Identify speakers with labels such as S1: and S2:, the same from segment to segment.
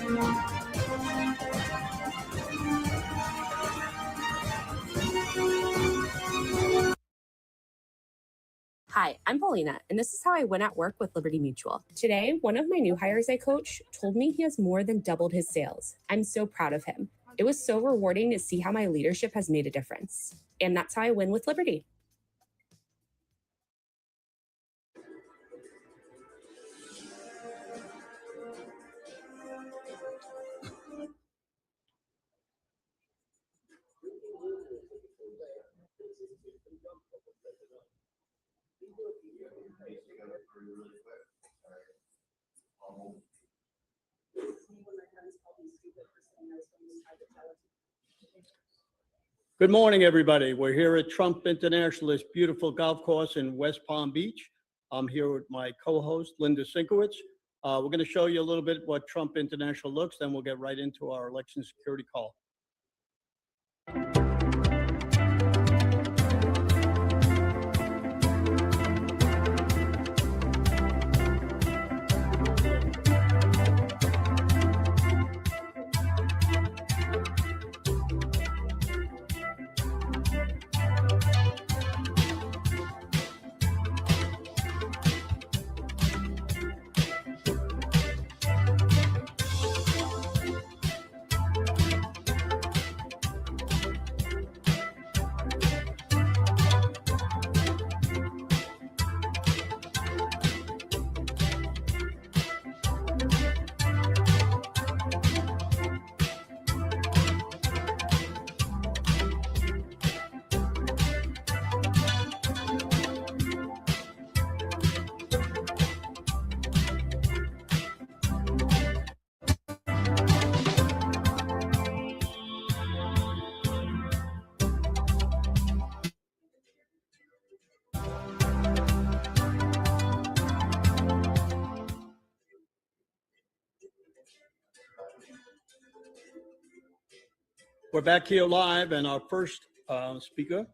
S1: Hi, I'm Paulina, and this is how I win at work with Liberty Mutual. Today, one of my new hires I coach told me he has more than doubled his sales. I'm so proud of him. It was so rewarding to see how my leadership has made a difference. And that's how I win with Liberty.
S2: Good morning, everybody. We're here at Trump International, this beautiful golf course in West Palm Beach. I'm here with my co-host, Linda Sinkowitz. We're going to show you a little bit what Trump International looks, then we'll get right into our election security call. We're back here live, and our first speaker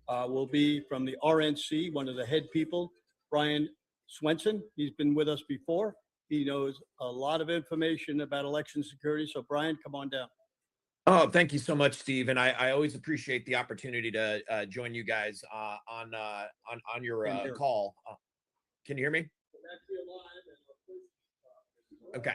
S2: will be from the RNC, one of the head people, Brian Swenson. He's been with us before. He knows a lot of information about election security. So, Brian, come on down.
S3: Oh, thank you so much, Steve. And I always appreciate the opportunity to join you guys on your call. Can you hear me? Okay.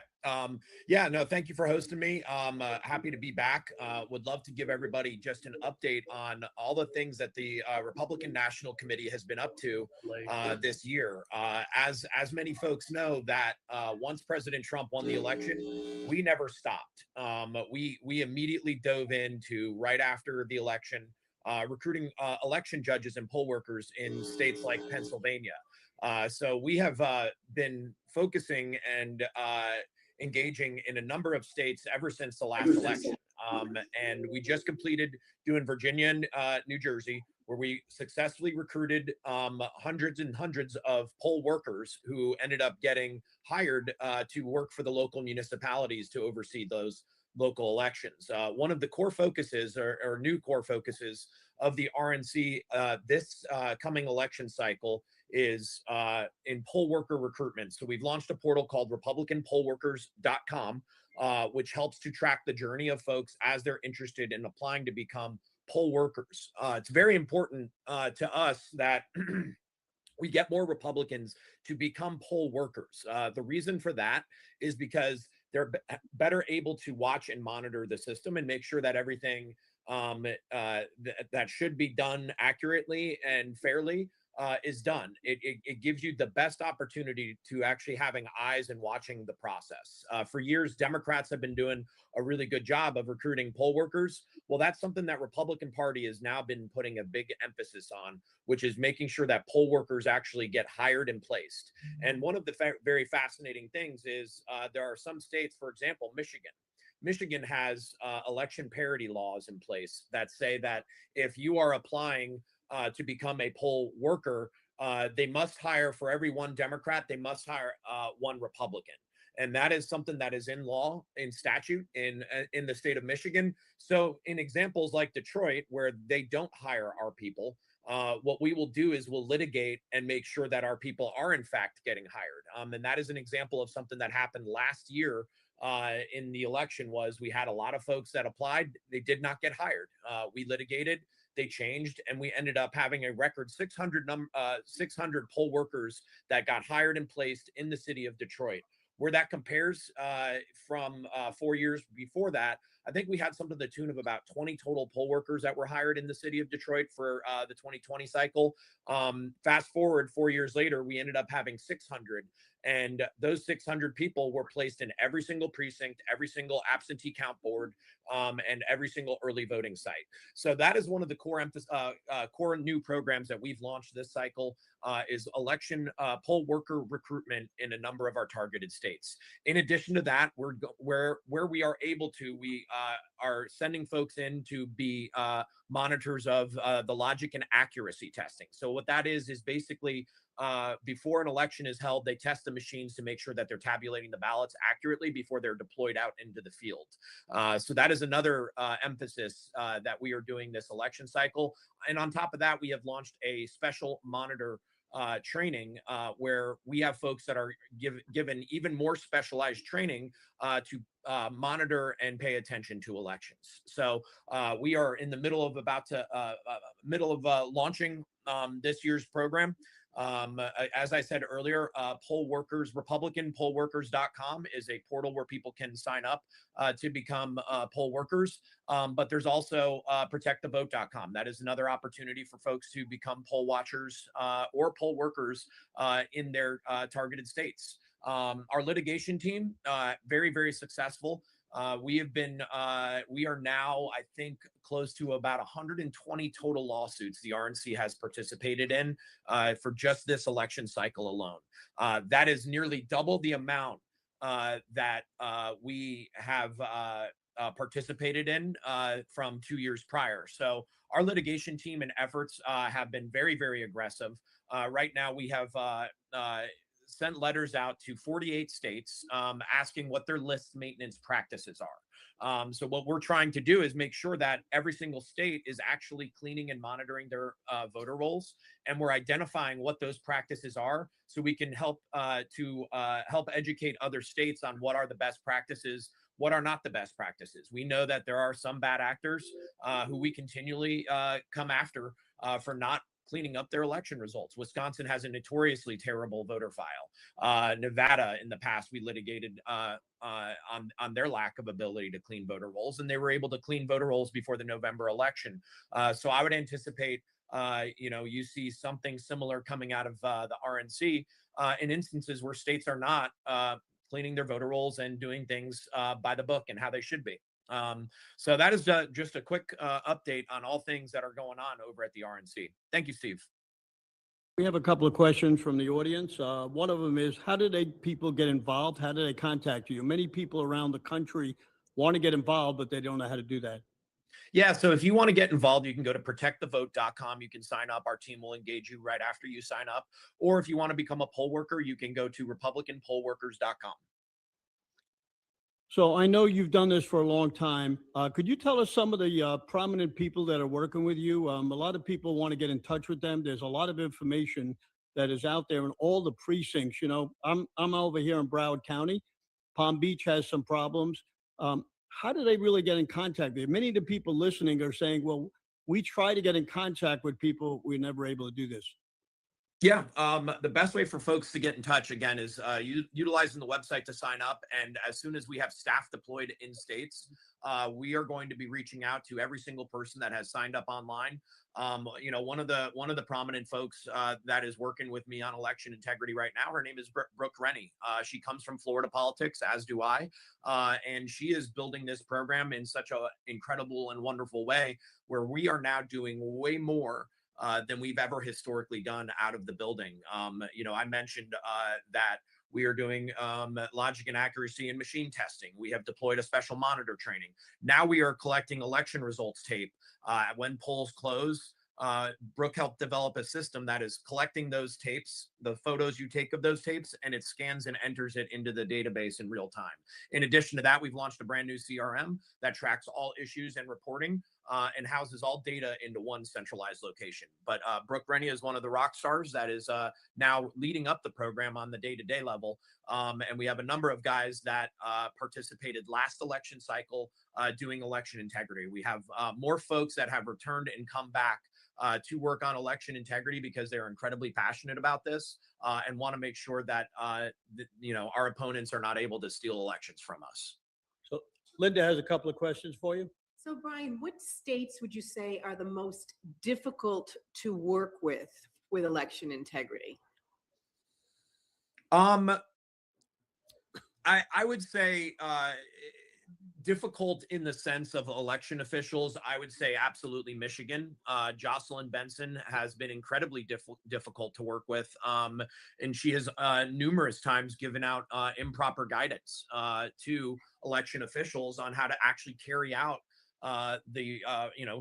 S3: Yeah, no, thank you for hosting me. I'm happy to be back. Would love to give everybody just an update on all the things that the Republican National Committee has been up to this year. As many folks know, that once President Trump won the election, we never stopped. We immediately dove into, right after the election, recruiting election judges and poll workers in states like Pennsylvania. So we have been focusing and engaging in a number of states ever since the last election. And we just completed doing Virginia and New Jersey, where we successfully recruited hundreds and hundreds of poll workers who ended up getting hired to work for the local municipalities to oversee those local elections. One of the core focuses or new core focuses of the RNC this coming election cycle is in poll worker recruitment. So we've launched a portal called republicanpollworkers.com, which helps to track the journey of folks as they're interested in applying to become poll workers. It's very important to us that we get more Republicans to become poll workers. The reason for that is because they're better able to watch and monitor the system and make sure that everything that should be done accurately and fairly is done. It gives you the best opportunity to actually having eyes and watching the process. For years, Democrats have been doing a really good job of recruiting poll workers. Well, that's something that Republican Party has now been putting a big emphasis on, which is making sure that poll workers actually get hired and placed. And one of the very fascinating things is there are some states, for example, Michigan has election parity laws in place that say that if you are applying to become a poll worker, they must hire, for every one Democrat, they must hire one Republican. And that is something that is in law, in statute, in the state of Michigan. So in examples like Detroit, where they don't hire our people, what we will do is we'll litigate and make sure that our people are in fact getting hired. And that is an example of something that happened last year in the election was we had a lot of folks that applied. They did not get hired. We litigated, they changed, and we ended up having a record 600 poll workers that got hired and placed in the city of Detroit. Where that compares from 4 years before that, I think we had something to the tune of about 20 total poll workers that were hired in the city of Detroit for the 2020 cycle. Fast forward 4 years later, we ended up having 600. And those 600 people were placed in every single precinct, every single absentee count board, and every single early voting site. So that is one of the core new programs that we've launched this cycle. Is election poll worker recruitment in a number of our targeted states. In addition to that, where we are able to, we are sending folks in to be monitors of the logic and accuracy testing. So what that is basically before an election is held, they test the machines to make sure that they're tabulating the ballots accurately before they're deployed out into the field. So that is another emphasis that we are doing this election cycle. And on top of that, we have launched a special monitor training where we have folks that are given even more specialized training to monitor and pay attention to elections. So we are in the middle of launching this year's program. As I said earlier, republicanpollworkers.com is a portal where people can sign up to become poll workers. But there's also protectthevote.com. That is another opportunity for folks to become poll watchers or poll workers in their targeted states. Our litigation team, very, very successful. We are now, I think, close to about 120 total lawsuits the RNC has participated in for just this election cycle alone. That is nearly double the amount that we have participated in from 2 years prior. So our litigation team and efforts have been very, very aggressive. Right now, we have sent letters out to 48 states asking what their list maintenance practices are. So what we're trying to do is make sure that every single state is actually cleaning and monitoring their voter rolls, and we're identifying what those practices are, so we can help help educate other states on what are the best practices, what are not the best practices. We know that there are some bad actors who we continually come after for not cleaning up their election results. Wisconsin has a notoriously terrible voter file. Nevada, in the past, we litigated on their lack of ability to clean voter rolls, and they were able to clean voter rolls before the November election. So I would anticipate, you see something similar coming out of the RNC in instances where states are not cleaning their voter rolls and doing things by the book and how they should be. So that is just a quick update on all things that are going on over at the RNC. Thank you, Steve.
S2: We have a couple of questions from the audience. One of them is, how do people get involved? How do they contact you? Many people around the country want to get involved, but they don't know how to do that.
S3: Yeah, so if you want to get involved, you can go to protectthevote.com. You can sign up. Our team will engage you right after you sign up. Or if you want to become a poll worker, you can go to republicanpollworkers.com.
S2: So I know you've done this for a long time. Could you tell us some of the prominent people that are working with you? A lot of people want to get in touch with them. There's a lot of information that is out there in all the precincts. I'm over here in Broward County. Palm Beach has some problems. How do they really get in contact with you? Many of the people listening are saying, well, we try to get in contact with people. We're never able to do this.
S3: Yeah, the best way for folks to get in touch, again, is utilizing the website to sign up. And as soon as we have staff deployed in states, we are going to be reaching out to every single person that has signed up online. One of the prominent folks that is working with me on election integrity right now, her name is Brooke Rennie. She comes from Florida politics, as do I, and she is building this program in such an incredible and wonderful way, where we are now doing way more than we've ever historically done out of the building. I mentioned that we are doing logic and accuracy and machine testing. We have deployed a special monitor training. Now we are collecting election results tape when polls close. Brooke helped develop a system that is collecting those tapes, the photos you take of those tapes, and it scans and enters it into the database in real time. In addition to that, we've launched a brand new CRM that tracks all issues and reporting and houses all data into one centralized location. But Brooke Renia is one of the rock stars that is now leading up the program on the day-to-day level. And we have a number of guys that participated last election cycle doing election integrity. We have more folks that have returned and come back to work on election integrity because they're incredibly passionate about this and want to make sure that our opponents are not able to steal elections from us.
S2: So Linda has a couple of questions for you.
S4: So Brian, what states would you say are the most difficult to work with election integrity?
S3: I would say difficult in the sense of election officials. I would say absolutely Michigan. Jocelyn Benson has been incredibly difficult to work with. And she has numerous times given out improper guidance to election officials on how to actually carry out the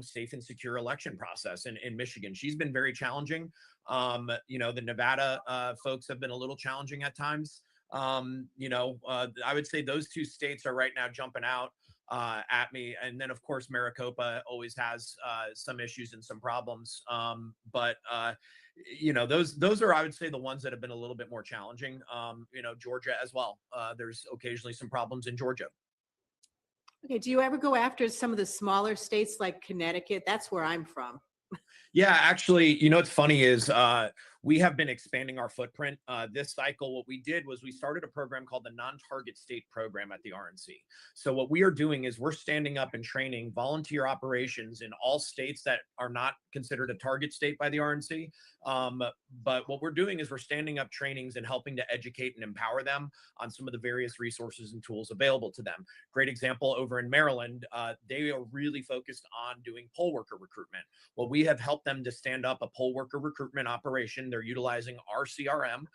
S3: safe and secure election process in Michigan. She's been very challenging. The Nevada folks have been a little challenging at times. I would say those two states are right now jumping out at me. And then of course, Maricopa always has some issues and some problems. But those are, I would say, the ones that have been a little bit more challenging. Georgia as well. There's occasionally some problems in Georgia.
S4: Okay, do you ever go after some of the smaller states like Connecticut? That's where I'm from.
S3: Yeah, actually, what's funny is we have been expanding our footprint. This cycle, what we did was we started a program called the Non-Target State Program at the RNC. So what we are doing is we're standing up and training volunteer operations in all states that are not considered a target state by the RNC. But what we're doing is we're standing up trainings and helping to educate and empower them on some of the various resources and tools available to them. Great example over in Maryland, they are really focused on doing poll worker recruitment. Well, we have helped them to stand up a poll worker recruitment operation. They're utilizing our CRM.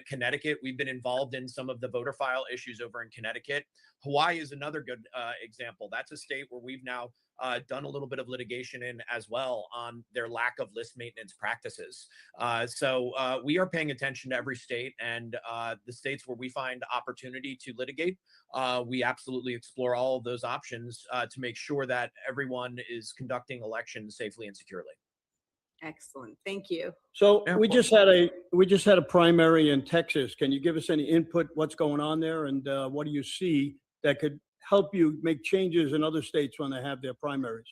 S3: Connecticut, we've been involved in some of the voter file issues over in Connecticut. Hawaii is another good example. That's a state where we've now done a little bit of litigation in as well on their lack of list maintenance practices. So we are paying attention to every state, and the states where we find opportunity to litigate, we absolutely explore all of those options to make sure that everyone is conducting elections safely and securely.
S4: Excellent. Thank you.
S2: So
S3: Yeah,
S2: we just had a primary in Texas. Can you give us any input? What's going on there, and what do you see that could help you make changes in other states when they have their primaries?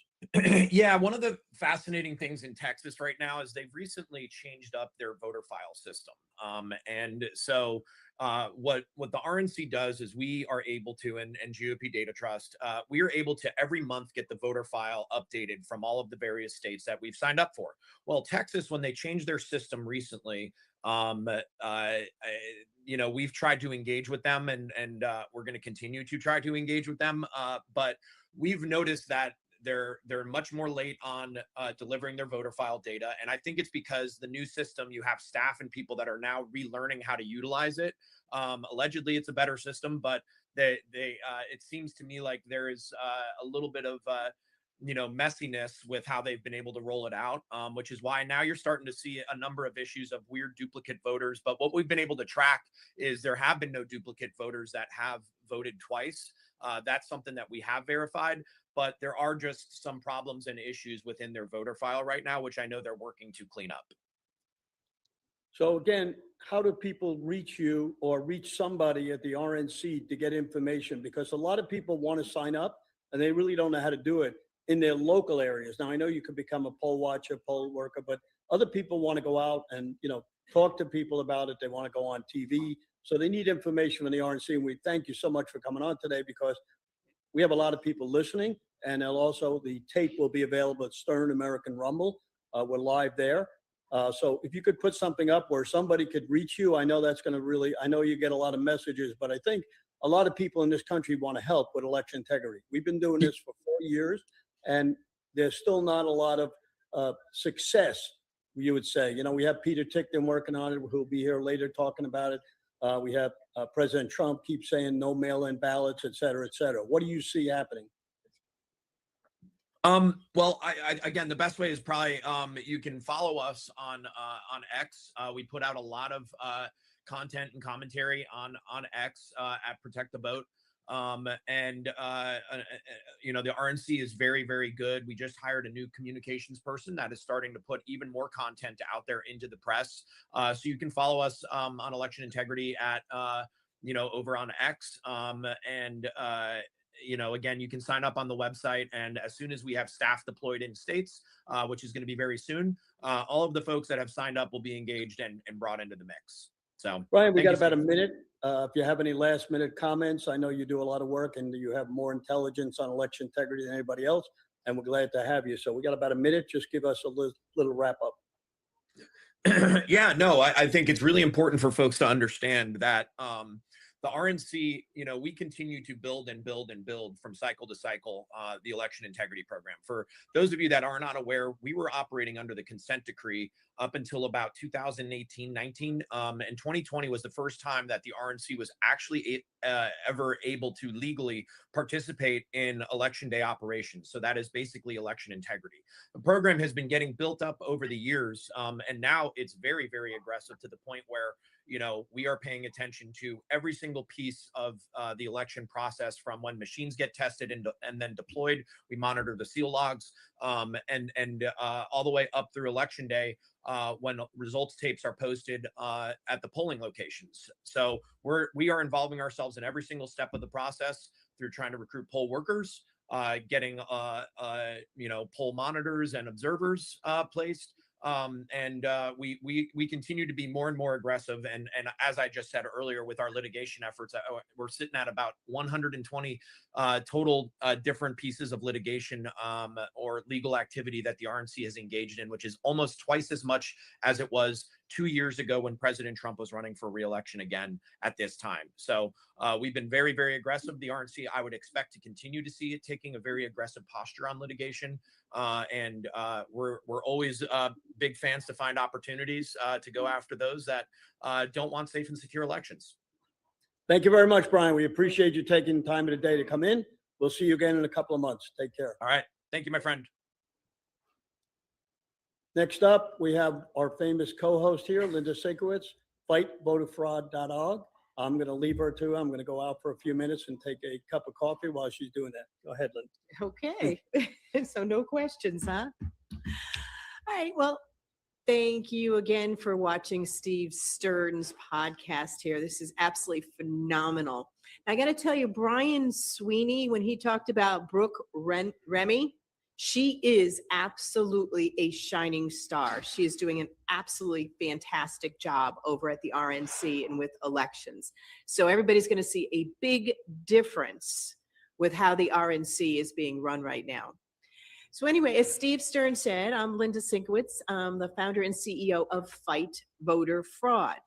S3: Yeah, one of the fascinating things in Texas right now is they've recently changed up their voter file system. And so what the RNC does is we are able to, and GOP Data Trust, we are able to every month get the voter file updated from all of the various states that we've signed up for. Well, Texas, when they changed their system recently, we've tried to engage with them, and we're going to continue to try to engage with them. But we've noticed that they're much more late on delivering their voter file data. And I think it's because the new system, you have staff and people that are now relearning how to utilize it. Allegedly, it's a better system, but it seems to me like there is a little bit of messiness with how they've been able to roll it out, which is why now you're starting to see a number of issues of weird duplicate voters. But what we've been able to track is there have been no duplicate voters that have voted twice. That's something that we have verified, but there are just some problems and issues within their voter file right now, which I know they're working to clean up.
S2: So again, how do people reach you or reach somebody at the RNC to get information? Because a lot of people want to sign up and they really don't know how to do it in their local areas. Now, I know you could become a poll watcher, poll worker, but other people want to go out and, talk to people about it. They want to go on TV. So they need information from the RNC. And we thank you so much for coming on today, because we have a lot of people listening, and the tape will be available at Stern American Rumble. We're live there. So if you could put something up where somebody could reach you, I know that's going to I know you get a lot of messages, but I think a lot of people in this country want to help with election integrity. We've been doing this for 4 years, and there's still not a lot of success, you would say. We have Peter Tickton working on it, who'll be here later talking about it. We have President Trump keeps saying no mail-in ballots, et cetera, et cetera. What do you see happening?
S3: Well, again, the best way is probably you can follow us on X. We put out a lot of content and commentary on X at Protect the Boat. You know, the RNC is very, very good. We just hired a new communications person that is starting to put even more content out there into the press. So you can follow us on election integrity at you know, over on X. You know, again, you can sign up on the website, and as soon as we have staff deployed in states, which is going to be very soon, all of the folks that have signed up will be engaged and brought into the mix. So,
S2: Brian, we
S3: thank
S2: got
S3: you,
S2: about a
S3: Steve.
S2: minute. If you have any last minute comments, I know you do a lot of work and you have more intelligence on election integrity than anybody else, and we're glad to have you. So we got about a minute. Just give us a little wrap up.
S3: Yeah, no, I think it's really important for folks to understand that the RNC, you know, we continue to build and build and build from cycle to cycle the election integrity program. For those of you that are not aware, we were operating under the consent decree up until about 2018-19, and 2020 was the first time that the RNC was actually ever able to legally participate in election day operations. So that is basically election integrity. The program has been getting built up over the years, and now it's very, very aggressive to the point where, you know, we are paying attention to every single piece of the election process, from when machines get tested and then deployed. We monitor the seal logs, and all the way up through election day, when results tapes are posted at the polling locations. So we are involving ourselves in every single step of the process through trying to recruit poll workers, getting you know, poll monitors and observers placed. We continue to be more and more aggressive. And as I just said earlier, with our litigation efforts, we're sitting at about 120 total different pieces of litigation or legal activity that the RNC has engaged in, which is almost twice as much as it was 2 years ago when President Trump was running for re-election again at this time. So we've been very, very aggressive. The RNC, I would expect to continue to see it taking a very aggressive posture on litigation. We're always big fans to find opportunities to go after those that don't want safe and secure elections.
S2: Thank you very much, Brian. We appreciate you taking time of the day to come in. We'll see you again in a couple of months. Take care.
S3: All right. Thank you, my friend.
S2: Next up, we have our famous co-host here, Linda Sinkowitz, fightvoterfraud.org. I'm going to leave her to. I'm going to go out for a few minutes and take a cup of coffee while she's doing that. Go ahead, Linda.
S4: Okay. So no questions, huh? All right. Well, thank you again for watching Steve Stern's podcast here. This is absolutely phenomenal. I got to tell you, Brian Sweeney, when he talked about Brooke Remy, she is absolutely a shining star. She is doing an absolutely fantastic job over at the RNC and with elections. So everybody's going to see a big difference with how the RNC is being run right now. So anyway, as Steve Stern said, I'm Linda Sinkowitz. I'm the founder and CEO of Fight Voter Fraud.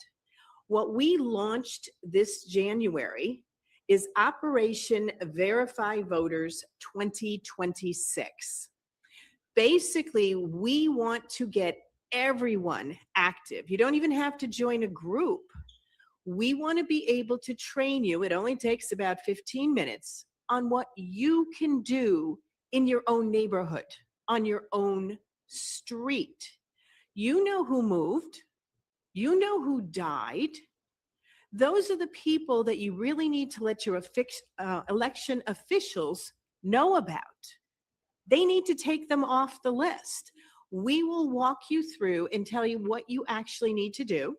S4: What we launched this January is Operation Verify Voters 2026. Basically, we want to get everyone active. You don't even have to join a group. We want to be able to train you. It only takes about 15 minutes on what you can do in your own neighborhood, on your own street. You know who moved. You know who died. Those are the people that you really need to let your election officials know about. They need to take them off the list. We will walk you through and tell you what you actually need to do.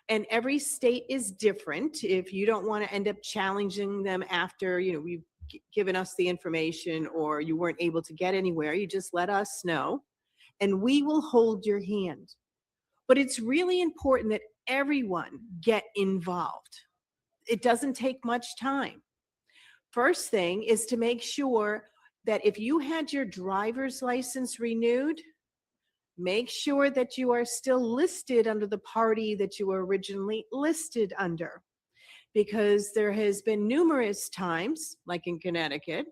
S4: And every state is different. If you don't want to end up challenging them after, you know, we've given us the information or you weren't able to get anywhere, you just let us know and we will hold your hand. But it's really important that everyone get involved. It doesn't take much time. First thing is to make sure that if you had your driver's license renewed, make sure that you are still listed under the party that you were originally listed under. Because there has been numerous times, like in Connecticut,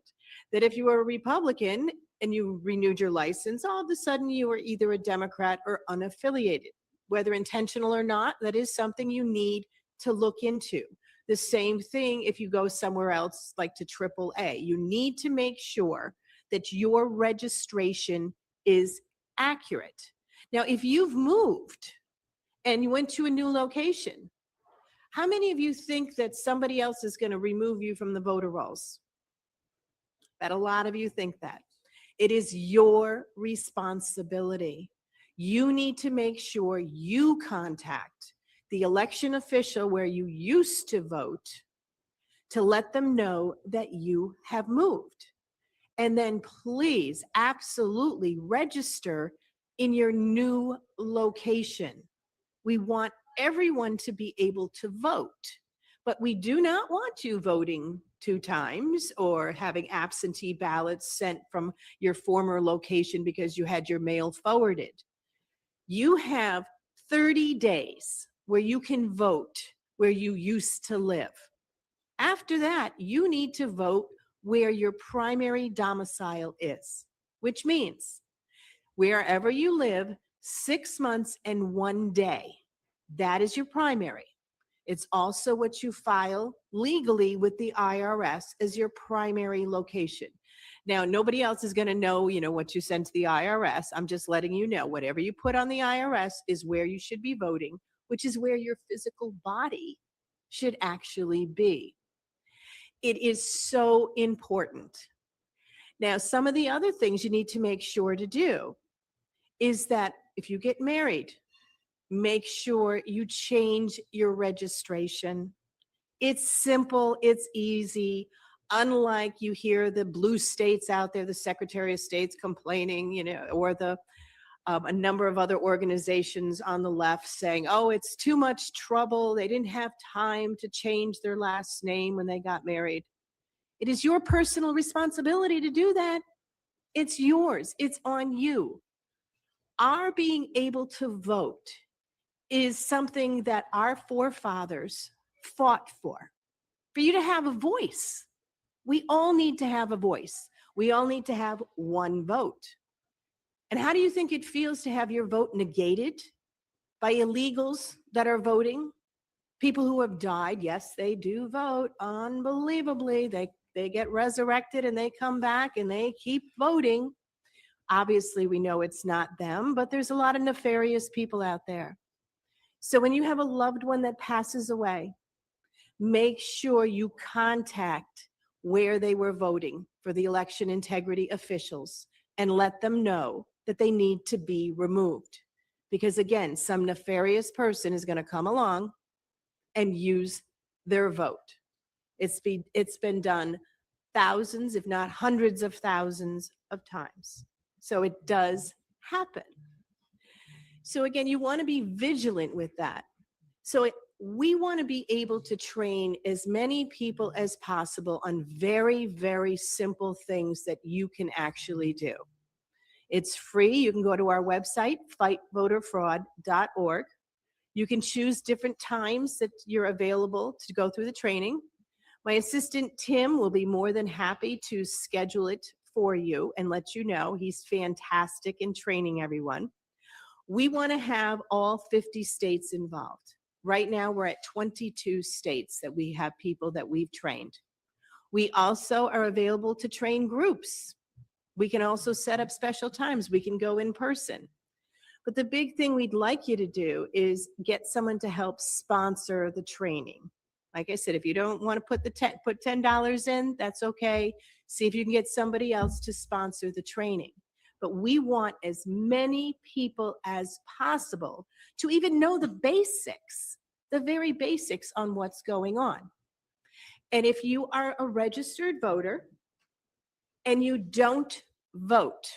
S4: that if you were a Republican and you renewed your license, all of a sudden you were either a Democrat or unaffiliated. Whether intentional or not, that is something you need to look into. The same thing if you go somewhere else, like to AAA. You need to make sure that your registration is accurate. Now, if you've moved and you went to a new location, how many of you think that somebody else is going to remove you from the voter rolls? Bet a lot of you think that. It is your responsibility. You need to make sure you contact the election official where you used to vote to let them know that you have moved. And then please absolutely register in your new location. We want everyone to be able to vote, but we do not want you voting 2 times or having absentee ballots sent from your former location because you had your mail forwarded. You have 30 days where you can vote where you used to live. After that, you need to vote where your primary domicile is, which means wherever you live 6 months and 1 day, that is your primary. It's also what you file legally with the IRS as your primary location. Now, nobody else is going to know, what you send to the IRS. I'm just letting you know, whatever you put on the IRS is where you should be voting, which is where your physical body should actually be. It is so important. Now, some of the other things you need to make sure to do is that if you get married, make sure you change your registration. It's simple, it's easy. Unlike you hear the blue states out there, the Secretary of State's complaining, or a number of other organizations on the left saying, oh, it's too much trouble. They didn't have time to change their last name when they got married. It is your personal responsibility to do that. It's yours. It's on you. Our being able to vote is something that our forefathers fought for you to have a voice. We all need to have a voice. We all need to have one vote. And how do you think it feels to have your vote negated by illegals that are voting? People who have died, yes, they do vote. Unbelievably, they get resurrected and they come back and they keep voting. Obviously, we know it's not them, but there's a lot of nefarious people out there. So when you have a loved one that passes away, make sure you contact where they were voting for the election integrity officials and let them know that they need to be removed. Because again, some nefarious person is going to come along and use their vote. It's been done thousands, if not hundreds of thousands of times. So it does happen. So again, you want to be vigilant with that. So we want to be able to train as many people as possible on very, very simple things that you can actually do. It's free. You can go to our website, fightvoterfraud.org. You can choose different times that you're available to go through the training. My assistant, Tim, will be more than happy to schedule it for you and let you know. He's fantastic in training everyone. We want to have all 50 states involved. Right now, we're at 22 states that we have people that we've trained. We also are available to train groups. We can also set up special times. We can go in person. But the big thing we'd like you to do is get someone to help sponsor the training. Like I said, if you don't want to put $10 in, that's okay. See if you can get somebody else to sponsor the training. But we want as many people as possible to even know the basics, the very basics on what's going on. And if you are a registered voter and you don't vote,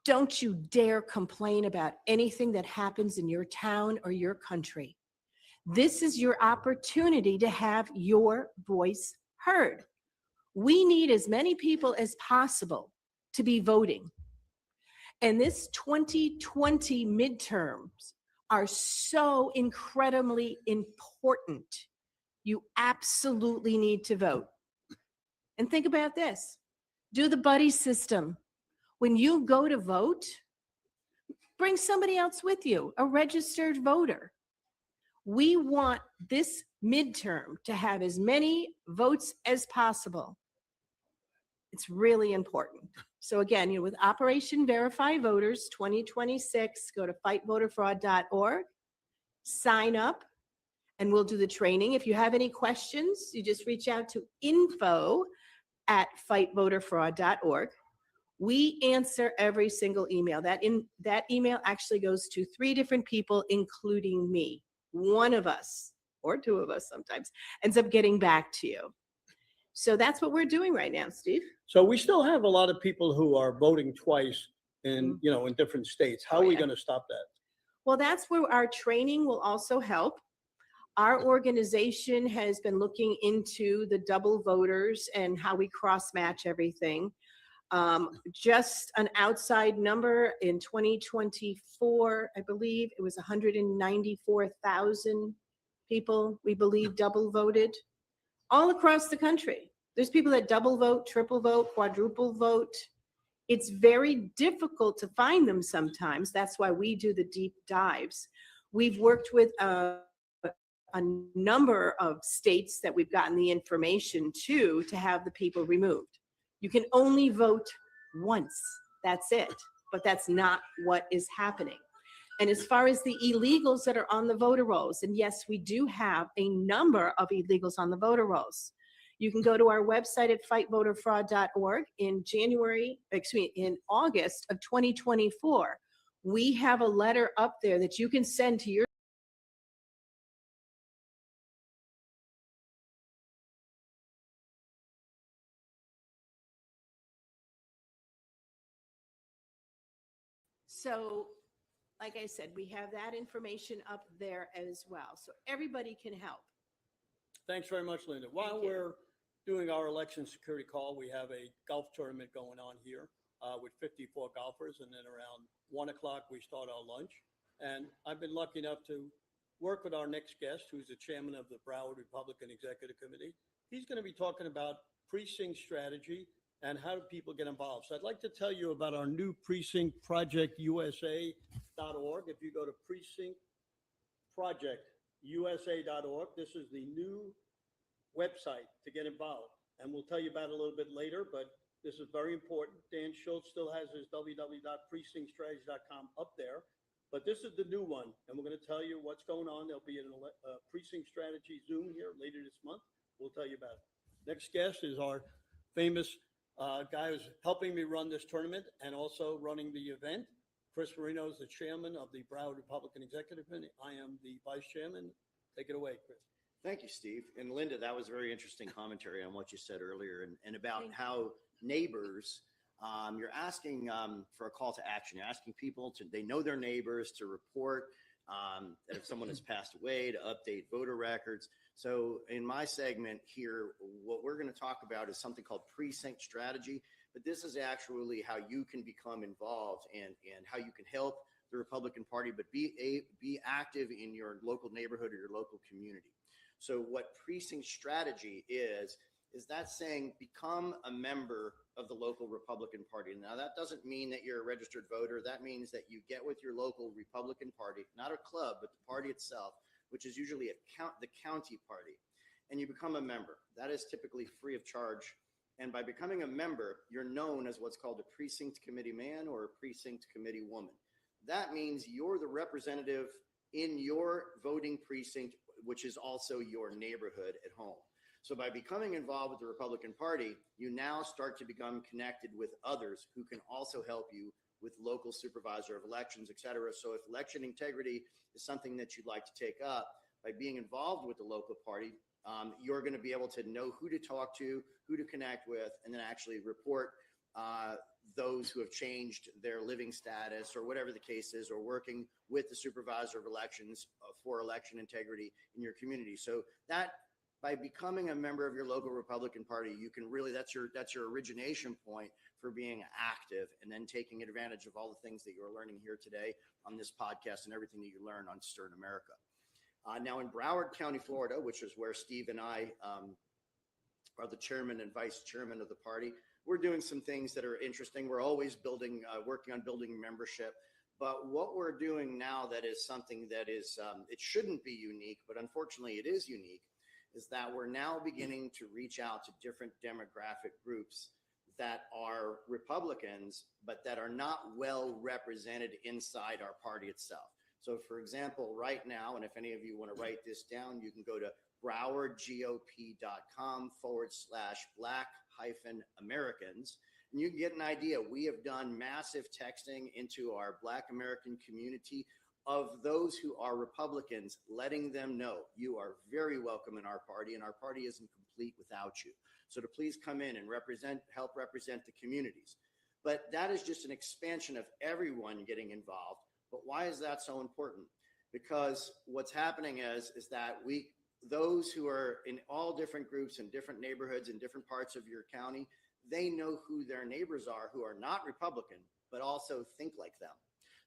S4: don't you dare complain about anything that happens in your town or your country. This is your opportunity to have your voice heard. We need as many people as possible to be voting. And this 2020 midterms are so incredibly important. You absolutely need to vote. And think about this. Do the buddy system. When you go to vote, bring somebody else with you, a registered voter. We want this midterm to have as many votes as possible. It's really important. So again, with Operation Verify Voters 2026, go to fightvoterfraud.org, sign up, and we'll do the training. If you have any questions, you just reach out to info@fightvoterfraud.org. We answer every single email. That email actually goes to 3 different people, including me. One of us, or 2 of us sometimes, ends up getting back to you. So that's what we're doing right now, Steve.
S2: So we still have a lot of people who are voting twice in, in different states. How are we
S4: yeah.
S2: going to stop that?
S4: Well, that's where our training will also help. Our organization has been looking into the double voters and how we cross-match everything. Just an outside number in 2024, I believe it was 194,000 people, we believe, double voted all across the country. There's people that double vote, triple vote, quadruple vote. It's very difficult to find them sometimes. That's why we do the deep dives. We've worked with a number of states that we've gotten the information to have the people removed. You can only vote once. That's it. But that's not what is happening. And as far as the illegals that are on the voter rolls, and yes, we do have a number of illegals on the voter rolls. You can go to our website at fightvoterfraud.org in August of 2024. We have a letter up there that you can send to your So, like I said, we have that information up there as well. So everybody can help.
S2: Thanks very much, Linda. While we're doing our election security call, we have a golf tournament going on here with 54 golfers. And then around 1 o'clock, we start our lunch. And I've been lucky enough to work with our next guest, who's the chairman of the Broward Republican Executive Committee. He's going to be talking about precinct strategy and how do people get involved. So I'd like to tell you about our new precinct project, USA.org. If you go to precinctprojectusa.org, this is the new website to get involved. And we'll tell you about it a little bit later, but this is very important. Dan Schultz still has his www.precinctstrategy.com up there, but this is the new one. And we're going to tell you what's going on. There'll be a precinct strategy Zoom here later this month. We'll tell you about it. Next guest is our famous guy who's helping me run this tournament and also running the event. Chris Marino is the chairman of the Broward Republican Executive Committee. I am the vice chairman. Take it away, Chris.
S5: Thank you, Steve. And Linda, that was very interesting commentary on what you said earlier and about how neighbors, you're asking for a call to action. You're asking people they know their neighbors, to report that if someone has passed away, to update voter records. So in my segment here, what we're going to talk about is something called precinct strategy, but this is actually how you can become involved and how you can help the Republican Party, but be active in your local neighborhood or your local community. So what precinct strategy is that saying become a member of the local Republican Party. Now, that doesn't mean that you're a registered voter. That means that you get with your local Republican Party, not a club, but the party itself, which is usually the county party, and you become a member. That is typically free of charge. And by becoming a member, you're known as what's called a precinct committee man or a precinct committee woman. That means you're the representative in your voting precinct, which is also your neighborhood at home. So by becoming involved with the Republican Party, you now start to become connected with others who can also help you with local supervisor of elections, et cetera. So if election integrity is something that you'd like to take up, by being involved with the local party, you're going to be able to know who to talk to, who to connect with, and then actually report those who have changed their living status or whatever the case is, or working with the supervisor of elections for election integrity in your community. So that by becoming a member of your local Republican Party, you can really, that's your origination point for being active and then taking advantage of all the things that you're learning here today on this podcast and everything that you learn on Stern America. Now in Broward County, Florida, which is where Steve and I are the chairman and vice chairman of the party, we're doing some things that are interesting. We're always working on building membership. But what we're doing now that is something that is, it shouldn't be unique, but unfortunately it is unique, is that we're now beginning to reach out to different demographic groups that are Republicans, but that are not well represented inside our party itself. So for example, right now, and if any of you want to write this down, you can go to browardgop.com/Black-Americans. And you can get an idea. We have done massive texting into our Black American community of those who are Republicans, letting them know you are very welcome in our party, and our party isn't complete without you. So to please come in and help represent the communities. But that is just an expansion of everyone getting involved. But why is that so important? Because what's happening is that those who are in all different groups in different neighborhoods in different parts of your county, they know who their neighbors are who are not Republican, but also think like them.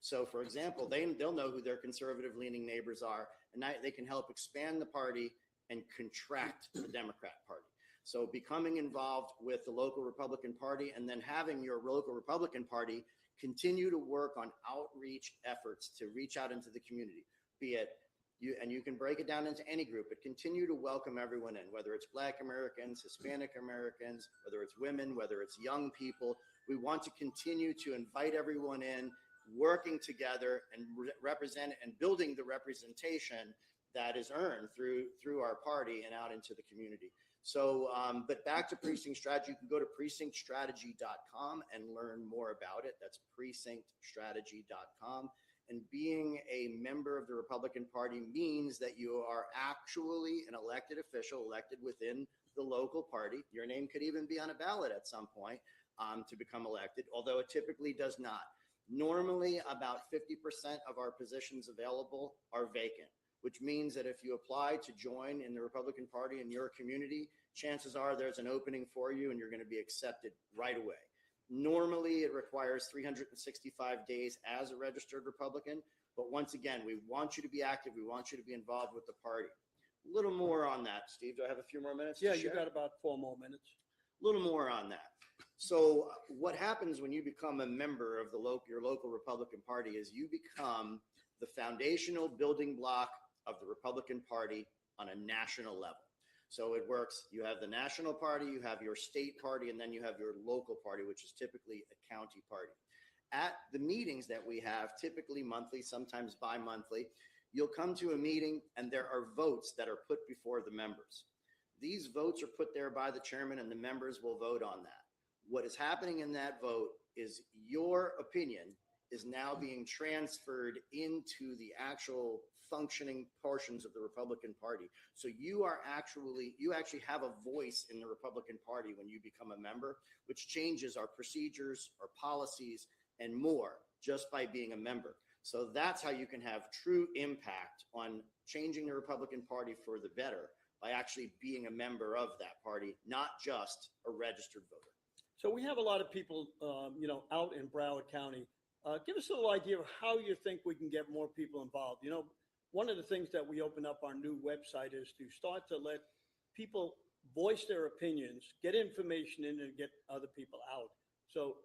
S5: So for example, they'll know who their conservative leaning neighbors are, and they can help expand the party and contract the Democrat Party. So becoming involved with the local Republican Party, and then having your local Republican Party continue to work on outreach efforts to reach out into the community, be it you can break it down into any group, but continue to welcome everyone in, whether it's Black Americans, Hispanic Americans, whether it's women, whether it's young people. We want to continue to invite everyone in, working together and represent and building the representation that is earned through our party and out into the community. So, but back to precinct strategy, you can go to precinctstrategy.com and learn more about it. That's precinctstrategy.com. And being a member of the Republican Party means that you are actually an elected official, elected within the local party. Your name could even be on a ballot at some point to become elected, although it typically does not. Normally, about 50% of our positions available are vacant, which means that if you apply to join in the Republican Party in your community, chances are there's an opening for you and you're going to be accepted right away. Normally, it requires 365 days as a registered Republican. But once again, we want you to be active. We want you to be involved with the party. A little more on that, Steve. Do I have a few more minutes?
S2: Yeah,
S5: to
S2: you
S5: share?
S2: got about 4 more minutes.
S5: A little more on that. So what happens when you become a member of your local Republican Party is you become the foundational building block of the Republican Party on a national level. So it works. You have the national party, you have your state party, and then you have your local party, which is typically a county party. At the meetings that we have, typically monthly, sometimes bi-monthly, you'll come to a meeting and there are votes that are put before the members. These votes are put there by the chairman and the members will vote on that. What is happening in that vote is your opinion is now being transferred into the actual functioning portions of the Republican Party. So you actually have a voice in the Republican Party when you become a member, which changes our procedures, our policies, and more just by being a member. So that's how you can have true impact on changing the Republican Party for the better by actually being a member of that party, not just a registered voter.
S2: So we have a lot of people, out in Broward County. Give us a little idea of how you think we can get more people involved. One of the things that we open up our new website is to start to let people voice their opinions, get information in, and get other people out. So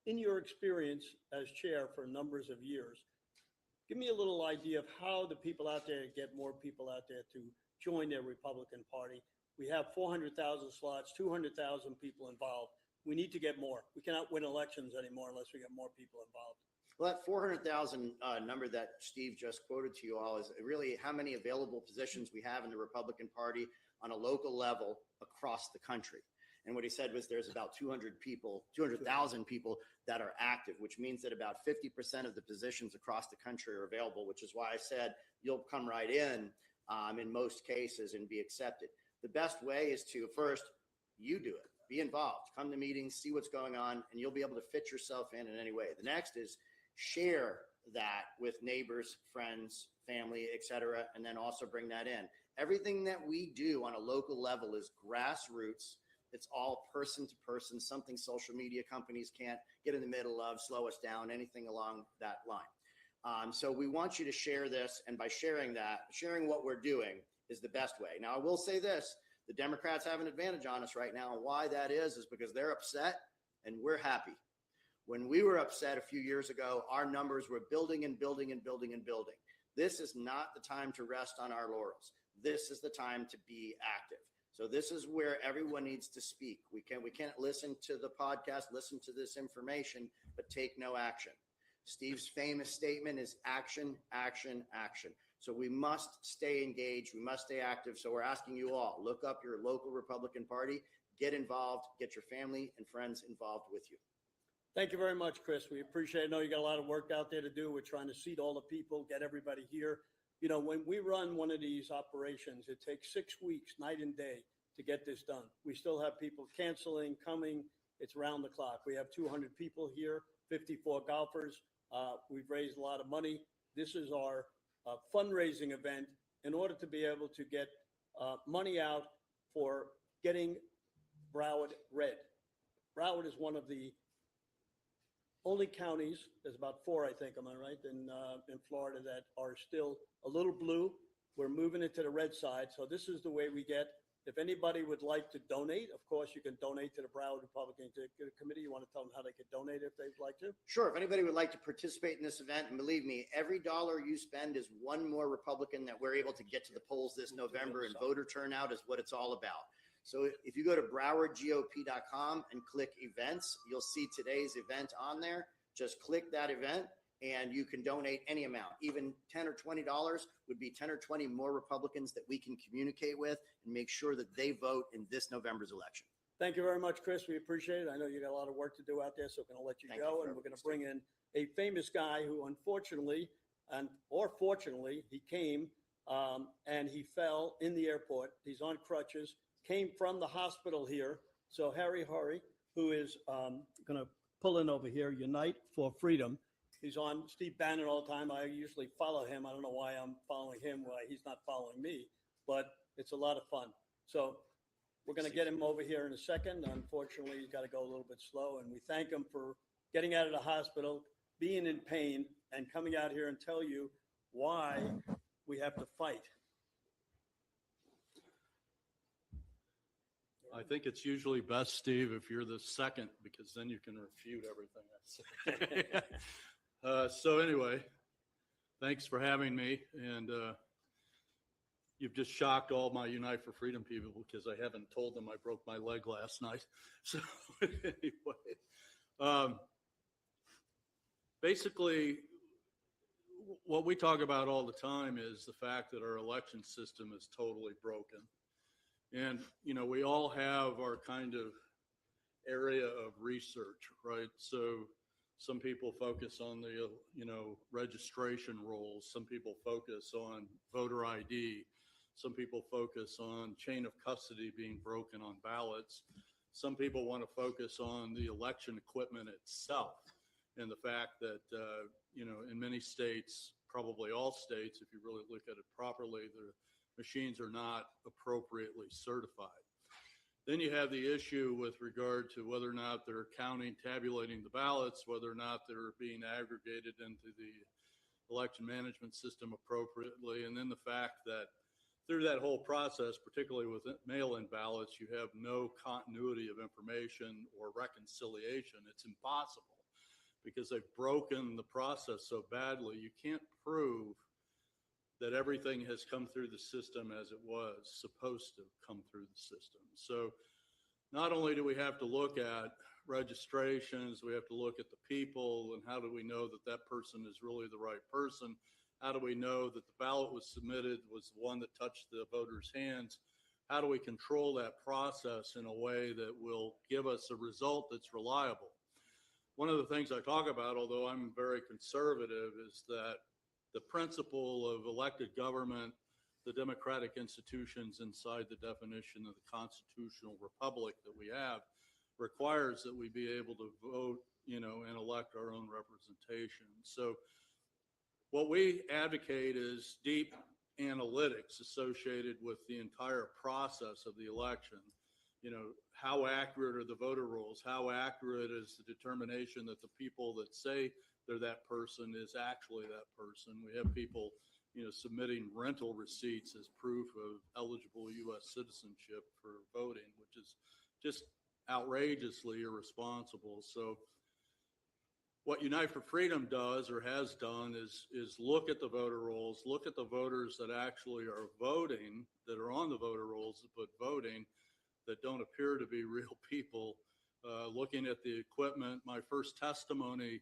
S2: in your experience as chair for numbers of years, give me a little idea of how the people out there get more people out there to join their Republican Party. We have 400,000 slots, 200,000 people involved. We need to get more. We cannot win elections anymore unless we get more people involved.
S5: Well, that 400,000 number that Steve just quoted to you all is really how many available positions we have in the Republican Party on a local level across the country. And what he said was there's about 200,000 people that are active, which means that about 50% of the positions across the country are available, which is why I said you'll come right in most cases and be accepted. The best way is to first, you do it. Be involved, come to meetings, see what's going on, and you'll be able to fit yourself in any way. The next is share that with neighbors, friends, family, etc., and then also bring that in. Everything that we do on a local level is grassroots. It's all person to person, something social media companies can't get in the middle of, slow us down, anything along that line. So we want you to share this, and by sharing what we're doing is the best way. Now, I will say this. The Democrats have an advantage on us right now. And why that is because they're upset and we're happy. When we were upset a few years ago, our numbers were building and building and building and building. This is not the time to rest on our laurels. This is the time to be active. So this is where everyone needs to speak. We can't listen to the podcast, listen to this information, but take no action. Steve's famous statement is action, action, action. So we must stay engaged. We must stay active. So we're asking you all, look up your local Republican Party, get involved, get your family and friends involved with you.
S2: Thank you very much, Chris. We appreciate it. I know you got a lot of work out there to do. We're trying to seat all the people, get everybody here. You know, when we run one of these operations, it takes 6 weeks, night and day, to get this done. We still have people canceling, coming. It's round the clock. We have 200 people here, 54 golfers. We've raised a lot of money. This is our fundraising event in order to be able to get money out for getting Broward red. Broward is one of the only counties, there's about 4, I think, am I right, in Florida that are still a little blue. We're moving it to the red side. So this is the way we get. If anybody would like to donate, of course, you can donate to the Broward Republican Executive Committee. You want to tell them how they could donate if they'd like to?
S5: Sure. If anybody would like to participate in this event, and believe me, every dollar you spend is one more Republican that we're able to get to the polls this November, and voter turnout is what it's all about. So if you go to browardgop.com and click events, you'll see today's event on there. Just click that event and you can donate any amount. Even $10 or $20 would be 10 or 20 more Republicans that we can communicate with and make sure that they vote in this November's election.
S2: Thank you very much, Chris. We appreciate it. I know you got a lot of work to do out there, so we're going to let you
S5: Thank
S2: go.
S5: you for
S2: And we're going to
S5: everything,
S2: bring in a famous guy who unfortunately, or fortunately, he came and he fell in the airport. He's on crutches, came from the hospital here. So Harry Hurry, who is going to pull in over here, Unite for Freedom. He's on Steve Bannon all the time. I usually follow him. I don't know why I'm following him, why he's not following me, but it's a lot of fun. So we're going to get him over here in a second. Unfortunately, he's got to go a little bit slow, and we thank him for getting out of the hospital, being in pain, and coming out here and tell you why we have to fight.
S6: I think it's usually best, Steve, if you're the second, because then you can refute everything I say. So anyway, thanks for having me. And you've just shocked all my Unite for Freedom people because I haven't told them I broke my leg last night. So anyway, basically, what we talk about all the time is the fact that our election system is totally broken. And, you know, we all have our kind of area of research, right? So some people focus on the, you know, registration rolls. Some people focus on voter ID. Some people focus on chain of custody being broken on ballots. Some people want to focus on the election equipment itself and the fact that, you know, in many states, probably all states, if you really look at it properly, the machines are not appropriately certified. Then you have the issue with regard to whether or not they're counting, tabulating the ballots, whether or not they're being aggregated into the election management system appropriately. And then the fact that through that whole process, particularly with mail-in ballots, you have no continuity of information or reconciliation. It's impossible because they've broken the process so badly. You can't prove that everything has come through the system as it was supposed to come through the system. So not only do we have to look at registrations, we have to look at the people and how do we know that that person is really the right person? How do we know that the ballot was submitted was the one that touched the voter's hands? How do we control that process in a way that will give us a result that's reliable? One of the things I talk about, although I'm very conservative, is that the principle of elected government, the democratic institutions inside the definition of the constitutional republic that we have, requires that we be able to vote, you know, and elect our own representation. So what we advocate is deep analytics associated with the entire process of the election. You know, how accurate are the voter rolls? How accurate is the determination that the people that say they're that person is actually that person? We have people, you know, submitting rental receipts as proof of eligible U.S. citizenship for voting, which is just outrageously irresponsible. So what Unite for Freedom does or has done is look at the voter rolls, look at the voters that actually are voting, that are on the voter rolls, but voting, that don't appear to be real people, looking at the equipment. My first testimony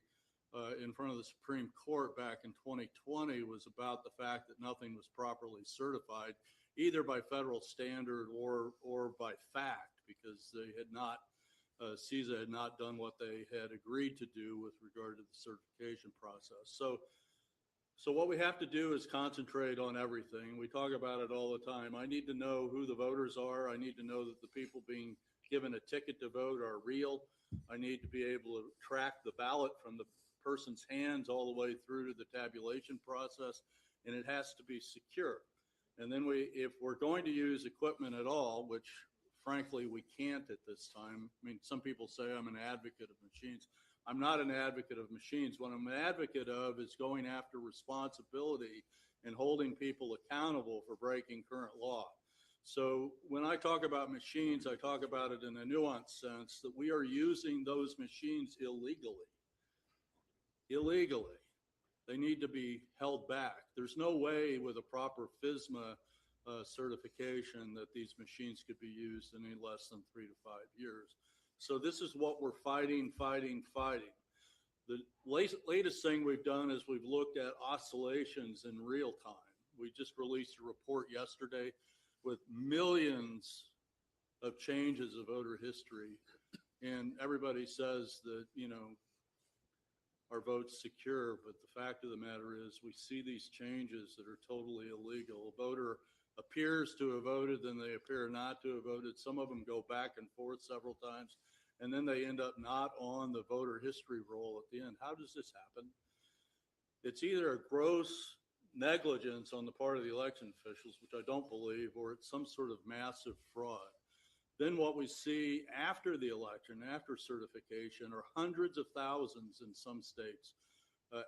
S6: in front of the Supreme Court back in 2020 was about the fact that nothing was properly certified, either by federal standard or by fact, because they had not, CISA had not done what they had agreed to do with regard to the certification process. So what we have to do is concentrate on everything. We talk about it all the time. I need to know who the voters are. I need to know that the people being given a ticket to vote are real. I need to be able to track the ballot from the person's hands all the way through to the tabulation process, and it has to be secure. And then if we're going to use equipment at all, which frankly we can't at this time. I mean, some people say I'm an advocate of machines. I'm not an advocate of machines. What I'm an advocate of is going after responsibility and holding people accountable for breaking current law. So when I talk about machines, I talk about it in a nuanced sense that we are using those machines illegally. Illegally. They need to be held back. There's no way with a proper FSMA certification that these machines could be used in any less than 3 to 5 years. So this is what we're fighting. The latest thing we've done is we've looked at oscillations in real time. We just released a report yesterday with millions of changes of voter history. And everybody says that, you know, our vote's secure, but the fact of the matter is we see these changes that are totally illegal. A voter appears to have voted, then they appear not to have voted. Some of them go back and forth several times, and then they end up not on the voter history roll at the end. How does this happen? It's either a gross negligence on the part of the election officials, which I don't believe, or it's some sort of massive fraud. Then what we see after the election, after certification, are hundreds of thousands in some states,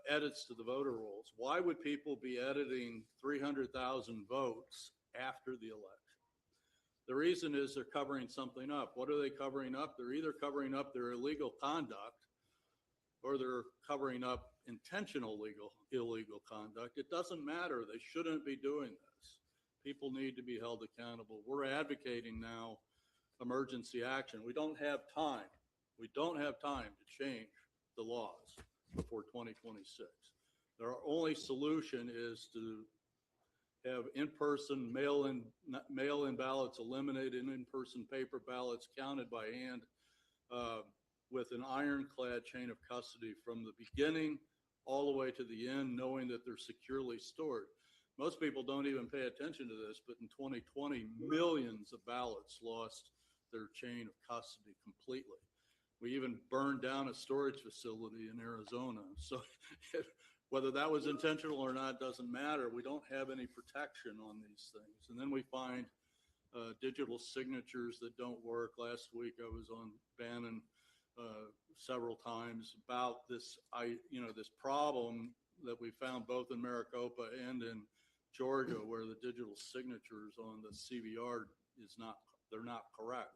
S6: edits to the voter rolls. Why would people be editing 300,000 votes after the election? The reason is they're covering something up. What are they covering up? They're either covering up their illegal conduct or they're covering up intentional illegal conduct. It doesn't matter. They shouldn't be doing this. People need to be held accountable. We're advocating now emergency action. We don't have time. We don't have time to change the laws before 2026. Our only solution is to have in-person mail-in ballots eliminated, in-person paper ballots counted by hand, with an ironclad chain of custody from the beginning all the way to the end, knowing that they're securely stored. Most people don't even pay attention to this, but in 2020, millions of ballots lost their chain of custody completely. We even burned down a storage facility in Arizona. So whether that was intentional or not doesn't matter. We don't have any protection on these things. And then we find digital signatures that don't work. Last week I was on Bannon several times about this, this problem that we found both in Maricopa and in Georgia, where the digital signatures on the CVR they're not correct.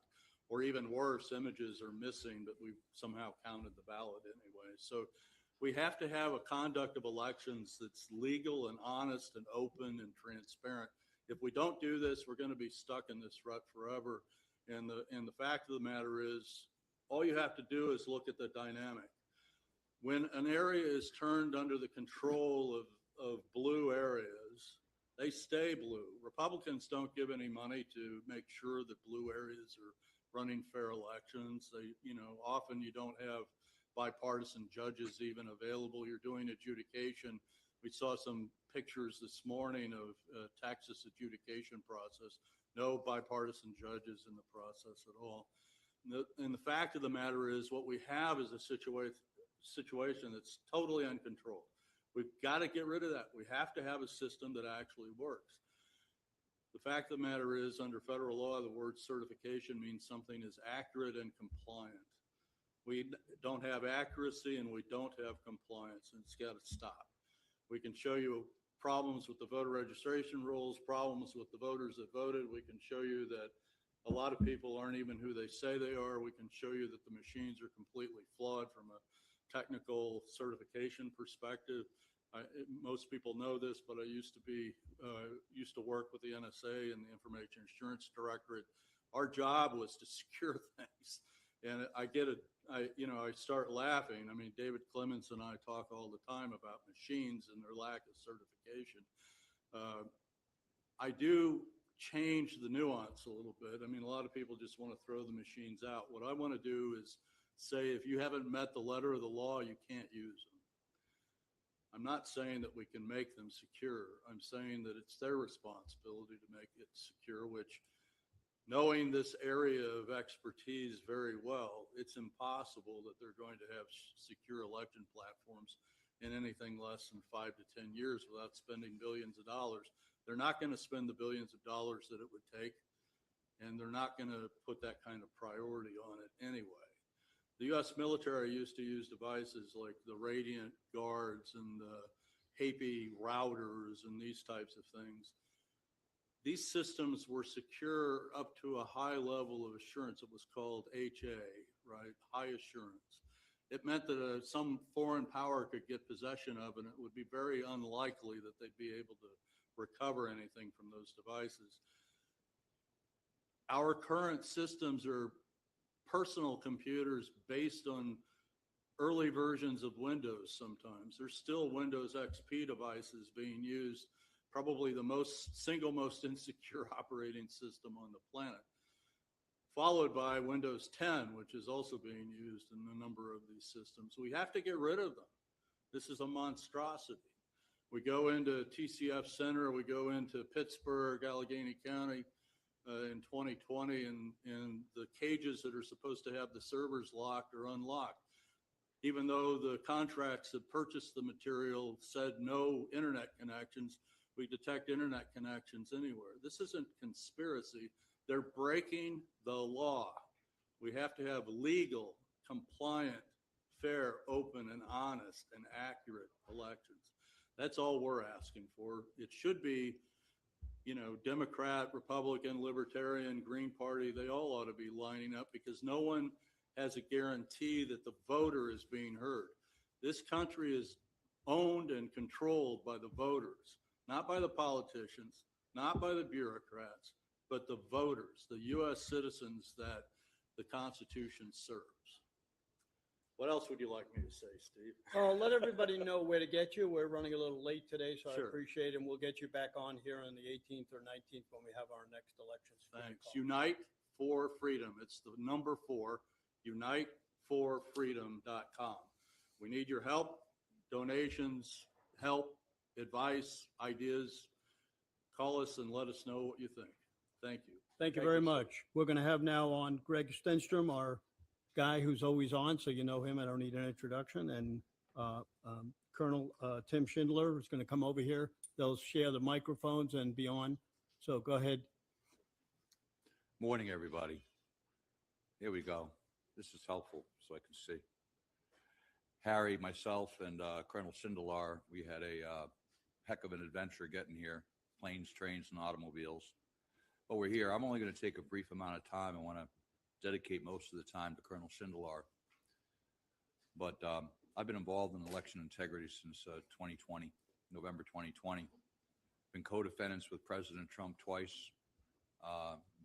S6: Or even worse, images are missing, but we've somehow counted the ballot anyway. So we have to have a conduct of elections that's legal and honest and open and transparent. If we don't do this, we're going to be stuck in this rut forever. And the fact of the matter is, all you have to do is look at the dynamic. When an area is turned under the control of blue areas, they stay blue. Republicans don't give any money to make sure that blue areas are running fair elections. Often you don't have bipartisan judges even available. You're doing adjudication. We saw some pictures this morning of Texas adjudication process. No bipartisan judges in the process at all. And the fact of the matter is, what we have is a situation that's totally uncontrolled. We've got to get rid of that. We have to have a system that actually works. The fact of the matter is, under federal law, the word certification means something is accurate and compliant. We don't have accuracy and we don't have compliance, and it's got to stop. We can show you problems with the voter registration rules, problems with the voters that voted. We can show you that a lot of people aren't even who they say they are. We can show you that the machines are completely flawed from a technical certification perspective, most people know this, but I used to work with the NSA and the Information Assurance Directorate. Our job was to secure things. And I start laughing. I mean, David Clements and I talk all the time about machines and their lack of certification. I do change the nuance a little bit. I mean, a lot of people just want to throw the machines out. What I want to do is say, if you haven't met the letter of the law, you can't use them. I'm not saying that we can make them secure. I'm saying that it's their responsibility to make it secure, which, knowing this area of expertise very well, it's impossible that they're going to have secure election platforms in anything less than 5 to 10 years without spending billions of dollars. They're not going to spend the billions of dollars that it would take, and they're not going to put that kind of priority on it anyway. The U.S. military used to use devices like the Radiant Guards and the HAPI routers and these types of things. These systems were secure up to a high level of assurance. It was called HA, right? High assurance. It meant that some foreign power could get possession of it, and it would be very unlikely that they'd be able to recover anything from those devices. Our current systems are personal computers based on early versions of Windows sometimes. There's still Windows XP devices being used, probably the single most insecure operating system on the planet, followed by Windows 10, which is also being used in a number of these systems. We have to get rid of them. This is a monstrosity. We go into TCF Center, we go into Pittsburgh, Allegheny County in 2020, and the cages that are supposed to have the servers locked are unlocked, even though the contracts that purchased the material said no internet connections. We detect internet connections anywhere. This isn't conspiracy. They're breaking the law. We have to have legal, compliant, fair, open, and honest and accurate elections. That's all we're asking for. It should be, Democrat, Republican, Libertarian, Green Party, they all ought to be lining up, because no one has a guarantee that the voter is being heard. This country is owned and controlled by the voters, not by the politicians, not by the bureaucrats, but the voters, the U.S. citizens that the Constitution serves. What else would you like me to say, Steve?
S2: Well, let everybody know where to get you. We're running a little late today, so
S6: Sure.
S2: I appreciate it. And we'll get you back on here on the 18th or 19th when we have our next election.
S6: Thanks. Unite for Freedom. It's the number 4, uniteforfreedom.com. We need your help, donations, help, advice, ideas. Call us and let us know what you think. Thank you.
S2: Thank you
S6: Thank
S2: very
S6: you, sir.
S2: much. We're going to have now on Greg Stenstrom, our guy who's always on, so you know him. I don't need an introduction. And Colonel Tim Schindler is going to come over here. They'll share the microphones and be on. So go ahead.
S7: Morning, everybody. Here we go. This is helpful so I can see. Harry, myself, and Colonel Sindelar, we had a heck of an adventure getting here, planes, trains, and automobiles. But we're here. I'm only going to take a brief amount of time. I want to dedicate most of the time to Colonel Sindelar. But I've been involved in election integrity since 2020, November 2020. Been co-defendants with President Trump twice.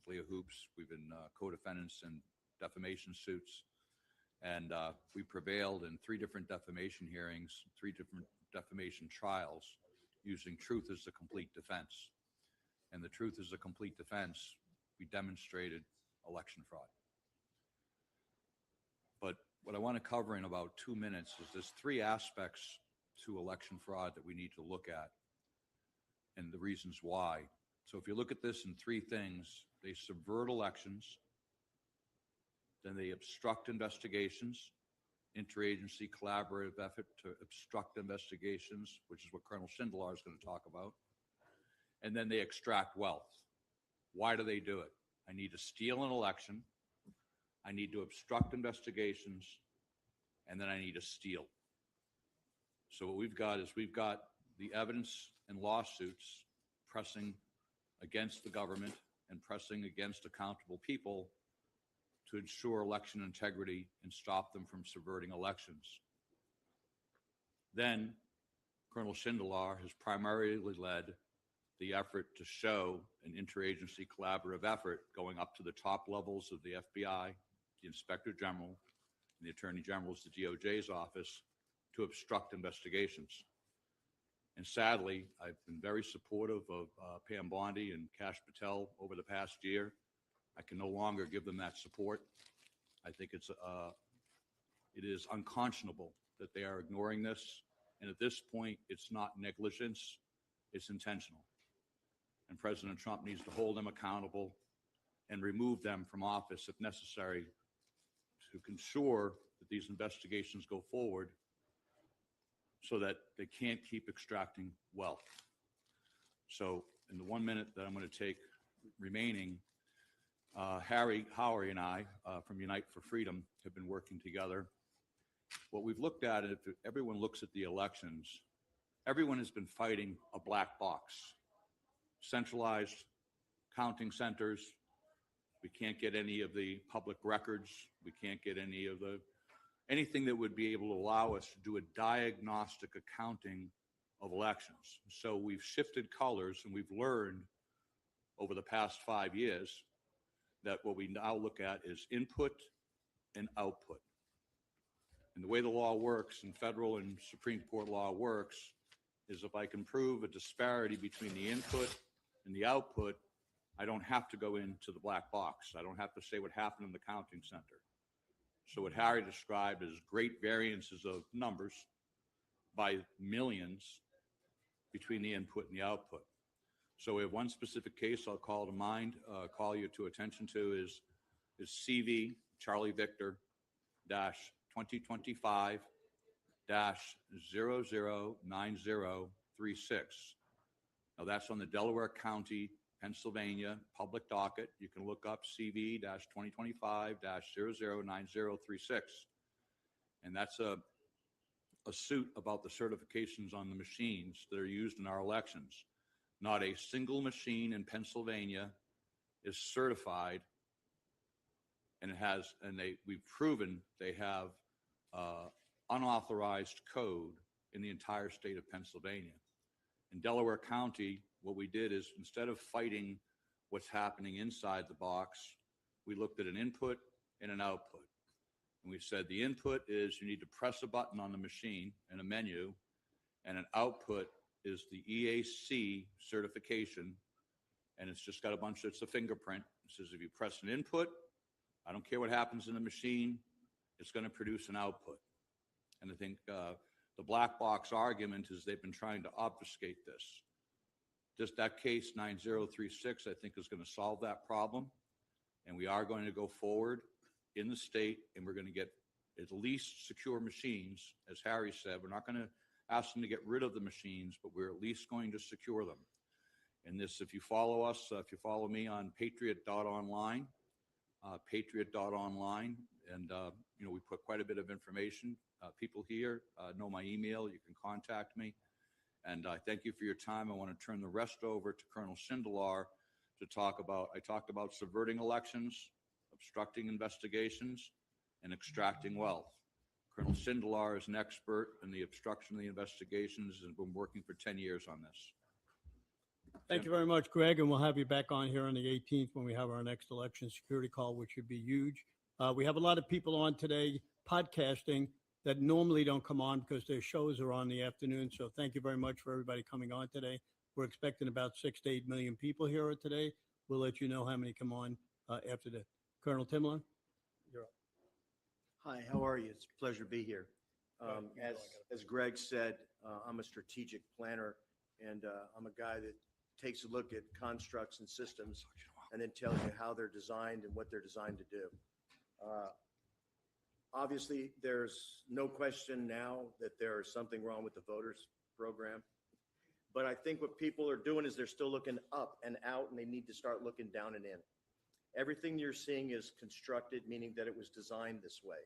S7: Leah Hoops, we've been co-defendants in defamation suits. And we prevailed in 3 different defamation hearings, 3 different defamation trials, using truth as the complete defense. And the truth is a complete defense. We demonstrated election fraud. But what I want to cover in about 2 minutes is there's 3 aspects to election fraud that we need to look at and the reasons why. So if you look at this in 3 things, they subvert elections, then they obstruct investigations, interagency collaborative effort to obstruct investigations, which is what Colonel Sindelar is going to talk about. And then they extract wealth. Why do they do it? I need to steal an election. I need to obstruct investigations. And then I need to steal. So what we've got is we've got the evidence and lawsuits pressing against the government and pressing against accountable people to ensure election integrity and stop them from subverting elections. Then Colonel Sindelar has primarily led the effort to show an interagency collaborative effort going up to the top levels of the FBI, the Inspector General, and the Attorney General's, the DOJ's office, to obstruct investigations. And sadly, I've been very supportive of Pam Bondi and Kash Patel over the past year. I can no longer give them that support. I think it is unconscionable that they are ignoring this. And at this point, it's not negligence, it's intentional. And President Trump needs to hold them accountable and remove them from office if necessary to ensure that these investigations go forward so that they can't keep extracting wealth. So in the 1 minute that I'm going to take remaining, Harry Howery and I from Unite for Freedom have been working together. What we've looked at, if everyone looks at the elections, everyone has been fighting a black box. Centralized counting centers. We can't get any of the public records. We can't get anything that would be able to allow us to do a diagnostic accounting of elections. So we've shifted colors, and we've learned over the past 5 years that what we now look at is input and output. And the way the law works, and federal and Supreme Court law works, is if I can prove a disparity between the input and the output, I don't have to go into the black box. I don't have to say what happened in the counting center. So what Harry described as great variances of numbers by millions between the input and the output. So we have one specific case I'll call to mind, call you to attention to is CV Charlie Victor dash 2025 dash 009036. Now that's on the Delaware County, Pennsylvania public docket. You can look up CV-2025-009036. And that's a suit about the certifications on the machines that are used in our elections. Not a single machine in Pennsylvania is certified, and we've proven they have unauthorized code in the entire state of Pennsylvania. In Delaware County, what we did is instead of fighting what's happening inside the box, we looked at an input and an output. And we said the input is you need to press a button on the machine in a menu, and an output is the EAC certification. And it's just got it's a fingerprint. It says if you press an input, I don't care what happens in the machine, it's going to produce an output. And I think the black box argument is they've been trying to obfuscate this. Just that case 9036, I think, is going to solve that problem. And we are going to go forward in the state, and we're going to get at least secure machines. As Harry said, we're not going to ask them to get rid of the machines, but we're at least going to secure them. And this, if you follow us, if you follow me on patriot.online, and we put quite a bit of information. People here know my email. You can contact me. And I thank you for your time. I want to turn the rest over to Colonel Sindelar to talk about, I talked about subverting elections, obstructing investigations, and extracting wealth. Colonel Sindelar is an expert in the obstruction of the investigations and has been working for 10 years on this.
S2: Thank you very much, Greg, and we'll have you back on here on the 18th when we have our next election security call, which should be huge. We have a lot of people on today podcasting that normally don't come on because their shows are on the afternoon. So thank you very much for everybody coming on today. We're expecting about 6 to 8 million people here today. We'll let you know how many come on after that. Colonel Timlin, you're up.
S5: Hi, how are you? It's a pleasure to be here. As Greg said, I'm a strategic planner, and I'm a guy that takes a look at constructs and systems and then tells you how they're designed and what they're designed to do. Obviously, there's no question now that there's something wrong with the voters program. But I think what people are doing is they're still looking up and out, and they need to start looking down and in. Everything you're seeing is constructed, meaning that it was designed this way.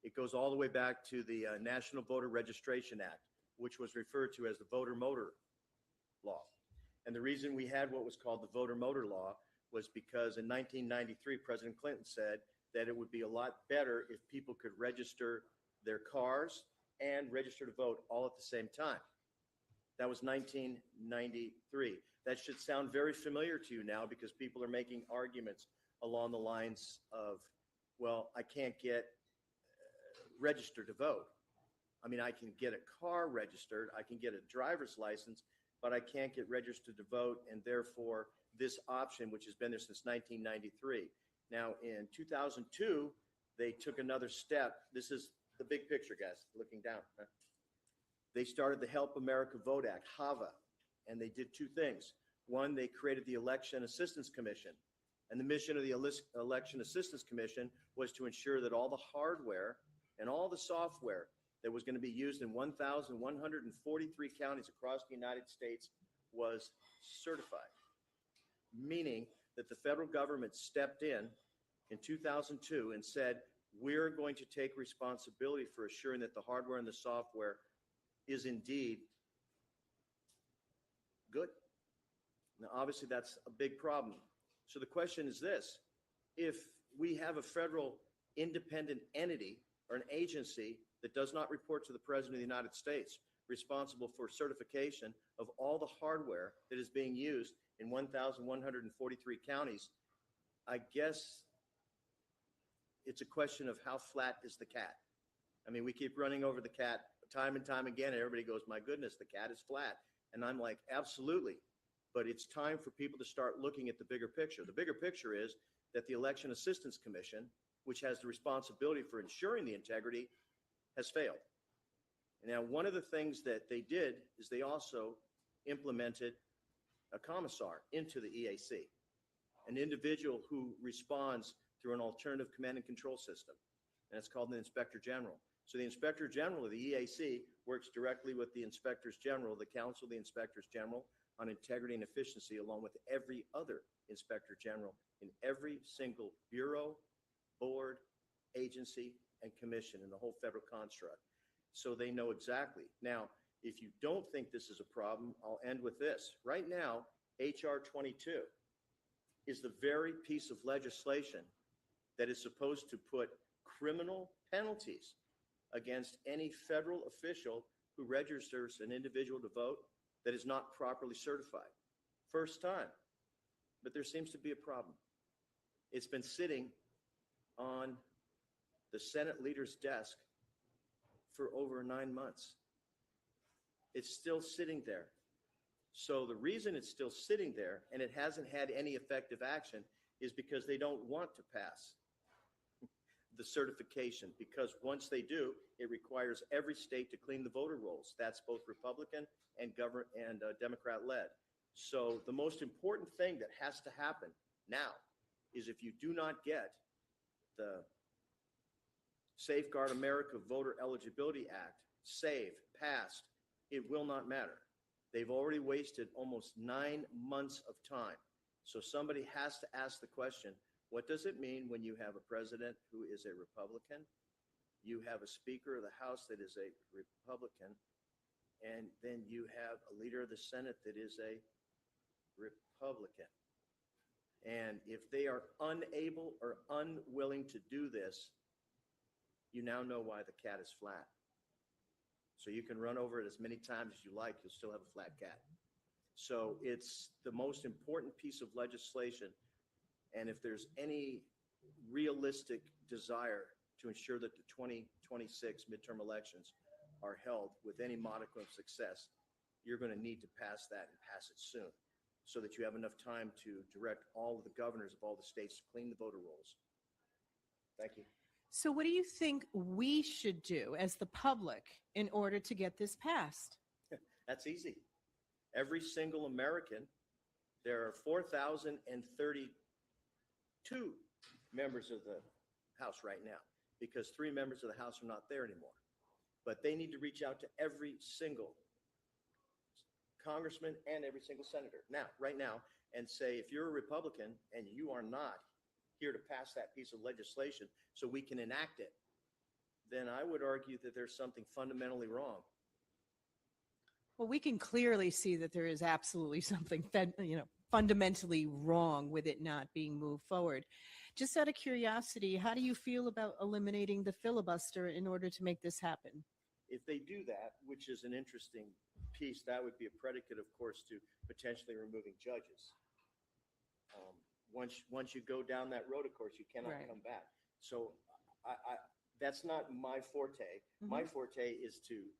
S5: It goes all the way back to the National Voter Registration Act, which was referred to as the Voter Motor Law. And the reason we had what was called the Voter Motor Law was because in 1993, President Clinton said that it would be a lot better if people could register their cars
S8: and register to vote all at the same time. That was 1993. That should sound very familiar to you now because people are making arguments along the lines of, well, I can't get registered to vote. I mean, I can get a car registered, I can get a driver's license, but I can't get registered to vote, and therefore this option, which has been there since 1993. Now, in 2002, they took another step. This is the big picture, guys, looking down. They started the Help America Vote Act, HAVA, and they did two things. One, they created the Election Assistance Commission. And the mission of the Election Assistance Commission was to ensure that all the hardware and all the software that was going to be used in 1,143 counties across the United States was certified, meaning that the federal government stepped in 2002 and said, we're going to take responsibility for assuring that the hardware and the software is indeed good. Now, obviously, that's a big problem. So the question is this: if we have a federal independent entity or an agency that does not report to the President of the United States, responsible for certification of all the hardware that is being used in 1,143 counties, I guess it's a question of how flat is the cat? I mean, we keep running over the cat time and time again, and everybody goes, my goodness, the cat is flat. And I'm like, absolutely. But it's time for people to start looking at the bigger picture. The bigger picture is that the Election Assistance Commission, which has the responsibility for ensuring the integrity, has failed. Now, one of the things that they did is they also implemented a commissar into the EAC, an individual who responds through an alternative command and control system, and it's called the Inspector General. So the Inspector General of the EAC works directly with the Inspectors General, the Council of the Inspectors General, on integrity and efficiency, along with every other Inspector General in every single bureau, board, agency, and commission in the whole federal construct. So they know exactly. Now, if you don't think this is a problem, I'll end with this. Right now, HR 22 is the very piece of legislation that is supposed to put criminal penalties against any federal official who registers an individual to vote that is not properly certified. First time, but there seems to be a problem. It's been sitting on the Senate leader's desk for over 9 months. It's still sitting there. So the reason it's still sitting there and it hasn't had any effective action is because they don't want to pass the certification, because once they do, it requires every state to clean the voter rolls. That's both Republican and Democrat led. So the most important thing that has to happen now is if you do not get the Safeguard America Voter Eligibility Act passed, it will not matter. They've already wasted almost 9 months of time. So somebody has to ask the question, what does it mean when you have a president who is a Republican, you have a Speaker of the House that is a Republican, and then you have a leader of the Senate that is a Republican? And if they are unable or unwilling to do this, you now know why the cat is flat. So you can run over it as many times as you like, you'll still have a flat cat. So it's the most important piece of legislation. And if there's any realistic desire to ensure that the 2026 midterm elections are held with any modicum of success, you're going to need to pass that and pass it soon so that you have enough time to direct all of the governors of all the states to clean the voter rolls. Thank you.
S4: So what do you think we should do as the public in order to get this passed?
S8: That's easy. Every single American, there are 4,032 members of the House right now because 3 members of the House are not there anymore. But they need to reach out to every single congressman and every single senator right now, and say, if you're a Republican and you are not here to pass that piece of legislation so we can enact it, then I would argue that there's something fundamentally wrong.
S4: Well, we can clearly see that there is absolutely something fundamentally wrong with it not being moved forward. Just out of curiosity, how do you feel about eliminating the filibuster in order to make this happen?
S8: If they do that, which is an interesting piece, that would be a predicate, of course, to potentially removing judges. Once you go down that road, of course, you cannot
S4: Right.
S8: come back. So that's not my forte. My forte is to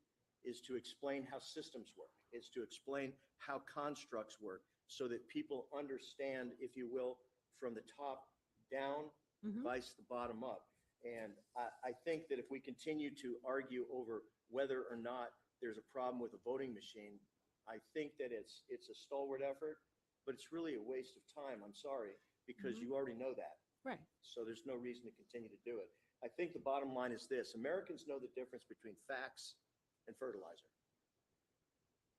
S8: explain how systems work, is to explain how constructs work so that people understand, if you will, from the top down, vice the bottom up. And I think that if we continue to argue over whether or not there's a problem with a voting machine, I think that it's a stalwart effort, but it's really a waste of time. I'm sorry, because you already know that.
S4: Right.
S8: So there's no reason to continue to do it. I think the bottom line is this: Americans know the difference between facts and fertilizer.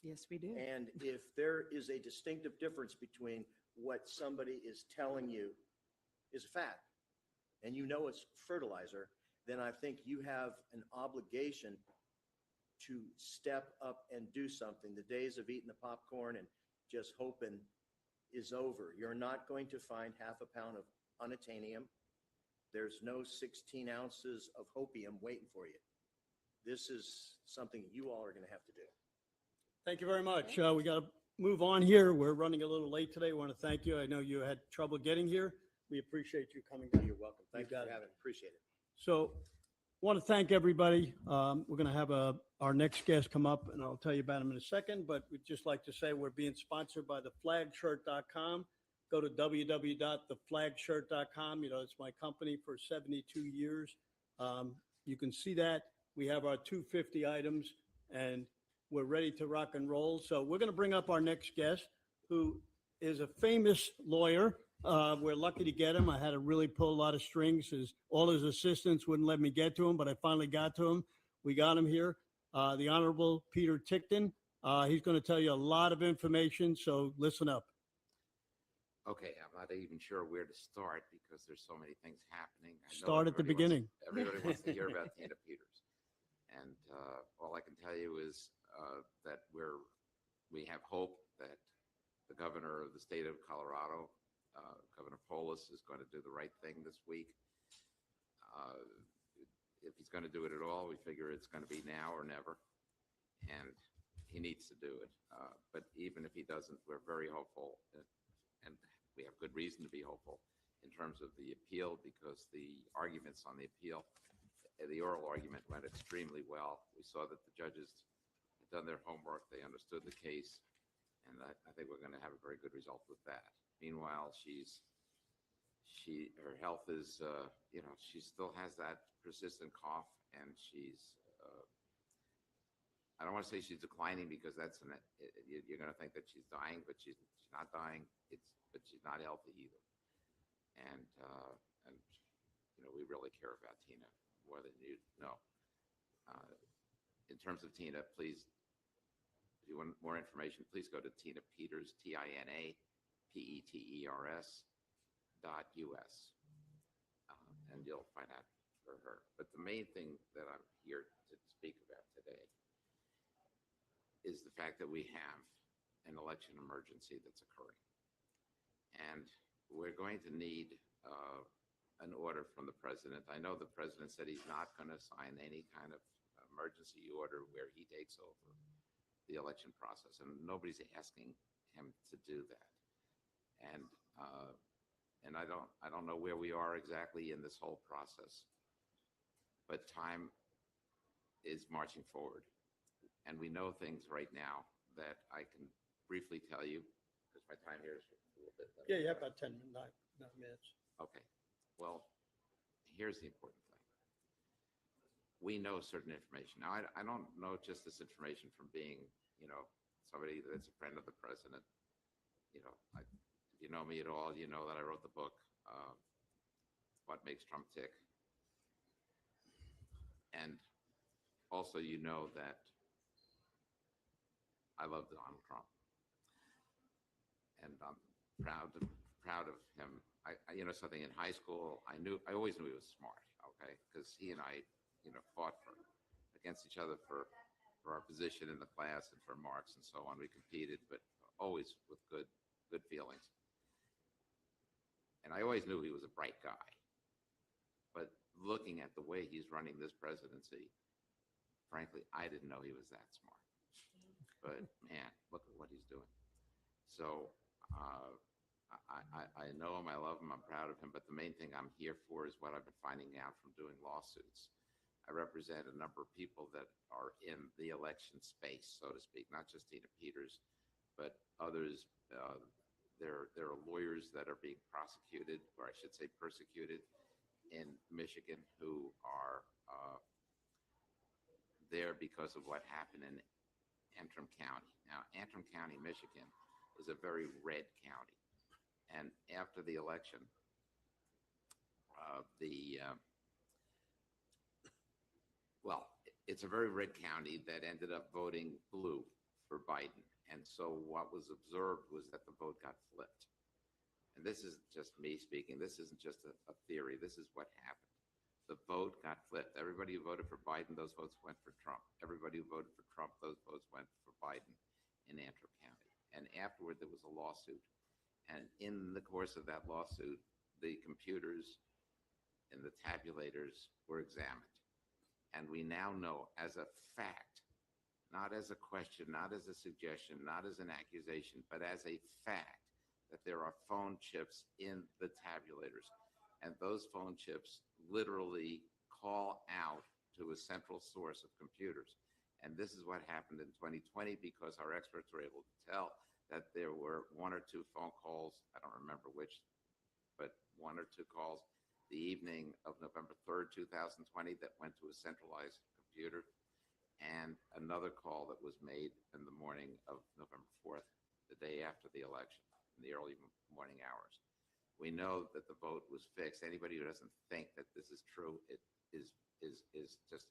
S4: Yes, we do.
S8: And if there is a distinctive difference between what somebody is telling you is a fact, and you know it's fertilizer, then I think you have an obligation to step up and do something. The days of eating the popcorn and just hoping is over. You're not going to find half a pound of unobtainium. There's no 16 ounces of hopium waiting for you. This is something you all are going to have to do.
S2: Thank you very much. We got to move on here. We're running a little late today. I want to thank you. I know you had trouble getting here. We appreciate you coming down.
S8: You're welcome. Thank you
S2: got
S8: for
S2: it.
S8: having it. Appreciate it.
S2: So want to thank everybody. We're going to have our next guest come up, and I'll tell you about him in a second, but we'd just like to say we're being sponsored by theflagshirt.com. Go to www.theflagshirt.com. You know, it's my company for 72 years. You can see that. We have our 250 items, and we're ready to rock and roll. So we're going to bring up our next guest, who is a famous lawyer. We're lucky to get him. I had to really pull a lot of strings. All his assistants wouldn't let me get to him, but I finally got to him. We got him here. The Honorable Peter Tickton. He's going to tell you a lot of information, so listen up.
S9: Okay, I'm not even sure where to start because there's so many things happening. I know
S2: Start at the
S9: everybody
S2: beginning.
S9: Everybody wants to hear about Tina Peters. And all I can tell you is that we have hope that the governor of the state of Colorado, Governor Polis, is going to do the right thing this week. If he's going to do it at all, we figure it's going to be now or never. And he needs to do it. But even if he doesn't, we're very hopeful. And we have good reason to be hopeful in terms of the appeal, because the arguments on the appeal, the oral argument went extremely well. We saw that the judges had done their homework. They understood the case. And I think we're going to have a very good result with that. Meanwhile, her health is, she still has that persistent cough, and I don't want to say she's declining because you're going to think that she's dying, but she's not dying. But she's not healthy either. And we really care about Tina more than you know. In terms of Tina, please, if you want more information, please go to Tina Peters, TinaPeters.us, and you'll find out for her. But the main thing that I'm here to speak about today is the fact that we have an election emergency that's occurring. And we're going to need an order from the president. I know the president said he's not going to sign any kind of emergency order where he takes over the election process, and nobody's asking him to do that. And I don't know where we are exactly in this whole process, but time is marching forward, and we know things right now that I can briefly tell you, because my time here is a little bit limited.
S2: Yeah, you have about 9 minutes.
S9: Okay. Well, here's the important thing. We know certain information. Now, I don't know just this information from being, somebody that's a friend of the president. If you know me at all, you know that I wrote the book, What Makes Trump Tick. And also, you know that I love Donald Trump. And I'm proud of him. Something in high school, I always knew he was smart, okay? Because he and I, fought against each other for our position in the class and for marks and so on. We competed, but always with good feelings. And I always knew he was a bright guy. But looking at the way he's running this presidency, frankly, I didn't know he was that smart. But man, look at what he's doing. So I know him, I love him, I'm proud of him, but the main thing I'm here for is what I've been finding out from doing lawsuits. I represent a number of people that are in the election space, so to speak, not just Tina Peters, but others. There are lawyers that are being prosecuted, or I should say persecuted, in Michigan who are there because of what happened in Antrim County. Now, Antrim County, Michigan, is a very red county. And after the election, it's a very red county that ended up voting blue for Biden. And so what was observed was that the vote got flipped. And this isn't just me speaking. This isn't just a theory. This is what happened. The vote got flipped. Everybody who voted for Biden, those votes went for Trump. Everybody who voted for Trump, those votes went for Biden in Antrim County. And afterward, there was a lawsuit. And in the course of that lawsuit, the computers and the tabulators were examined. And we now know as a fact, not as a question, not as a suggestion, not as an accusation, but as a fact, that there are phone chips in the tabulators. And those phone chips literally call out to a central source of computers. And this is what happened in 2020 because our experts were able to tell that there were one or two phone calls, I don't remember which, but one or two calls the evening of November 3rd, 2020 that went to a centralized computer, and another call that was made in the morning of November 4th, the day after the election, in the early morning hours. We know that the vote was fixed. Anybody who doesn't think that this is true, it is just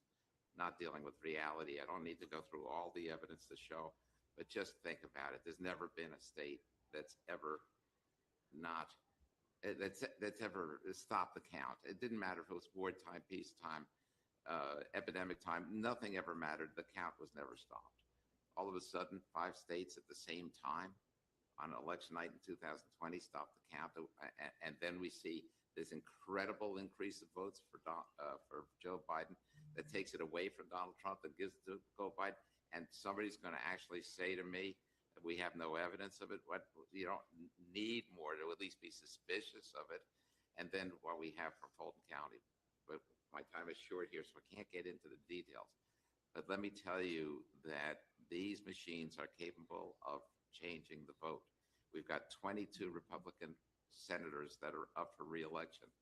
S9: not dealing with reality. I don't need to go through all the evidence to show, but just think about it. There's never been a state that's ever not that's ever stopped the count. It didn't matter if it was wartime, peacetime, epidemic time. Nothing ever mattered. The count was never stopped. All of a sudden, 5 states at the same time on election night in 2020 stopped the count, and then we see this incredible increase of votes for Joe Biden that takes it away from Donald Trump, that gives it to Joe Biden. And somebody's going to actually say to me, we have no evidence of it. What you don't need more to at least be suspicious of it. And then what we have from Fulton County. But my time is short here, so I can't get into the details. But let me tell you that these machines are capable of changing the vote. We've got 22 Republican senators that are up for re-election.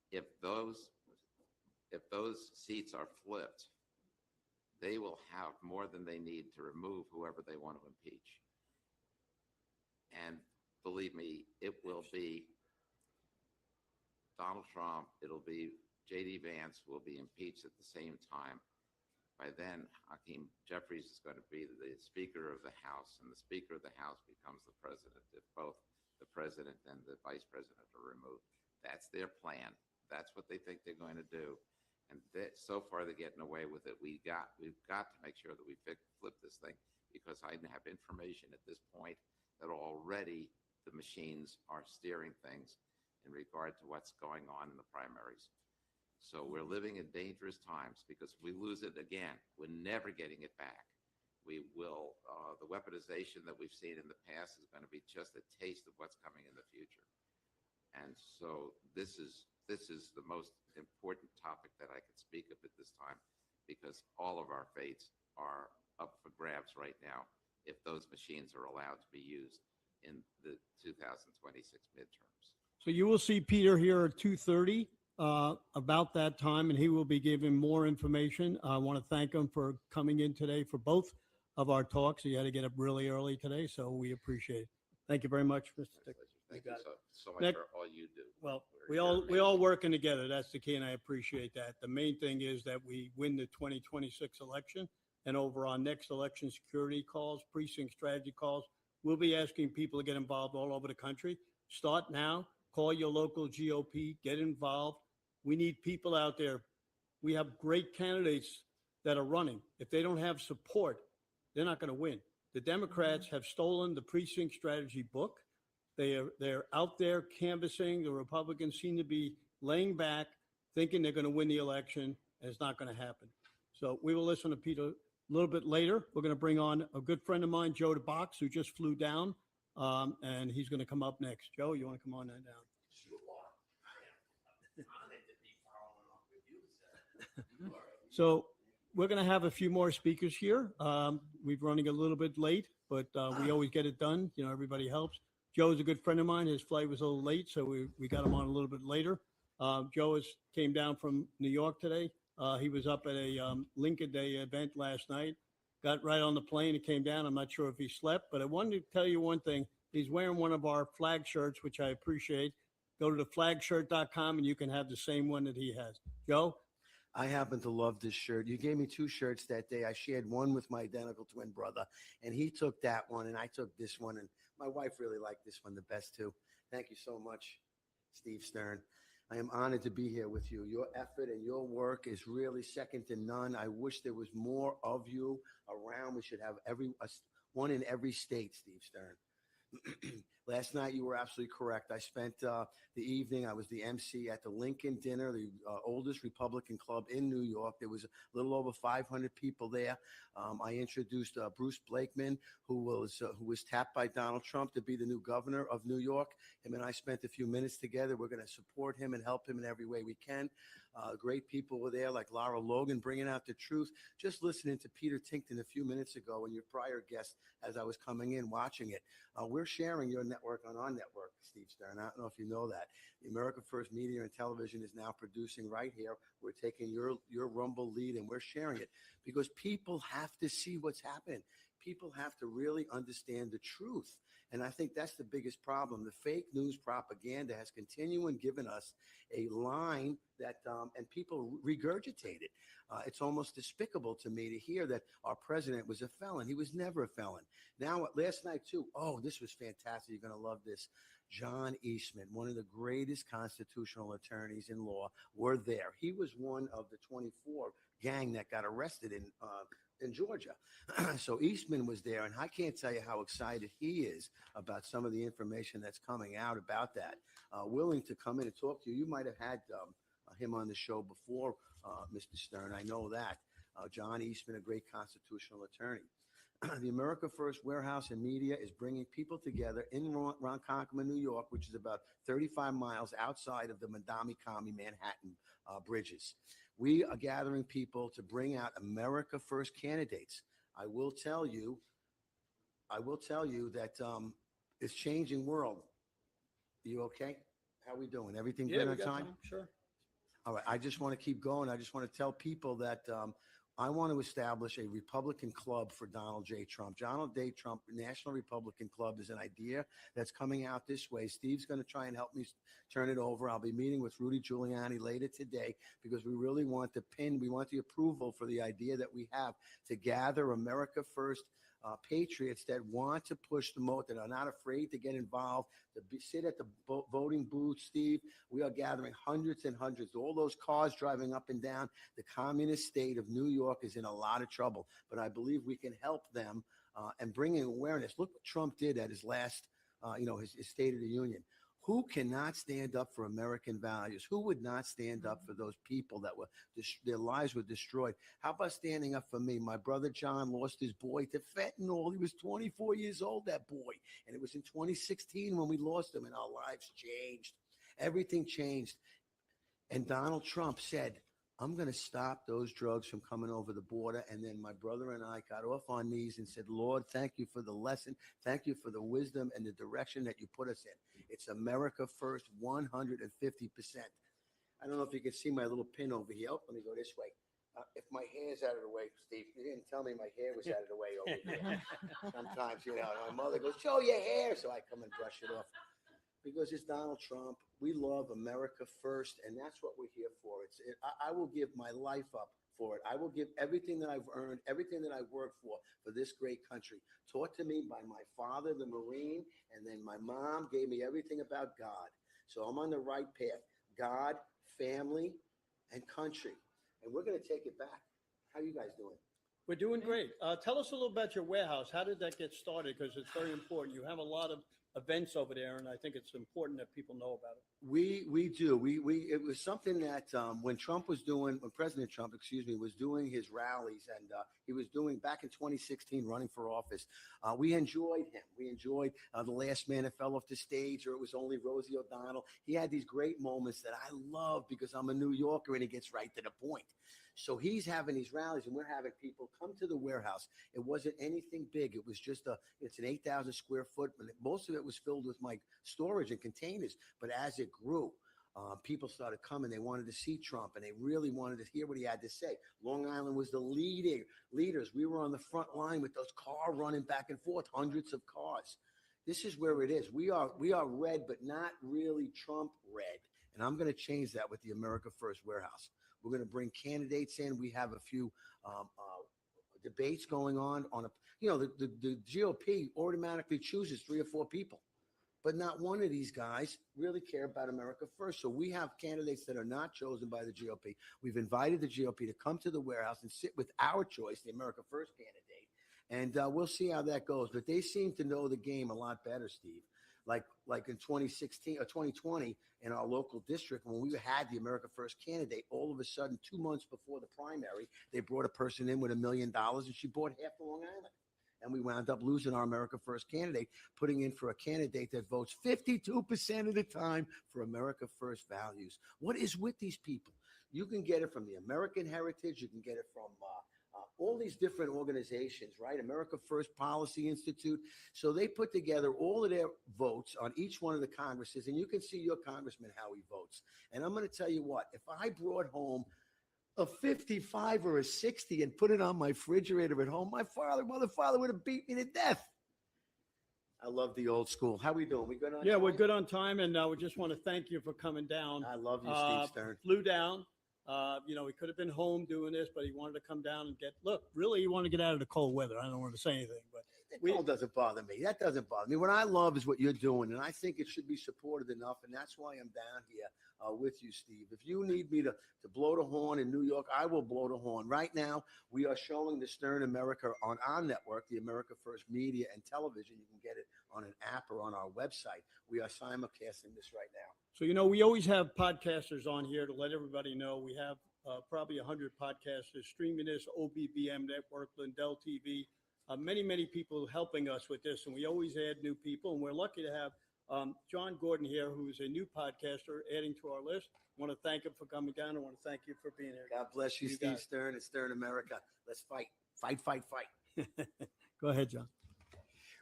S9: If those seats are flipped, they will have more than they need to remove whoever they want to impeach. And believe me, it will be Donald Trump, it'll be J.D. Vance will be impeached at the same time. By then, Hakeem Jeffries is going to be the Speaker of the House, and the Speaker of the House becomes the president if both the president and the vice president are removed. That's their plan. That's what they think they're going to do. And so far, they're getting away with it. We've got to make sure that we flip this thing, because I have information at this point that already the machines are steering things in regard to what's going on in the primaries. So we're living in dangerous times, because if we lose it again, we're never getting it back. We will, the weaponization that we've seen in the past is going to be just a taste of what's coming in the future. And so this is the most important topic that I can speak of at this time, because all of our fates are up for grabs right now if those machines are allowed to be used in the 2026 midterms.
S2: So you will see Peter here at 2:30 about that time, and he will be giving more information. I want to thank him for coming in today for both of our talks. He had to get up really early today, so we appreciate it. Thank you very much, Mr. Dick.
S9: Thank you so much
S2: Next-
S9: for all you do.
S2: Well,
S9: You're
S2: we all working together. That's the key, and I appreciate that. The main thing is that we win the 2026 election, and over our next election security calls, precinct strategy calls, we'll be asking people to get involved all over the country. Start now. Call your local GOP. Get involved. We need people out there. We have great candidates that are running. If they don't have support, they're not going to win. The Democrats have stolen the precinct strategy book. They're out there canvassing. The Republicans seem to be laying back, thinking they're going to win the election, and it's not going to happen. So we will listen to Peter a little bit later. We're going to bring on a good friend of mine, Joe DeBox, who just flew down, and he's going to come up next. Joe, you want to come on that down? So we're going to have a few more speakers here. We're running a little bit late, but we always get it done. You know, everybody helps. Joe's a good friend of mine. His flight was a little late, so we got him on a little bit later. Joe came down from New York today. He was up at a Lincoln Day event last night. Got right on the plane and came down. I'm not sure if he slept, but I wanted to tell you one thing. He's wearing one of our flag shirts, which I appreciate. Go to theflagshirt.com and you can have the same one that he has. Joe?
S10: I happen to love this shirt. You gave me 2 shirts that day. I shared one with my identical twin brother, and he took that one, and I took this one, and my wife really liked this one the best too. Thank you so much, Steve Stern. I am honored to be here with you. Your effort and your work is really second to none. I wish there was more of you around. We should have one in every state, Steve Stern. Last night, you were absolutely correct. I spent the evening, I was the MC at the Lincoln Dinner, the oldest Republican club in New York. There was a little over 500 people there. I introduced Bruce Blakeman, who was tapped by Donald Trump to be the new governor of New York. Him and I spent a few minutes together. We're going to support him and help him in every way we can. Great people were there, like Lara Logan, bringing out the truth. Just listening to Peter Tinkton a few minutes ago and your prior guest as I was coming in, watching it. We're sharing your network on our network, Steve Stern. I don't know if you know that. The America First Media and Television is now producing right here. We're taking your Rumble lead and we're sharing it because people have to see what's happening. People have to really understand the truth. And I think that's the biggest problem. The fake news propaganda has continued given us a line that, and people regurgitate it. It's almost despicable to me to hear that our president was a felon. He was never a felon. Now, last night too, oh, this was fantastic. You're going to love this. John Eastman, one of the greatest constitutional attorneys in law, were there. He was one of the 24 gang that got arrested in Georgia. So Eastman was there, and I can't tell you how excited he is about some of the information that's coming out about that. Willing to come in and talk to you. You might have had him on the show before, Mr. Stern. I know that. John Eastman, a great constitutional attorney. The America First Warehouse and Media is bringing people together in Ronkonkoma, New York, which is about 35 miles outside of the Madami-Kami Manhattan bridges. We are gathering people to bring out America First candidates. I will tell you that it's changing world. You okay? How we doing? Everything good on time?
S2: Sure.
S10: All right. I just want to keep going. I just want to tell people that I want to establish a Republican club for Donald J. Trump. Donald J. Trump National Republican Club is an idea that's coming out this way. Steve's going to try and help me turn it over. I'll be meeting with Rudy Giuliani later today because we really want we want the approval for the idea that we have to gather America First patriots that want to push the vote, that are not afraid to get involved, to sit at the voting booth. Steve, we are gathering hundreds and hundreds. All those cars driving up and down. The communist state of New York is in a lot of trouble, but I believe we can help them and bringing awareness. Look what Trump did at his last, his State of the Union. Who cannot stand up for American values? Who would not stand up for those people that were their lives were destroyed? How about standing up for me? My brother John lost his boy to fentanyl. He was 24 years old, that boy. And it was in 2016 when we lost him and our lives changed. Everything changed. And Donald Trump said, I'm going to stop those drugs from coming over the border. And then my brother and I got off our knees and said, Lord, thank you for the lesson. Thank you for the wisdom and the direction that you put us in. It's America First, 150%. I don't know if you can see my little pin over here. Oh, let me go this way. If my hair's out of the way, Steve, you didn't tell me my hair was out of the way over here. Sometimes, my mother goes, show your hair. So I come and brush it off. Because it's Donald Trump. We love America First, and that's what we're here for. I will give my life up for it. I will give everything that I've earned, everything that I've worked for this great country. Taught to me by my father, the Marine, and then my mom gave me everything about God. So I'm on the right path. God, family, and country. And we're going to take it back. How you guys doing?
S2: We're doing great. Tell us a little about your warehouse. How did that get started? Because it's very important. You have a lot of events over there, and I think it's important that people know about it.
S10: We do. It was something that when President Trump, was doing his rallies, and he was doing back in 2016, running for office. We enjoyed him. We enjoyed The Last Man That Fell Off the Stage, or It Was Only Rosie O'Donnell. He had these great moments that I love because I'm a New Yorker and he gets right to the point. So he's having these rallies, and we're having people come to the warehouse. It wasn't anything big. It was just it's an 8,000 square foot, but most of it was filled with my storage and containers. But as it grew, people started coming. They wanted to see Trump, and they really wanted to hear what he had to say. Long Island was the leaders. We were on the front line with those cars running back and forth, hundreds of cars. This is where it is. We are red, but not really Trump red. And I'm going to change that with the America First Warehouse. We're going to bring candidates in. We have a few debates going on the GOP automatically chooses 3 or 4 people, but not one of these guys really care about America First. So we have candidates that are not chosen by the GOP. We've invited the GOP to come to the warehouse and sit with our choice, the America First candidate, and we'll see how that goes. But they seem to know the game a lot better, Steve. Like in 2016 or 2020 in our local district, when we had the America First candidate, all of a sudden, 2 months before the primary, they brought a person in with $1 million, and she bought half of Long Island. And we wound up losing our America First candidate, putting in for a candidate that votes 52% of the time for America First values. What is with these people? You can get it from the American Heritage. You can get it from all these different organizations, right? America First Policy Institute. So they put together all of their votes on each one of the Congresses, and you can see your congressman how he votes. And I'm going to tell you what, if I brought home a 55 or a 60 and put it on my refrigerator at home, my mother father would have beat me to death. I love the old school. How we doing? We good on time?
S2: We're good on time, and we just want to thank you for coming down.
S10: I love you, Steve Stern.
S2: Flew down. He could have been home doing this, but he wanted to come down and really, he wanted to get out of the cold weather. I don't want to say anything, but
S10: the cold doesn't bother me. That doesn't bother me. What I love is what you're doing, and I think it should be supported enough, and that's why I'm down here with you, Steve. If you need me to blow the horn in New York, I will blow the horn. Right now, we are showing the Stern America on our network, the America First Media and Television. You can get it on an app or on our website. We are simulcasting this right now.
S2: So, we always have podcasters on here to let everybody know. We have probably 100 podcasters streaming this, OBBM Network, Lindell TV, many people helping us with this. And we always add new people. And we're lucky to have John Gordon here, who's a new podcaster adding to our list. I want to thank him for coming down. I want to thank you for being here.
S10: God bless you, Steve Stern and Stern America. Let's fight. Fight.
S2: Go ahead, John.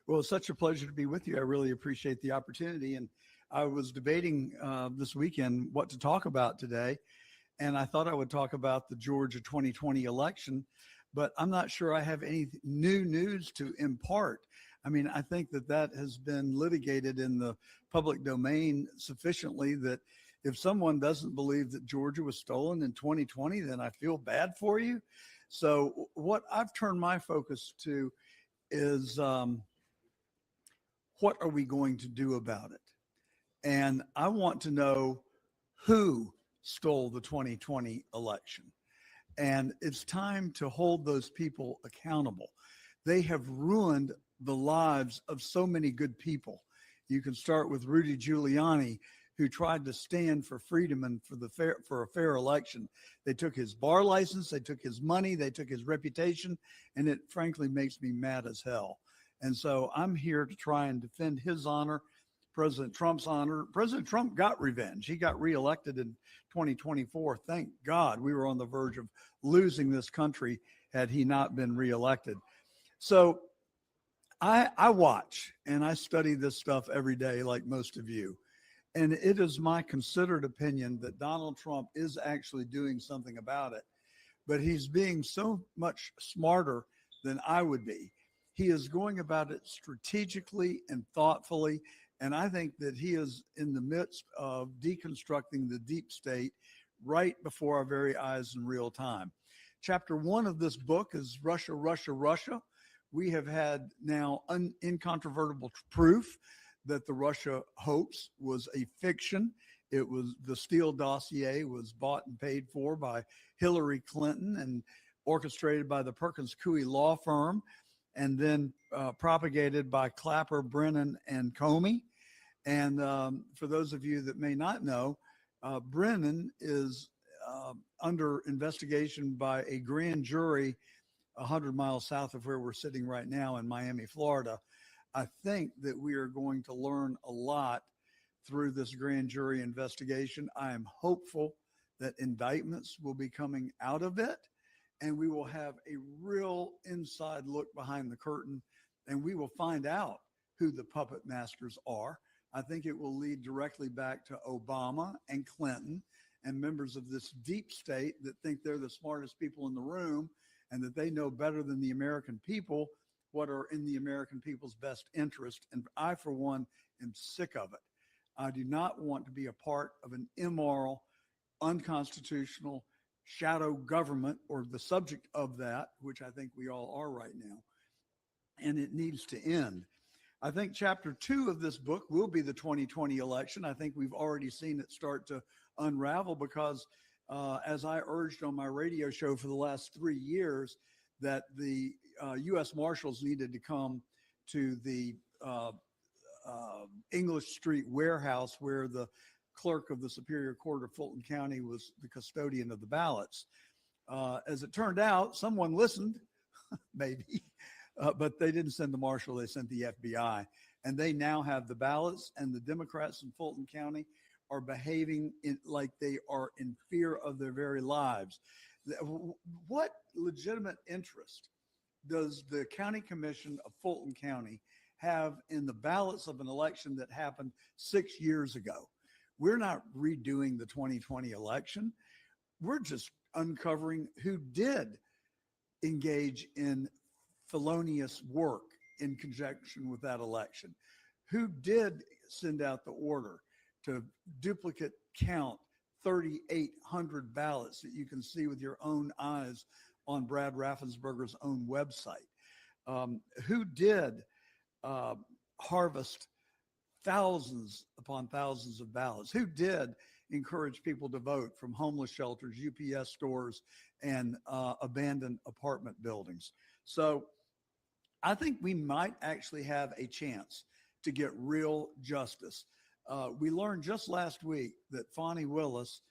S11: Well, it's such a pleasure to be with you. I really appreciate the opportunity. And I was debating this weekend what to talk about today. And I thought I would talk about the Georgia 2020 election, but I'm not sure I have any new news to impart. I mean, I think that has been litigated in the public domain sufficiently that if someone doesn't believe that Georgia was stolen in 2020, then I feel bad for you. So what I've turned my focus to is what are we going to do about it? And I want to know who stole the 2020 election. And it's time to hold those people accountable. They have ruined the lives of so many good people. You can start with Rudy Giuliani, who tried to stand for freedom and for a fair election. They took his bar license, they took his money, they took his reputation, and it frankly makes me mad as hell. And so I'm here to try and defend his honor, President Trump's honor. President Trump got revenge. He got reelected in 2024. Thank God we were on the verge of losing this country had he not been reelected. So I watch and I study this stuff every day like most of you. And it is my considered opinion that Donald Trump is actually doing something about it, but he's being so much smarter than I would be. He is going about it strategically and thoughtfully. And I think that he is in the midst of deconstructing the deep state right before our very eyes in real time. Chapter 1 of this book is Russia, Russia, Russia. We have had now incontrovertible proof that the Russia hoax was a fiction. It was the Steele dossier was bought and paid for by Hillary Clinton and orchestrated by the Perkins Coie law firm. and then propagated by Clapper, Brennan, and Comey. And for those of you that may not know, Brennan is under investigation by a grand jury 100 miles south of where we're sitting right now in Miami, Florida. I think that we are going to learn a lot through this grand jury investigation. I am hopeful that indictments will be coming out of it, and we will have a real inside look behind the curtain, and we will find out who the puppet masters are. I think it will lead directly back to Obama and Clinton and members of this deep state that think they're the smartest people in the room and that they know better than the American people what are in the American people's best interest. And I, for one, am sick of it. I do not want to be a part of an immoral, unconstitutional shadow government or the subject of that, which I think we all are right now. And it needs to end. I think chapter 2 of this book will be the 2020 election. I think we've already seen it start to unravel because as I urged on my radio show for the last 3 years, that the U.S. Marshals needed to come to the English Street warehouse where the clerk of the Superior Court of Fulton County was the custodian of the ballots. As it turned out, someone listened, maybe, but they didn't send the marshal, they sent the FBI. And they now have the ballots, and the Democrats in Fulton County are behaving like they are in fear of their very lives. What legitimate interest does the County Commission of Fulton County have in the ballots of an election that happened 6 years ago? We're not redoing the 2020 election. We're just uncovering who did engage in felonious work in conjunction with that election, who did send out the order to duplicate count 3,800 ballots that you can see with your own eyes on Brad Raffensperger's own website, who did harvest thousands upon thousands of ballots, who did encourage people to vote from homeless shelters, UPS stores, and abandoned apartment buildings. So I think we might actually have a chance to get real justice. We learned just last week that Fani Willis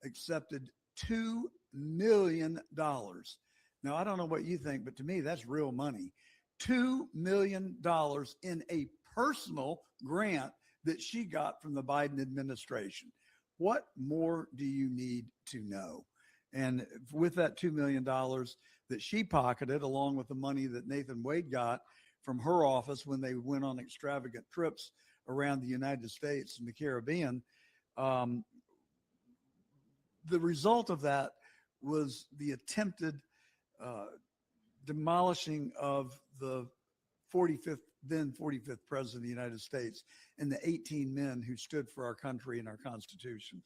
S11: accepted $2 million. Now, I don't know what you think, but to me, that's real money. $2 million in a personal grant that she got from the Biden administration. What more do you need to know? And with that $2 million that she pocketed, along with the money that Nathan Wade got from her office when they went on extravagant trips around the United States and the Caribbean, the result of that was the attempted demolishing of the 45th president of the United States and the 18 men who stood for our country and our Constitution.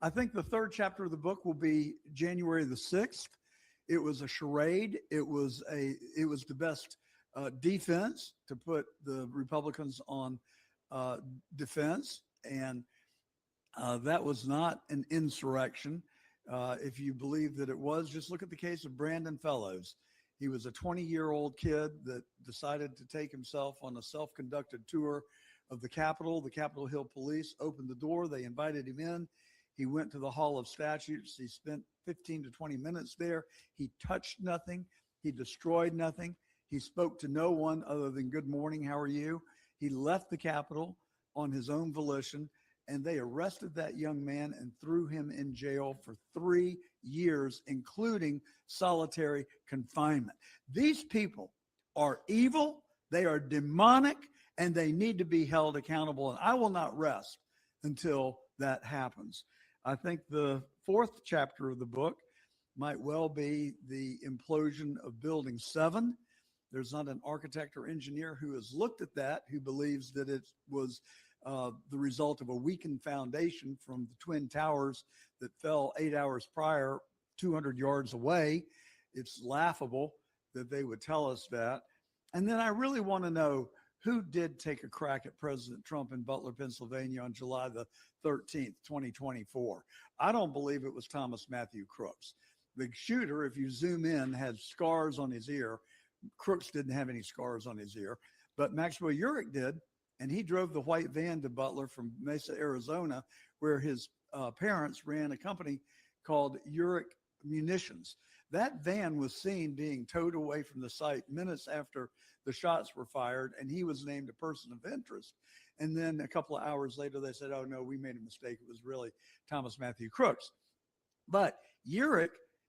S11: I think the third chapter of the book will be January the 6th. It was a charade. It was the best defense to put the Republicans on defense. And that was not an insurrection. If you believe that it was, just look at the case of Brandon Fellows. He was a 20-year-old kid that decided to take himself on a self-conducted tour of the Capitol. The Capitol Hill police opened the door. They invited him in. He went to the Hall of Statues. He spent 15 to 20 minutes there. He touched nothing. He destroyed nothing. He spoke to no one other than good morning, how are you? He left the Capitol on his own volition, and they arrested that young man and threw him in jail for 3 years, including solitary confinement. These people are evil, they are demonic, and they need to be held accountable. And I will not rest until that happens. I think the fourth chapter of the book might well be the implosion of Building 7. There's not an architect or engineer who has looked at that who believes that it was the result of a weakened foundation from the Twin Towers that fell 8 hours prior, 200 yards away. It's laughable that they would tell us that. And then I really want to know who did take a crack at President Trump in Butler, Pennsylvania on July the 13th, 2024. I don't believe it was Thomas Matthew Crooks. The shooter, if you zoom in, had scars on his ear Crooks didn't have any scars on his ear, but Maxwell Urich did. And he drove the white van to Butler from Mesa, Arizona, where his parents ran a company called Urich Munitions. That van was seen being towed away from the site minutes after the shots were fired, and he was named a person of interest. And then a couple of hours later, they said, oh, no, we made a mistake. It was really Thomas Matthew Crooks. But Urich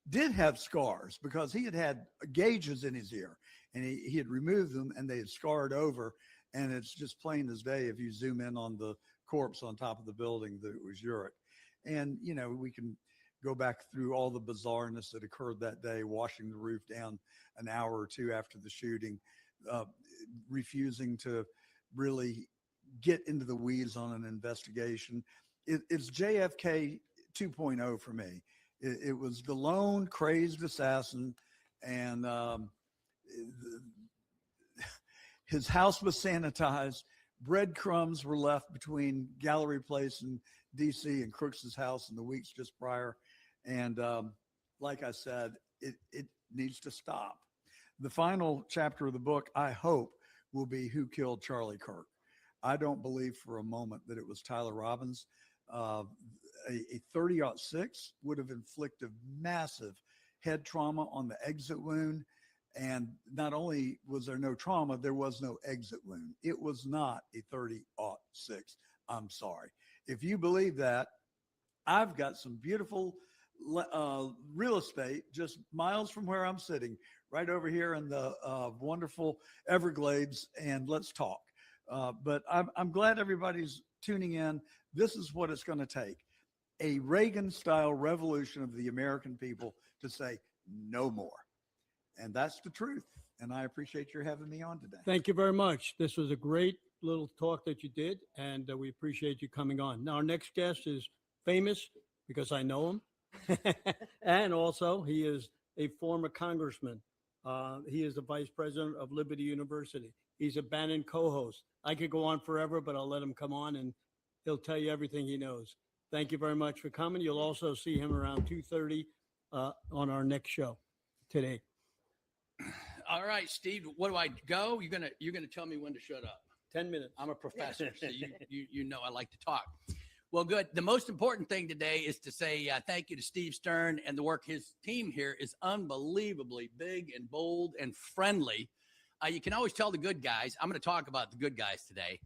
S11: did have scars because he had had gauges in his ear, and he had removed them, and they had scarred over. And it's just plain as day if you zoom in on the corpse on top of the building that it was Urich. And, you know, we can go back through all the bizarreness that occurred that day, washing the roof down an hour or two after the shooting, refusing to really get into the weeds on an investigation. It's JFK 2.0 for me. It was the lone crazed assassin, and his house was sanitized. Breadcrumbs were left between Gallery Place in DC and Crooks's house in the weeks just prior. And like I said, it needs to stop. The final chapter of the book, I hope, will be Who Killed Charlie Kirk. I don't believe for a moment that it was Tyler Robbins. A 30-06 would have inflicted massive head trauma on the exit wound. And not only was there no trauma, there was no exit wound. It was not a 30-06. I'm sorry. If you believe that, I've got some beautiful real estate just miles from where I'm sitting, right over here in the wonderful Everglades, and let's talk. But I'm glad everybody's tuning in. This is what it's going to take. A Reagan-style revolution of the American people to say no more. And that's the truth. And I appreciate your having me on today.
S2: Thank you very much. This was a great little talk that you did, and we appreciate you coming on. Now, our next guest is famous because I know him. And also, he is a former congressman. He is the vice president of Liberty University. He's a Bannon co-host. I could go on forever, but I'll let him come on, and he'll tell you everything he knows. Thank you very much for coming. You'll also see him around 2:30 on our next show today.
S12: All right, Steve, what do I go? You're gonna tell me when to shut up.
S2: 10 minutes.
S12: I'm a professor, so you know I like to talk. Well, good. The most important thing today is to say thank you to Steve Stern and the work. His team here is unbelievably big and bold and friendly. You can always tell the good guys. I'm going to talk about the good guys today.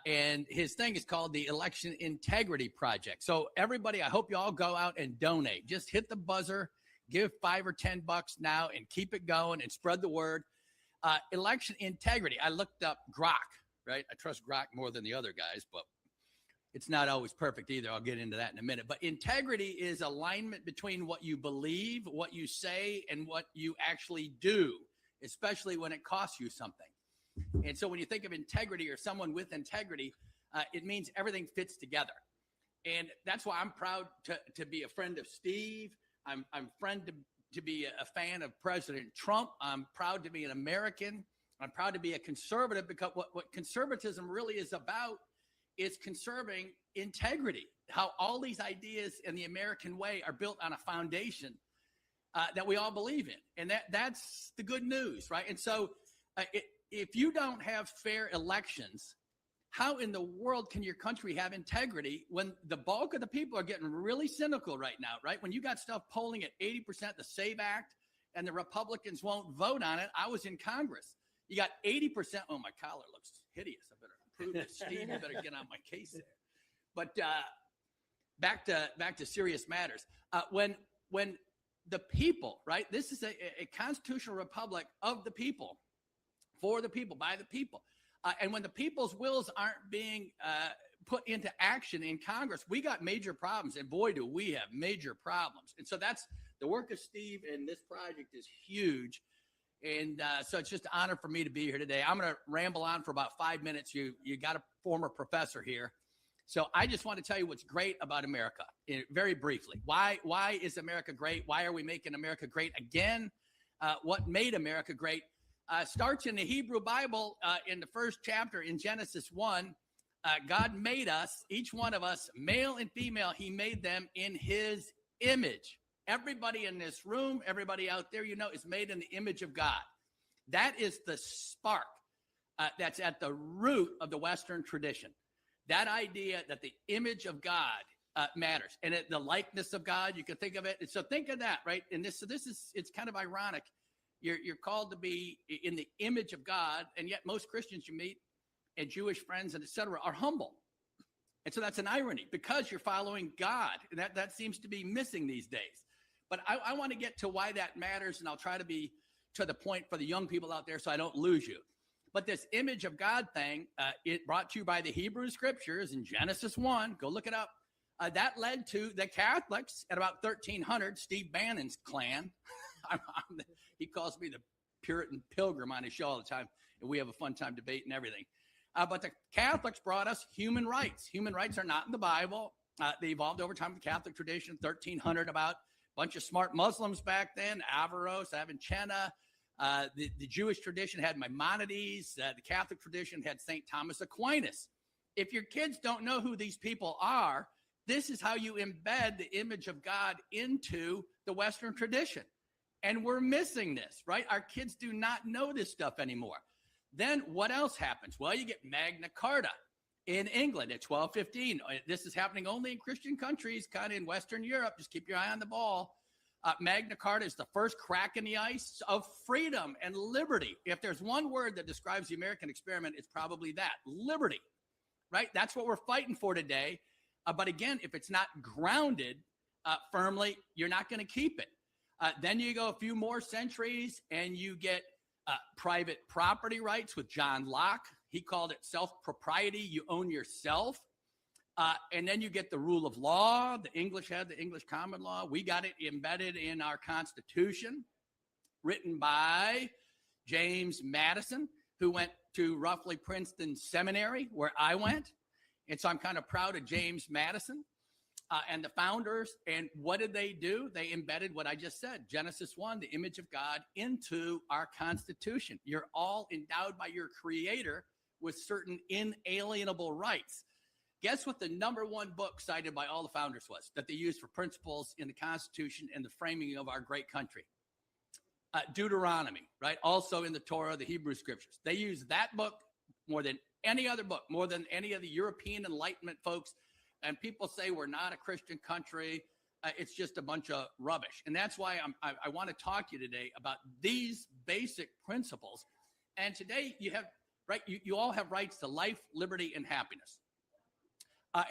S12: And his thing is called the Election Integrity Project. So everybody, I hope you all go out and donate. Just hit the buzzer, give $5 or $10 now, and keep it going and spread the word. Election integrity. I looked up Grok, right? I trust Grok more than the other guys, but it's not always perfect either. I'll get into that in a minute. But integrity is alignment between what you believe, what you say, and what you actually do, especially when it costs you something. And so when you think of integrity or someone with integrity, it means everything fits together. And that's why I'm proud to be a friend of Steve. I'm proud to be a fan of President Trump. I'm proud to be an American. I'm proud to be a conservative, because what conservatism really is about is conserving integrity, how all these ideas in the American way are built on a foundation that we all believe in. And that's the good news, right? And so if you don't have fair elections, how in the world can your country have integrity when the bulk of the people are getting really cynical right now, right? When you got stuff polling at 80%, the SAVE Act, and the Republicans won't vote on it. I was in Congress. You got 80%. Oh, my collar looks hideous. I better improve it. Steve, you better get on my case there. But back to serious matters. When the people, right? This is a constitutional republic of the people, for the people, by the people. And when the people's wills aren't being put into action in Congress, we got major problems. And boy, do we have major problems. And so that's the work of Steve, and this project is huge. And so it's just an honor for me to be here today. I'm going to ramble on for about 5 minutes. You got a former professor here. So I just want to tell you what's great about America, very briefly. Why is America great? Why are we making America great again? What made America great? Starts in the Hebrew Bible in the first chapter in Genesis 1. God made us, each one of us, male and female. He made them in his image. Everybody in this room, everybody out there, is made in the image of God. That is the spark that's at the root of the Western tradition. That idea that the image of God matters, and the likeness of God, you can think of it. And so think of that, right? And this is, it's kind of ironic. You're called to be in the image of God, and yet most Christians you meet and Jewish friends and et cetera are humble. And so that's an irony because you're following God. And that seems to be missing these days. But I want to get to why that matters, and I'll try to be to the point for the young people out there so I don't lose you. But this image of God thing, it brought to you by the Hebrew scriptures in Genesis 1, go look it up. That led to the Catholics at about 1300, Steve Bannon's clan. He calls me the Puritan Pilgrim on his show all the time, and we have a fun time debating everything. But the Catholics brought us human rights. Human rights are not in the Bible. They evolved over time in the Catholic tradition, 1300 about. Bunch of smart Muslims back then, Averroes, Avicenna. The Jewish tradition had Maimonides. The Catholic tradition had St. Thomas Aquinas. If your kids don't know who these people are, this is how you embed the image of God into the Western tradition. And we're missing this, right? Our kids do not know this stuff anymore. Then what else happens? Well, you get Magna Carta in England at 1215. This is happening only in Christian countries, kind of in Western Europe. Just keep your eye on the ball. Magna Carta is the first crack in the ice of freedom and liberty. If there's one word that describes the American experiment, it's probably that, liberty, right? That's what we're fighting for today. But again, if it's not grounded firmly, you're not going to keep it. Then you go a few more centuries and you get private property rights with John Locke. He called it self-propriety. You own yourself. And then you get the rule of law. The English had the English common law. We got it embedded in our Constitution, written by James Madison, who went to roughly Princeton Seminary, where I went. And so I'm kind of proud of James Madison and the founders. And what did they do? They embedded what I just said, Genesis 1, the image of God, into our Constitution. You're all endowed by your Creator with certain inalienable rights. Guess what the #1 book cited by all the founders was that they used for principles in the Constitution and the framing of our great country? Deuteronomy, right? Also in the Torah, the Hebrew scriptures. They use that book more than any other book, more than any of the European Enlightenment folks. And people say we're not a Christian country. It's just a bunch of rubbish. And that's why I want to talk to you today about these basic principles. And today you have, right, you all have rights to life, liberty, and happiness.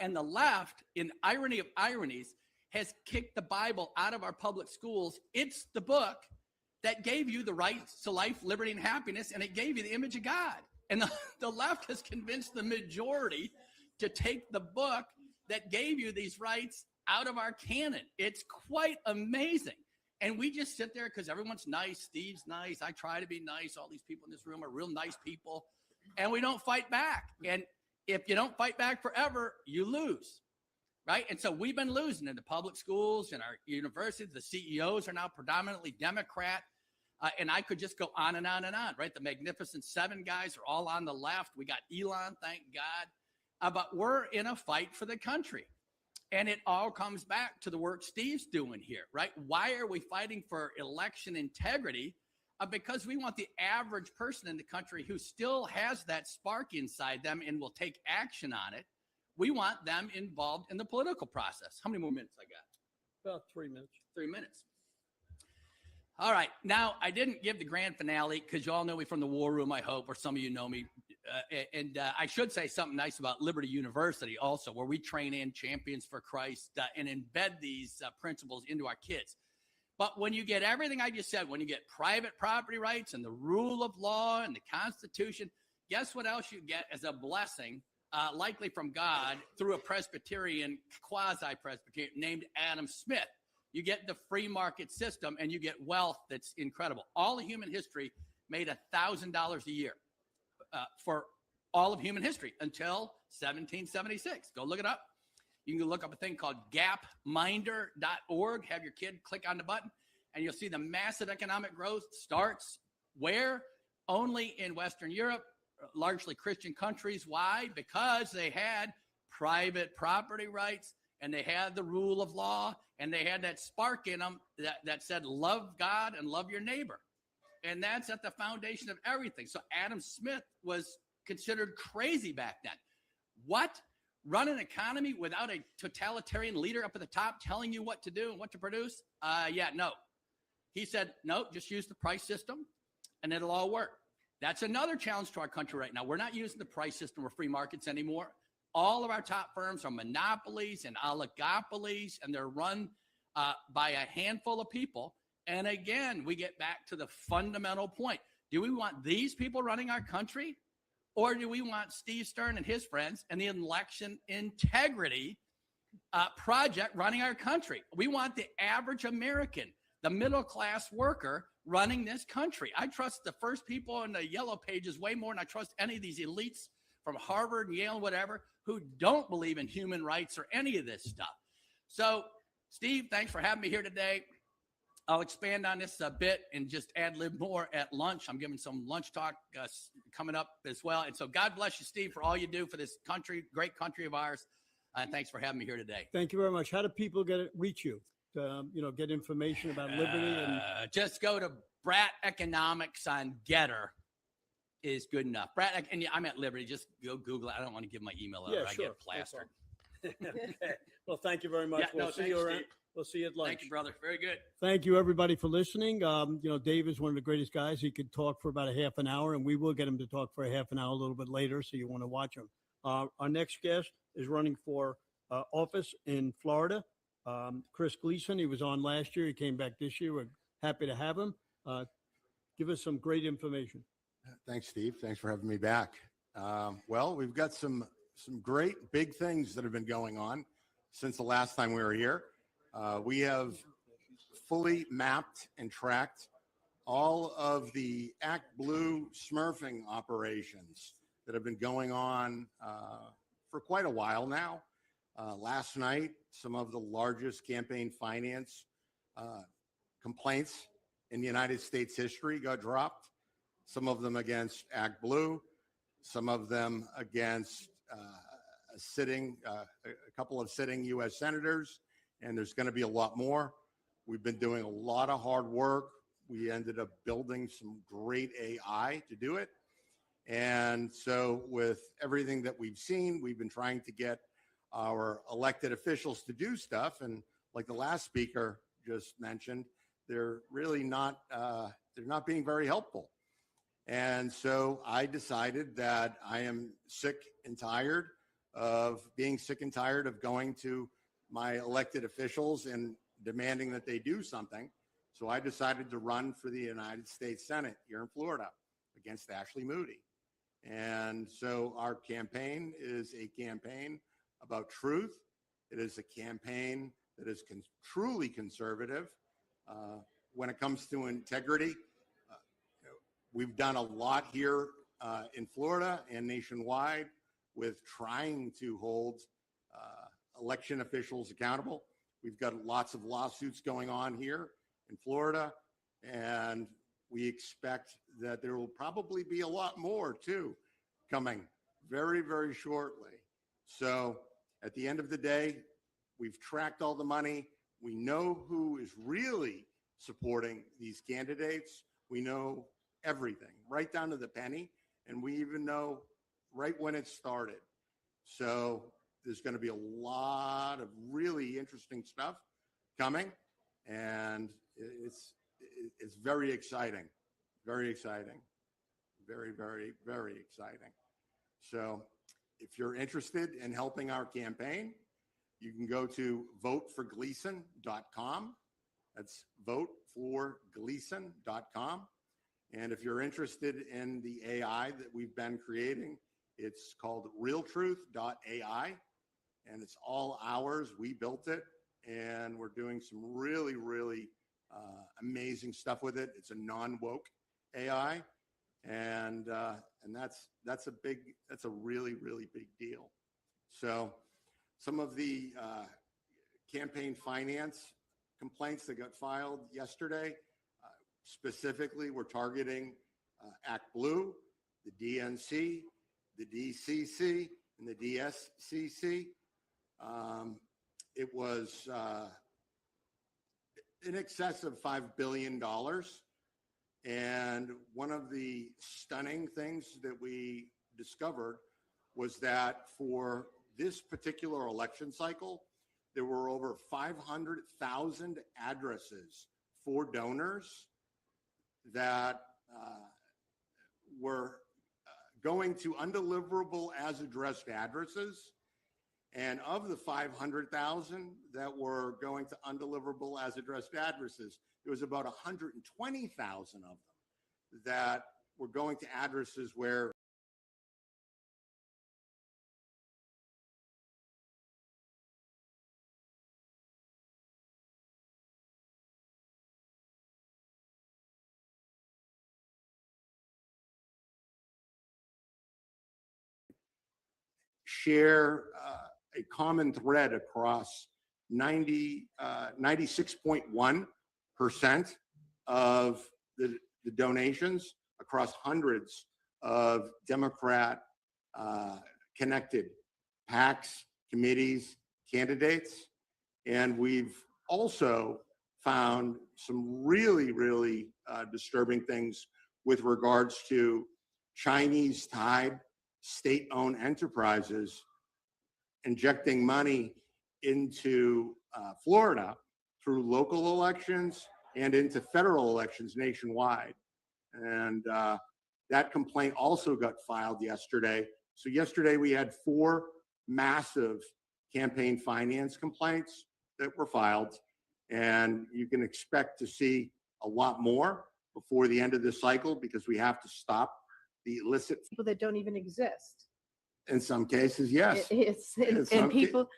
S12: And the left, in irony of ironies, has kicked the Bible out of our public schools. It's the book that gave you the rights to life, liberty, and happiness, and it gave you the image of God. And the left has convinced the majority to take the book that gave you these rights out of our canon. It's quite amazing. And we just sit there because everyone's nice. Steve's nice. I try to be nice. All these people in this room are real nice people. And we don't fight back. And if you don't fight back forever, you lose, right? And so we've been losing in the public schools and our universities. The CEOs are now predominantly Democrat. And I could just go on and on and on, right? The Magnificent Seven guys are all on the left. We got Elon, thank God. But we're in a fight for the country. And it all comes back to the work Steve's doing here, right? Why are we fighting for election integrity? Because we want the average person in the country who still has that spark inside them and will take action on it. We want them involved in the political process. How many more minutes I got?
S2: About 3 minutes.
S12: 3 minutes. All right. Now, I didn't give the grand finale because you all know me from the War Room, I hope, or some of you know me. I should say something nice about Liberty University also, where we train in champions for Christ and embed these principles into our kids. But when you get everything I just said, when you get private property rights and the rule of law and the Constitution, guess what else you get as a blessing, likely from God through a Presbyterian, quasi-Presbyterian named Adam Smith. You get the free market system and you get wealth that's incredible. All of human history made $1,000 a year for all of human history until 1776. Go look it up. You can look up a thing called gapminder.org. Have your kid click on the button and you'll see the massive economic growth starts where? Only in Western Europe, largely Christian countries. Why? Because they had private property rights and they had the rule of law and they had that spark in them that said, love God and love your neighbor. And that's at the foundation of everything. So Adam Smith was considered crazy back then. What? Run an economy without a totalitarian leader up at the top telling you what to do and what to produce? Yeah, no. He said, no, just use the price system and it'll all work. That's another challenge to our country right now. We're not using the price system or free markets anymore. All of our top firms are monopolies and oligopolies, and they're run by a handful of people. And again, we get back to the fundamental point. Do we want these people running our country? Or do we want Steve Stern and his friends and the election integrity project running our country? We want the average American, the middle class worker running this country. I trust the first people in the yellow pages way more than I trust any of these elites from Harvard and Yale, whatever, who don't believe in human rights or any of this stuff. So, Steve, thanks for having me here today. I'll expand on this a bit and just ad lib more at lunch. I'm giving some lunch talk coming up as well. And so God bless you, Steve, for all you do for this country, great country of ours. And thanks for having me here today.
S2: Thank you very much. How do people reach you to, get information about Liberty? And
S12: Just go to Brat Economics on Getter is good enough. Brat, and I'm at Liberty. Just go Google it. I don't want to give my email out.
S2: Yeah,
S12: I
S2: sure.
S12: get plastered.
S2: Okay. Well, thank you very much.
S12: Yeah,
S2: We'll
S12: no,
S2: see
S12: thanks,
S2: you around.
S12: Steve.
S2: We'll see you at lunch.
S12: Thank you, brother. Very good.
S2: Thank you, everybody, for listening. Dave is one of the greatest guys. He could talk for about a half an hour, and we will get him to talk for a half an hour a little bit later, so you want to watch him. Our next guest is running for office in Florida. Chris Gleason, he was on last year. He came back this year. We're happy to have him. Give us some great information.
S13: Thanks, Steve. Thanks for having me back. Well, we've got some great big things that have been going on since the last time we were here. We have fully mapped and tracked all of the Act Blue smurfing operations that have been going on for quite a while now. Last night, some of the largest campaign finance complaints in the United States history got dropped. Some of them against Act Blue, some of them against a couple of sitting U.S. senators, and there's going to be a lot more. We've been doing a lot of hard work. We ended up building some great AI to do it. And so with everything that we've seen, we've been trying to get our elected officials to do stuff. And like the last speaker just mentioned, they're really not, they're not being very helpful. And so I decided that I am sick and tired of being sick and tired of going to my elected officials and demanding that they do something. So I decided to run for the United States Senate here in Florida against Ashley Moody. And so our campaign is a campaign about truth. It is a campaign that is truly conservative. When it comes to integrity, we've done a lot here in Florida and nationwide with trying to hold election officials accountable. We've got lots of lawsuits going on here in Florida, and we expect that there will probably be a lot more too coming very, very shortly. So at the end of the day, we've tracked all the money. We know who is really supporting these candidates. We know everything, right down to the penny, and we even know right when it started. So there's going to be a lot of really interesting stuff coming, and it's very exciting, very exciting, very, very, very exciting. So if you're interested in helping our campaign, you can go to voteforgleason.com. That's voteforgleason.com. And if you're interested in the AI that we've been creating, it's called realtruth.ai, and it's all ours. We built it, and we're doing some really, really amazing stuff with it. It's a non-woke AI, and that's a really, really big deal. So some of the campaign finance complaints that got filed yesterday, specifically, we're targeting Act Blue, the DNC, the DCC, and the DSCC. It was in excess of $5 billion And one of the stunning things that we discovered was that for this particular election cycle, there were over 500,000 addresses for donors that were going to undeliverable as addressed addresses. And of the 500,000 that were going to undeliverable as addressed addresses, there was about 120,000 of them that were going to addresses where share a common thread across 96.1% of the donations across hundreds of Democrat connected PACs, committees, candidates. And we've also found some really, really disturbing things with regards to Chinese-tied state-owned enterprises injecting money into Florida through local elections and into federal elections nationwide. And that complaint also got filed yesterday. So yesterday we had 4 massive campaign finance complaints that were filed, and you can expect to see a lot more before the end of this cycle because we have to stop the illicit.
S4: People that don't even exist.
S13: In some cases, yes.
S4: And people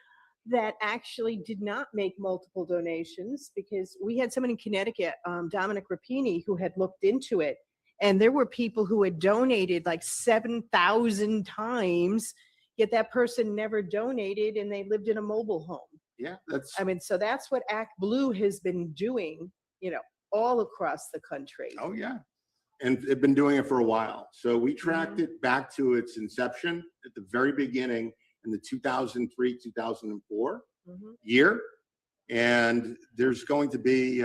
S4: that actually did not make multiple donations, because we had someone in Connecticut, Dominic Rapini, who had looked into it. And there were people who had donated like 7,000 times, yet that person never donated and they lived in a mobile home.
S13: Yeah,
S4: so that's what Act Blue has been doing, all across the country.
S13: Oh, yeah. And they've been doing it for a while. So we tracked it back to its inception at the very beginning in the 2003, 2004 year. And there's going to be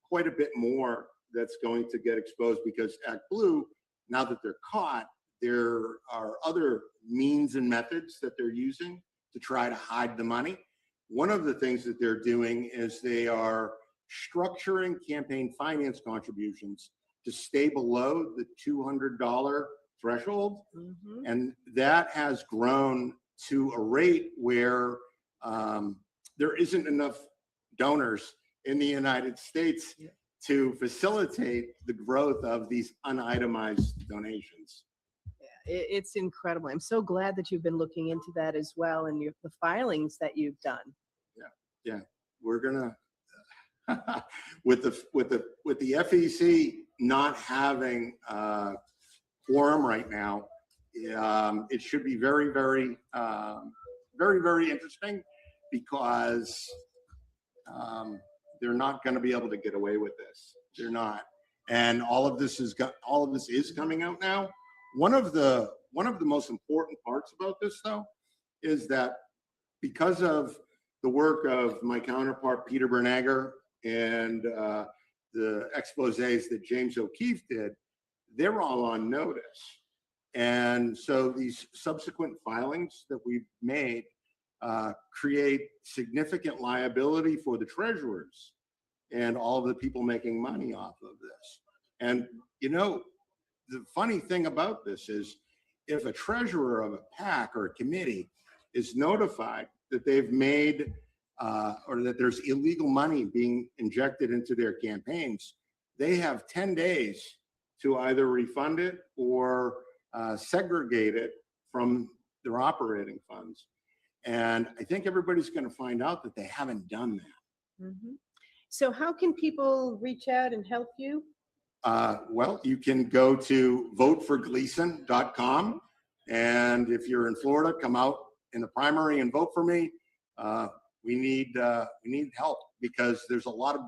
S13: quite a bit more that's going to get exposed because Act Blue, now that they're caught, there are other means and methods that they're using to try to hide the money. One of the things that they're doing is they are structuring campaign finance contributions to stay below the $200 threshold. And that has grown to a rate where there isn't enough donors in the United States to facilitate the growth of these unitemized donations.
S4: It's incredible. I'm so glad that you've been looking into that as well, and the filings that you've done.
S13: Yeah, we're gonna with the FEC not having quorum right now. It should be very, very, very, very interesting because they're not going to be able to get away with this. They're not, and all of this is coming out now. One of the most important parts about this, though, is that because of the work of my counterpart Peter Bernagher and the exposés that James O'Keefe did, they're all on notice. And so these subsequent filings that we've made create significant liability for the treasurers and all of the people making money off of this. And, the funny thing about this is if a treasurer of a PAC or a committee is notified that they've made or that there's illegal money being injected into their campaigns, they have 10 days to either refund it or segregate it from their operating funds. And I think everybody's going to find out that they haven't done that.
S4: So how can people reach out and help you?
S13: Well, you can go to voteforgleason.com. And if you're in Florida, come out in the primary and vote for me. We need help because there's a lot of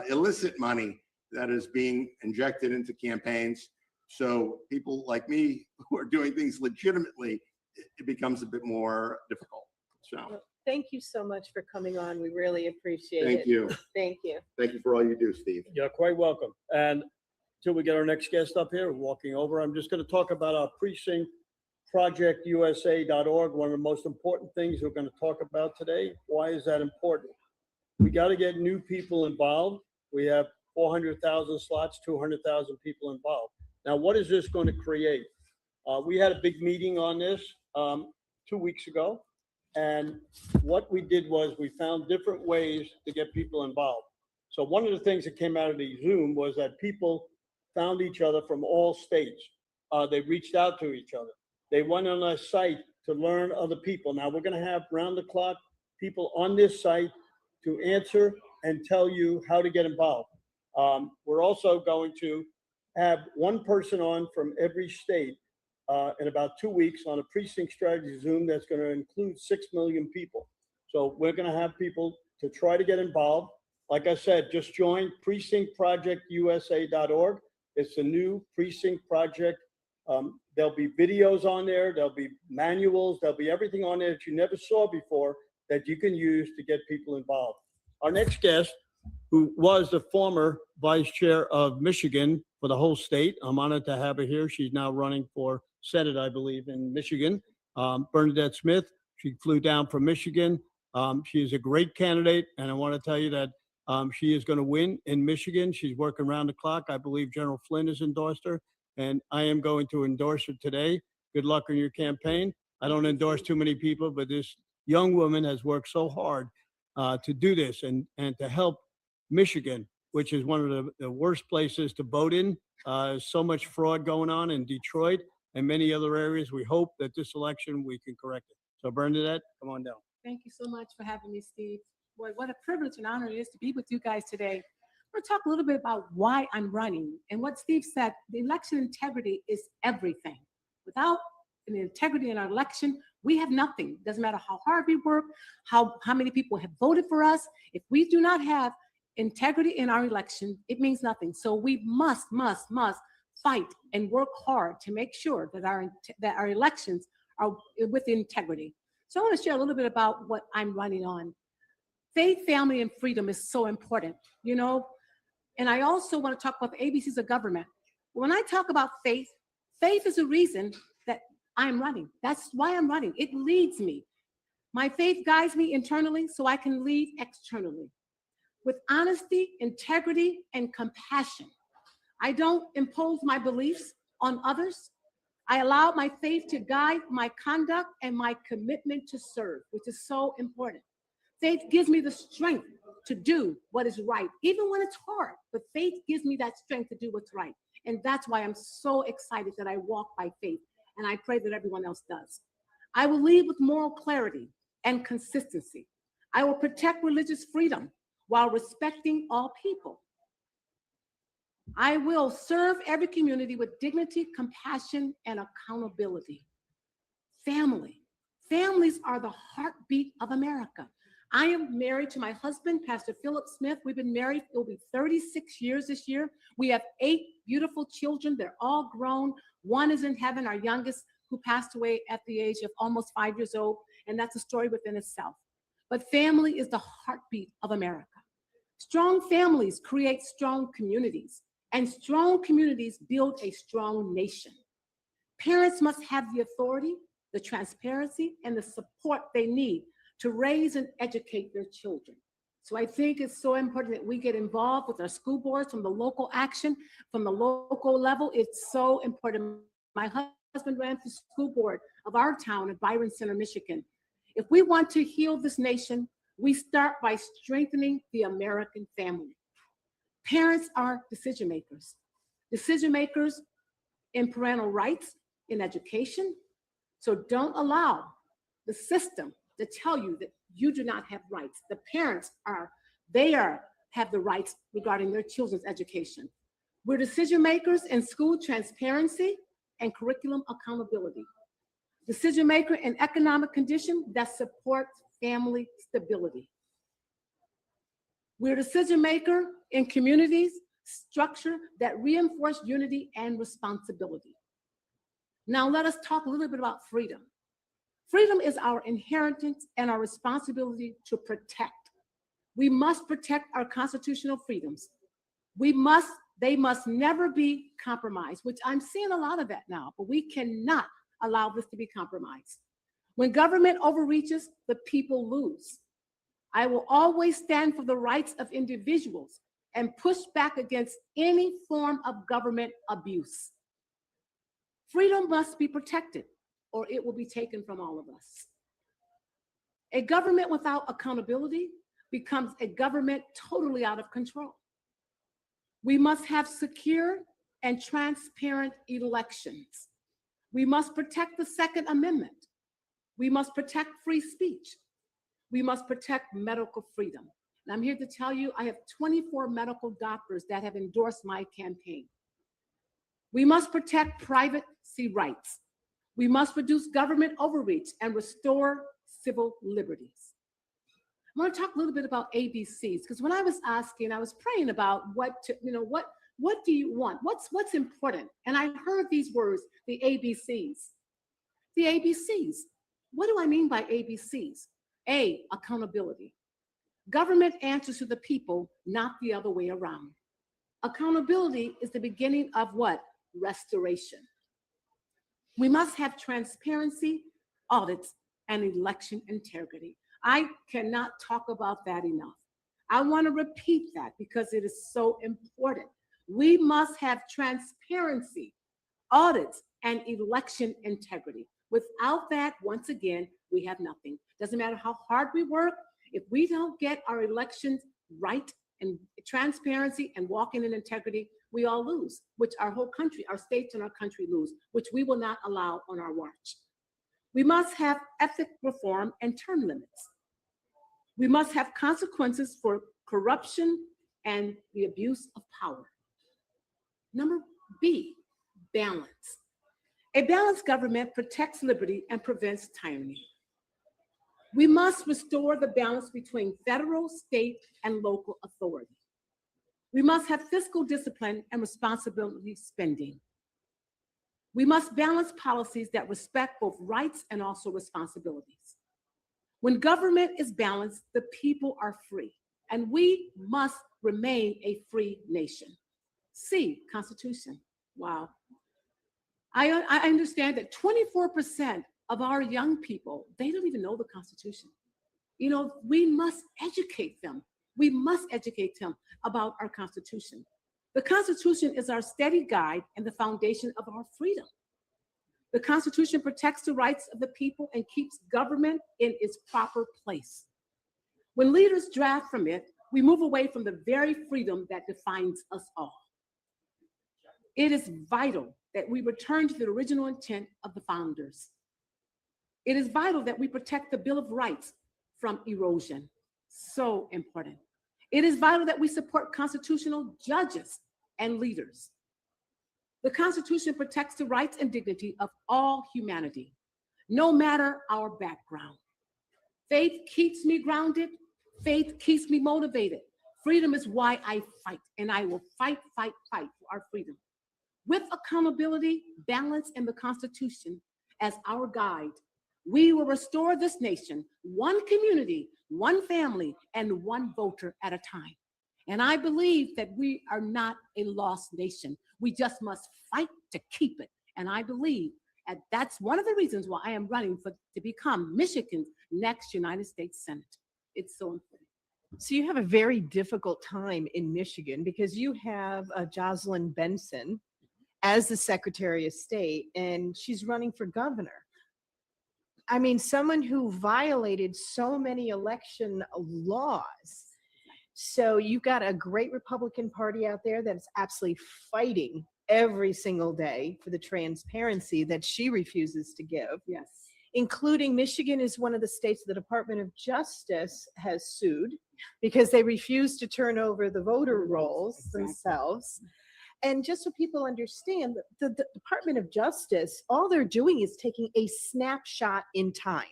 S13: illicit money that is being injected into campaigns. So people like me who are doing things legitimately, it becomes a bit more difficult. So
S4: Well, thank you so much for coming on. We really appreciate it.
S13: thank you.
S4: Thank you.
S13: Thank you for all you do, Steve.
S2: You're quite welcome. And till we get our next guest up here, walking over, I'm just going to talk about our precinct projectusa.org. One of the most important things we're going to talk about today. Why is that important? We got to get new people involved. We have 400,000 slots, 200,000 people involved. Now, what is this going to create? We had a big meeting on this 2 weeks ago. And what we did was we found different ways to get people involved. So one of the things that came out of the Zoom was that people found each other from all states. They reached out to each other. They went on a site to learn other people. Now we're going to have round the clock people on this site to answer and tell you how to get involved. We're also going to have one person on from every state in about 2 weeks on a precinct strategy Zoom that's going to include 6 million people. So we're going to have people to try to get involved. Like I said, just join precinctprojectusa.org. It's a new precinct project. There'll be videos on there. There'll be manuals. There'll be everything on there that you never saw before that you can use to get people involved. Our next guest, who was the former vice chair of Michigan for the whole state. I'm honored to have her here. She's now running for Senate, I believe, in Michigan. Bernadette Smith, she flew down from Michigan. She is a great candidate, and I want to tell you that she is going to win in Michigan. She's working around the clock. I believe General Flynn has endorsed her, and I am going to endorse her today. Good luck in your campaign. I don't endorse too many people, but this young woman has worked so hard to do this and to help Michigan, which is one of the worst places to vote in. So much fraud going on in Detroit and many other areas. We hope that this election we can correct it. So Bernadette, come on down.
S14: Thank you so much for having me, Steve. Boy, what a privilege and honor it is to be with you guys today. We're going to talk a little bit about why I'm running. And what Steve said, the election integrity is everything. Without an integrity in our election, we have nothing. Doesn't matter how hard we work, how many people have voted for us. If we do not have integrity in our election, it means nothing. So we must fight and work hard to make sure that our elections are with integrity. So I want to share a little bit about what I'm running on. Faith, family, and freedom is so important, you know. And I also want to talk about the ABCs of government. When I talk about faith, faith is a reason that I'm running. That's why I'm running. It leads me. My faith guides me internally so I can lead externally. With honesty, integrity, and compassion. I don't impose my beliefs on others. I allow my faith to guide my conduct and my commitment to serve, which is so important. Faith gives me the strength to do what is right, even when it's hard, but faith gives me that strength to do what's right. And that's why I'm so excited that I walk by faith, and I pray that everyone else does. I will lead with moral clarity and consistency. I will protect religious freedom while respecting all people. I will serve every community with dignity, compassion, and accountability. Family. Families are the heartbeat of America. I am married to my husband, Pastor Philip Smith. We've been married, it'll be 36 years this year. We have 8 beautiful children. They're all grown. One is in heaven, our youngest, who passed away at the age of almost 5 years old. And that's a story within itself. But family is the heartbeat of America. Strong families create strong communities, and strong communities build a strong nation. Parents must have the authority, the transparency, and the support they need to raise and educate their children. So I think it's so important that we get involved with our school boards from the local action, from the local level. It's so important. My husband ran for school board of our town at Byron Center, Michigan. If we want to heal this nation, we start by strengthening the American family. Parents are decision makers. Decision makers in parental rights, in education. So don't allow the system to tell you that you do not have rights. The parents have the rights regarding their children's education. We're decision makers in school transparency and curriculum accountability. Decision maker in economic condition that supports family stability. We're a decision maker in communities structure that reinforce unity and responsibility. Now let us talk a little bit about freedom. Freedom is our inheritance and our responsibility to protect. We must protect our constitutional freedoms. We must They must never be compromised, which I'm seeing a lot of that now, but we cannot allow this to be compromised. When government overreaches, the people lose. I will always stand for the rights of individuals and push back against any form of government abuse. Freedom must be protected, or it will be taken from all of us. A government without accountability becomes a government totally out of control. We must have secure and transparent elections. We must protect the Second Amendment. We must protect free speech. We must protect medical freedom. And I'm here to tell you, I have 24 medical doctors that have endorsed my campaign. We must protect privacy rights. We must reduce government overreach and restore civil liberties. I want to talk a little bit about ABCs, because when I was asking, I was praying about what do you want? What's important? And I heard these words, the ABCs. The ABCs. What do I mean by ABCs? A, accountability. Government answers to the people, not the other way around. Accountability is the beginning of what? Restoration. We must have transparency, audits, and election integrity. I cannot talk about that enough. I want to repeat that because it is so important. We must have transparency, audits, and election integrity. Without that, once again, we have nothing. Doesn't matter how hard we work, if we don't get our elections right and transparency and walking in integrity, we all lose, which our whole country, our states and our country lose, which we will not allow on our watch. We must have ethic reform and term limits. We must have consequences for corruption and the abuse of power. Number B, balance. A balanced government protects liberty and prevents tyranny. We must restore the balance between federal, state, and local authority. We must have fiscal discipline and responsibility spending. We must balance policies that respect both rights and also responsibilities. When government is balanced, the people are free, and we must remain a free nation. C, Constitution. Wow. I understand that 24% of our young people, they don't even know the Constitution. You know, we must educate them. We must educate them about our Constitution. The Constitution is our steady guide and the foundation of our freedom. The Constitution protects the rights of the people and keeps government in its proper place. When leaders draft from it, we move away from the very freedom that defines us all. It is vital that we return to the original intent of the founders. It is vital that we protect the Bill of Rights from erosion. So important. It is vital that we support constitutional judges and leaders. The Constitution protects the rights and dignity of all humanity, no matter our background. Faith keeps me grounded. Faith keeps me motivated. Freedom is why I fight, and I will fight for our freedom. With accountability, balance, and the Constitution as our guide, we will restore this nation, one community, one family, and one voter at a time. And I believe that we are not a lost nation. We just must fight to keep it. And I believe that that's one of the reasons why I am running to become Michigan's next United States Senate. It's so important.
S4: So you have a very difficult time in Michigan because you have Jocelyn Benson as the Secretary of State, and she's running for governor. I mean, someone who violated so many election laws. So you've got a great Republican Party out there that's absolutely fighting every single day for the transparency that she refuses to give.
S14: Yes.
S4: Including Michigan is one of the states the Department of Justice has sued because they refuse to turn over the voter rolls themselves. And just so people understand, the Department of Justice, all they're doing is taking a snapshot in time.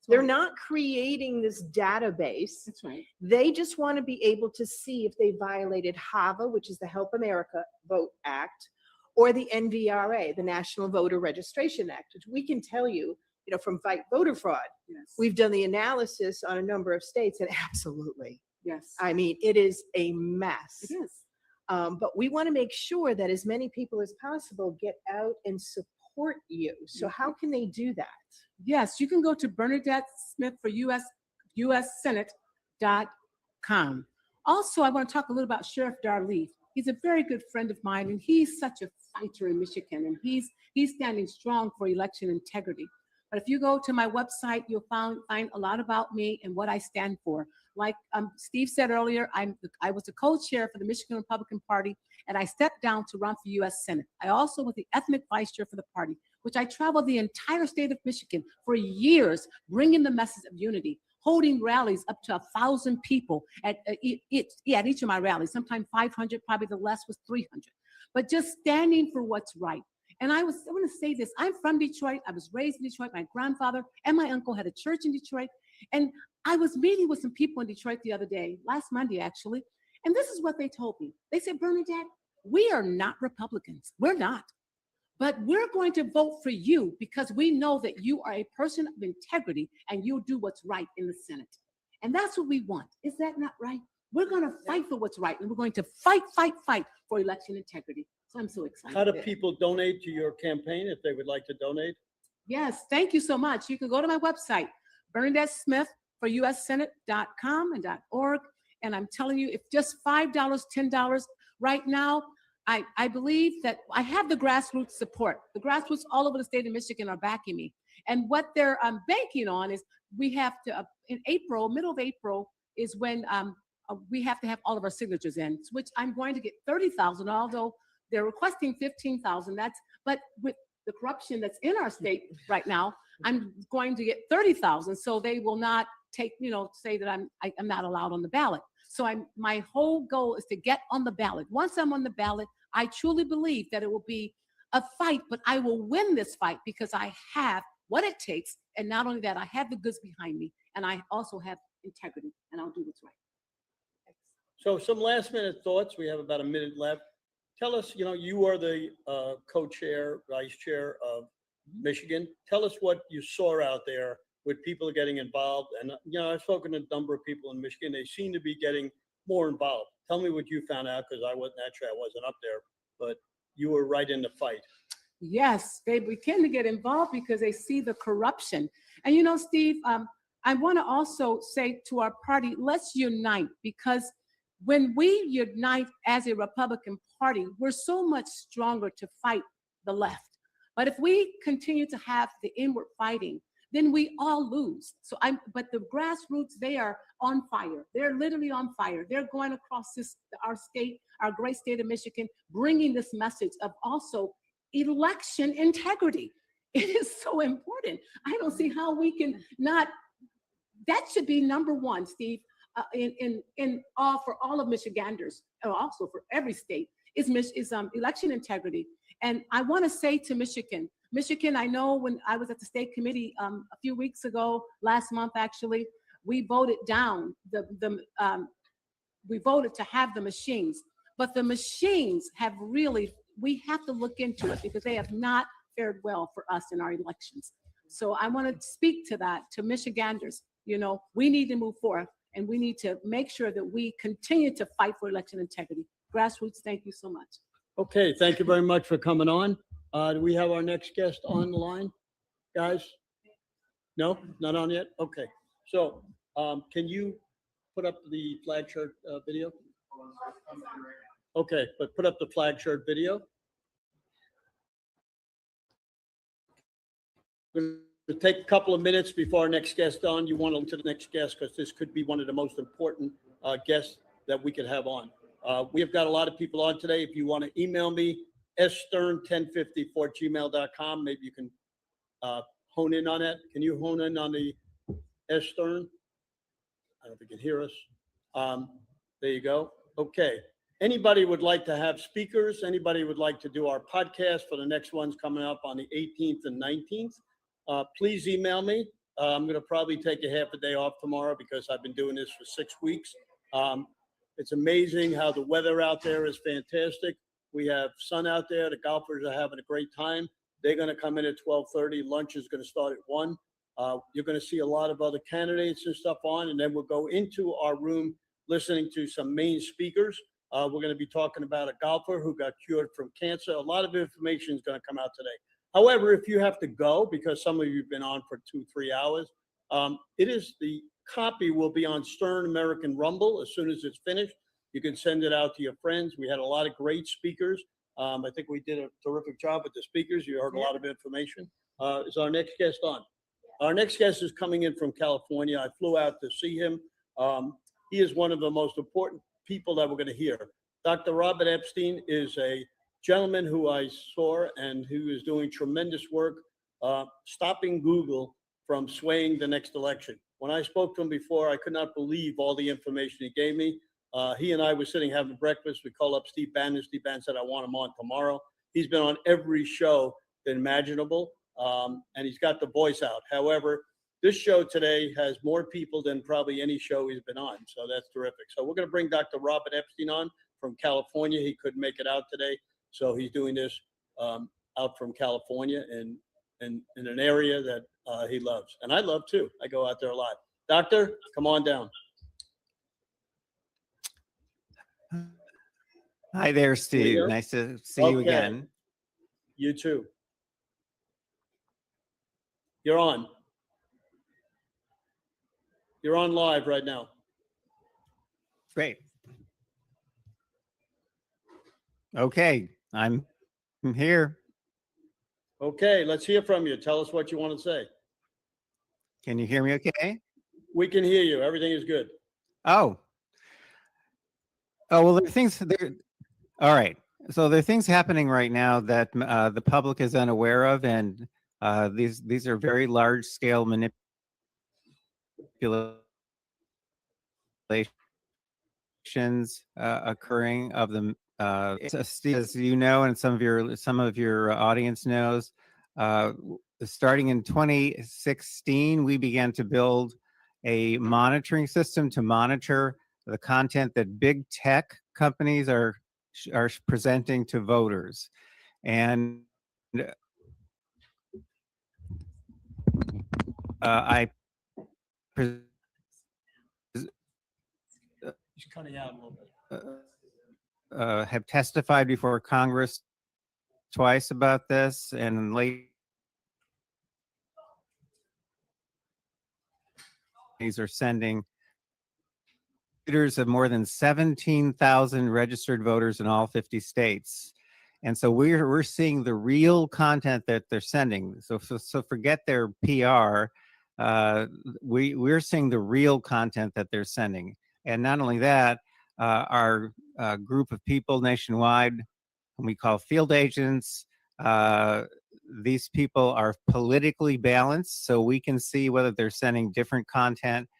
S4: They're not creating this database.
S14: That's right.
S4: They just want to be able to see if they violated HAVA, which is the Help America Vote Act, or the NVRA, the National Voter Registration Act, which we can tell you, from Fight Voter Fraud.
S14: Yes.
S4: We've done the analysis on a number of states, and absolutely.
S14: Yes.
S4: I mean, it is a mess.
S14: It is.
S4: But we want to make sure that as many people as possible get out and support you. So how can they do that?
S14: Yes, you can go to Bernadette Smith for USSenate.com. Also, I want to talk a little about Sheriff Darley. He's a very good friend of mine, and he's such a fighter in Michigan, and he's standing strong for election integrity. But if you go to my website, you'll find a lot about me and what I stand for. Like Steve said earlier, I was the co-chair for the Michigan Republican Party, and I stepped down to run for U.S. Senate. I also was the ethnic vice chair for the party, which I traveled the entire state of Michigan for years, bringing the message of unity, holding rallies up to 1,000 people at each of my rallies, sometimes 500, probably the less was 300. But just standing for what's right. And I want to say this, I'm from Detroit. I was raised in Detroit. My grandfather and my uncle had a church in Detroit. And I was meeting with some people in Detroit the other day, last Monday actually, and this is what they told me. They said, Bernadette, we are not Republicans. We're not. But we're going to vote for you because we know that you are a person of integrity and you'll do what's right in the Senate. And that's what we want. Is that not right? We're going to fight for what's right, and we're going to fight for election integrity. So I'm so excited.
S2: How do people donate to your campaign if they would like to donate?
S14: Yes, thank you so much. You can go to my website, Bernadette Smith for USSenate.com and .org. And I'm telling you, if just $5, $10 right now, I believe that I have the grassroots support. The grassroots all over the state of Michigan are backing me. And what they're banking on is we have to, in April, middle of April, is when we have to have all of our signatures in, which I'm going to get 30,000, although they're requesting 15,000. But with the corruption that's in our state right now, I'm going to get 30,000. So they will not say that I'm not allowed on the ballot. So my whole goal is to get on the ballot. Once I'm on the ballot, I truly believe that it will be a fight, but I will win this fight because I have what it takes. And not only that, I have the goods behind me, and I also have integrity, and I'll do what's right.
S2: So some last minute thoughts. We have about a minute left. Tell us, you are the co-chair, vice chair of Michigan. Tell us what you saw out there with people getting involved. And, I've spoken to a number of people in Michigan. They seem to be getting more involved. Tell me what you found out, because I wasn't up there, but you were right in the fight.
S14: Yes, they begin to get involved because they see the corruption. And Steve, I want to also say to our party, let's unite, because when we unite as a Republican Party, we're so much stronger to fight the left. But if we continue to have the inward fighting, then we all lose. But the grassroots, they are on fire. They're literally on fire. They're going across our state, our great state of Michigan, bringing this message of also election integrity. It is so important. I don't see how we can not. That should be number one, Steve, for all of Michiganders, and also for every state, is election integrity. And I want to say to Michigan, I know when I was at the state committee a few weeks ago, last month actually, we voted down we voted to have the machines, but the machines we have to look into it because they have not fared well for us in our elections. So I want to speak to that, to Michiganders. We need to move forward, and we need to make sure that we continue to fight for election integrity. Grassroots, thank you so much.
S2: Okay, thank you very much for coming on. Do we have our next guest on the line, guys? No, not on yet? Okay. So can you put up the flag shirt video? Okay, but put up the flag shirt video. We're going to take a couple of minutes before our next guest on. You want to look to the next guest because this could be one of the most important guests that we could have on. We have got a lot of people on today. If you want to email me, sstern1054@gmail.com. Maybe you can hone in on that. Can you hone in on the sstern? I don't think you can hear us. There you go. Okay. Anybody would like to have speakers? Anybody would like to do our podcast for the next ones coming up on the 18th and 19th? Please email me. I'm going to probably take a half a day off tomorrow because I've been doing this for 6 weeks. It's amazing how the weather out there is fantastic. We have sun out there. The golfers are having a great time. They're going to come in at 12:30. Lunch is going to start at 1. You're going to see a lot of other candidates and stuff on, and then we'll go into our room listening to some main speakers. We're going to be talking about a golfer who got cured from cancer. A lot of information is going to come out today. However, if you have to go, because some of you have been on for 2-3 hours, the copy will be on Stern American Rumble as soon as it's finished. You can send it out to your friends. We had a lot of great speakers. I think we did a terrific job with the speakers. You heard a lot of information. Is our next guest on? Our next guest is coming in from California. I flew out to see him. He is one of the most important people that we're going to hear. Dr. Robert Epstein is a gentleman who I saw and who is doing tremendous work stopping Google from swaying the next election. When I spoke to him before, I could not believe all the information he gave me. He and I were sitting having breakfast. We called up Steve Bannon. Steve Bannon said, I want him on tomorrow. He's been on every show imaginable, and he's got the voice out. However, this show today has more people than probably any show he's been on, so that's terrific. So we're going to bring Dr. Robert Epstein on from California. He couldn't make it out today, so he's doing this out from California in an area that he loves. And I love too. I go out there a lot. Doctor, come on down.
S15: Hi there, Steve.
S2: Here?
S15: Nice to see you
S2: Okay.
S15: again.
S2: You too. You're on. You're on live right now.
S15: Great. Okay, I'm here.
S2: Okay, let's hear from you. Tell us what you want to say.
S15: Can you hear me okay?
S2: We can hear you. Everything is good.
S15: Oh. Oh, well, there are things there. All right. So there are things happening right now that the public is unaware of, and these are very large scale manipulations occurring of them. Steve, as you know, and some of your audience knows, starting in 2016, we began to build a monitoring system to monitor the content that big tech companies are presenting to voters. And I
S2: He's cutting out a little bit.
S15: have testified before Congress twice about this, and these are sending leaders of more than 17,000 registered voters in all 50 states. And so we're seeing the real content that they're sending. So forget their PR. We're seeing the real content that they're sending. And not only that, our group of people nationwide, whom we call field agents, these people are politically balanced, so we can see whether they're sending different content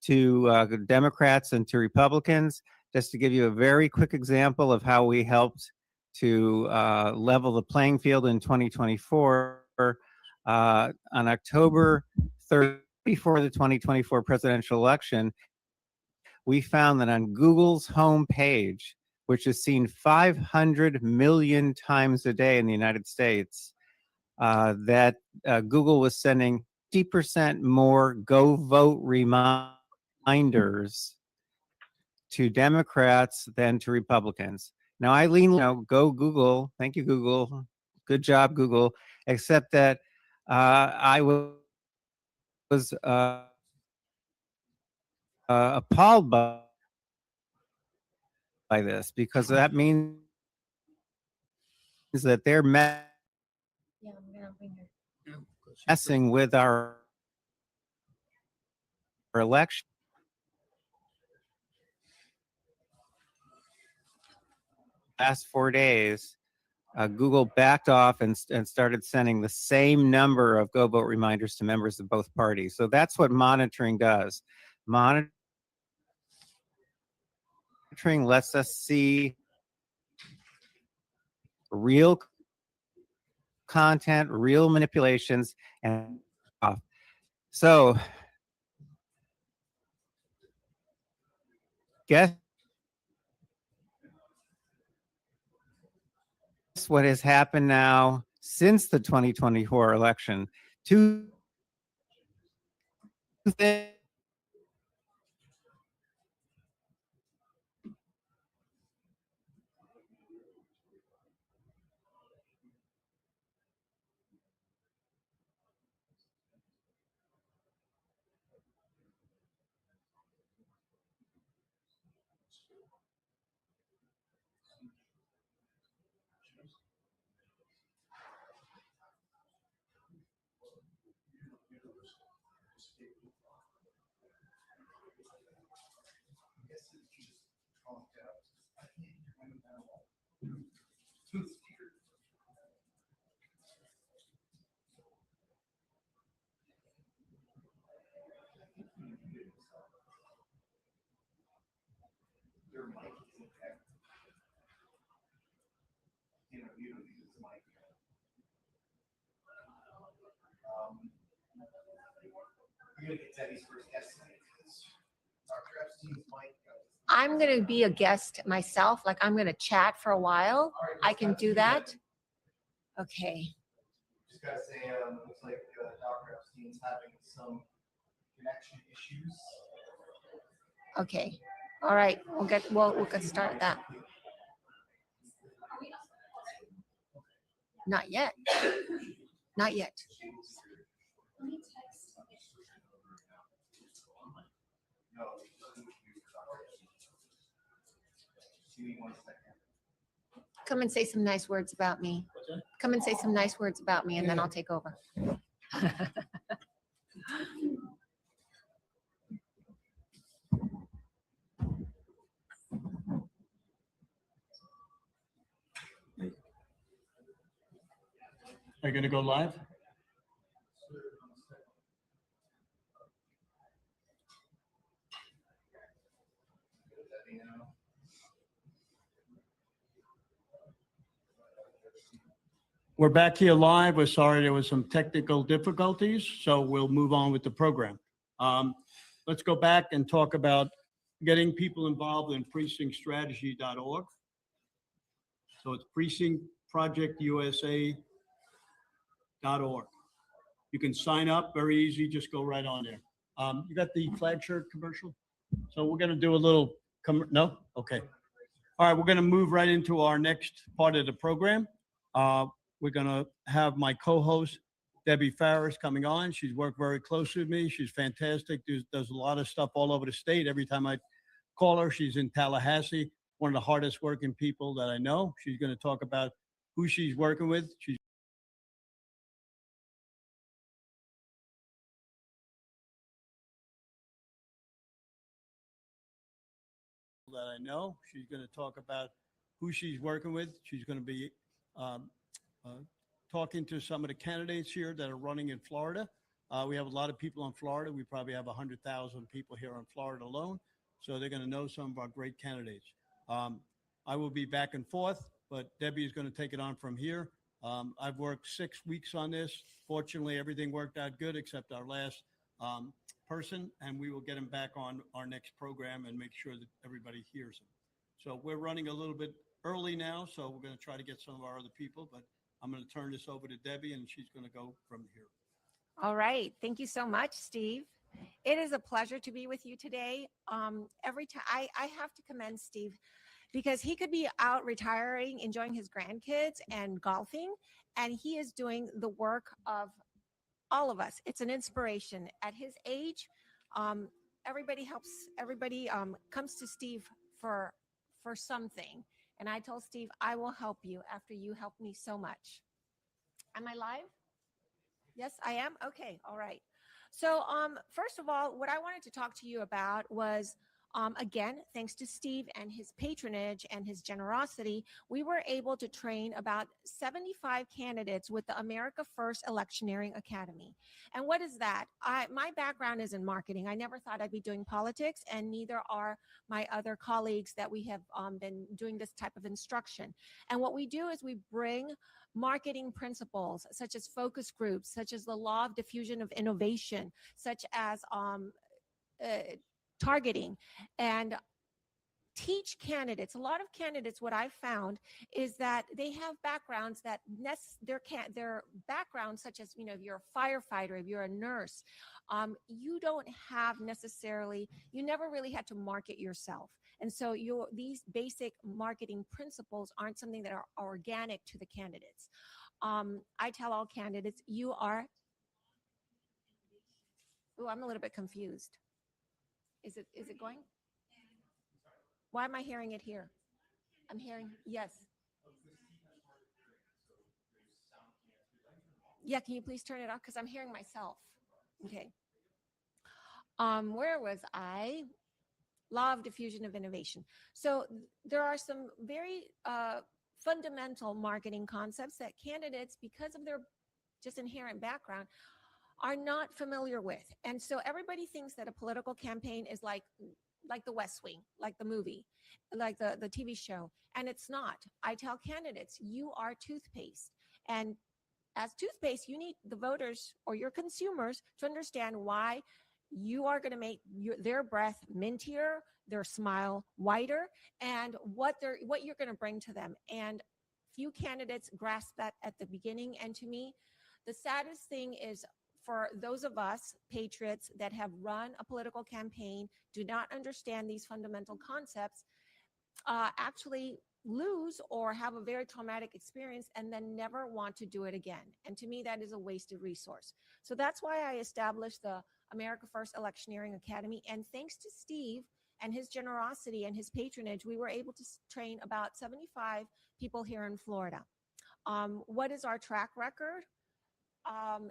S15: to Democrats and to Republicans. Just to give you a very quick example of how we helped to level the playing field in 2024, on October 3rd, before the 2024 presidential election, we found that on Google's homepage, which is seen 500 million times a day in the United States, that Google was sending 50% more go vote reminders to Democrats than to Republicans. Now, I lean, go Google. Thank you, Google. Good job, Google. Except that I was appalled by this, because that means that they're messing with our election. Last 4 days, Google backed off and started sending the same number of go vote reminders to members of both parties. So that's what monitoring does. Monitoring lets us see real content, real manipulations, and off. So guess what has happened now since the 2024 election? Two things.
S16: I'm going to be a guest myself. Like I'm going to chat for a while. I can do that. Okay.
S17: Just gotta say, looks like Dr. Epstein's having some connection issues.
S16: Okay. All right. We'll get started that. Not yet. Not yet. Come and say some nice words about me. Come and say some nice words about me, and then I'll take over.
S2: Are you going to go live? We're back here live. We're sorry there was some technical difficulties, so we'll move on with the program. Let's go back and talk about getting people involved in precinctstrategy.org. So it's precinctprojectusa.org. You can sign up, very easy, just go right on there. You got the flag shirt commercial? So we're going to do a little, no? Okay. All right, we're going to move right into our next part of the program. We're going to have my co-host, Debbie Farris, coming on. She's worked very closely with me. She's fantastic. Does a lot of stuff all over the state. Every time I call her, she's in Tallahassee, one of the hardest working people that I know. She's going to talk about who she's working with. She's that I know. She's going to talk about who she's working with. She's going to be talking to some of the candidates here that are running in Florida. We have a lot of people in Florida. We probably have 100,000 people here in Florida alone. So they're going to know some of our great candidates. I will be back and forth, but Debbie is going to take it on from here. I've worked 6 weeks on this. Fortunately, everything worked out good except our last person, and we will get him back on our next program and make sure that everybody hears him. So we're running a little bit early now, so we're going to try to get some of our other people, but I'm going to turn this over to Debbie, and she's going to go from here.
S16: All right. Thank you so much, Steve. It is a pleasure to be with you today. Every time I have to commend Steve because he could be out retiring, enjoying his grandkids and golfing, and he is doing the work of all of us. It's an inspiration. At his age, everybody comes to Steve for something. And I told Steve, I will help you after you help me so much. Am I live? Yes, I am. Okay. All right. So first of all, what I wanted to talk to you about was, again, thanks to Steve and his patronage and his generosity, we were able to train about 75 candidates with the America First Electioneering Academy. And what is that? My background is in marketing. I never thought I'd be doing politics, and neither are my other colleagues that we have been doing this type of instruction. And what we do is we bring marketing principles such as focus groups, such as the law of diffusion of innovation, such as targeting, and teach candidates. A lot of candidates, what I've found is that they have backgrounds that their backgrounds, such as, if you're a firefighter, if you're a nurse, you don't have necessarily, you never really had to market yourself. And so these basic marketing principles aren't something that are organic to the candidates. I tell all candidates, I'm a little bit confused. Is it going? Why am I hearing it here? I'm hearing, yes. Yeah, can you please turn it off? Because I'm hearing myself. Okay. Where was I? Law of diffusion of innovation. So there are some very fundamental marketing concepts that candidates, because of their just inherent background, are not familiar with. And so everybody thinks that a political campaign is like like the West Wing, like the movie, like the TV show. And it's not. I tell candidates, you are toothpaste. And as toothpaste, you need the voters or your consumers to understand why you are going to make their breath mintier, their smile whiter, and what you're going to bring to them. And few candidates grasp that at the beginning. And to me, the saddest thing is for those of us patriots that have run a political campaign, do not understand these fundamental concepts, actually lose or have a very traumatic experience and then never want to do it again. And to me, that is a wasted resource. So that's why I established the America First Electioneering Academy. And thanks to Steve and his generosity and his patronage, we were able to train about 75 people here in Florida. What is our track record?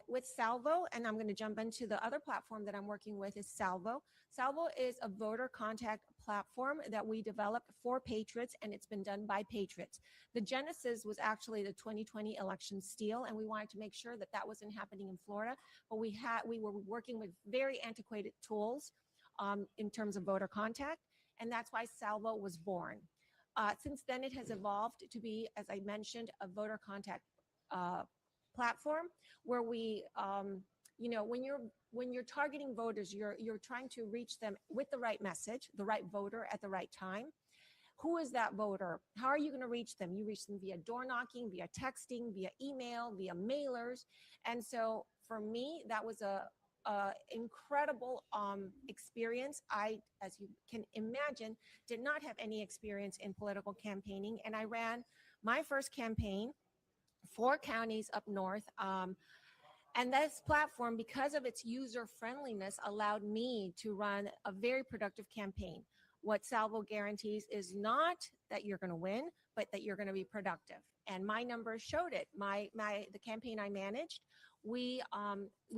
S16: With Salvo, and I'm going to jump into the other platform that I'm working with is Salvo. Salvo is a voter contact platform that we developed for patriots, and it's been done by patriots. The genesis was actually the 2020 election steal, and we wanted to make sure that that wasn't happening in Florida, but we were working with very antiquated tools in terms of voter contact, and that's why Salvo was born. Since then, it has evolved to be, as I mentioned, a voter contact platform where we, when you're targeting voters, you're trying to reach them with the right message, the right voter at the right time. Who is that voter? How are you going to reach them? You reach them via door knocking, via texting, via email, via mailers. And so for me, that was a incredible experience. I, as you can imagine, did not have any experience in political campaigning, and I ran my first campaign 4 counties up north. And this platform, because of its user friendliness, allowed me to run a very productive campaign. What Salvo guarantees is not that you're going to win, but that you're going to be productive. And my numbers showed it. The campaign I managed, we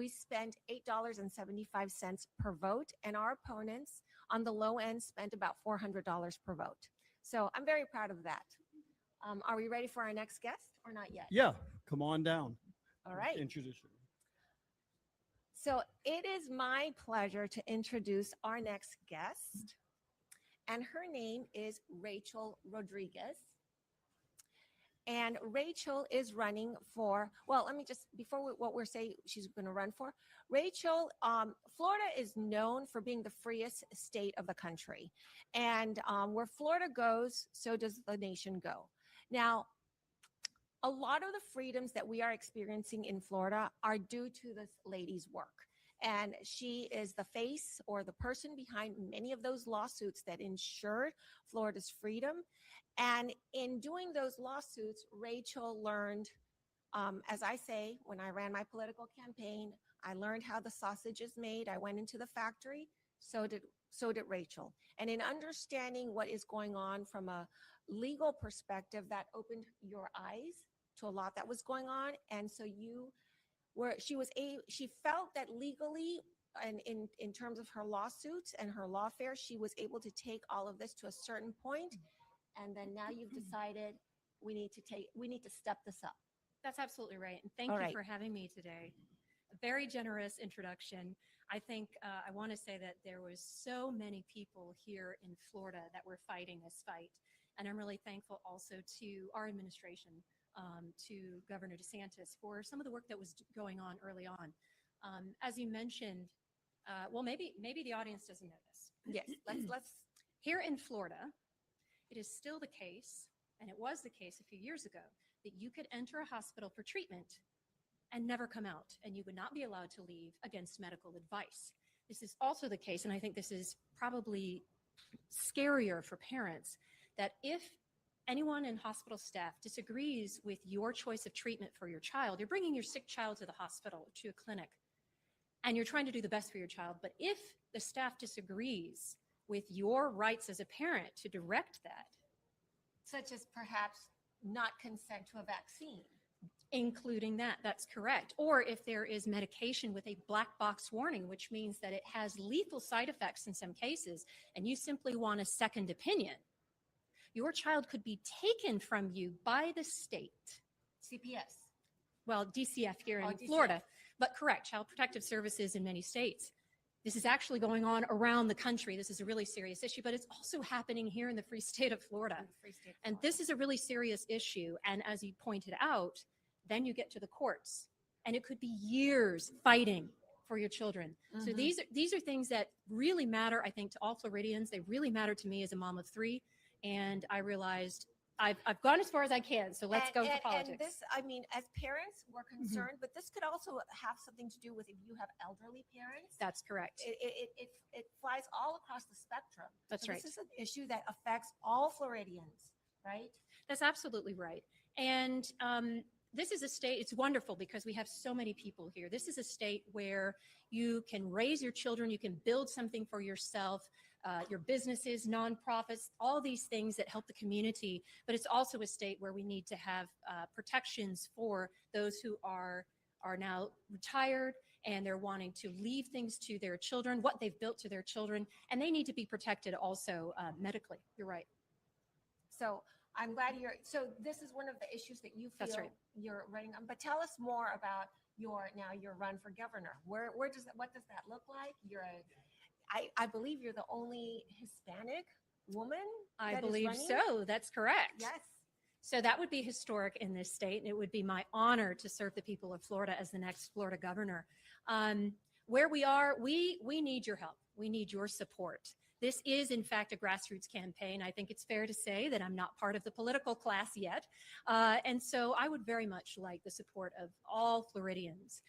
S16: spent $8.75 per vote, and our opponents on the low end spent about $400 per vote. So I'm very proud of that. Are we ready for our next guest or not yet?
S2: Yeah, come on down.
S16: All right.
S2: Introduce her.
S16: So it is my pleasure to introduce our next guest, and her name is Rachel Rodriguez. And Rachel is running for, well, let me just, what we're saying she's going to run for, Rachel, Florida is known for being the freest state of the country. And where Florida goes, so does the nation go. Now, a lot of the freedoms that we are experiencing in Florida are due to this lady's work. And she is the face or the person behind many of those lawsuits that ensured Florida's freedom. And in doing those lawsuits, Rachel learned, as I say, when I ran my political campaign, I learned how the sausage is made. I went into the factory. So did Rachel. And in understanding what is going on from a legal perspective, that opened your eyes to a lot that was going on. And so she felt that legally and in terms of her lawsuits and her lawfare, she was able to take all of this to a certain point. And then now you've decided we need to step this up.
S18: That's absolutely right. And thank
S16: All
S18: you
S16: right.
S18: for having me today. A very generous introduction. I think I want to say that there was so many people here in Florida that were fighting this fight. And I'm really thankful also to our administration, to Governor DeSantis for some of the work that was going on early on. As you mentioned, well, maybe the audience doesn't know this.
S16: Yes, let's.
S18: Here in Florida, it is still the case, and it was the case a few years ago, that you could enter a hospital for treatment and never come out, and you would not be allowed to leave against medical advice. This is also the case, and I think this is probably scarier for parents, that if anyone in hospital staff disagrees with your choice of treatment for your child, you're bringing your sick child to the hospital, to a clinic, and you're trying to do the best for your child. But if the staff disagrees with your rights as a parent to direct that,
S16: Such as perhaps not consent to a vaccine.
S18: Including that, that's correct. Or if there is medication with a black box warning, which means that it has lethal side effects in some cases, and you simply want a second opinion, your child could be taken from you by the state.
S16: CPS.
S18: Well, DCF here in
S16: Oh, DCF.
S18: Florida, but correct, Child Protective Services in many states. This is actually going on around the country. This is a really serious issue, but it's also happening here in the free state of Florida. And this is a really serious issue. And as you pointed out, then you get to the courts, and it could be years fighting for your children. So
S16: Mhm.
S18: these are things that really matter, I think, to all Floridians. They really matter to me as a mom of three. And I realized I've gone as far as I can. So let's go to politics.
S16: And this, I mean, as parents, we're concerned, but this could also have something to do with if you have elderly parents.
S18: That's correct.
S16: It flies all across the spectrum.
S18: That's
S16: So
S18: right.
S16: This is an issue that affects all Floridians, right?
S18: That's absolutely right. And this is a state, it's wonderful because we have so many people here. This is a state where you can raise your children, you can build something for yourself, your businesses, nonprofits, all these things that help the community. But it's also a state where we need to have protections for those who are now retired and they're wanting to leave things to their children, what they've built to their children, and they need to be protected also medically. You're right.
S16: So I'm glad so this is one of the issues that you feel
S18: That's right.
S16: you're running on. But tell us more about your run for governor. What does that look like? I believe you're the only Hispanic woman.
S18: I
S16: that is
S18: believe
S16: running?
S18: so. That's correct.
S16: Yes.
S18: So that would be historic in this state, and it would be my honor to serve the people of Florida as the next Florida governor. Where we are, we need your help. We need your support. This is, in fact, a grassroots campaign. I think it's fair to say that I'm not part of the political class yet. And so I would very much like the support of all Floridians.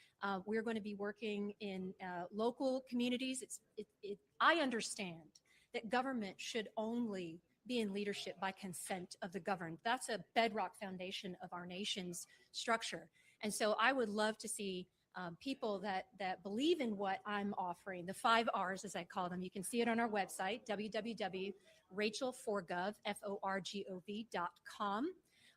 S18: We're going to be working in local communities. I understand that government should only be in leadership by consent of the governed. That's a bedrock foundation of our nation's structure. And so I would love to see people that believe in what I'm offering, the 5 R's as I call them. You can see it on our website, www.rachelforgov.com.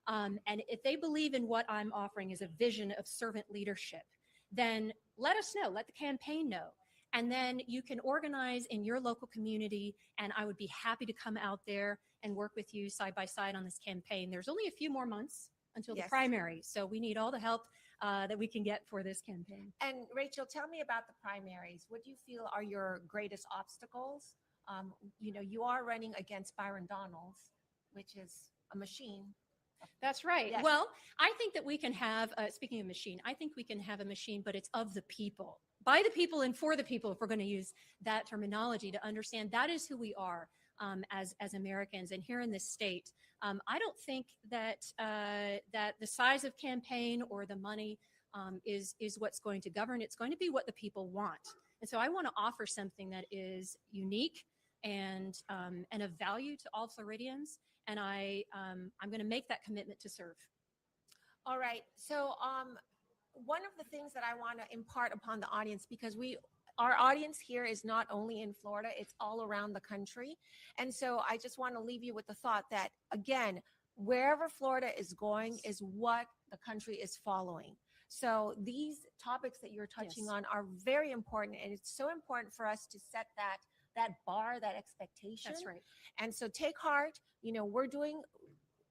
S18: And if they believe in what I'm offering as a vision of servant leadership, then let us know, let the campaign know. And then you can organize in your local community, and I would be happy to come out there and work with you side by side on this campaign. There's only a few more months until the
S16: Yes.
S18: primary, so we need all the help that we can get for this campaign.
S16: And Rachel, tell me about the primaries. What do you feel are your greatest obstacles? You are running against Byron Donalds, which is a machine.
S18: That's right.
S16: Yes.
S18: Well, I think that we can have, speaking of machine, I think we can have a machine, but it's of the people, by the people and for the people, if we're going to use that terminology to understand that is who we are as Americans. And here in this state, I don't think that the size of campaign or the money is what's going to govern. It's going to be what the people want. And so I want to offer something that is unique and of value to all Floridians. And I'm going to make that commitment to serve.
S16: All right. So one of the things that I want to impart upon the audience, because our audience here is not only in Florida, it's all around the country. And so I just want to leave you with the thought that, again, wherever Florida is going is what the country is following. So these topics that you're touching
S18: Yes.
S16: on are very important. And it's so important for us to set that bar, that expectation.
S18: That's right.
S16: And so take heart, we're doing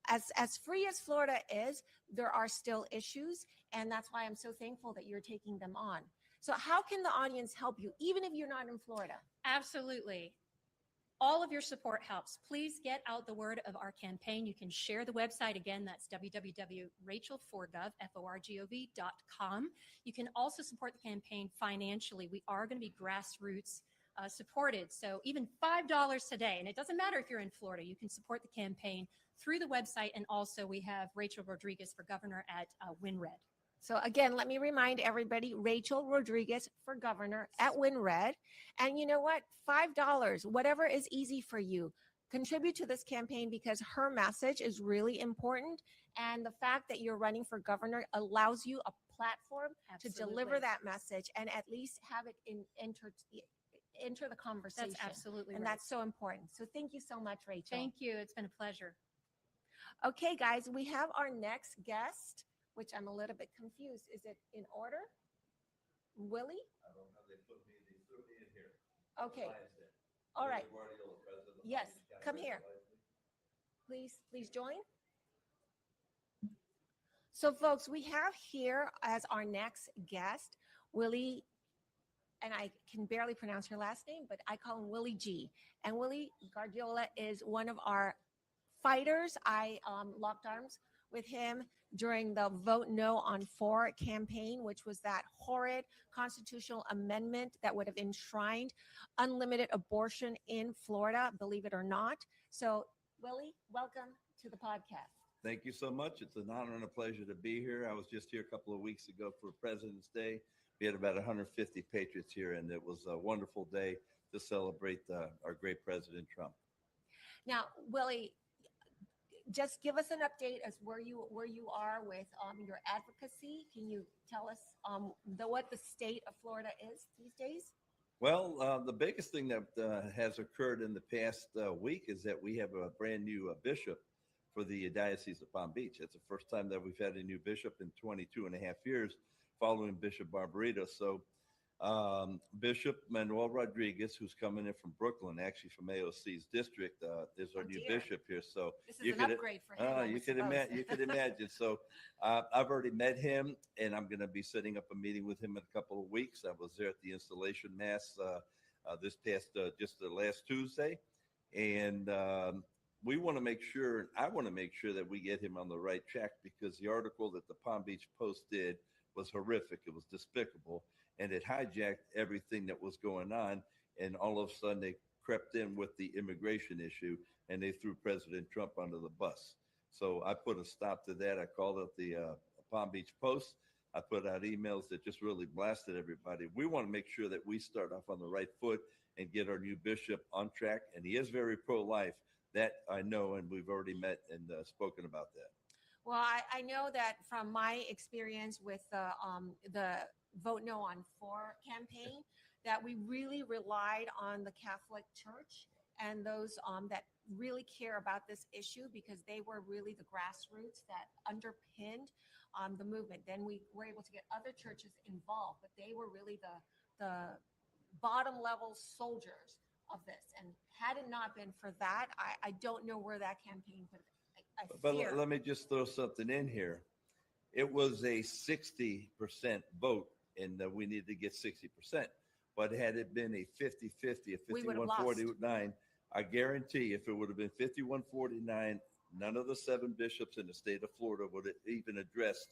S16: as free as Florida is, there are still issues. And that's why I'm so thankful that you're taking them on. So how can the audience help you, even if you're not in Florida?
S18: Absolutely. All of your support helps. Please get out the word of our campaign. You can share the website. Again, that's www.rachelforgov.com. You can also support the campaign financially. We are going to be grassroots supported. So even $5 today, and it doesn't matter if you're in Florida, you can support the campaign through the website. And also we have Rachel Rodriguez for governor at WinRed.
S16: So again, let me remind everybody, Rachel Rodriguez for governor at WinRed. And you know what? $5, whatever is easy for you, contribute to this campaign because her message is really important. And the fact that you're running for governor allows you a platform to deliver
S18: Absolutely.
S16: that message and at least have it enter the conversation.
S18: That's absolutely
S16: And
S18: right.
S16: that's so important. So thank you so much, Rachel.
S18: Thank you. It's been a pleasure.
S16: Okay, guys, we have our next guest, which I'm a little bit confused. Is it in order? Willie?
S19: I don't know. They threw me in here.
S16: Okay.
S19: Lions Den.
S16: All right.
S19: Willie Guardiola, president of the
S16: Yes,
S19: Palm Beach County
S16: come
S19: Lions
S16: here.
S19: Den.
S16: Please join. So folks, we have here as our next guest, Willie and I can barely pronounce her last name, but I call him Willie G. And Willie Guardiola is one of our fighters. I locked arms with him during the Vote No on 4 campaign, which was that horrid constitutional amendment that would have enshrined unlimited abortion in Florida, believe it or not. So, Willie, welcome to the podcast.
S20: Thank you so much. It's an honor and a pleasure to be here. I was just here a couple of weeks ago for President's Day. We had about 150 patriots here, and it was a wonderful day to celebrate our great President Trump.
S16: Now, Willie, just give us an update as where you are with your advocacy. Can you tell us what the state of Florida is these days?
S20: Well, the biggest thing that has occurred in the past week is that we have a brand new bishop for the Diocese of Palm Beach. It's the first time that we've had a new bishop in 22 and a half years following Bishop Barbarita. So Bishop Manuel Rodriguez, who's coming in from Brooklyn, actually from AOC's district, is our new bishop here. So
S16: this is an upgrade for him.
S20: you could imagine. So I've already met him, and I'm going to be setting up a meeting with him in a couple of weeks. I was there at the installation mass this past just the last Tuesday, and we want to make sure. I want to make sure that we get him on the right track, because the article that the Palm Beach Post did was horrific. It was despicable. And it hijacked everything that was going on. And all of a sudden they crept in with the immigration issue, and they threw President Trump under the bus. So I put a stop to that. I called up the Palm Beach Post. I put out emails that just really blasted everybody. We want to make sure that we start off on the right foot and get our new bishop on track. And he is very pro-life. That I know, and we've already met and spoken about that.
S16: Well, I know that from my experience with the Vote No on 4 campaign, that we really relied on the Catholic Church and those that really care about this issue, because they were really the grassroots that underpinned the movement. Then we were able to get other churches involved, but they were really the bottom level soldiers of this. And had it not been for that, I don't know where that campaign would have.
S20: But let me just throw something in here. It was a 60% vote, and we needed to get 60%. But had it been a 50-50, a 51-49, I guarantee if it would have been 51-49, none of the 7 bishops in the state of Florida would have even addressed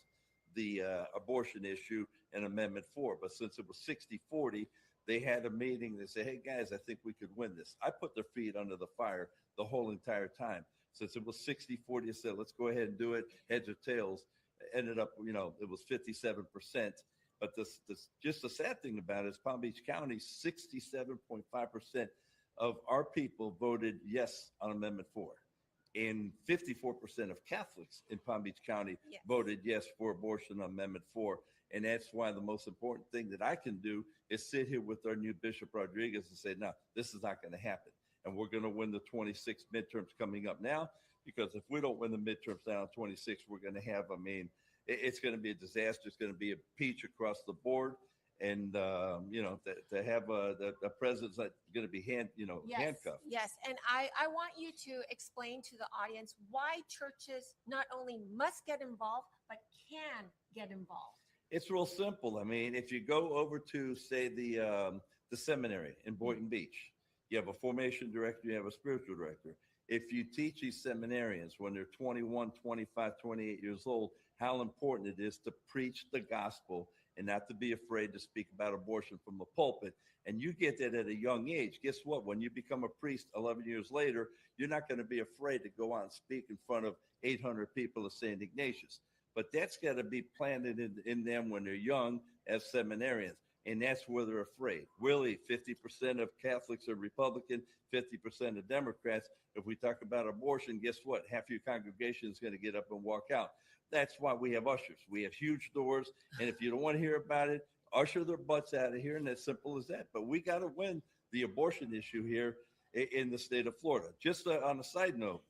S20: the abortion issue in Amendment 4. But since it was 60-40, they had a meeting. They said, hey, guys, I think we could win this. I put their feet under the fire the whole entire time. Since it was 60-40, I said, let's go ahead and do it. Heads or tails. Ended up, it was 57%. But just the sad thing about it is Palm Beach County, 67.5% of our people voted yes on Amendment 4. And 54% of Catholics in Palm Beach County voted yes for abortion on Amendment 4. And that's why the most important thing that I can do is sit here with our new Bishop Rodriguez and say, no, this is not going to happen. And we're going to win the 26 midterms coming up now, because if we don't win the midterms now in 26, we're going to have, it's going to be a disaster. It's going to be a peach across the board. And, to have the president's not going to be handcuffed.
S16: Yes. And I want you to explain to the audience why churches not only must get involved, but can get involved.
S20: It's real simple. I mean, if you go over to, say, the seminary in Boynton Beach, you have a formation director, you have a spiritual director. If you teach these seminarians when they're 21, 25, 28 years old, how important it is to preach the gospel and not to be afraid to speak about abortion from the pulpit, and you get that at a young age, guess what? When you become a priest 11 years later, you're not going to be afraid to go out and speak in front of 800 people of St. Ignatius. But that's got to be planted in them when they're young as seminarians. And that's where they're afraid. Really, 50% of Catholics are Republican, 50% are Democrats. If we talk about abortion, guess what? Half your congregation is going to get up and walk out. That's why we have ushers. We have huge doors. And if you don't want to hear about it, usher their butts out of here. And as simple as that. But we got to win the abortion issue here in the state of Florida. Just on a side note,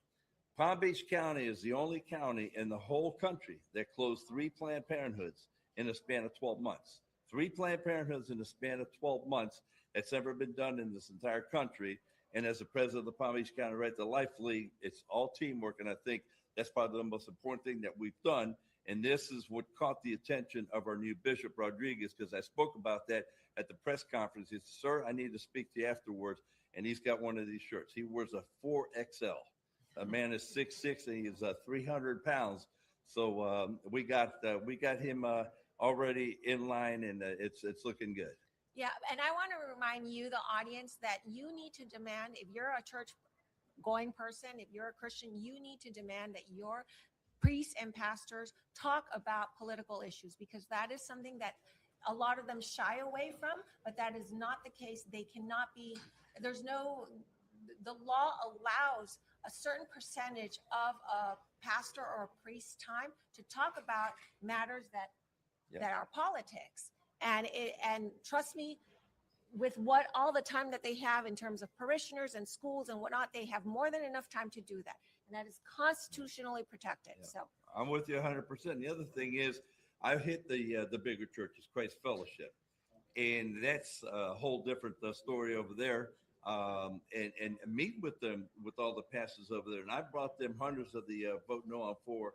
S20: Palm Beach County is the only county in the whole country that closed 3 Planned Parenthoods in a span of 12 months. 3 Planned Parenthoods in the span of 12 months. That's never been done in this entire country. And as the president of the Palm Beach County Right to Life League, it's all teamwork. And I think that's probably the most important thing that we've done. And this is what caught the attention of our new Bishop Rodriguez, because I spoke about that at the press conference. He said, sir, I need to speak to you afterwards. And he's got one of these shirts. He wears a 4XL. A man is 6'6" and he's 300 pounds. So we got him already in line, and it's looking good.
S16: Yeah, and I want to remind you, the audience, that you need to demand, if you're a church going person, if you're a Christian, you need to demand that your priests and pastors talk about political issues, because that is something that a lot of them shy away from, but that is not the case. They cannot be, the law allows a certain percentage of a pastor or a priest's time to talk about matters that are politics. And trust me, with what all the time that they have in terms of parishioners and schools and whatnot, they have more than enough time to do that. And that is constitutionally protected.
S20: Yeah.
S16: So
S20: I'm with you 100%. The other thing is, I've hit the bigger churches, Christ Fellowship, and that's a whole different story over there. And meet with them, with all the pastors over there. And I brought them hundreds of the vote no on 4,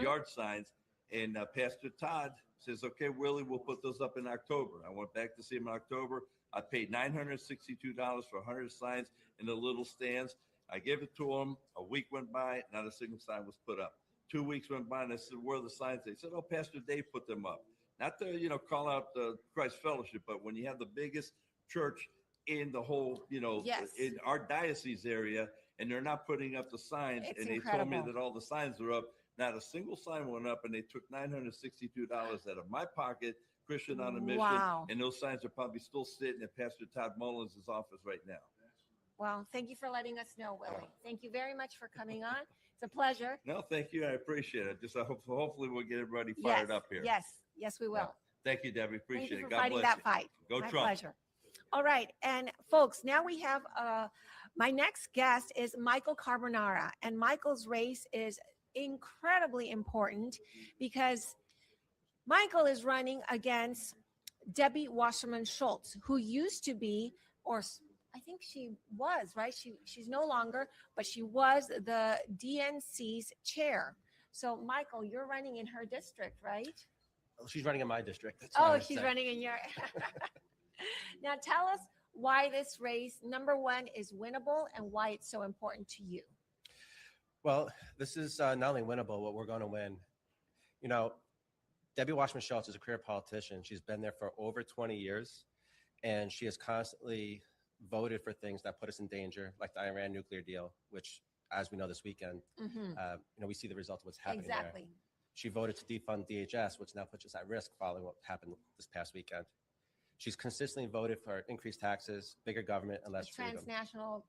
S20: yard signs. And Pastor Todd says, okay, Willie, we'll put those up in October. I went back to see him in October. I paid $962 for 100 signs in the little stands. I gave it to him. A week went by, not a single sign was put up. 2 weeks went by, and I said, where are the signs? They said, oh, Pastor Dave put them up. Not to, call out the Christ Fellowship, but when you have the biggest church in the whole,
S16: Yes.
S20: in our diocese area, and they're not putting up the signs,
S16: It's
S20: and they told me
S16: incredible.
S20: that all the signs are up. Not a single sign went up, and they took $962 out of my pocket, Christian on a Mission,
S16: Wow.
S20: and those signs are probably still sitting in Pastor Todd Mullins' office right now.
S16: well, thank you for letting us know, Willie. Thank you very much for coming on. It's a pleasure.
S20: No, thank you. I appreciate it. Just hopefully we'll get everybody fired up here.
S16: Yes, we will.
S20: Thank you, Debbie.
S16: Thank
S20: Appreciate
S16: you
S20: it.
S16: for
S20: God
S16: fighting
S20: bless
S16: that
S20: you.
S16: fight.
S20: Go
S16: My
S20: Trump.
S16: pleasure. All right. And folks, now we have my next guest is Michael Carbonara. And Michael's race is incredibly important because Michael is running against Debbie Wasserman Schultz, who used to be, or I think she was, right? She's no longer, but she was the DNC's chair. So Michael, you're running in her district, right?
S21: She's running in my district. That's what I
S16: Oh,
S21: would
S16: she's
S21: say.
S16: running in your. Now tell us why this race, number one, is winnable and why it's so important to you.
S21: Well, this is not only winnable, but we're going to win. Debbie Wasserman Schultz is a career politician. She's been there for over 20 years, and she has constantly voted for things that put us in danger, like the Iran nuclear deal, which, as we know this weekend, we see the result of what's happening
S16: Exactly.
S21: there. She voted to defund DHS, which now puts us at risk following what happened this past weekend. She's consistently voted for increased taxes, bigger government, and less freedom.
S16: Transnational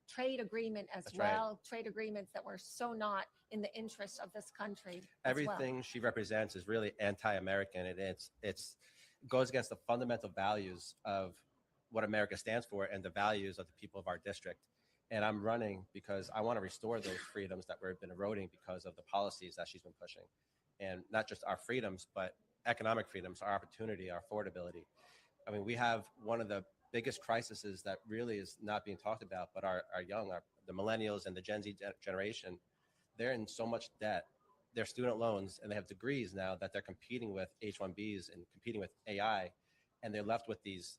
S16: trade agreement as
S21: That's right.
S16: well. Trade agreements that were so not in the interest of this country. as well.
S21: Everything she represents is really anti-American, and it goes against the fundamental values of what America stands for and the values of the people of our district. And I'm running because I want to restore those freedoms that we've been eroding because of the policies that she's been pushing, and not just our freedoms, but economic freedoms, our opportunity, our affordability. I mean, we have one of the biggest crises that really is not being talked about, but the millennials and the Gen Z generation, they're in so much debt. Their student loans, and they have degrees now that they're competing with H-1Bs and competing with AI, and they're left with these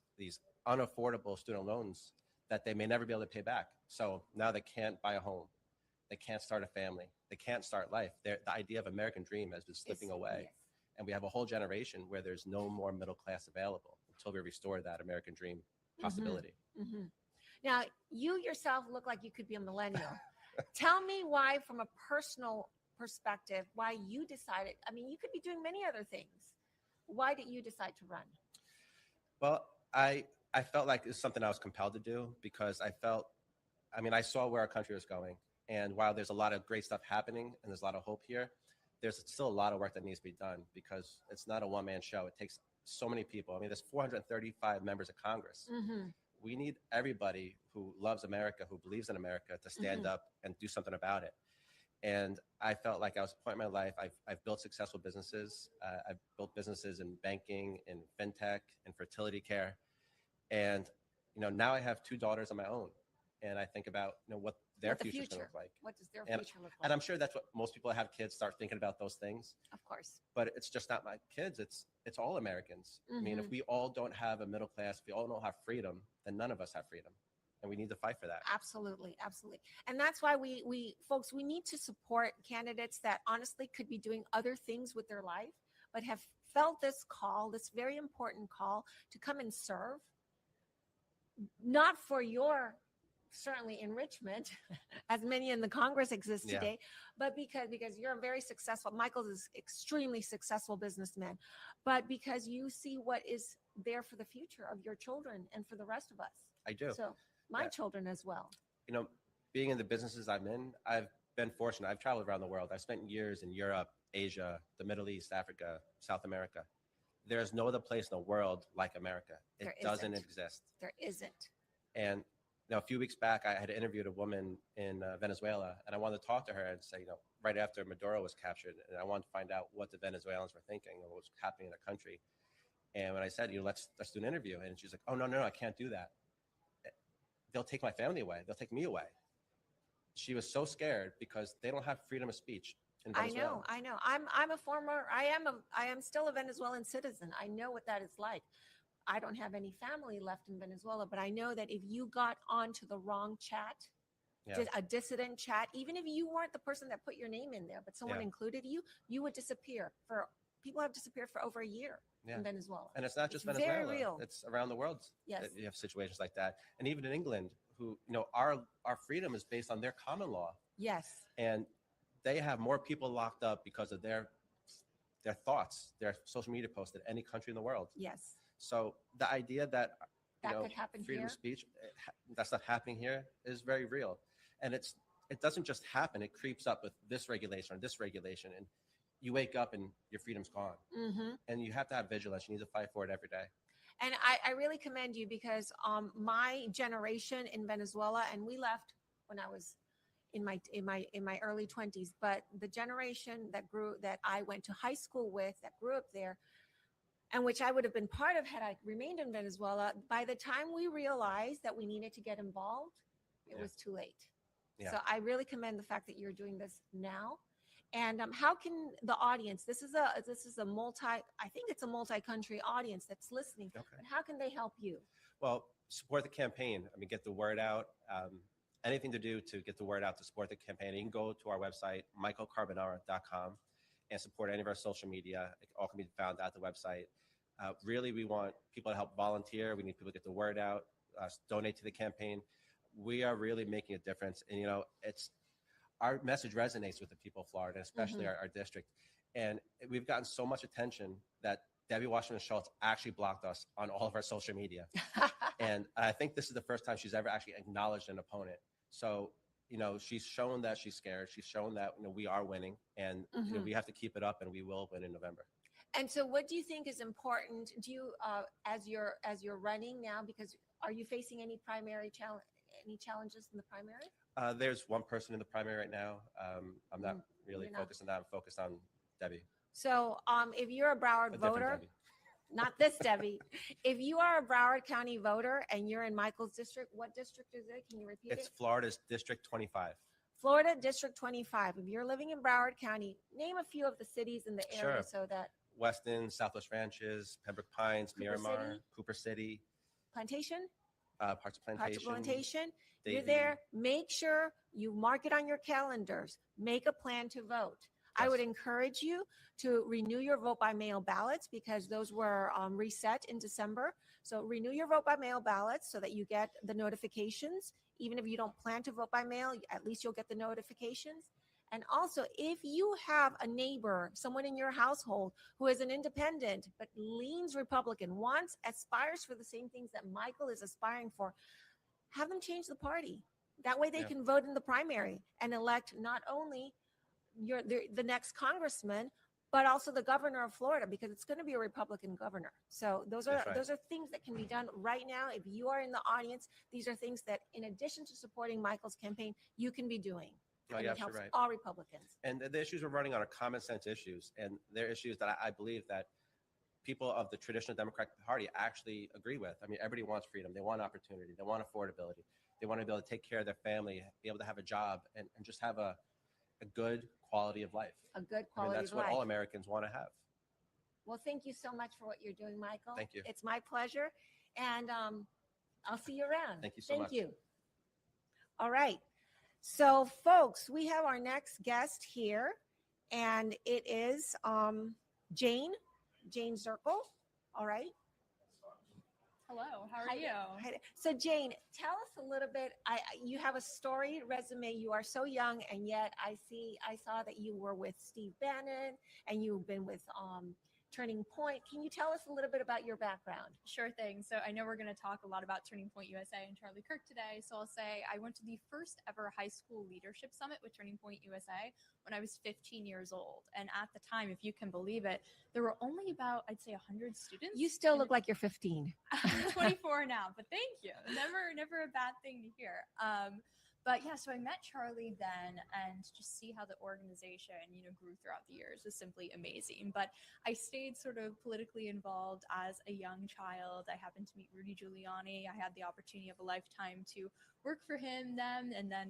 S21: unaffordable student loans that they may never be able to pay back. So now they can't buy a home, they can't start a family, they can't start life. The idea of American dream has been slipping away.
S16: yes.
S21: And we have a whole generation where there's no more middle class available until we restore that American dream possibility.
S16: Mhm. Now, you yourself look like you could be a millennial. Tell me why, from a personal perspective, why you decided. I mean, you could be doing many other things. Why did you decide to run?
S21: Well, I felt like it's something I was compelled to do because I saw where our country was going. And while there's a lot of great stuff happening and there's a lot of hope here, there's still a lot of work that needs to be done because it's not a one-man show. It takes so many people. I mean, there's 435 members of Congress.
S16: Mm-hmm.
S21: We need everybody who loves America, who believes in America, to stand up and do something about it. And I felt like I was at a point in my life. I've built successful businesses. I've built businesses in banking, in fintech, in fertility care. And, now I have 2 daughters of my own. And I think about, what their
S16: What the
S21: future's going to
S16: future,
S21: look like.
S16: what does their
S21: And-
S16: future look
S21: And
S16: like?
S21: I'm sure that's what most people that have kids start thinking about those things.
S16: Of course.
S21: But it's just not my kids. It's all Americans. I mean, if
S16: Mhm.
S21: we all don't have a middle class, if we all don't have freedom, then none of us have freedom, and we need to fight for that.
S16: Absolutely, absolutely. And that's why we folks, we need to support candidates that honestly could be doing other things with their life, but have felt this call, this very important call to come and serve, not for your certainly enrichment, as many in the Congress exist
S21: Yeah.
S16: today, but because you're a very successful, Michael's is extremely successful businessman, but because you see what is there for the future of your children and for the rest of us.
S21: I do.
S16: So my
S21: Yeah.
S16: children as well.
S21: You know, being in the businesses I'm in, I've been fortunate. I've traveled around the world. I've spent years in Europe, Asia, the Middle East, Africa, South America. There's no other place in the world like America. It
S16: There
S21: doesn't
S16: isn't.
S21: exist.
S16: There isn't.
S21: And a few weeks back, I had interviewed a woman in Venezuela, and I wanted to talk to her and say, right after Maduro was captured, and I wanted to find out what the Venezuelans were thinking and what was happening in their country. And when I said, let's do an interview, and she's like, oh, no, I can't do that. They'll take my family away. They'll take me away. She was so scared because they don't have freedom of speech in Venezuela.
S16: I know. I'm I am still a Venezuelan citizen. I know what that is like. I don't have any family left in Venezuela, but I know that if you got onto the wrong chat,
S21: Yeah.
S16: a dissident chat, even if you weren't the person that put your name in there, but someone
S21: Yeah.
S16: included you, you would disappear. People have disappeared for over a year
S21: Yeah.
S16: in Venezuela.
S21: And it's not just
S16: It's
S21: Venezuela.
S16: very real.
S21: It's around the world.
S16: Yes.
S21: That you have situations like that. And even in England, who, our freedom is based on their common law.
S16: Yes.
S21: And they have more people locked up because of their thoughts, their social media posts than any country in the world.
S16: Yes.
S21: So the idea that
S16: That could happen
S21: freedom
S16: here.
S21: of speech, that's not happening here, is very real. And it doesn't just happen. It creeps up with this regulation or this regulation, and you wake up and your freedom's gone.
S16: Mm-hmm.
S21: And you have to have vigilance. You need to fight for it every day.
S16: And I really commend you because my generation in Venezuela, and we left when I was in my early 20s, but the generation that I went to high school with, that grew up there, and which I would have been part of had I remained in Venezuela, by the time we realized that we needed to get involved, it
S21: Yeah.
S16: was too late.
S21: Yeah.
S16: So I really commend the fact that you're doing this now. And how can the audience, this is a I think it's a multi-country audience that's listening,
S21: Okay.
S16: but how can they help you?
S21: Well, support the campaign. I mean, get the word out. Anything to do to get the word out to support the campaign. You can go to our website, michaelcarbonara.com, and support any of our social media. It all can be found at the website. Really, we want people to help volunteer. We need people to get the word out, donate to the campaign. We are really making a difference. And, our message resonates with the people of Florida, especially
S16: Mhm.
S21: our district. And we've gotten so much attention that Debbie Washington Schultz actually blocked us on all of our social media. And I think this is the first time she's ever actually acknowledged an opponent. So, she's shown that she's scared. She's shown that, we are winning, and
S16: Mhm.
S21: we have to keep it up, and we will win in November.
S16: And so what do you think is important? Do you, as you're running now, because are you facing any any challenges in the primary?
S21: There's one person in the primary right now. I'm not really
S16: you're not.
S21: focused on that. I'm focused on Debbie.
S16: So if you're a Broward
S21: A different
S16: voter,
S21: Debbie.
S16: not this Debbie, if you are a Broward County voter and you're in Michael's district, what district is it? Can you repeat
S21: It's
S16: it?
S21: Florida's District 25.
S16: Florida District 25. If you're living in Broward County, name a few of the cities in the area
S21: Sure.
S16: so that
S21: Weston, Southwest Ranches, Pembroke Pines,
S16: Cooper
S21: Miramar,
S16: City?
S21: Cooper City,
S16: Plantation,
S21: parts of Plantation.
S16: Parts of Plantation, you're
S21: Davie.
S16: there. Make sure you mark it on your calendars. Make a plan to vote. I would encourage you to renew your vote by mail ballots because those were reset in December. So renew your vote by mail ballots so that you get the notifications. Even if you don't plan to vote by mail, at least you'll get the notifications. And also, if you have a neighbor, someone in your household who is an independent but leans Republican, aspires for the same things that Michael is aspiring for, have them change the party. That way they
S21: Yeah.
S16: can vote in the primary and elect not only the next congressman, but also the governor of Florida, because it's going to be a Republican governor. So those are
S21: That's right.
S16: things that can be done right now. If you are in the audience, these are things that, in addition to supporting Michael's campaign, you can be doing.
S21: Oh,
S16: And
S21: you're
S16: it helps
S21: absolutely right.
S16: all Republicans.
S21: And the issues we're running on are common sense issues, and they're issues that I believe that people of the traditional Democratic Party actually agree with. I mean, everybody wants freedom. They want opportunity. They want affordability. They want to be able to take care of their family, be able to have a job, and just have a good quality of life.
S16: A good
S21: I mean,
S16: quality
S21: that's
S16: of
S21: what all
S16: life.
S21: Americans want to have.
S16: Well, thank you so much for what you're doing, Michael.
S21: Thank you.
S16: It's my pleasure. And I'll see you around.
S21: Thank you so much.
S16: Thank you. All right. So, folks, we have our next guest here, and it is Jane Zirkle. All right.
S1: Hello, how are
S16: Hi
S1: you?
S16: there. Hi there. So, Jane, tell us a little bit. You have a storied resume. You are so young, and yet I saw that you were with Steve Bannon, and you've been with Turning Point. Can you tell us a little bit about your background?
S1: Sure thing. So I know we're going to talk a lot about Turning Point USA and Charlie Kirk today. So I'll say I went to the first ever high school leadership summit with Turning Point USA when I was 15 years old. And at the time, if you can believe it, there were only about, I'd say 100 students.
S16: You still look like you're 15.
S1: I'm 24 now, but thank you. Never a bad thing to hear. But yeah, so I met Charlie then, and just see how the organization, grew throughout the years was simply amazing. But I stayed sort of politically involved as a young child. I happened to meet Rudy Giuliani. I had the opportunity of a lifetime to work for him then, and then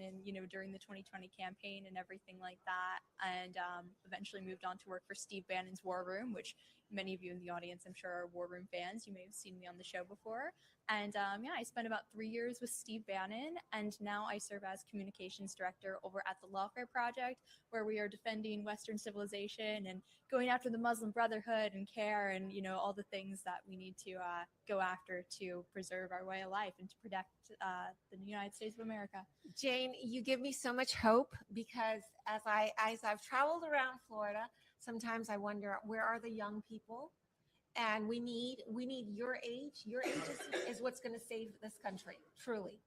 S1: during the 2020 campaign and everything like that. And eventually moved on to work for Steve Bannon's War Room, which many of you in the audience, I'm sure, are War Room fans. You may have seen me on the show before. And I spent about 3 years with Steve Bannon, and now I serve as communications director over at the Lawfare Project, where we are defending Western civilization and going after the Muslim Brotherhood and CARE and, all the things that we need to go after to preserve our way of life and to protect the United States of America.
S16: Jane, you give me so much hope, because as I've traveled around Florida, sometimes I wonder, where are the young people? And we need your age. Your age is what's going to save this country, truly,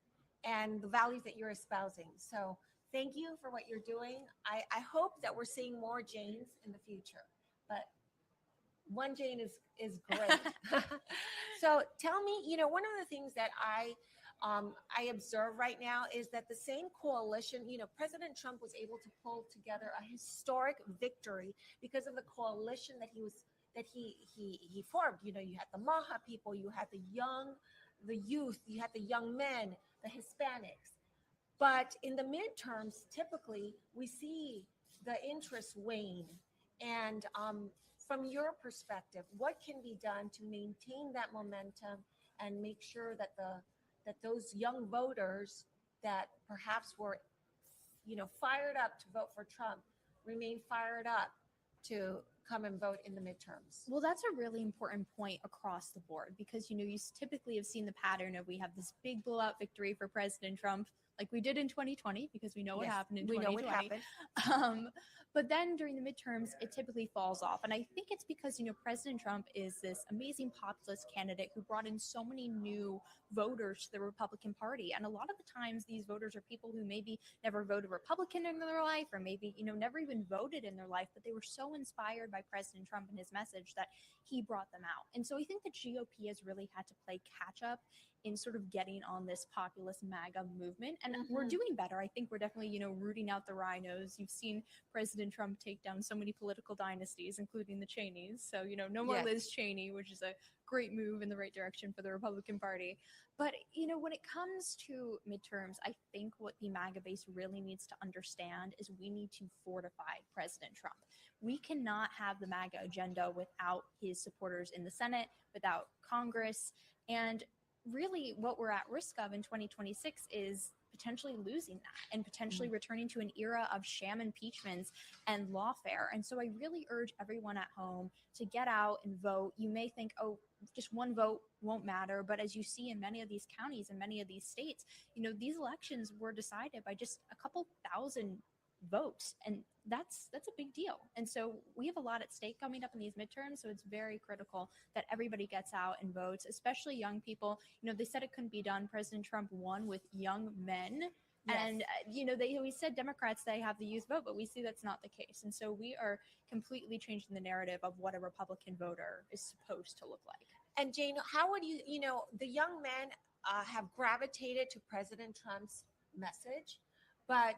S16: and the values that you're espousing. So thank you for what you're doing. I hope that we're seeing more Janes in the future, but one Jane is great. So tell me, one of the things that I observe right now is that the same coalition, President Trump was able to pull together a historic victory because of the coalition that he formed. You had the Maha people, you had the youth, you had the young men, the Hispanics. But in the midterms, typically we see the interest wane. And from your perspective, what can be done to maintain that momentum and make sure that those young voters that perhaps were, fired up to vote for Trump remain fired up to come and vote in the midterms?
S1: Well, that's a really important point across the board, because, you typically have seen the pattern of we have this big blowout victory for President Trump, like we did in 2020, because we know what
S16: Yes,
S1: happened in
S16: we know
S1: 2020.
S16: what happened.
S1: But then during the midterms, it typically falls off. And I think it's because, President Trump is this amazing populist candidate who brought in so many new voters to the Republican Party. And a lot of the times these voters are people who maybe never voted Republican in their life, or maybe, never even voted in their life, but they were so inspired by President Trump and his message that he brought them out. And so I think the GOP has really had to play catch up in sort of getting on this populist MAGA movement. And we're doing better. I think we're definitely, rooting out the rhinos. You've seen President Trump take down so many political dynasties, including the Cheneys. So, no more
S16: Yes.
S1: Liz Cheney, which is a great move in the right direction for the Republican Party. But, when it comes to midterms, I think what the MAGA base really needs to understand is we need to fortify President Trump. We cannot have the MAGA agenda without his supporters in the Senate, without Congress. And really what we're at risk of in 2026 is potentially losing that and potentially returning to an era of sham impeachments and lawfare. And so I really urge everyone at home to get out and vote. You may think, oh, just one vote won't matter. But as you see in many of these counties and many of these states, these elections were decided by just a couple thousand votes. And that's a big deal. And so we have a lot at stake coming up in these midterms. So it's very critical that everybody gets out and votes, especially young people. They said it couldn't be done. President Trump won with young men.
S16: Yes.
S1: And, they always said Democrats, they have the youth vote, but we see that's not the case. And so we are completely changing the narrative of what a Republican voter is supposed to look like.
S16: And Jane, how would you, the young men have gravitated to President Trump's message, but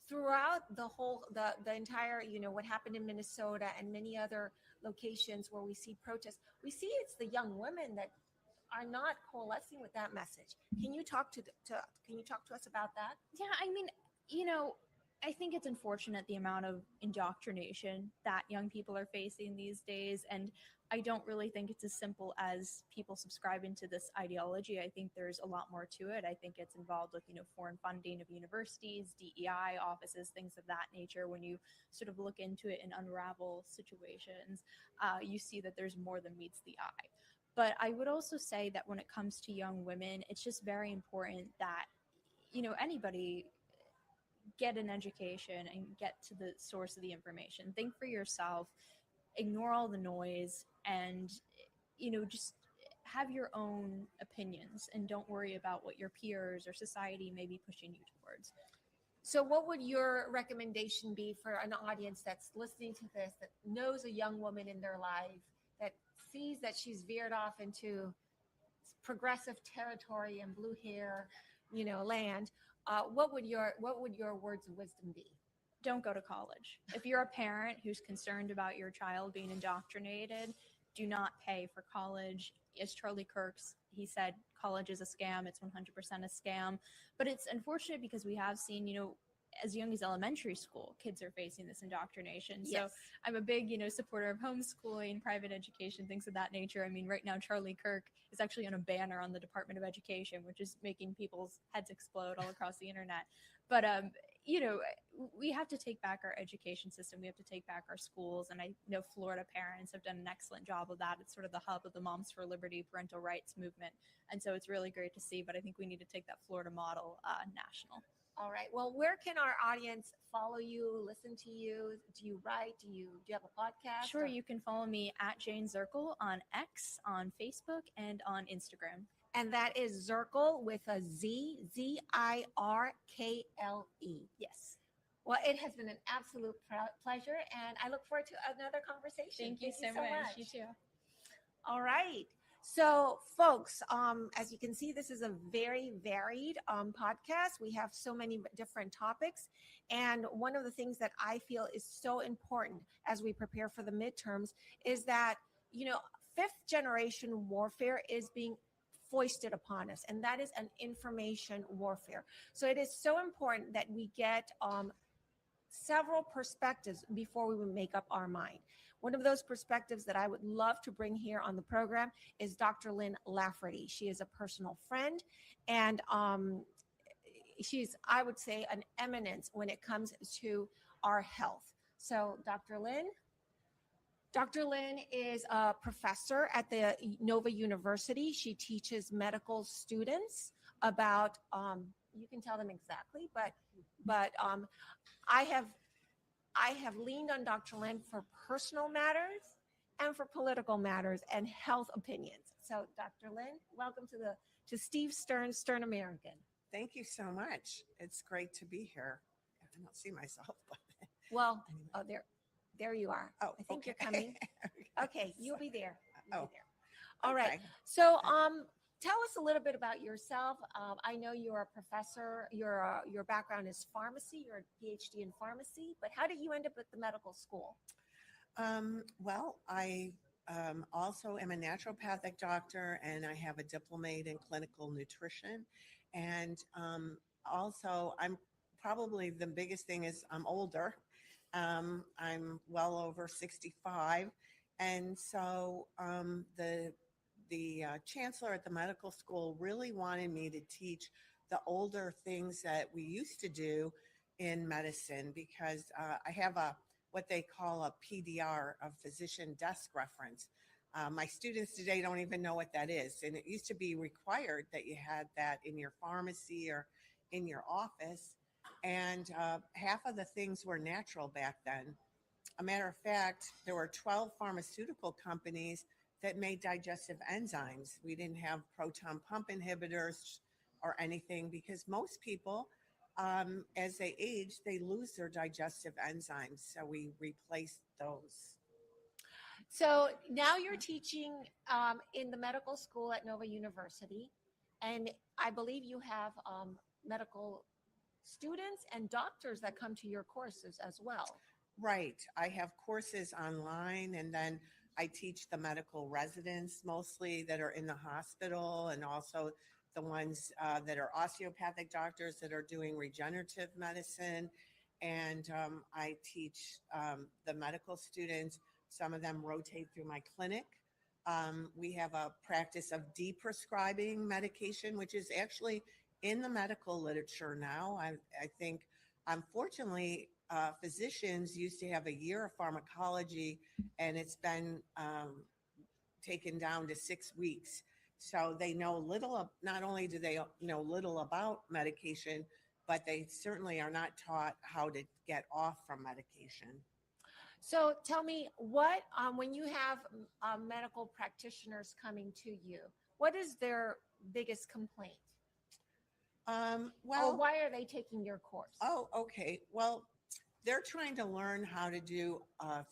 S16: throughout the entire, what happened in Minnesota and many other locations where we see protests, we see it's the young women that are not coalescing with that message. Can you talk to us about that?
S1: Yeah, I mean, you know, I think it's unfortunate the amount of indoctrination that young people are facing these days. And I don't really think it's as simple as people subscribing to this ideology. I think there's a lot more to it. I think it's involved with, you know, foreign funding of universities, DEI offices, things of that nature. When you sort of look into it and unravel situations, you see that there's more than meets the eye. But I would also say that when it comes to young women, it's just very important that, you know, anybody get an education and get to the source of the information. Think for yourself, ignore all the noise, and, you know, just have your own opinions and don't worry about what your peers or society may be pushing you towards.
S16: So what would your recommendation be for an audience that's listening to this, that knows a young woman in their life, that sees that she's veered off into progressive territory and blue hair, you know, land? What would your words of wisdom be?
S1: Don't go to college. If you're a parent who's concerned about your child being indoctrinated, do not pay for college. As Charlie Kirk, he said, college is a scam. It's 100% a scam. But it's unfortunate because we have seen, you know, as young as elementary school, kids are facing this indoctrination. So
S16: Yes.
S1: I'm a big, you know, supporter of homeschooling, private education, things of that nature. I mean, right now, Charlie Kirk is actually on a banner on the Department of Education, which is making people's heads explode all across the internet. But, you know, we have to take back our education system. We have to take back our schools. And I know Florida parents have done an excellent job of that. It's sort of the hub of the Moms for Liberty parental rights movement. And so it's really great to see, but I think we need to take that Florida model national.
S16: All right. Well, where can our audience follow you, listen to you? Do you write? Do you have a podcast?
S1: Sure, you can follow me at Jane Zirkle on X, on Facebook, and on Instagram.
S16: And that is Zirkle with a Z, Zirkle.
S1: Yes.
S16: Well, it has been an absolute pleasure, and I look forward to another conversation.
S1: Thank you so much. You too.
S16: All right. So, folks, as you can see, this is a very varied podcast. We have so many different topics. And one of the things that I feel is so important as we prepare for the midterms is that, you know, fifth generation warfare is being foisted upon us, and that is an information warfare. So it is so important that we get several perspectives before we would make up our mind. One of those perspectives that I would love to bring here on the program is Dr. Lynn Lafferty. She is a personal friend, and she's, I would say, an eminence when it comes to our health. So, Dr. Lynn is a professor at the Nova University. She teaches medical students about, you can tell them exactly, but I have leaned on Dr. Lynn for personal matters and for political matters and health opinions. So, Dr. Lynn, welcome to Steve Stern's Stern American.
S3: Thank you so much. It's great to be here. I don't see myself, but
S16: well, oh, there you are.
S3: Oh,
S16: I think
S3: okay.
S16: you're coming. Okay, you'll be there. You'll be
S3: Oh,
S16: there. All right.
S3: okay.
S16: So, tell us a little bit about yourself. I know you're a professor. Your background is pharmacy. You're a PhD in pharmacy. But how did you end up at the medical school?
S3: Well, I also am a naturopathic doctor, and I have a diplomate in clinical nutrition. And also, I'm probably the biggest thing is I'm older. I'm well over 65. And so the chancellor at the medical school really wanted me to teach the older things that we used to do in medicine because I have what they call a PDR, a physician desk reference. My students today don't even know what that is. And it used to be required that you had that in your pharmacy or in your office. And half of the things were natural back then. A matter of fact, there were 12 pharmaceutical companies that made digestive enzymes. We didn't have proton pump inhibitors or anything because most people, as they age, they lose their digestive enzymes. So we replaced those.
S16: So now you're teaching in the medical school at Nova University, and I believe you have medical students and doctors that come to your courses as well.
S3: Right. I have courses online, and then I teach the medical residents mostly that are in the hospital, and also the ones that are osteopathic doctors that are doing regenerative medicine. And I teach the medical students. Some of them rotate through my clinic. We have a practice of deprescribing medication, which is actually in the medical literature now. I think, unfortunately, physicians used to have a year of pharmacology, and it's been taken down to 6 weeks. So they know little, not only do they know little about medication, but they certainly are not taught how to get off from medication.
S16: So tell me what, when you have medical practitioners coming to you, what is their biggest complaint?
S3: Well,
S16: or why are they taking your course?
S3: Oh, okay. Well, they're trying to learn how to do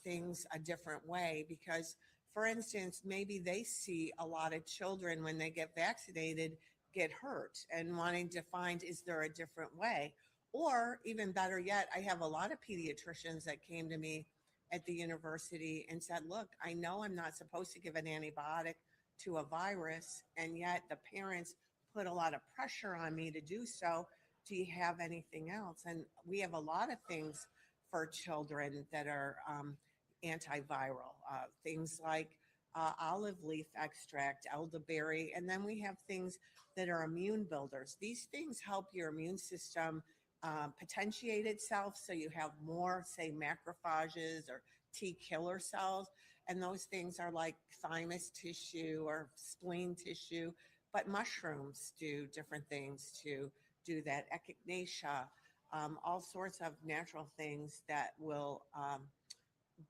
S3: things a different way because, for instance, maybe they see a lot of children when they get vaccinated get hurt and wanting to find, is there a different way? Or even better yet, I have a lot of pediatricians that came to me at the university and said, look, I know I'm not supposed to give an antibiotic to a virus, and yet the parents put a lot of pressure on me to do so. Do you have anything else? And we have a lot of things for children that are antiviral, things like olive leaf extract, elderberry, and then we have things that are immune builders. These things help your immune system potentiate itself so you have more, say, macrophages or T killer cells, and those things are like thymus tissue or spleen tissue, but mushrooms do different things to do that, echinacea, all sorts of natural things that will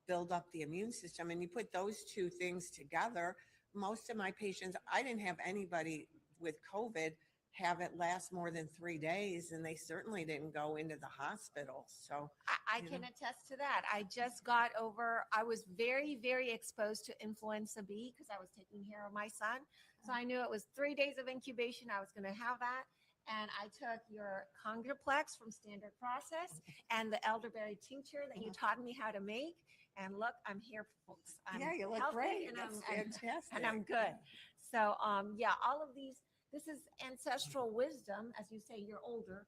S3: build up the immune system. And you put those two things together, most of my patients, I didn't have anybody with COVID have it last more than 3 days, and they certainly didn't go into the hospital. So
S16: I can attest to that. I just got over, I was very, very exposed to influenza B because I was taking care of my son. So I knew it was 3 days of incubation. I was going to have that. And I took your Congaplex from Standard Process and the elderberry tincture that you taught me how to make. And look, I'm here, folks. I'm
S3: yeah, you look
S16: healthy
S3: great.
S16: and
S3: That's
S16: I'm
S3: fantastic.
S16: and I'm good. So yeah, all of these, this is ancestral wisdom, as you say, you're older,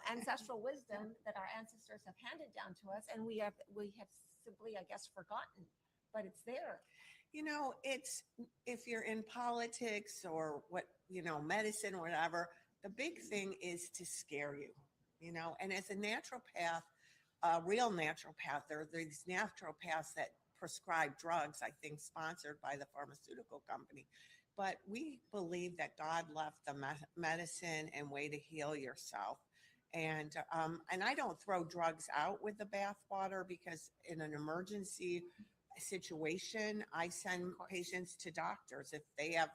S16: ancestral wisdom that our ancestors have handed down to us, and we have simply, I guess, forgotten, but it's there.
S3: You know, it's, if you're in politics or what, you know, medicine or whatever, the big thing is to scare you, you know, and as a naturopath, a real naturopath, there are these naturopaths that prescribe drugs, I think sponsored by the pharmaceutical company. But we believe that God left the medicine and way to heal yourself. And I don't throw drugs out with the bathwater, because in an emergency situation, I send patients to doctors. If they have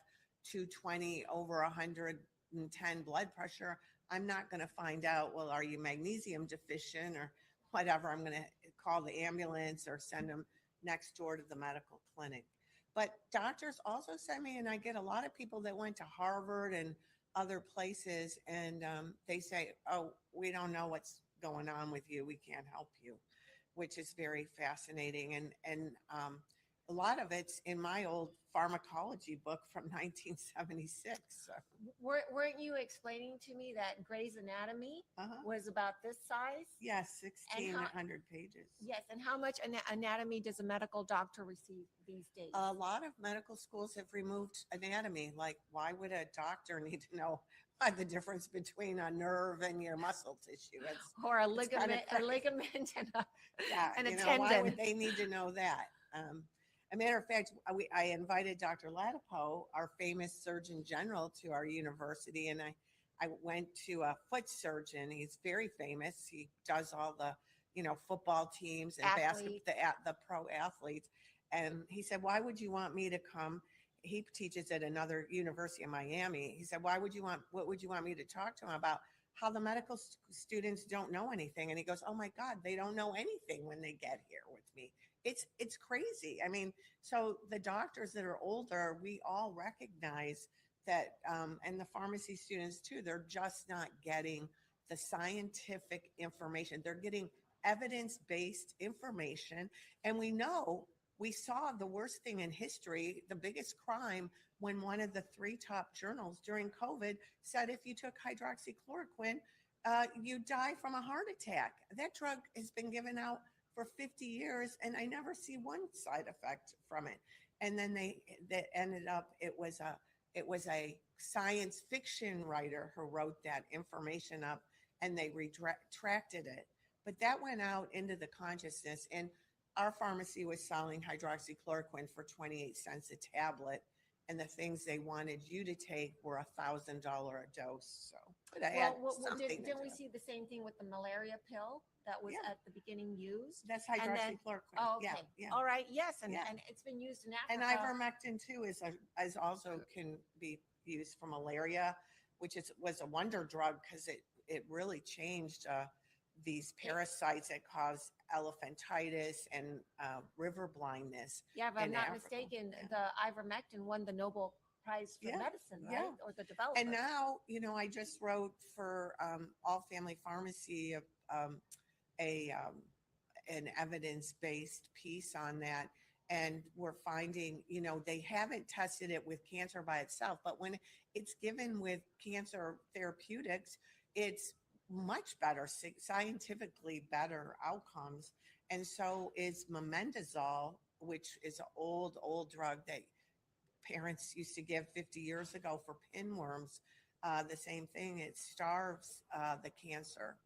S3: 220 over 110 blood pressure, I'm not going to find out, well, are you magnesium deficient or whatever. I'm going to call the ambulance or send them next door to the medical clinic. But doctors also send me, and I get a lot of people that went to Harvard and other places, and they say, oh, we don't know what's going on with you. We can't help you, which is very fascinating. And a lot of it's in my old pharmacology book from 1976. So.
S16: Weren't you explaining to me that Grey's Anatomy was about this size?
S3: Yes, 1,600 pages.
S16: Yes, and how much anatomy does a medical doctor receive these days?
S3: A lot of medical schools have removed anatomy. Like, why would a doctor need to know the difference between a nerve and your muscle tissue?
S16: Or a ligament, and a, and a tendon.
S3: Why would they need to know that? A matter of fact, I invited Dr. Latipo, our famous Surgeon General, to our university, and I went to a foot surgeon. He's very famous. He does all the, football teams and basketball, the pro athletes. And he said, why would you want me to come? He teaches at another university in Miami. He said, what would you want me to talk to him about? How the medical students don't know anything. And he goes, oh my God, they don't know anything when they get here with me. It's crazy. I mean, so the doctors that are older, we all recognize that, and the pharmacy students too, they're just not getting the scientific information. They're getting evidence-based information. And we know we saw the worst thing in history, the biggest crime, when one of the 3 top journals during COVID said if you took hydroxychloroquine, you die from a heart attack. That drug has been given out for 50 years, and I never see one side effect from it. And then they ended up, it was a science fiction writer who wrote that information up, and they retracted it. But that went out into the consciousness, and our pharmacy was selling hydroxychloroquine for 28 cents a tablet, and the things they wanted you to take were $1,000 a dose. So, but I had something to
S16: didn't we
S3: do.
S16: see the same thing with the malaria pill that was
S3: Yeah.
S16: at the beginning used?
S3: That's
S16: And then-
S3: hydroxychloroquine.
S16: Oh,
S3: Yeah,
S16: okay.
S3: yeah.
S16: All right. Yes, and
S3: Yeah.
S16: and it's been used in Africa.
S3: And ivermectin too is also can be used for malaria, which was a wonder drug because it really changed these parasites that cause elephantitis and river blindness.
S16: Yeah, if I'm
S3: in
S16: not
S3: Africa.
S16: mistaken, the ivermectin won the Nobel Prize for
S3: Yeah,
S16: medicine, right?
S3: yeah.
S16: Or the developers.
S3: And now, I just wrote for All Family Pharmacy an evidence-based piece on that. And we're finding, they haven't tested it with cancer by itself, but when it's given with cancer therapeutics, it's much better, scientifically better outcomes. And so is mebendazole, which is an old drug that parents used to give 50 years ago for pinworms. The same thing, it starves the cancer.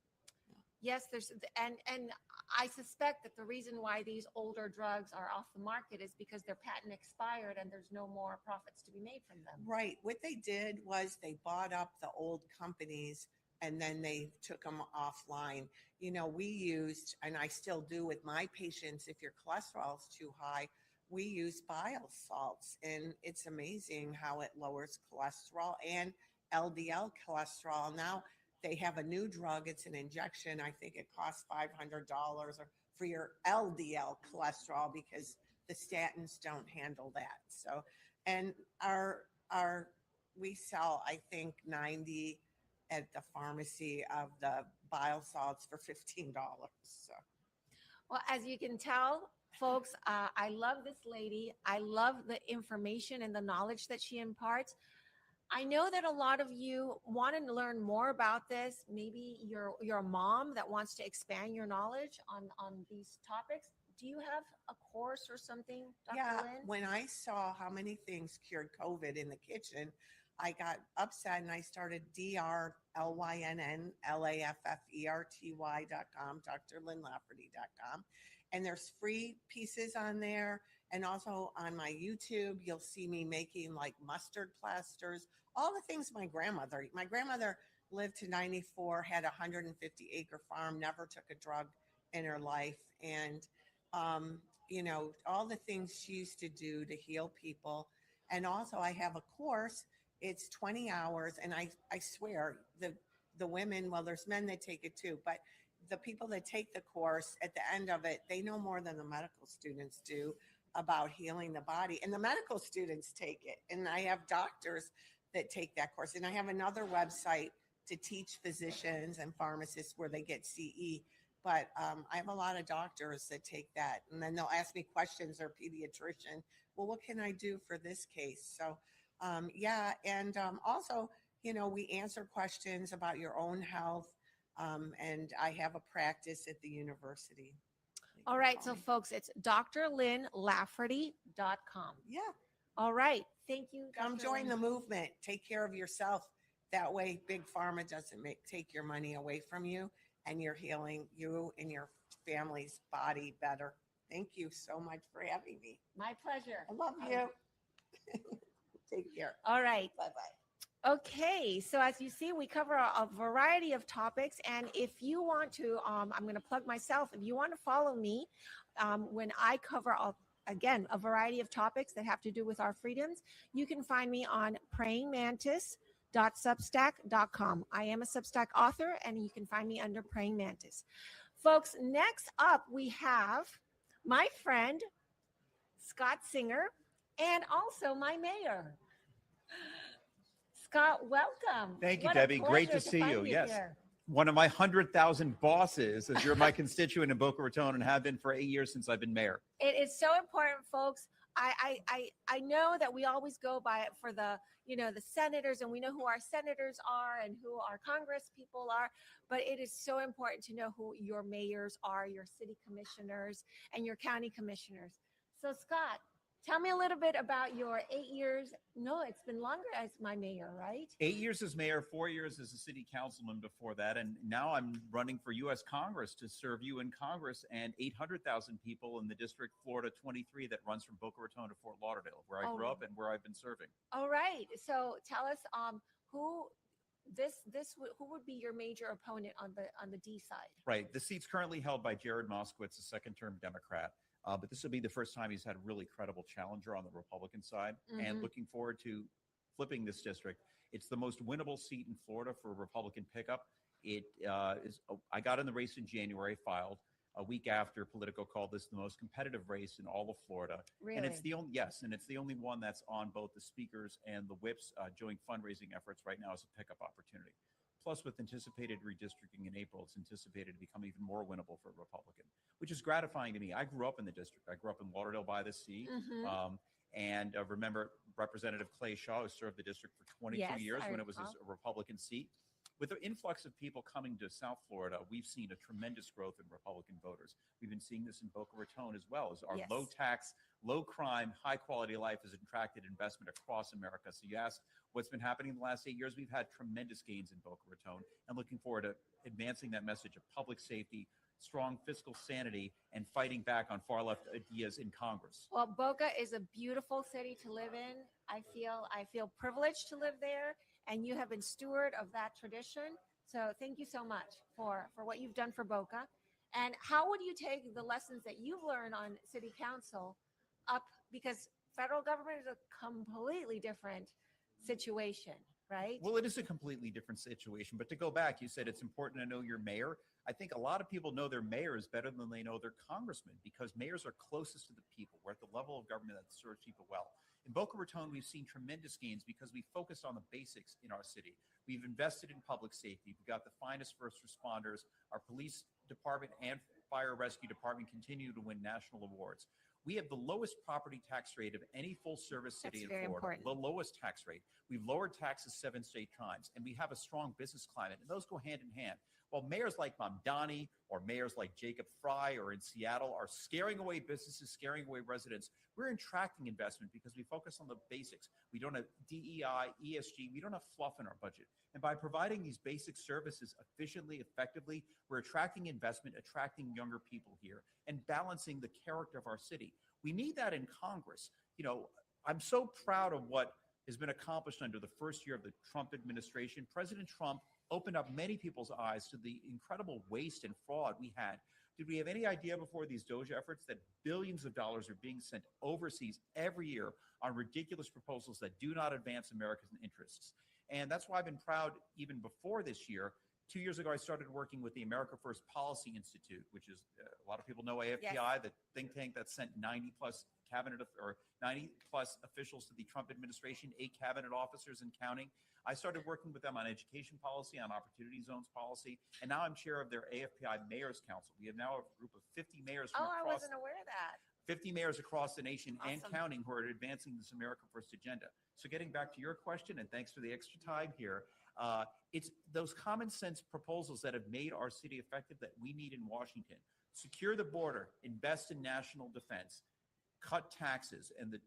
S16: Yes, and I suspect that the reason why these older drugs are off the market is because their patent expired and there's no more profits to be made from them.
S3: Right. What they did was they bought up the old companies and then they took them offline. We used, and I still do with my patients, if your cholesterol is too high, we use bile salts, and it's amazing how it lowers cholesterol and LDL cholesterol. Now they have a new drug. It's an injection. I think it costs $500 for your LDL cholesterol because the statins don't handle that. So, and we sell, I think, 90 at the pharmacy of the bile salts for $15. So.
S16: Well, as you can tell, folks, I love this lady. I love the information and the knowledge that she imparts. I know that a lot of you want to learn more about this. Maybe you're a mom that wants to expand your knowledge on these topics. Do you have a course or something, Dr.
S3: Yeah,
S16: Lynn?
S3: when I saw how many things cured COVID in the kitchen, I got upset and I started drlynnlafferty.com, drlynnlafferty.com. And there's free pieces on there. And also on my YouTube, you'll see me making like mustard plasters, all the things my grandmother lived to 94, had a 150-acre farm, never took a drug in her life. And, all the things she used to do to heal people. And also I have a course. It's 20 hours. And I swear the women, well, there's men that take it too, but the people that take the course at the end of it, they know more than the medical students do about healing the body. And the medical students take it. And I have doctors that take that course. And I have another website to teach physicians and pharmacists where they get CE. But I have a lot of doctors that take that. And then they'll ask me questions, or pediatrician, well, what can I do for this case? So, yeah. And also, we answer questions about your own health. And I have a practice at the university.
S16: All right. So, folks, it's drlynnlafferty.com.
S3: Yeah.
S16: All right. Thank you.
S3: Come
S16: Dr.
S3: join
S16: Lynn.
S3: the movement. Take care of yourself. That way, Big Pharma doesn't take your money away from you, and you're healing you and your family's body better. Thank you so much for having me.
S16: My pleasure.
S3: I love you. Take care.
S16: All right.
S3: Bye-bye.
S16: Okay, so as you see, we cover a variety of topics. And if you want to, I'm going to plug myself. If you want to follow me when I cover, again, a variety of topics that have to do with our freedoms, you can find me on prayingmantis.substack.com. I am a Substack author, and you can find me under Praying Mantis. Folks, next up, we have my friend, Scott Singer, and also my mayor. Scott, welcome.
S6: Thank you,
S16: What a
S6: Debbie. Great to
S16: pleasure
S6: see you.
S16: find
S6: Yes.
S16: here.
S6: one of my 100,000 bosses, as you're my constituent in Boca Raton and have been for 8 years since I've been mayor.
S16: It is so important, folks. I know that we always go by it for the, the senators, and we know who our senators are and who our Congress people are, but it is so important to know who your mayors are, your city commissioners, and your county commissioners. So Scott, tell me a little bit about your 8 years. No, it's been longer as my mayor, right?
S6: 8 years as mayor, 4 years as a city councilman before that. And now I'm running for U.S. Congress to serve you in Congress and 800,000 people in the District Florida 23 that runs from Boca Raton to Fort Lauderdale, where I grew up and where I've been serving.
S16: All right. So tell us who would be your major opponent on the D side?
S6: Right. The seat's currently held by Jared Moskowitz, a second-term Democrat. But this will be the first time he's had a really credible challenger on the Republican side. And looking forward to flipping this district. It's the most winnable seat in Florida for a Republican pickup. It is. I got in the race in January, filed a week after Politico called this the most competitive race in all of Florida.
S16: Really?
S6: And it's the only, yes, and it's the only one that's on both the speakers and the whips joint fundraising efforts right now as a pickup opportunity. Plus, with anticipated redistricting in April, it's anticipated to become even more winnable for a Republican, which is gratifying to me. I grew up in the district. I grew up in Lauderdale by the Sea. And remember Representative Clay Shaw, who served the district for 22 years when it was a Republican seat. With the influx of people coming to South Florida, we've seen a tremendous growth in Republican voters. We've been seeing this in Boca Raton as well, as our low tax, low crime, high quality life has attracted investment across America. So you ask what's been happening in the last 8 years, we've had tremendous gains in Boca Raton, and looking forward to advancing that message of public safety, strong fiscal sanity, and fighting back on far left ideas in Congress.
S16: Well, Boca is a beautiful city to live in. I feel privileged to live there, and you have been steward of that tradition. So thank you so much for what you've done for Boca. And how would you take the lessons that you've learned on city council up, because federal government is a completely different situation, right?
S6: Well, it is a completely different situation. But to go back, you said it's important to know your mayor. I think a lot of people know their mayors better than they know their congressman, because mayors are closest to the people. We're at the level of government that serves people well. In Boca Raton, we've seen tremendous gains because we focused on the basics in our city. We've invested in public safety. We've got the finest first responders. Our police department and fire rescue department continue to win national awards. We have the lowest property tax rate of any full-service city in Florida. The lowest tax rate. We've lowered taxes 7 straight times, and we have a strong business climate, and those go hand in hand. While mayors like Mamdani or mayors like Jacob Fry or in Seattle are scaring away businesses, scaring away residents, we're attracting investment because we focus on the basics. We don't have DEI, ESG, we don't have fluff in our budget. And by providing these basic services efficiently, effectively, we're attracting investment, attracting younger people here, and balancing the character of our city. We need that in Congress. I'm so proud of what has been accomplished under the first year of the Trump administration. President Trump opened up many people's eyes to the incredible waste and fraud we had. Did we have any idea before these DOGE efforts that billions of dollars are being sent overseas every year on ridiculous proposals that do not advance American interests? And that's why I've been proud even before this year. 2 years ago, I started working with the America First Policy Institute, which is, a lot of people know AFPI, the think tank that sent 90 plus officials to the Trump administration, 8 cabinet officers and counting. I started working with them on education policy, on opportunity zones policy, and now I'm chair of their AFPI Mayors Council. We have now a group of 50 mayors from
S16: I
S6: across
S16: wasn't aware of that.
S6: 50 mayors across the nation and
S16: Awesome.
S6: counting who are advancing this America First agenda. So getting back to your question, and thanks for the extra time here, it's those common sense proposals that have made our city effective that we need in Washington. Secure the border, invest in national defense, cut taxes, and the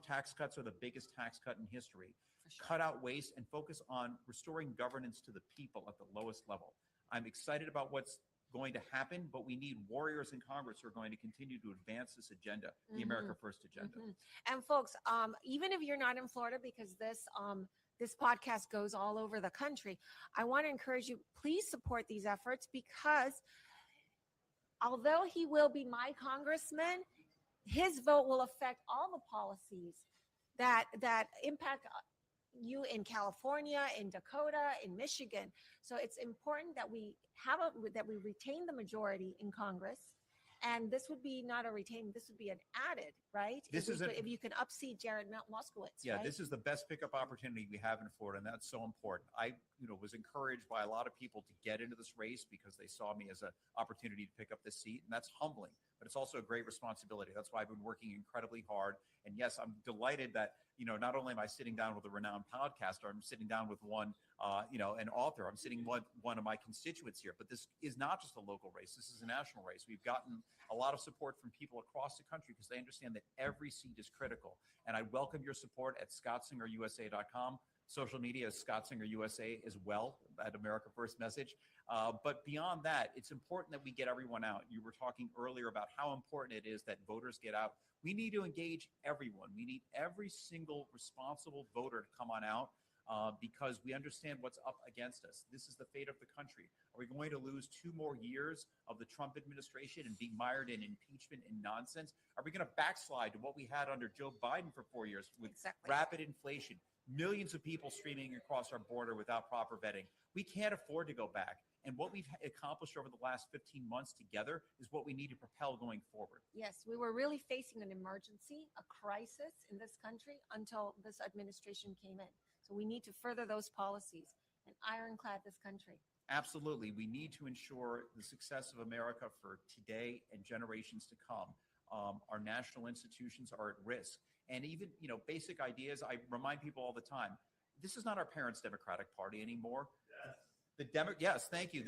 S6: tax cuts are the biggest tax cut in history. Cut out waste and focus on restoring governance to the people at the lowest level. I'm excited about what's going to happen, but we need warriors in Congress who are going to continue to advance this agenda, the America First agenda.
S16: And folks, even if you're not in Florida, because this podcast goes all over the country, I want to encourage you, please support these efforts, because although he will be my congressman, his vote will affect all the policies that impact you in California, in Dakota, in Michigan. So it's important that we retain the majority in Congress, And this would be not a retained, this would be an added, right?
S6: This is
S16: if you can upseat Jared Moskowitz,
S6: Yeah,
S16: right?
S6: this is the best pickup opportunity we have in Florida, and that's so important. I, was encouraged by a lot of people to get into this race because they saw me as an opportunity to pick up this seat, and that's humbling, but it's also a great responsibility. That's why I've been working incredibly hard. And yes, I'm delighted that, not only am I sitting down with a renowned podcaster, I'm sitting down with one, an author. I'm sitting with one of my constituents here, but this is not just a local race. This is a national race. We've gotten a lot of support from people across the country because they understand that every seat is critical. And I welcome your support at scottsingerusa.com. Social media is Scott Singer USA as well at America First Message. But beyond that, it's important that we get everyone out. You were talking earlier about how important it is that voters get out. We need to engage everyone. We need every single responsible voter to come on out because we understand what's up against us. This is the fate of the country. Are we going to lose 2 more years of the Trump administration and be mired in impeachment and nonsense? Are we going to backslide to what we had under Joe Biden for 4 years with rapid inflation? Millions of people streaming across our border without proper vetting. We can't afford to go back. And what we've accomplished over the last 15 months together is what we need to propel going forward.
S16: Yes, we were really facing an emergency, a crisis in this country until this administration came in. So we need to further those policies and ironclad this country.
S6: Absolutely. We need to ensure the success of America for today and generations to come. Our national institutions are at risk. And even, basic ideas, I remind people all the time, this is not our parents' Democratic Party anymore. Yes, thank you.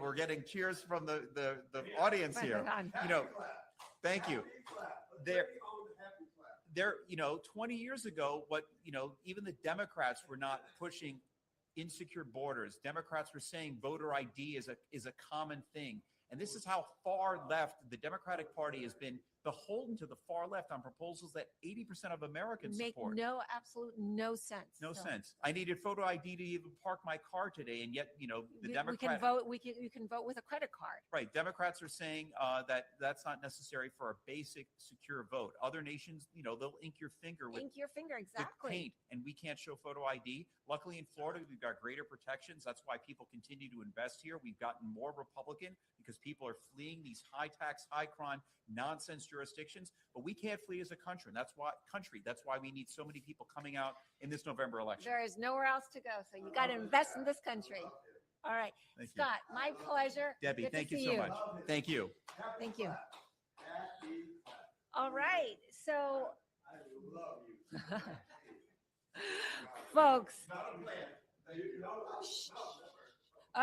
S6: We're getting cheers from the audience here. Thank you. There, 20 years ago, even the Democrats were not pushing insecure borders. Democrats were saying voter ID is a common thing. And this is how far left the Democratic Party has been beholden to the far left on proposals that 80% of Americans support.
S16: Absolute no sense.
S6: No sense. I needed photo ID to even park my car today, and yet, the Democrat.
S16: We can vote. You can vote with a credit card.
S6: Right. Democrats are saying that that's not necessary for a basic secure vote. Other nations, they'll ink your finger with
S16: exactly.
S6: paint, and we can't show photo ID. Luckily, in Florida, we've got greater protections. That's why people continue to invest here. We've gotten more Republican because people are fleeing these high tax, high crime, nonsense jurisdictions. But we can't flee as a country. And that's why we need so many people coming out in this November election.
S16: There is nowhere else to go. So you got to invest in this country. All right.
S6: Thank you.
S16: Scott, my pleasure.
S6: Debbie,
S16: Good to
S6: thank you
S16: see
S6: so much. Thank you.
S16: Thank you. All right. So, folks.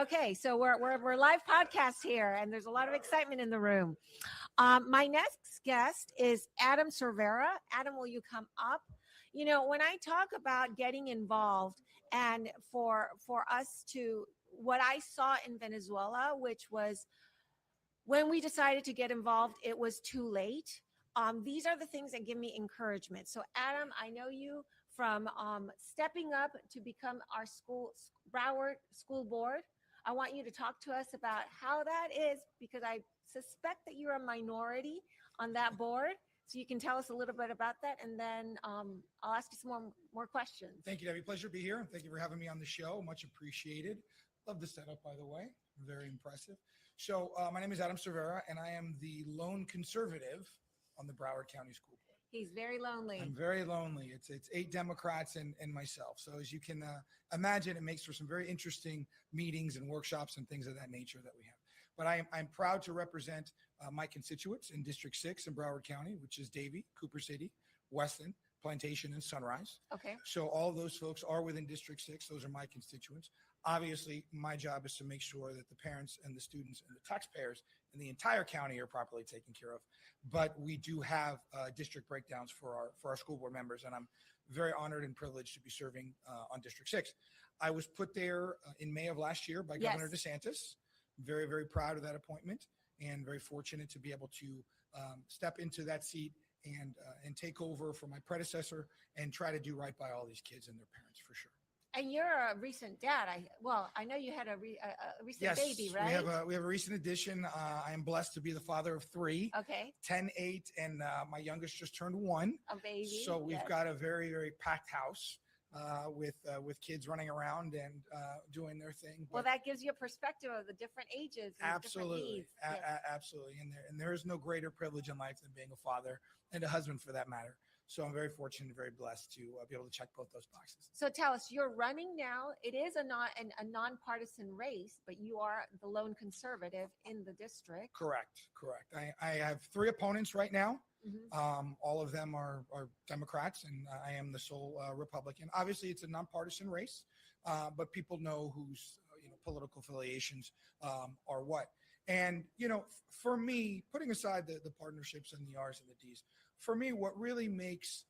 S16: Okay, so we're live podcast here, and there's a lot of excitement in the room. My next guest is Adam Cervera. Adam, will you come up? When I talk about getting involved, and for us to what I saw in Venezuela, which was when we decided to get involved, it was too late. These are the things that give me encouragement. So, Adam, I know you from stepping up to become our Broward School Board. I want you to talk to us about how that is, because I suspect that you're a minority on that board. So you can tell us a little bit about that, and then I'll ask you some more questions.
S7: Thank you, Debbie. Pleasure to be here. Thank you for having me on the show. Much appreciated. Love the setup, by the way. Very impressive. So my name is Adam Cervera, and I am the lone conservative on the Broward County School Board.
S16: He's very lonely.
S7: I'm very lonely. It's 8 Democrats and myself. So as you can imagine, it makes for some very interesting meetings and workshops and things of that nature that we have. But I'm proud to represent my constituents in District 6 in Broward County, which is Davie, Cooper City, Weston, Plantation, and Sunrise.
S16: Okay.
S7: So all of those folks are within District 6. Those are my constituents. Obviously, my job is to make sure that the parents and the students and the taxpayers in the entire county are properly taken care of. But we do have district breakdowns for our school board members, and I'm very honored and privileged to be serving on District 6. I was put there in May of last year by Governor DeSantis. Very, very proud of that appointment, and very fortunate to be able to step into that seat and take over for my predecessor and try to do right by all these kids and their parents, for sure.
S16: And you're a recent dad. I know you had a recent baby, right?
S7: We have a recent addition. I am blessed to be the father of 3.
S16: Okay.
S7: 10, 8, and my youngest just turned 1.
S16: A baby.
S7: So we've got a very, very packed house. with kids running around and doing their thing.
S16: Well,
S7: But
S16: that gives you a perspective of the different ages and the different
S7: absolutely,
S16: needs. Yes.
S7: absolutely, and there is no greater privilege in life than being a father and a husband for that matter. So I'm very fortunate and very blessed to be able to check both those boxes.
S16: So tell us, you're running now. It is a nonpartisan race, but you are the lone conservative in the district.
S7: Correct. I have 3 opponents right now.
S16: Mhm.
S7: All of them are Democrats, and I am the sole Republican. Obviously, it's a nonpartisan race, but people know whose political affiliations are what. And for me, putting aside the partnerships and the R's and the D's, for me, what really makes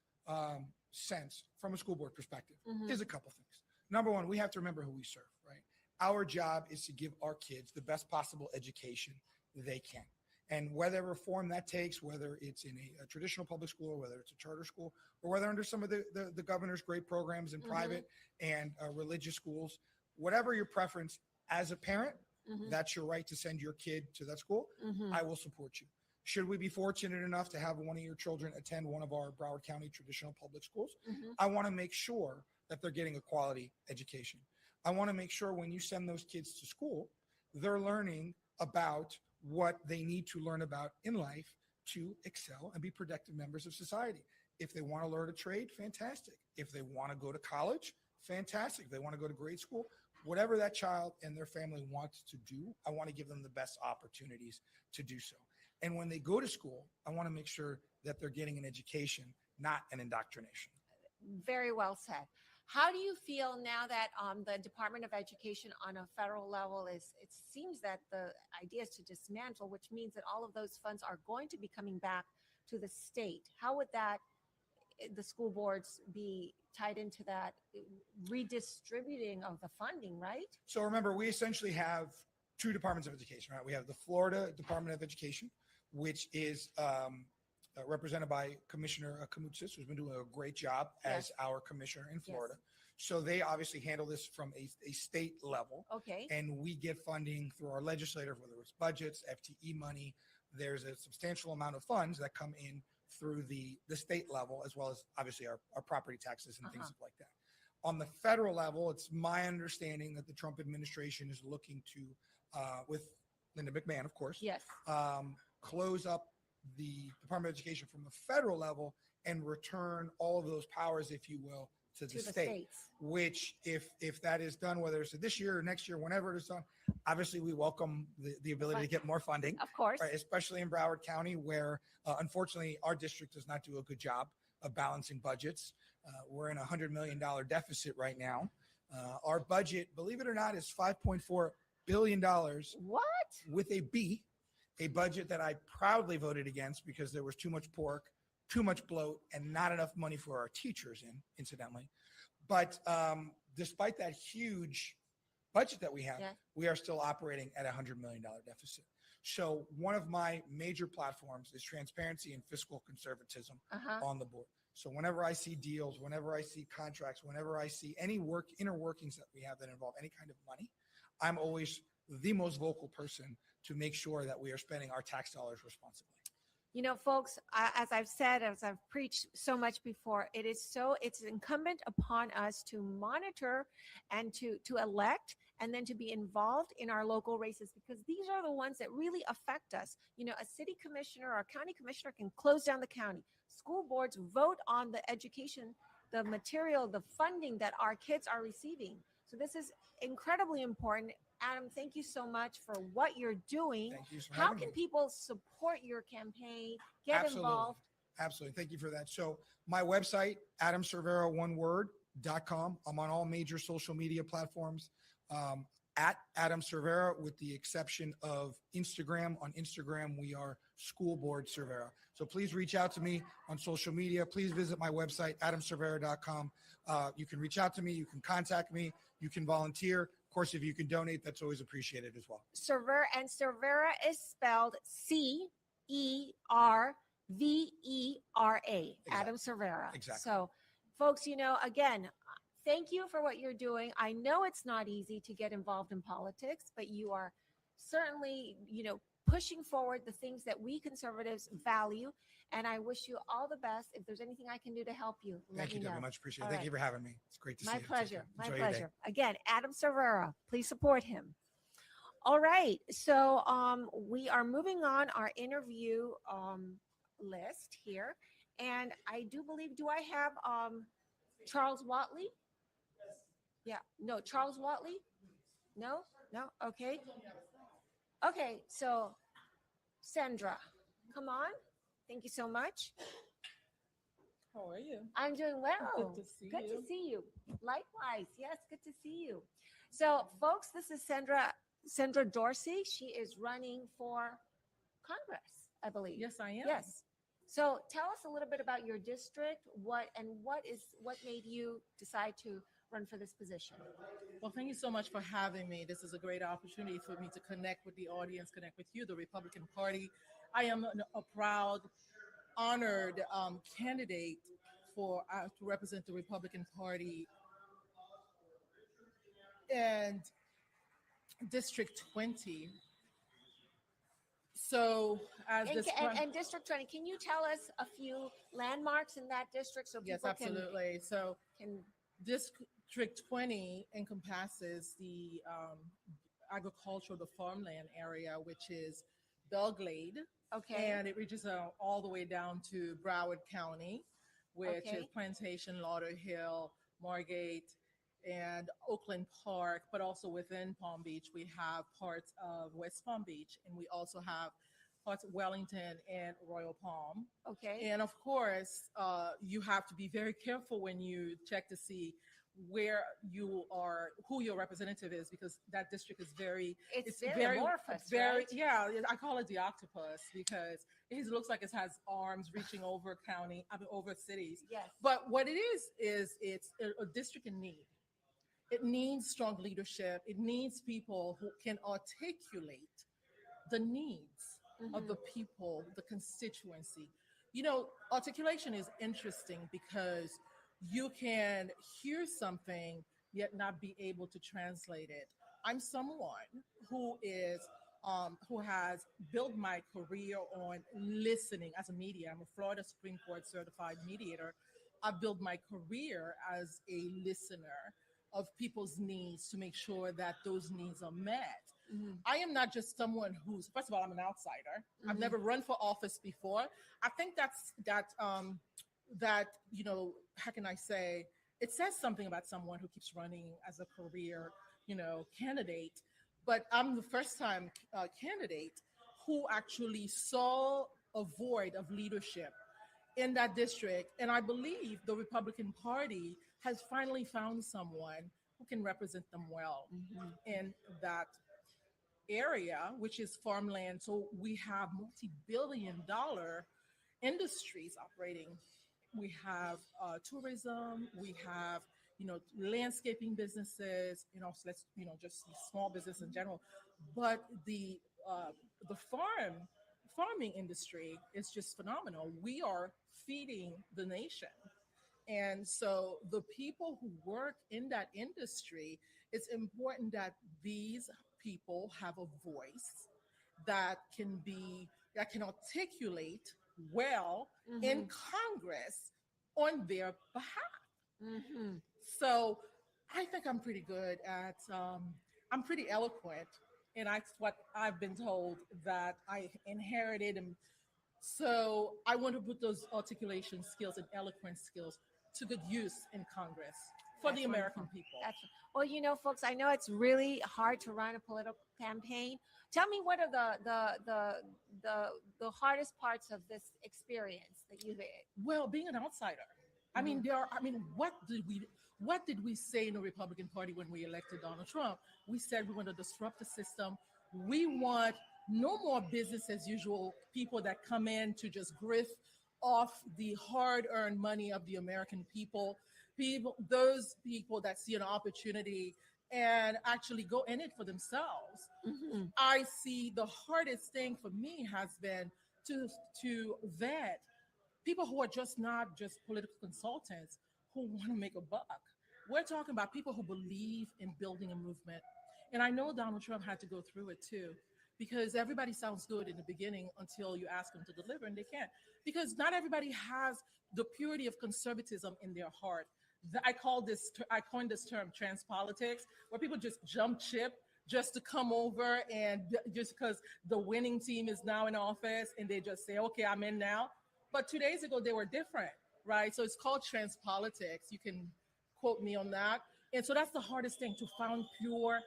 S7: sense from a school board perspective
S16: Mhm.
S7: is a couple things. Number one, we have to remember who we serve, right? Our job is to give our kids the best possible education they can. And whatever form that takes, whether it's in a traditional public school, or whether it's a charter school, or whether under some of the governor's great programs in
S16: Mhm.
S7: private and religious schools, whatever your preference as a parent,
S16: Mhm.
S7: that's your right to send your kid to that school.
S16: Mhm.
S7: I will support you. Should we be fortunate enough to have one of your children attend one of our Broward County traditional public schools,
S16: Mhm.
S7: I want to make sure that they're getting a quality education. I want to make sure when you send those kids to school, they're learning about what they need to learn about in life to excel and be productive members of society. If they want to learn a trade, fantastic. If they want to go to college, fantastic. If they want to go to grade school, whatever that child and their family wants to do, I want to give them the best opportunities to do so. And when they go to school, I want to make sure that they're getting an education, not an indoctrination.
S16: Very well said. How do you feel now that the Department of Education on a federal level it seems that the idea is to dismantle, which means that all of those funds are going to be coming back to the state. How would the school boards be tied into that redistributing of the funding, right?
S7: So remember, we essentially have 2 departments of education, right? We have the Florida Department of Education, which is represented by Commissioner Kamutsis, who's been doing a great job as our commissioner in Florida. So they obviously handle this from a state level.
S16: Okay.
S7: And we get funding through our legislative, whether it's budgets, FTE money. There's a substantial amount of funds that come in through the state level, as well as obviously our property taxes and things like that. On the federal level, it's my understanding that the Trump administration is looking to, with Linda McMahon, of course,
S16: yes,
S7: close up the Department of Education from the federal level and return all of those powers, if you will, to the state.
S16: States.
S7: Which, if that is done, whether it's this year or next year, whenever it is done, obviously we welcome the ability to get more funding.
S16: Of course.
S7: Right, especially in Broward County, where unfortunately our district does not do a good job of balancing budgets. We're in a $100 million deficit right now. Our budget, believe it or not, is $5.4 billion.
S16: What?
S7: With a B, a budget that I proudly voted against because there was too much pork, too much bloat, and not enough money for our teachers incidentally. But despite that huge budget that we have, we are still operating at a $100 million deficit. So one of my major platforms is transparency and fiscal conservatism on the board. So whenever I see deals, whenever I see contracts, whenever I see any inner workings that we have that involve any kind of money, I'm always the most vocal person to make sure that we are spending our tax dollars responsibly.
S16: You know, folks, as I've said, as I've preached so much before, it's incumbent upon us to monitor and to elect and then to be involved in our local races, because these are the ones that really affect us. You know, a city commissioner or a county commissioner can close down the county. School boards vote on the education, the material, the funding that our kids are receiving. So this is incredibly important. Adam, thank you so much for what you're doing.
S7: Thank you for
S16: How
S7: having
S16: can
S7: me.
S16: people support your campaign, get involved?
S7: Absolutely. Thank you for that. So my website, adamcervera.com. I'm on all major social media platforms at Adam Cervera, with the exception of Instagram. On Instagram, we are School Board Cervera. So please reach out to me on social media. Please visit my website, adamcervera.com. You can reach out to me. You can contact me. You can volunteer. Of course, if you can donate, that's always appreciated as well.
S16: Cervera, and Cervera is spelled Cervera. Adam Cervera.
S7: Exactly.
S16: So, folks, you know, again, thank you for what you're doing. I know it's not easy to get involved in politics, but you are certainly, you know, pushing forward the things that we conservatives value. And I wish you all the best. If there's anything I can do to help you, let
S7: Thank you,
S16: me
S7: Debbie.
S16: know.
S7: Much appreciated.
S16: All
S7: Thank
S16: right.
S7: you for having me. It's great to see
S16: My
S7: you. Take
S16: pleasure.
S7: care.
S16: My
S7: Enjoy your day.
S16: pleasure. Again, Adam Cervera, please support him. All right. So we are moving on our interview list here. And I do believe, do I have Charles Watley? Yeah. No, Charles Watley? No? No? Okay. Okay. So Sandra, come on. Thank you so much.
S5: How are you?
S16: I'm doing well.
S5: Good to see
S16: Good
S5: you.
S16: to see you. Likewise. Yes, good to see you. So, folks, this is Sandra Dorsey. She is running for Congress, I believe.
S5: Yes, I am.
S16: Yes. So, tell us a little bit about your district. What made you decide to run for this position?
S5: Well, thank you so much for having me. This is a great opportunity for me to connect with the audience, connect with you, the Republican Party. I am a proud, honored candidate to represent the Republican Party and District 20. So, as
S16: And,
S5: this
S16: and District 20, can you tell us a few landmarks in that district so
S5: yes,
S16: people
S5: absolutely. So,
S16: can
S5: District 20 encompasses the agricultural, the farmland area, which is Belglade.
S16: Okay.
S5: And it reaches all the way down to Broward County, which
S16: Okay.
S5: is Plantation, Lauderhill, Margate, and Oakland Park. But also within Palm Beach, we have parts of West Palm Beach, and we also have parts of Wellington and Royal Palm.
S16: Okay.
S5: And of course, you have to be very careful when you check to see where you are, who your representative is, because that district is
S16: it's very amorphous, right?
S5: Yeah, I call it the octopus because it looks like it has arms reaching over over cities.
S16: Yes.
S5: But what it is it's a district in need. It needs strong leadership. It needs people who can articulate the needs of the people, the constituency. You know, articulation is interesting because you can hear something yet not be able to translate it. I'm someone who has built my career on listening as a media. I'm a Florida Supreme Court certified mediator. I've built my career as a listener of people's needs to make sure that those needs are met. I am not just someone who's, first of all, I'm an outsider. I've never run for office before. I think that, you know, how can I say, it says something about someone who keeps running as a career, you know, candidate. But I'm the first time candidate who actually saw a void of leadership in that district. And I believe the Republican Party has finally found someone who can represent them well in that area, which is farmland. So we have multi-billion-dollar industries operating. We have tourism, we have, you know, landscaping businesses, you know, so let's, you know, just small business in general. But the farming industry is just phenomenal. We are feeding the nation. And so the people who work in that industry, it's important that these people have a voice that can articulate well in Congress on their behalf. So I think I'm pretty good at, I'm pretty eloquent, and that's what I've been told that I inherited. And so I want to put those articulation skills and eloquence skills to good use in Congress for
S16: That's
S5: the American
S16: wonderful.
S5: people.
S16: Well, you know, folks, I know it's really hard to run a political campaign. Tell me, what are the hardest parts of this experience that you've had?
S5: Well, being an outsider. I mean, what did we say in the Republican Party when we elected Donald Trump? We said we want to disrupt the system. We want no more business as usual, people that come in to just grift off the hard-earned money of the American people, those people that see an opportunity and actually go in it for themselves. I see the hardest thing for me has been to vet people who are just not just political consultants who want to make a buck. We're talking about people who believe in building a movement. And I know Donald Trump had to go through it too. because everybody sounds good in the beginning until you ask them to deliver and they can't. Because not everybody has the purity of conservatism in their heart. I coined this term trans politics, where people just jump ship just to come over and just because the winning team is now in office and they just say, okay, I'm in now. But 2 days ago, they were different, right? So it's called trans politics. You can quote me on that. And so that's the hardest thing, to find pure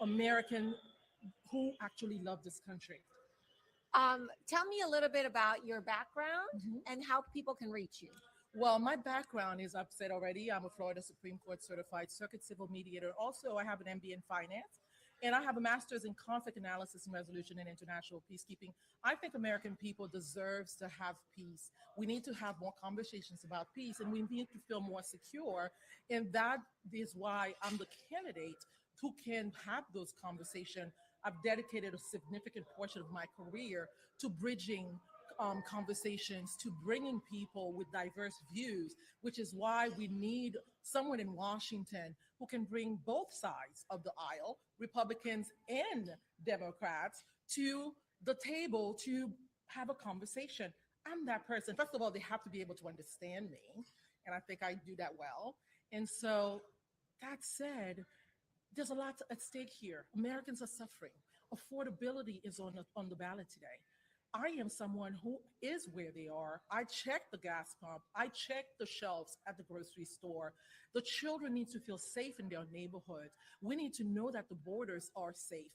S5: American who actually love this country.
S16: Tell me a little bit about your background and how people can reach you.
S5: Well, my background is, I've said already, I'm a Florida Supreme Court certified circuit civil mediator. Also, I have an MBA in finance, and I have a master's in conflict analysis and resolution and international peacekeeping. I think American people deserves to have peace. We need to have more conversations about peace, and we need to feel more secure. And that is why I'm the candidate who can have those conversations. I've dedicated a significant portion of my career to bridging conversations, to bringing people with diverse views, which is why we need someone in Washington who can bring both sides of the aisle, Republicans and Democrats, to the table to have a conversation. I'm that person. First of all, they have to be able to understand me, and I think I do that well. And so, that said, there's a lot at stake here. Americans are suffering. Affordability is on the ballot today. I am someone who is where they are. I check the gas pump. I check the shelves at the grocery store. The children need to feel safe in their neighborhood. We need to know that the borders are safe.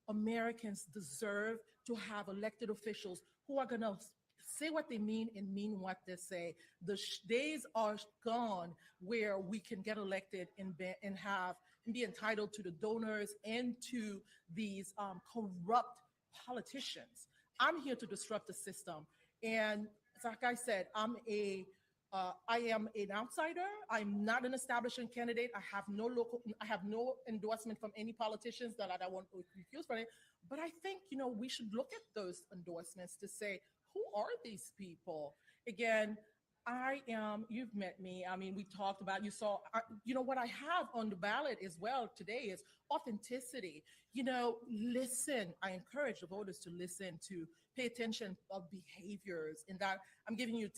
S5: Americans deserve to have elected officials who are going to say what they mean and mean what they say. The days are gone where we can get elected and be entitled to the donors and to these corrupt politicians. I'm here to disrupt the system. And like I said, I am an outsider. I'm not an establishment candidate. I have no endorsement from any politicians that I want to refuse from it. But I think, we should look at those endorsements to say, who are these people? Again, you've met me. I mean, we talked about, you saw, what I have on the ballot as well today is authenticity. Listen, I encourage the voters to listen, to pay attention of behaviors, and that I'm giving you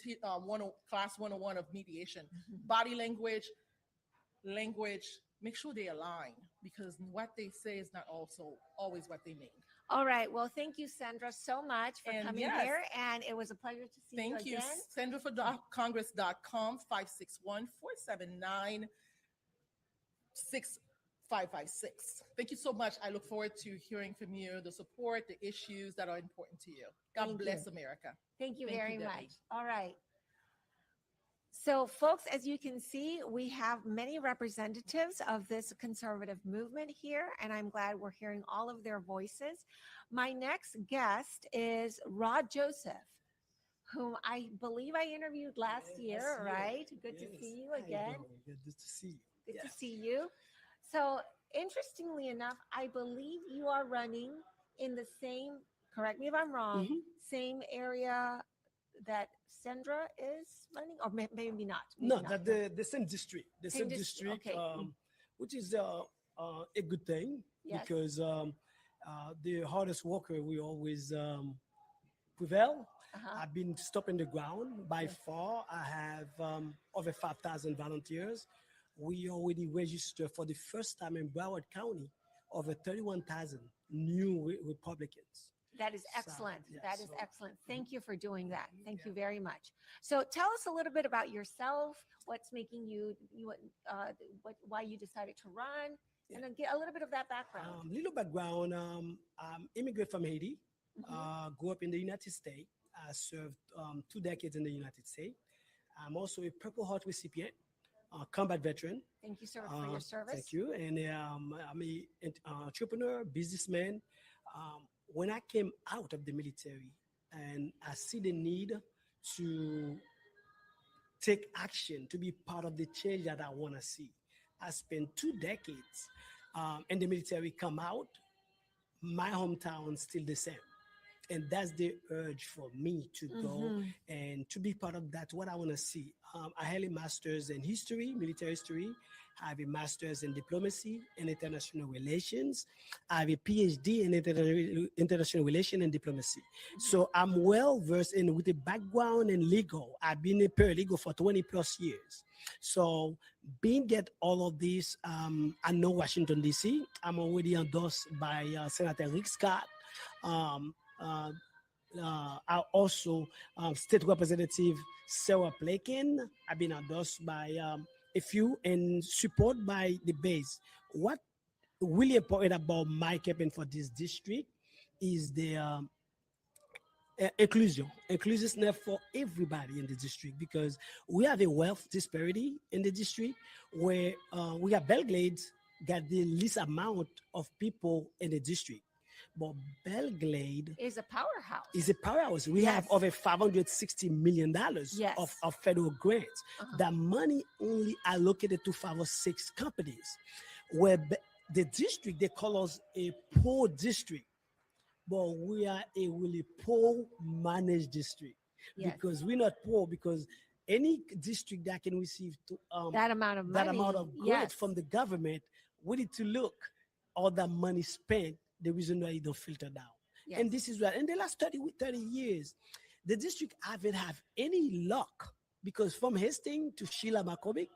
S5: class 101 of mediation. Body language, make sure they align, because what they say is not also always what they mean.
S16: All right. Well, thank you, Sandra, so much for coming
S5: yes.
S16: here. And it was a pleasure to see you again.
S5: Thank you. SandraForCongress.com, 561-479-6556. Thank you so much. I look forward to hearing from you, the support, the issues that are important to you. God bless America.
S16: Thank you
S5: Thank you,
S16: very
S5: Debbie.
S16: much. All right. So, folks, as you can see, we have many representatives of this conservative movement here, and I'm glad we're hearing all of their voices. My next guest is Rod Joseph, whom I believe I interviewed last year, right? Good to see you again.
S8: Good to see you.
S16: Good to see you. So, interestingly enough, I believe you are running in the same, correct me if I'm wrong, same area that Sandra is running, or maybe not.
S8: No, that the same district, same district,
S16: okay.
S8: Which is a good thing, because the hardest worker will always prevail. I've been stopping the ground by far. I have over 5,000 volunteers. We already registered for the first time in Broward County over 31,000 new Republicans.
S16: That is excellent. That is excellent. Thank you for doing that. Thank you very much. So tell us a little bit about yourself. What's making why you decided to run, and then get a little bit of that background.
S8: Little background. I'm immigrant from Haiti. Grew up in the United States. I served 2 decades in the United States. I'm also a Purple Heart recipient, combat veteran.
S16: Thank you, sir, for your service.
S8: Thank you. And I'm an entrepreneur, businessman. When I came out of the military and I see the need to take action, to be part of the change that I want to see, I spent 2 decades in the military, come out, my hometown still the same. And that's the urge for me to go
S16: Mhm.
S8: and to be part of that. What I want to see. I have a master's in history, military history. I have a master's in diplomacy and international relations. I have a PhD in international relations and diplomacy. So I'm well versed in with a background in legal. I've been a paralegal for 20 plus years. So being get all of this, I know Washington D.C. I'm already endorsed by Senator Rick Scott. I also State Representative Sarah Plakin. I've been endorsed by a few and support by the base. What really important about my campaign for this district is the inclusiveness for everybody in the district, because we have a wealth disparity in the district where we got Belgrade got the least amount of people in the district. But Belgrade
S16: Is a powerhouse.
S8: is a powerhouse. We have over $560 million of federal grants. That money only allocated to 5 or 6 companies. Where the district, they call us a poor district, but we are a really poor managed district.
S16: Yes.
S8: Because we're not poor, because any district that can receive
S16: That amount of
S8: that
S16: money,
S8: amount of grants
S16: yes.
S8: from the government, we need to look all that money spent, the reason why it don't filter down.
S16: Yes.
S8: And this is what, in the last 30 years, the district haven't have any luck, because from Hastings to Sheila McCormick,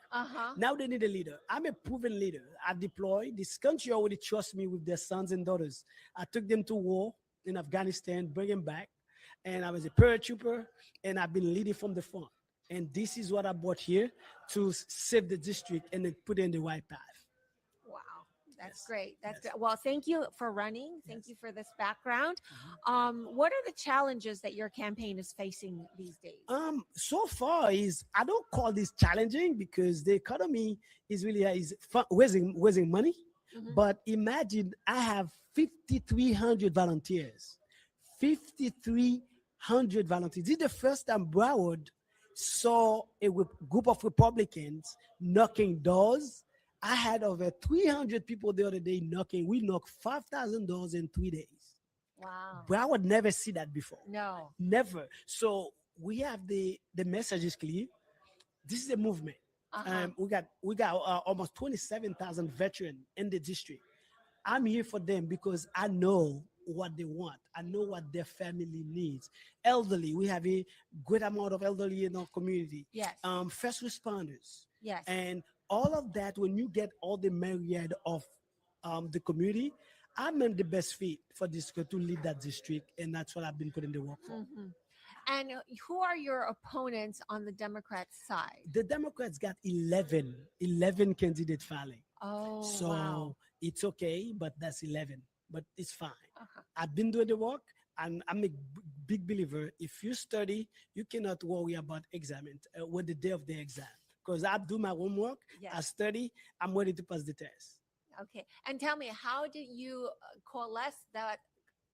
S8: now they need a leader. I'm a proven leader. I deployed. This country already trusts me with their sons and daughters. I took them to war in Afghanistan, bring them back. And I was a paratrooper, and I've been leading from the front. And this is what I brought here to save the district and then put it in the right path.
S16: Wow, that's great. That's great. Well, thank you for running. Thank you for this background. What are the challenges that your campaign is facing these days?
S8: So far is, I don't call this challenging, because the economy is really raising money. But imagine I have 5,300 volunteers. 5,300 volunteers. This is the first time Broward saw a group of Republicans knocking doors. I had over 300 people the other day knocking. We knocked $5,000 in 3 days.
S16: Wow.
S8: Broward never see that before.
S16: No.
S8: Never. So we have the message is clear. This is a movement. We got almost 27,000 veterans in the district. I'm here for them because I know what they want. I know what their family needs. Elderly, we have a great amount of elderly in our community.
S16: Yes.
S8: First responders.
S16: Yes.
S8: And all of that, when you get all the myriad of the community, I'm in the best fit for this to lead that district, and that's what I've been putting the work for.
S16: And who are your opponents on the Democrat side?
S8: The Democrats got 11 candidates filing.
S16: Oh,
S8: So
S16: wow.
S8: it's okay, but that's 11, but it's fine. I've been doing the work, and I'm a big believer. If you study, you cannot worry about exam when the day of the exam, because I do my homework, I
S16: Yes.
S8: study, I'm ready to pass the test.
S16: Okay. And tell me, how did you coalesce that?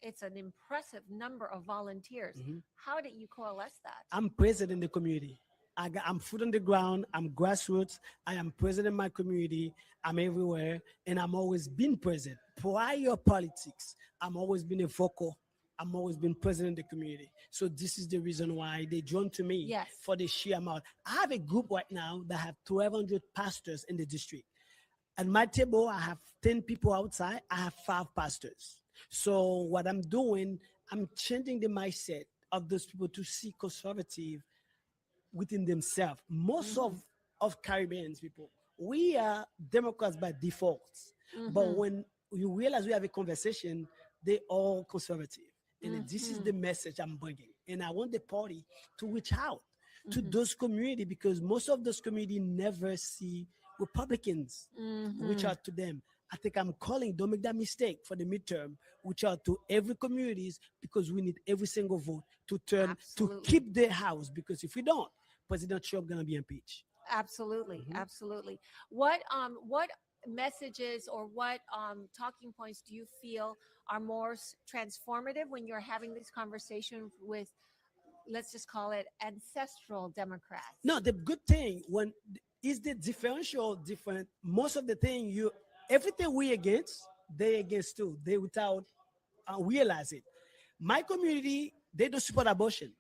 S16: It's an impressive number of volunteers. How did you coalesce that?
S8: I'm present in the community. I'm foot on the ground. I'm grassroots. I am present in my community. I'm everywhere, and I'm always been present. Prior politics, I'm always been a vocal. I'm always been present in the community. So this is the reason why they drawn to me for the sheer amount. I have a group right now that have 1,200 pastors in the district. At my table, I have 10 people outside. I have 5 pastors. So what I'm doing, I'm changing the mindset of those people to see conservative within themselves. Most of Caribbean people, we are Democrats by default. But when you realize we have a conversation, they all conservative. And this is the message I'm bringing. And I want the party to reach out to those communities, because most of those communities never see Republicans reach out to them. I think I'm calling, don't make that mistake for the midterm, reach out to every communities, because we need every single vote to turn, to keep the house, because if we don't, President Trump gonna be impeached.
S16: Absolutely. Absolutely. What messages or what talking points do you feel are more transformative when you're having this conversation with, let's just call it ancestral Democrats?
S8: No, the good thing when is the differential different. Most of the thing everything we against, they against too. They without realize it. My community, they don't support abortion.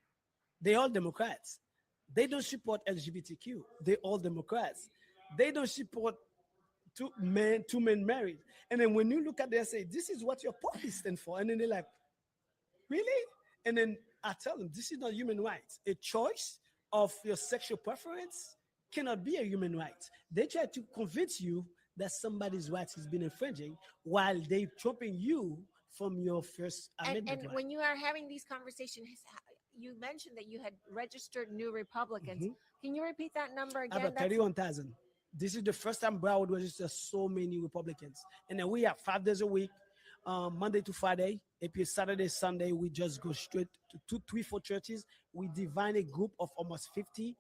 S8: They all Democrats. They don't support LGBTQ. They all Democrats. They don't support two men married. And then when you look at them, say, this is what your party stands for. And then they're like, really? And then I tell them, this is not human rights. A choice of your sexual preference cannot be a human right. They try to convince you that somebody's rights has been infringing while they chopping you from your First Amendment
S16: And
S8: right.
S16: when you are having these conversations, you mentioned that you had registered new Republicans. Can you repeat that number again?
S8: About
S16: That's-
S8: 31,000. This is the first time Broward registered so many Republicans. And then we have 5 days a week, Monday to Friday. If it's Saturday, Sunday, we just go straight to 2, 3, 4 churches. We divide a group of almost 50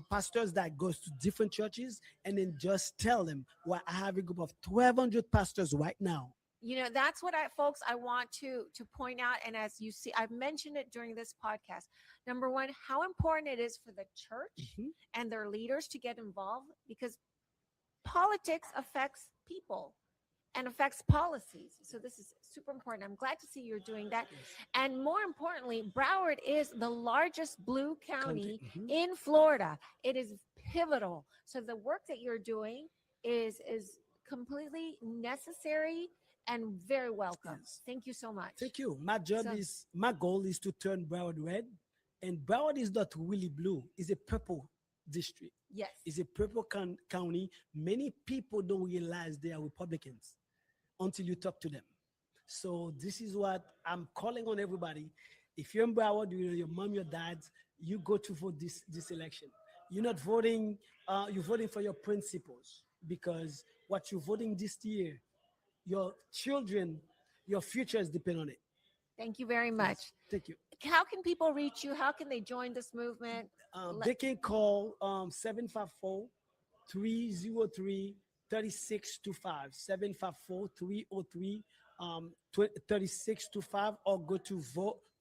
S8: pastors that goes to different churches and then just tell them, well, I have a group of 1,200 pastors right now.
S16: You know, that's what folks, I want to point out. And as you see, I've mentioned it during this podcast. Number one, how important it is for the church and their leaders to get involved, because politics affects people and affects policies. So this is super important. I'm glad to see you're doing that. And more importantly, Broward is the largest blue county in Florida. It is pivotal. So the work that you're doing is completely necessary and very welcome. Thank you so much.
S8: Thank you. My goal is to turn Broward red. And Broward is not really blue. It's a purple district.
S16: Yes.
S8: It's a purple county. Many people don't realize they are Republicans until you talk to them. So this is what I'm calling on everybody. If you're in Broward, you know, your mom, your dad, you go to vote this election. You're not voting, you're voting for your principles, because what you're voting this year, your children, your future is depend on it.
S16: Thank you very much.
S8: Thank you.
S16: How can people reach you? How can they join this movement?
S8: They can call 754-303-3625, 754-303-3625, or go to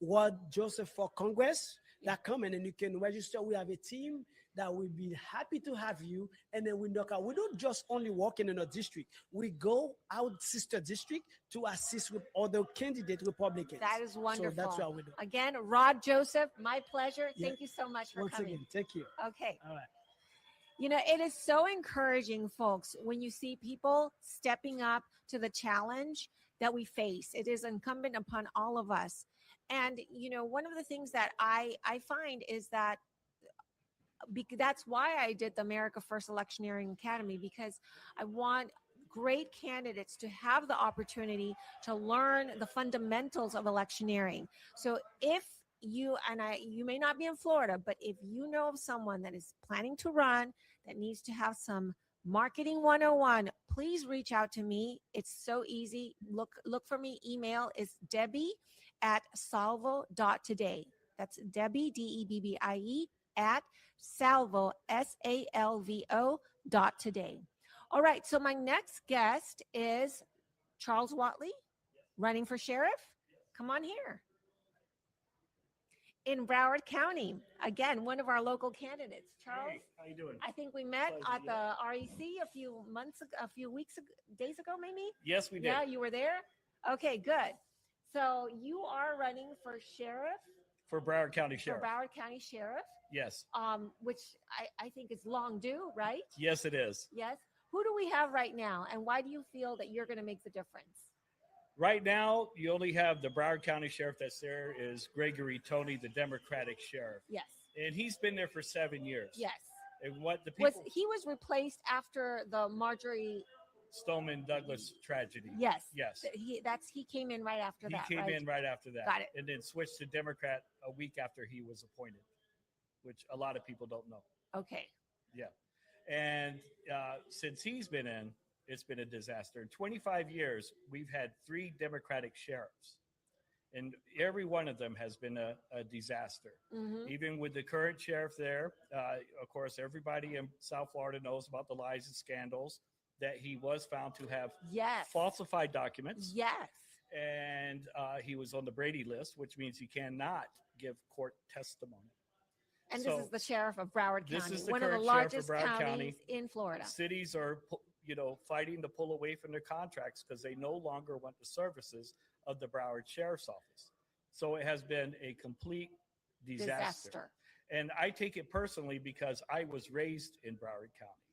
S8: voteWardJosephForCongress.com, and then you can register. We have a team that will be happy to have you. And then we knock out. We don't just only work in a district. We go out sister district to assist with other candidate Republicans.
S16: That is wonderful.
S8: So that's what we do.
S16: Again, Rod Joseph, my pleasure.
S8: Yeah.
S16: Thank you so much for
S8: Once
S16: coming.
S8: again, thank you.
S16: Okay.
S8: All right.
S16: You know, it is so encouraging, folks, when you see people stepping up to the challenge that we face. It is incumbent upon all of us. And, you know, one of the things that I find is that that's why I did the America First Electioneering Academy, because I want great candidates to have the opportunity to learn the fundamentals of electioneering. So if you may not be in Florida, but if you know of someone that is planning to run, that needs to have some marketing 101, please reach out to me. It's so easy. Look for me. Email is Debbie@salvo.today. That's Debbie, DEBBIE, at salvo, SALVO.today. All right. So my next guest is Charles Whatley, running for sheriff. Come on here. In Broward County. Again, one of our local candidates. Charles,
S9: Hey, how you doing?
S16: I think we met
S9: Pleasure,
S16: at
S9: yeah.
S16: the REC a few weeks, days ago, maybe?
S9: Yes, we did.
S16: Yeah, you were there? Okay, good. So you are running for sheriff,
S9: For Broward County Sheriff.
S16: for Broward County Sheriff,
S9: Yes.
S16: which I think is long due, right?
S9: Yes, it is.
S16: Yes. Who do we have right now? And why do you feel that you're going to make the difference?
S9: Right now, you only have the Broward County Sheriff that's there is Gregory Tony, the Democratic Sheriff.
S16: Yes.
S9: And he's been there for 7 years.
S16: Yes.
S9: And what the people,
S16: He was replaced after the Marjorie.
S9: Stoneman Douglas tragedy.
S16: Yes.
S9: Yes.
S16: He came in right after
S9: He
S16: that.
S9: came
S16: right?
S9: in right after that.
S16: Got it.
S9: And then switched to Democrat a week after he was appointed, which a lot of people don't know.
S16: Okay.
S9: Yeah. And since he's been in, it's been a disaster. In 25 years, we've had 3 Democratic sheriffs, and every one of them has been a disaster.
S16: Mhm.
S9: Even with the current sheriff there, of course, everybody in South Florida knows about the lies and scandals that he was found to have
S16: Yes.
S9: falsified documents.
S16: Yes.
S9: And he was on the Brady list, which means he cannot give court testimony.
S16: And
S9: So,
S16: this is the sheriff of Broward
S9: this
S16: County,
S9: is the
S16: one of the
S9: current sheriff of
S16: largest
S9: Broward County.
S16: counties in Florida.
S9: Cities are, fighting to pull away from their contracts because they no longer want the services of the Broward Sheriff's Office. So it has been a complete disaster. And I take it personally because I was raised in Broward County.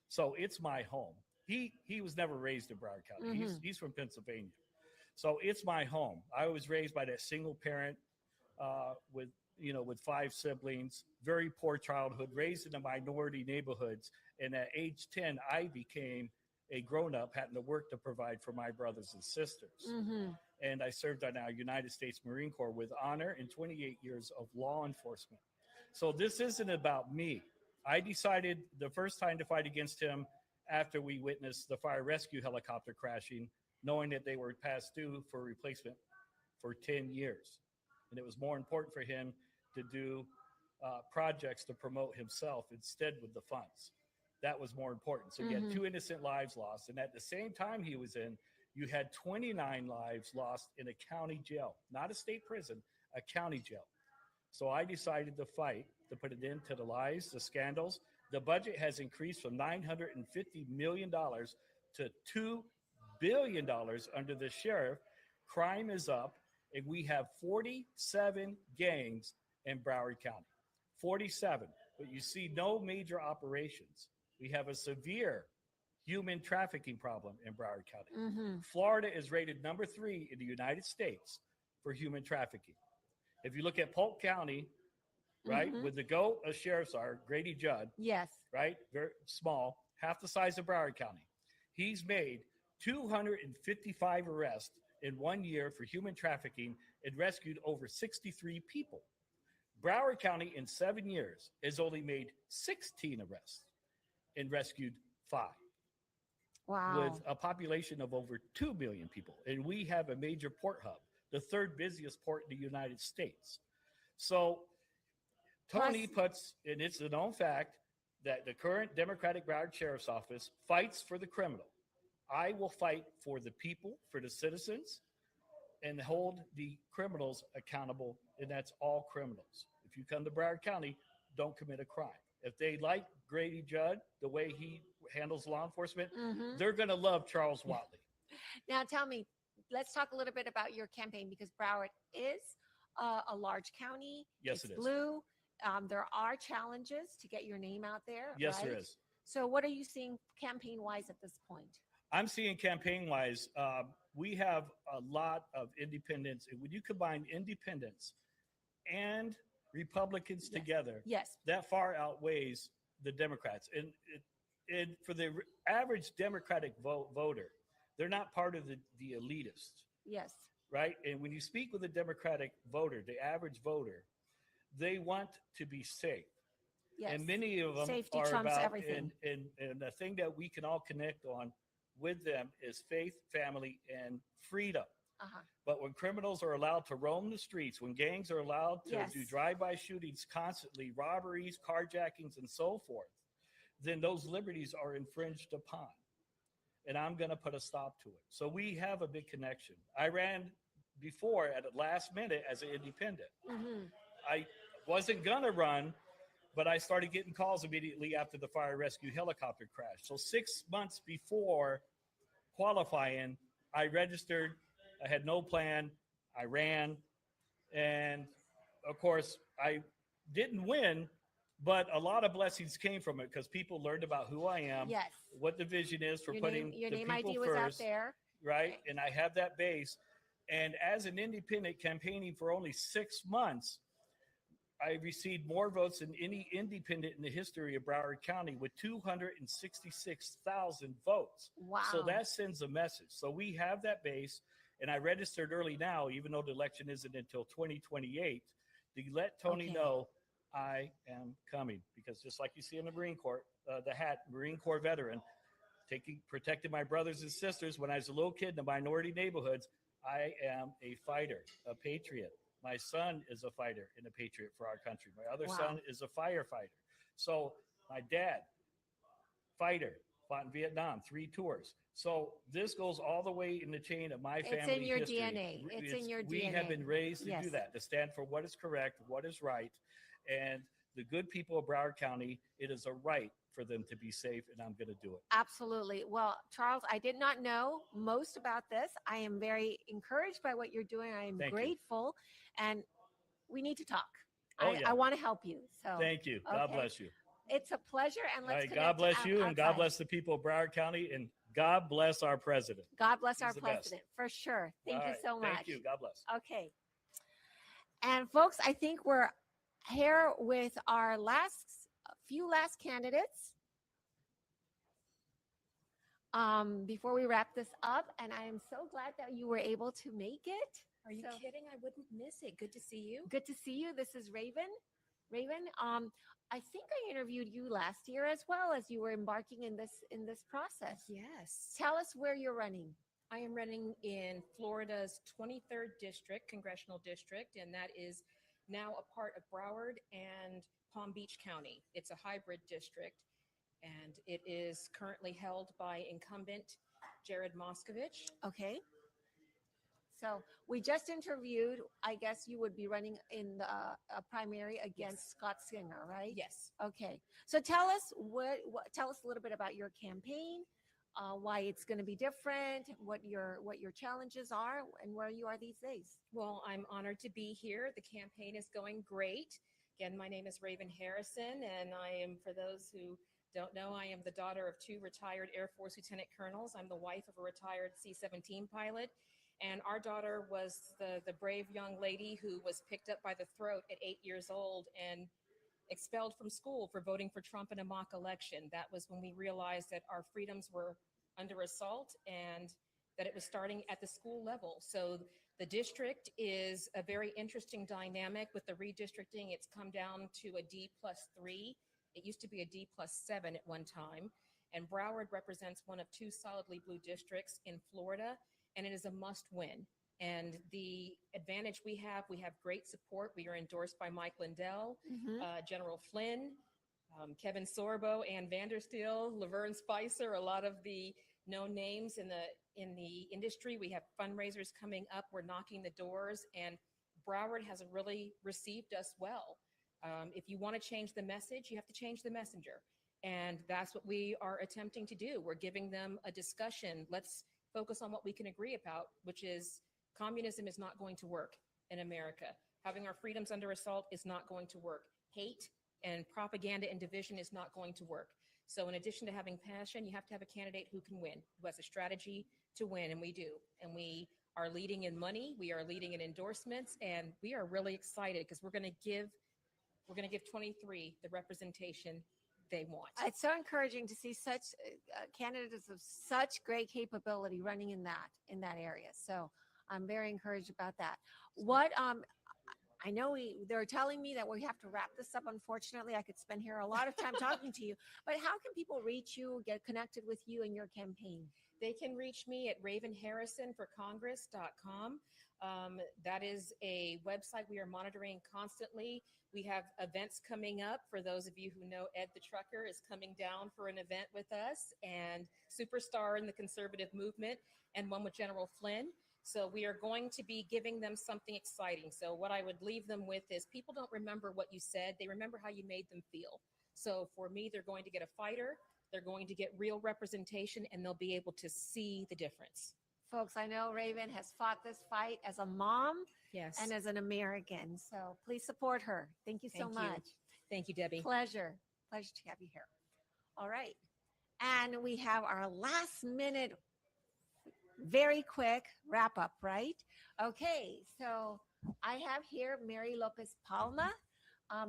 S9: So it's my home. He was never raised in Broward County. He's from Pennsylvania. So it's my home. I was raised by that single parent with 5 siblings, very poor childhood, raised in the minority neighborhoods. And at age 10, I became a grown-up, having to work to provide for my brothers and sisters. And I served on our United States Marine Corps with honor and 28 years of law enforcement. So this isn't about me. I decided the first time to fight against him after we witnessed the fire rescue helicopter crashing, knowing that they were past due for replacement for 10 years. And it was more important for him to do projects to promote himself instead with the funds. That was more important. So you had 2 innocent lives lost. And at the same time he was in, you had 29 lives lost in a county jail, not a state prison, a county jail. So I decided to fight to put an end to the lies, the scandals. The budget has increased from $950 million to $2 billion under the sheriff. Crime is up, and we have 47 gangs in Broward County. 47, but you see no major operations. We have a severe human trafficking problem in Broward County. Florida is rated number 3 in the United States for human trafficking. If you look at Polk County, right, with the GOAT of sheriffs are Grady Judd,
S16: Yes.
S9: right, very small, half the size of Broward County. He's made 255 arrests in 1 year for human trafficking and rescued over 63 people. Broward County in 7 years has only made 16 arrests and rescued 5.
S16: Wow.
S9: With a population of over 2 million people. And we have a major port hub, the 3rd busiest port in the United States. So Tony puts, and it's a known fact, that the current Democratic Broward Sheriff's Office fights for the criminal. I will fight for the people, for the citizens, and hold the criminals accountable, and that's all criminals. If you come to Broward County, don't commit a crime. If they like Grady Judd, the way he handles law enforcement, they're going to love Charles Watley.
S16: Now tell me, let's talk a little bit about your campaign, because Broward is a large county.
S9: Yes,
S16: It's
S9: it is.
S16: blue. There are challenges to get your name out there.
S9: Yes,
S16: right?
S9: there is.
S16: So what are you seeing campaign-wise at this point?
S9: I'm seeing campaign-wise, we have a lot of independents. And when you combine independents and Republicans together,
S16: Yes.
S9: that far outweighs the Democrats. And for the average Democratic voter, they're not part of the elitists,
S16: Yes.
S9: right? And when you speak with a Democratic voter, the average voter, they want to be safe.
S16: Yes.
S9: And many of them
S16: Safety
S9: are
S16: trumps
S9: about,
S16: everything.
S9: and the thing that we can all connect on with them is faith, family, and freedom. But when criminals are allowed to roam the streets, when gangs are allowed to
S16: Yes.
S9: do drive-by shootings constantly, robberies, carjackings, and so forth, then those liberties are infringed upon. And I'm going to put a stop to it. So we have a big connection. I ran before at the last minute as an independent. I wasn't going to run, but I started getting calls immediately after the fire rescue helicopter crash. So 6 months before qualifying, I registered. I had no plan. I ran. And of course, I didn't win, but a lot of blessings came from it because people learned about who I am,
S16: Yes.
S9: what the vision is for
S16: Your
S9: putting
S16: name, your
S9: the
S16: name
S9: people
S16: ID was
S9: first.
S16: out there.
S9: Right. And I have that base. And as an independent campaigning for only 6 months, I received more votes than any independent in the history of Broward County with 266,000 votes.
S16: Wow.
S9: So that sends a message. So we have that base. And I registered early now, even though the election isn't until 2028, to let Tony know I am coming. Because just like you see in the Marine Corps, the hat, Marine Corps veteran, protecting my brothers and sisters when I was a little kid in the minority neighborhoods, I am a fighter, a patriot. My son is a fighter and a patriot for our country. My other son is a firefighter. So my dad, fighter, fought in Vietnam, 3 tours. So this goes all the way in the chain of my family
S16: It's in your
S9: history.
S16: DNA. It's in your
S9: We
S16: DNA.
S9: have been raised to
S16: Yes.
S9: do that, to stand for what is correct, what is right. And the good people of Broward County, it is a right for them to be safe, and I'm going to do it.
S16: Absolutely. Well, Charles, I did not know most about this. I am very encouraged by what you're doing. I am
S9: Thank you.
S16: grateful, and we need to talk.
S9: Oh, yeah.
S16: I want to help you. So
S9: Thank you. God
S16: okay.
S9: bless you.
S16: It's a pleasure, and
S9: All
S16: let's
S9: right,
S16: connect
S9: God bless you, and God
S16: outside.
S9: bless the people of Broward County, and God bless our president.
S16: God bless our
S9: He's the best.
S16: president for sure. Thank
S9: All
S16: you
S9: right,
S16: so much.
S9: Thank you. God bless.
S16: Okay. And folks, I think we're here with our few last candidates. Before we wrap this up, and I am so glad that you were able to make it.
S1: Are you
S16: So-
S1: kidding? I wouldn't miss it. Good to see you.
S16: Good to see you. This is Raven. Raven, I think I interviewed you last year as well as you were embarking in this process.
S19: Yes.
S16: Tell us where you're running.
S19: I am running in Florida's 23rd district, congressional district, and that is now a part of Broward and Palm Beach County. It's a hybrid district, and it is currently held by incumbent Jared Moskovich.
S16: Okay. So we just interviewed, I guess you would be running in a primary against Scott Singer, right?
S19: Yes.
S16: Okay. So tell us tell us a little bit about your campaign, why it's going to be different, what your challenges are, and where you are these days.
S19: Well, I'm honored to be here. The campaign is going great. Again, my name is Raven Harrison, and I am, for those who don't know, I am the daughter of 2 retired Air Force Lieutenant Colonels. I'm the wife of a retired C-17 pilot. And our daughter was the brave young lady who was picked up by the throat at 8 years old and expelled from school for voting for Trump in a mock election. That was when we realized that our freedoms were under assault and that it was starting at the school level. So the district is a very interesting dynamic with the redistricting. It's come down to a D+3. It used to be a D+7 at one time. And Broward represents one of 2 solidly blue districts in Florida, and it is a must win. And the advantage we have great support. We are endorsed by Mike Lindell, General Flynn, Kevin Sorbo, Ann Vandersteel, Laverne Spicer, a lot of the known names in the industry. We have fundraisers coming up. We're knocking the doors, and Broward has really received us well. If you want to change the message, you have to change the messenger. And that's what we are attempting to do. We're giving them a discussion. Let's focus on what we can agree about, which is communism is not going to work in America. Having our freedoms under assault is not going to work. Hate and propaganda and division is not going to work. So in addition to having passion, you have to have a candidate who can win, who has a strategy to win, and we do. And we are leading in money, we are leading in endorsements, and we are really excited because we're going to give 23 the representation they want.
S16: It's so encouraging to see such candidates of such great capability running in that area. So I'm very encouraged about that. What I know they're telling me that we have to wrap this up. Unfortunately, I could spend here a lot of time talking to you, but how can people reach you, get connected with you and your campaign?
S19: They can reach me at ravenharrisonforcongress.com. That is a website we are monitoring constantly. We have events coming up. For those of you who know, Ed the Trucker is coming down for an event with us, and Superstar in the conservative movement, and one with General Flynn. So we are going to be giving them something exciting. So what I would leave them with is people don't remember what you said. They remember how you made them feel. So for me, they're going to get a fighter. They're going to get real representation, and they'll be able to see the difference.
S16: Folks, I know Raven has fought this fight as a mom and as an American. So please support her. Thank you so
S19: Thank you.
S16: much.
S19: Thank you, Debbie.
S16: Pleasure to have you here. All right. And we have our last minute, very quick wrap up, right? Okay. So I have here Mary Lopez Palma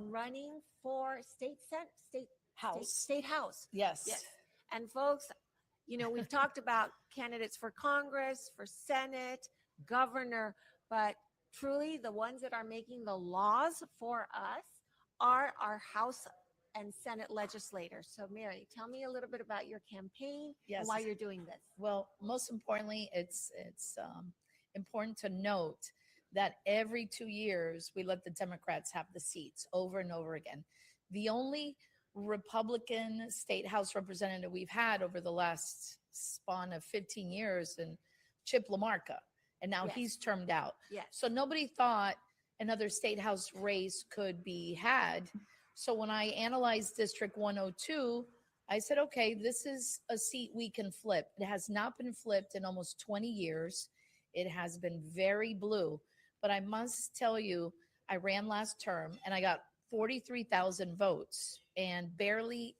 S16: running for State House.
S10: Yes.
S16: And folks, you know, we've talked about candidates for Congress, for Senate, governor, but truly the ones that are making the laws for us are our House and Senate legislators. So Mary, tell me a little bit about your campaign and why you're doing this.
S10: Well, most importantly, it's important to note that every 2 years we let the Democrats have the seats over and over again. The only Republican state House representative we've had over the last span of 15 years, and Chip LaMarca, and now he's termed out.
S16: Yes.
S10: So nobody thought another state House race could be had. So when I analyzed District 102, I said, okay, this is a seat we can flip. It has not been flipped in almost 20 years. It has been very blue. But I must tell you, I ran last term and I got 43,000 votes, and barely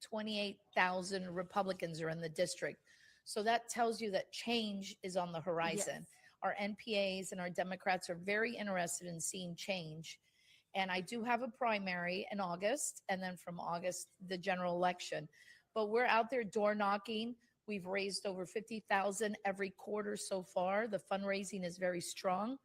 S10: 28,000 Republicans are in the district. So that tells you that change is on the horizon.
S16: Yes.
S10: Our NPAs and our Democrats are very interested in seeing change. And I do have a primary in August, and then from August, the general election. But we're out there door knocking. We've raised over 50,000 every quarter so far. The fundraising is very strong.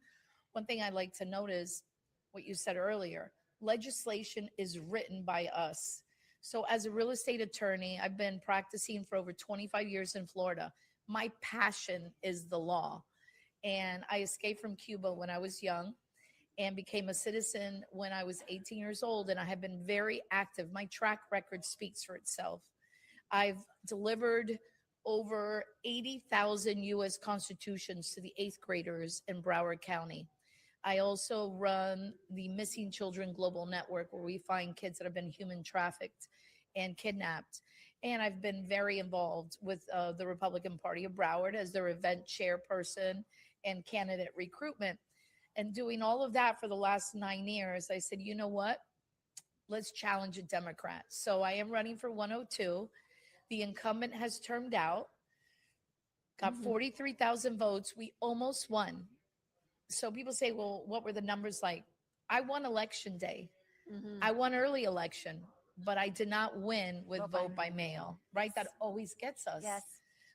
S10: One thing I'd like to note is what you said earlier. Legislation is written by us. So as a real estate attorney, I've been practicing for over 25 years in Florida. My passion is the law. And I escaped from Cuba when I was young and became a citizen when I was 18 years old. And I have been very active. My track record speaks for itself. I've delivered over 80,000 U.S. constitutions to the 8th graders in Broward County. I also run the Missing Children Global Network, where we find kids that have been human trafficked and kidnapped. And I've been very involved with the Republican Party of Broward as their event chairperson and candidate recruitment. And doing all of that for the last 9 years, I said, you know what? Let's challenge a Democrat. So I am running for 102. The incumbent has termed out, got 43,000 votes. We almost won. So people say, well, what were the numbers like? I won election day. I won early election, but I did not win with vote by mail, right? That always gets us.
S16: Yes.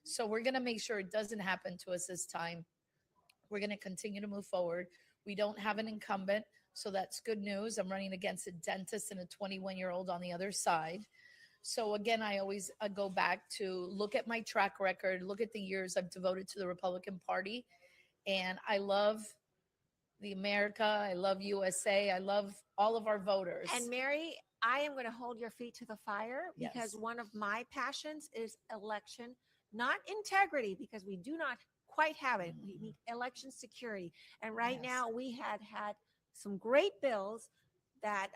S10: So we're going to make sure it doesn't happen to us this time. We're going to continue to move forward. We don't have an incumbent, so that's good news. I'm running against a dentist and a 21-year-old on the other side. So again, I always go back to look at my track record, look at the years I've devoted to the Republican Party. And I love the America. I love USA. I love all of our voters.
S16: And Mary, I am going to hold your feet to the fire because
S10: Yes.
S16: one of my passions is election, not integrity, because we do not quite have it. We need election security. And right now we had some great bills that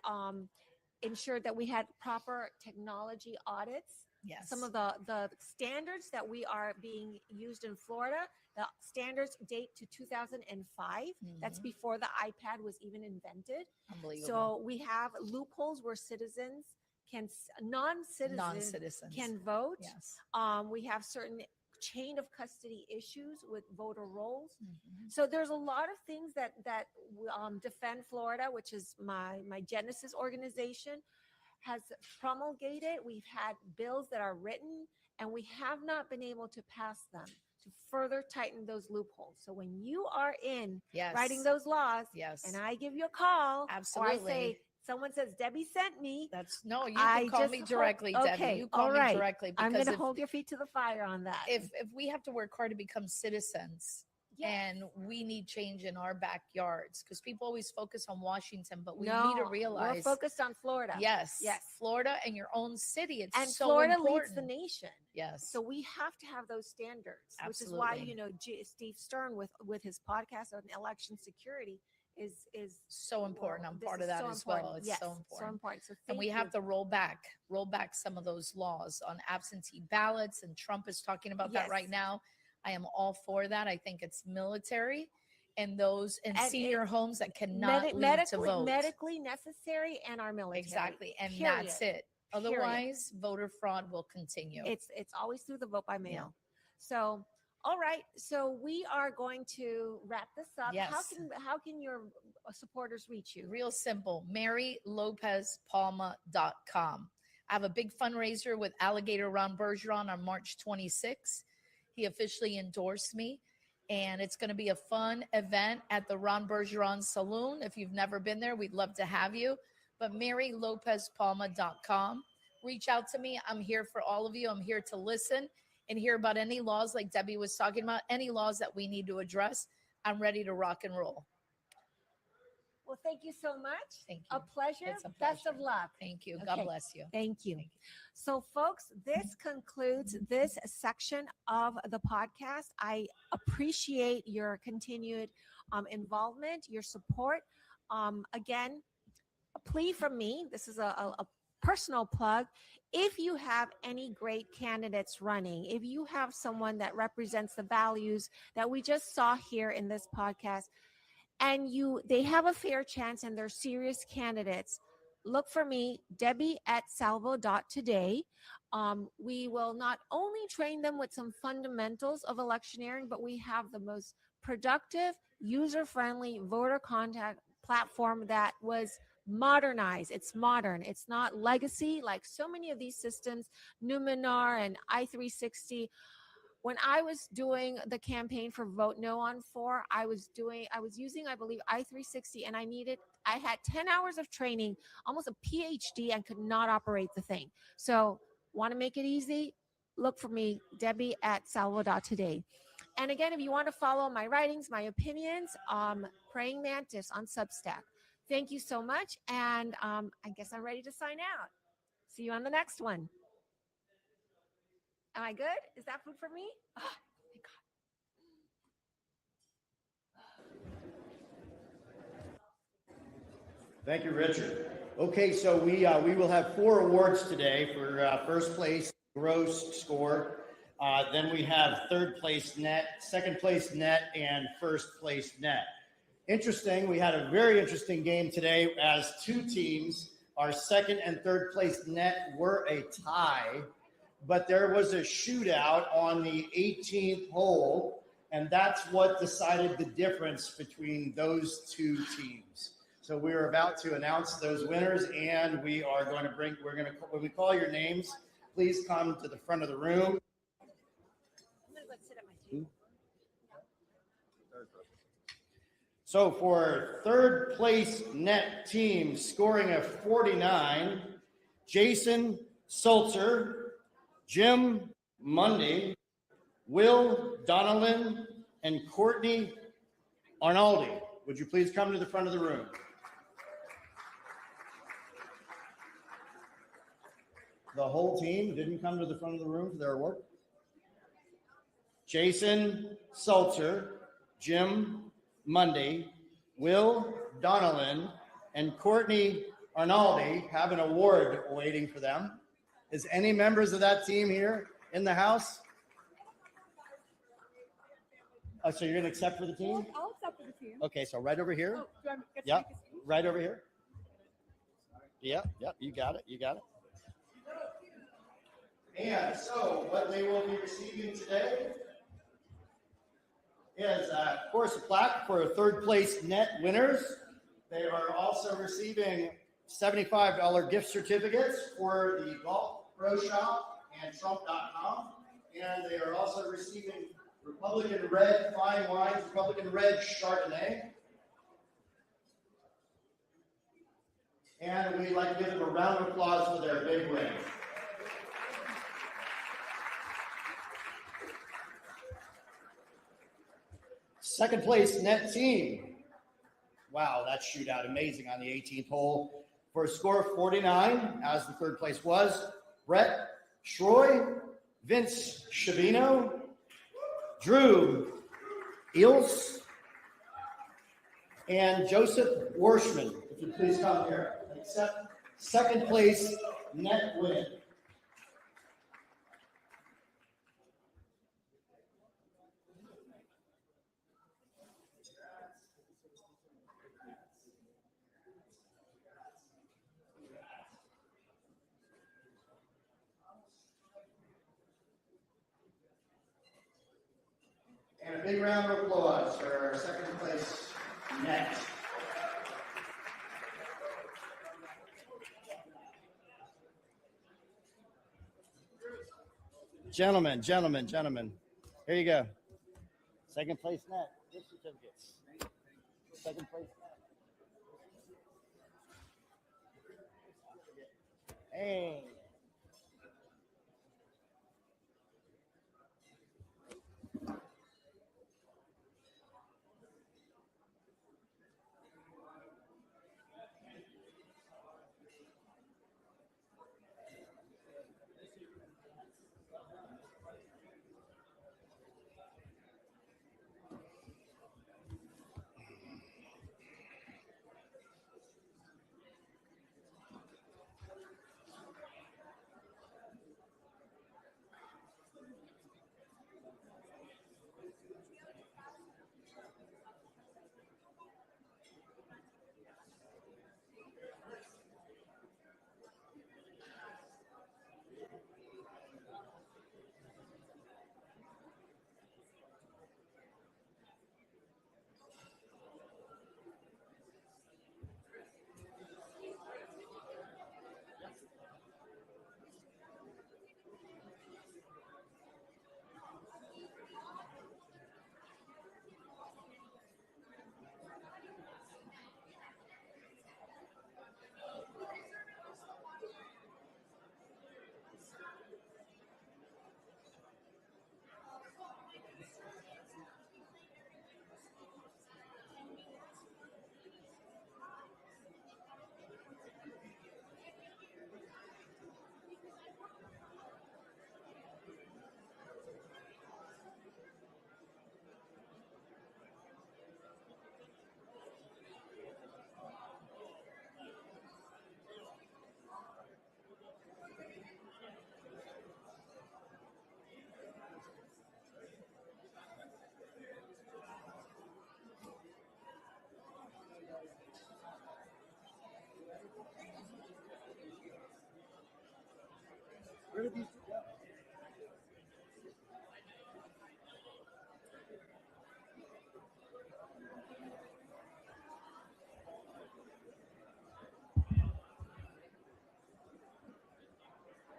S16: ensured that we had proper technology audits.
S10: Yes.
S16: Some of the standards that we are being used in Florida, the standards date to 2005. That's before the iPad was even invented.
S10: Unbelievable.
S16: So we have loopholes where citizens non-citizens can vote.
S10: Yes.
S16: We have certain chain of custody issues with voter rolls. So there's a lot of things that Defend Florida, which is my Genesis organization, has promulgated. We've had bills that are written, and we have not been able to pass them to further tighten those loopholes. So when you are in
S10: Yes.
S16: writing those laws,
S10: Yes.
S16: and I give you a call, or I
S10: Absolutely.
S16: say, someone says, Debbie sent me.
S10: No, you
S16: I
S10: can call
S16: just
S10: me
S16: hope-
S10: directly, Debbie.
S16: okay,
S10: You call
S16: all
S10: me
S16: right.
S10: directly.
S16: I'm going
S10: because
S16: to
S10: if-
S16: hold your feet to the fire on that.
S10: If we have to work hard to become citizens, and we need change in our backyards, because people always focus on Washington, but we need to realize
S16: we're focused on Florida.
S10: Yes,
S16: Yes.
S10: Florida and your own city. It's
S16: And
S10: so
S16: Florida
S10: important.
S16: leads the nation.
S10: Yes.
S16: So we have to have those standards, which is why,
S10: Absolutely.
S16: Steve Stern with his podcast on election security is
S10: so important. I'm
S16: this
S10: part
S16: is
S10: of that
S16: so
S10: as well.
S16: important.
S10: It's
S16: Yes,
S10: so important.
S16: So important. So
S10: And
S16: thank
S10: we have
S16: you.
S10: to roll back some of those laws on absentee ballots. And Trump is talking about that
S16: Yes.
S10: right now. I am all for that. I think it's military and those in
S16: And
S10: senior homes that cannot leave to vote.
S16: medically necessary and our military.
S10: Exactly. And
S16: Period.
S10: that's it.
S16: Period.
S10: Otherwise, voter fraud will continue.
S16: It's always through the vote by mail. So, all right. So we are going to wrap this up.
S10: Yes.
S16: How can your supporters reach you?
S10: Real simple. MaryLopezPalma.com. I have a big fundraiser with Alligator Ron Bergeron on March 26th. He officially endorsed me. And it's going to be a fun event at the Ron Bergeron Saloon. If you've never been there, we'd love to have you. But MaryLopezPalma.com. Reach out to me. I'm here for all of you. I'm here to listen and hear about any laws like Debbie was talking about, any laws that we need to address. I'm ready to rock and roll.
S16: Well, thank you so much.
S10: Thank
S16: you. A pleasure.
S10: It's a
S16: Best of luck.
S10: Thank you. God
S16: Okay.
S10: bless you.
S16: Thank you. So, folks, this concludes this section of the podcast. I appreciate your continued involvement, your support. Again, a plea from me. This is a personal plug, if you have any great candidates running, if you have someone that represents the values that we just saw here in this podcast, and they have a fair chance and they're serious candidates, look for me, Debbie at salvo.today. We will not only train them with some fundamentals of electioneering, but we have the most productive, user-friendly voter contact platform that was modernized. It's modern. It's not legacy like so many of these systems, Numenar and i360. When I was doing the campaign for Vote No on 4, I was using, I believe, i360, and I had 10 hours of training, almost a PhD, and could not operate the thing. So want to make it easy? Look for me, Debbie at salvo.today. And again, if you want to follow my writings, my opinions, Praying Mantis on Substack. Thank you so much. And I guess I'm ready to sign out. See you on the next one. Am I good? Is that food for me? Oh, thank God.
S11: Thank you, Richard. Okay, so we will have 4 awards today for first place gross score. Then we have third place net, second place net, and first place net. Interesting, we had a very interesting game today as 2 teams, our second and third place net were a tie, but there was a shootout on the 18th hole, and that's what decided the difference between those 2 teams. So we're about to announce those winners, and when we call your names, please come to the front of the room. So for third place net team scoring a 49, Jason Sulzer, Jim Mundy, Will Donnellan, and Courtney Arnaldi. Would you please come to the front of the room? The whole team didn't come to the front of the room for their award. Jason Sulzer, Jim Mundy, Will Donnellan, and Courtney Arnaldi have an award waiting for them. Is any members of that team here in the house? Oh, so you're going to accept for the team?
S1: I'll accept for the team.
S11: Okay, so right over here.
S1: Oh, do I get to
S11: Yep,
S1: make a speech?
S11: right over here. Yep, you got it, And so what they will be receiving today is, of course, a plaque for third place net winners. They are also receiving $75 gift certificates for the Golf Pro Shop and Trump.com. And they are also receiving Republican Red Fine Wines, Republican Red Chardonnay. And we'd like to give them a round of applause for their big win. Second place net team. Wow, that shootout amazing on the 18th hole. For a score of 49, as the third place was, Brett Schroy, Vince Shavino, Drew Eels, and Joseph Warshman. If you please come here and accept second place net win. And a big round of applause for our second place net. Gentlemen. Here you go. Second place net. Gift certificates. Second place net. Hey.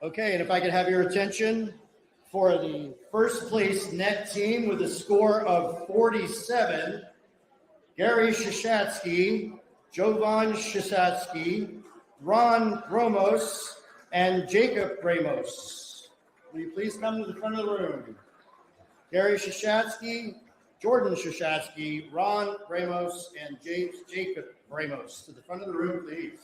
S11: Okay, and if I could have your attention for the first place net team with a score of 47, Gary Shashatsky, Jovan Shashatsky, Ron Ramos, and Jacob Ramos. Will you please come to the front of the room? Gary Shashatsky, Jordan Shashatsky, Ron Ramos, and Jacob Ramos. To the front of the room, please.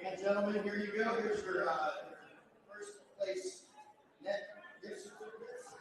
S11: And gentlemen, here you go. Here's your first place net gift certificates.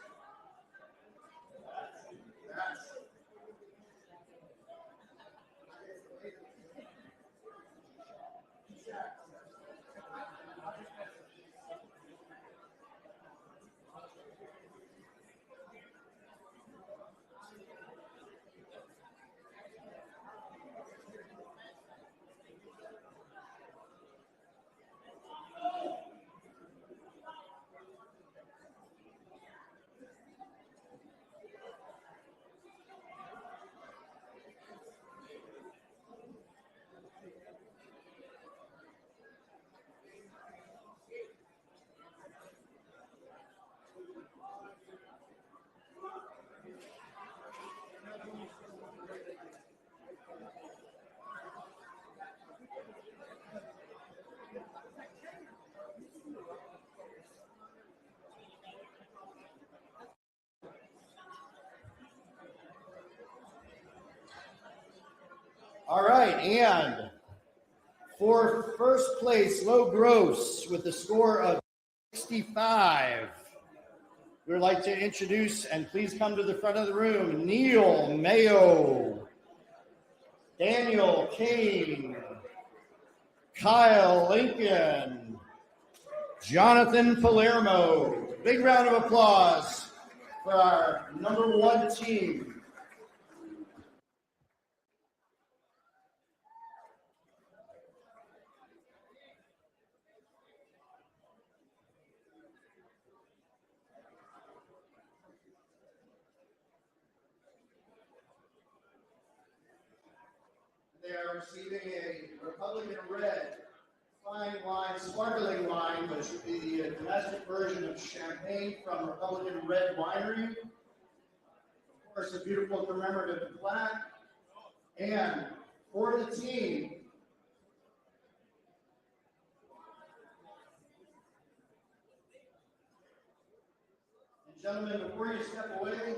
S11: All right, and for first place, low gross with a score of 65, we'd like to introduce, and please come to the front of the room, Neil Mayo, Daniel Kane, Kyle Lincoln, Jonathan Palermo. Big round of applause for our number one team. They are receiving a Republican Red fine wine, sparkling wine, which would be the domestic version of champagne from Republican Red Winery. Of course, a beautiful commemorative plaque. And for the team, and gentlemen, before you step away,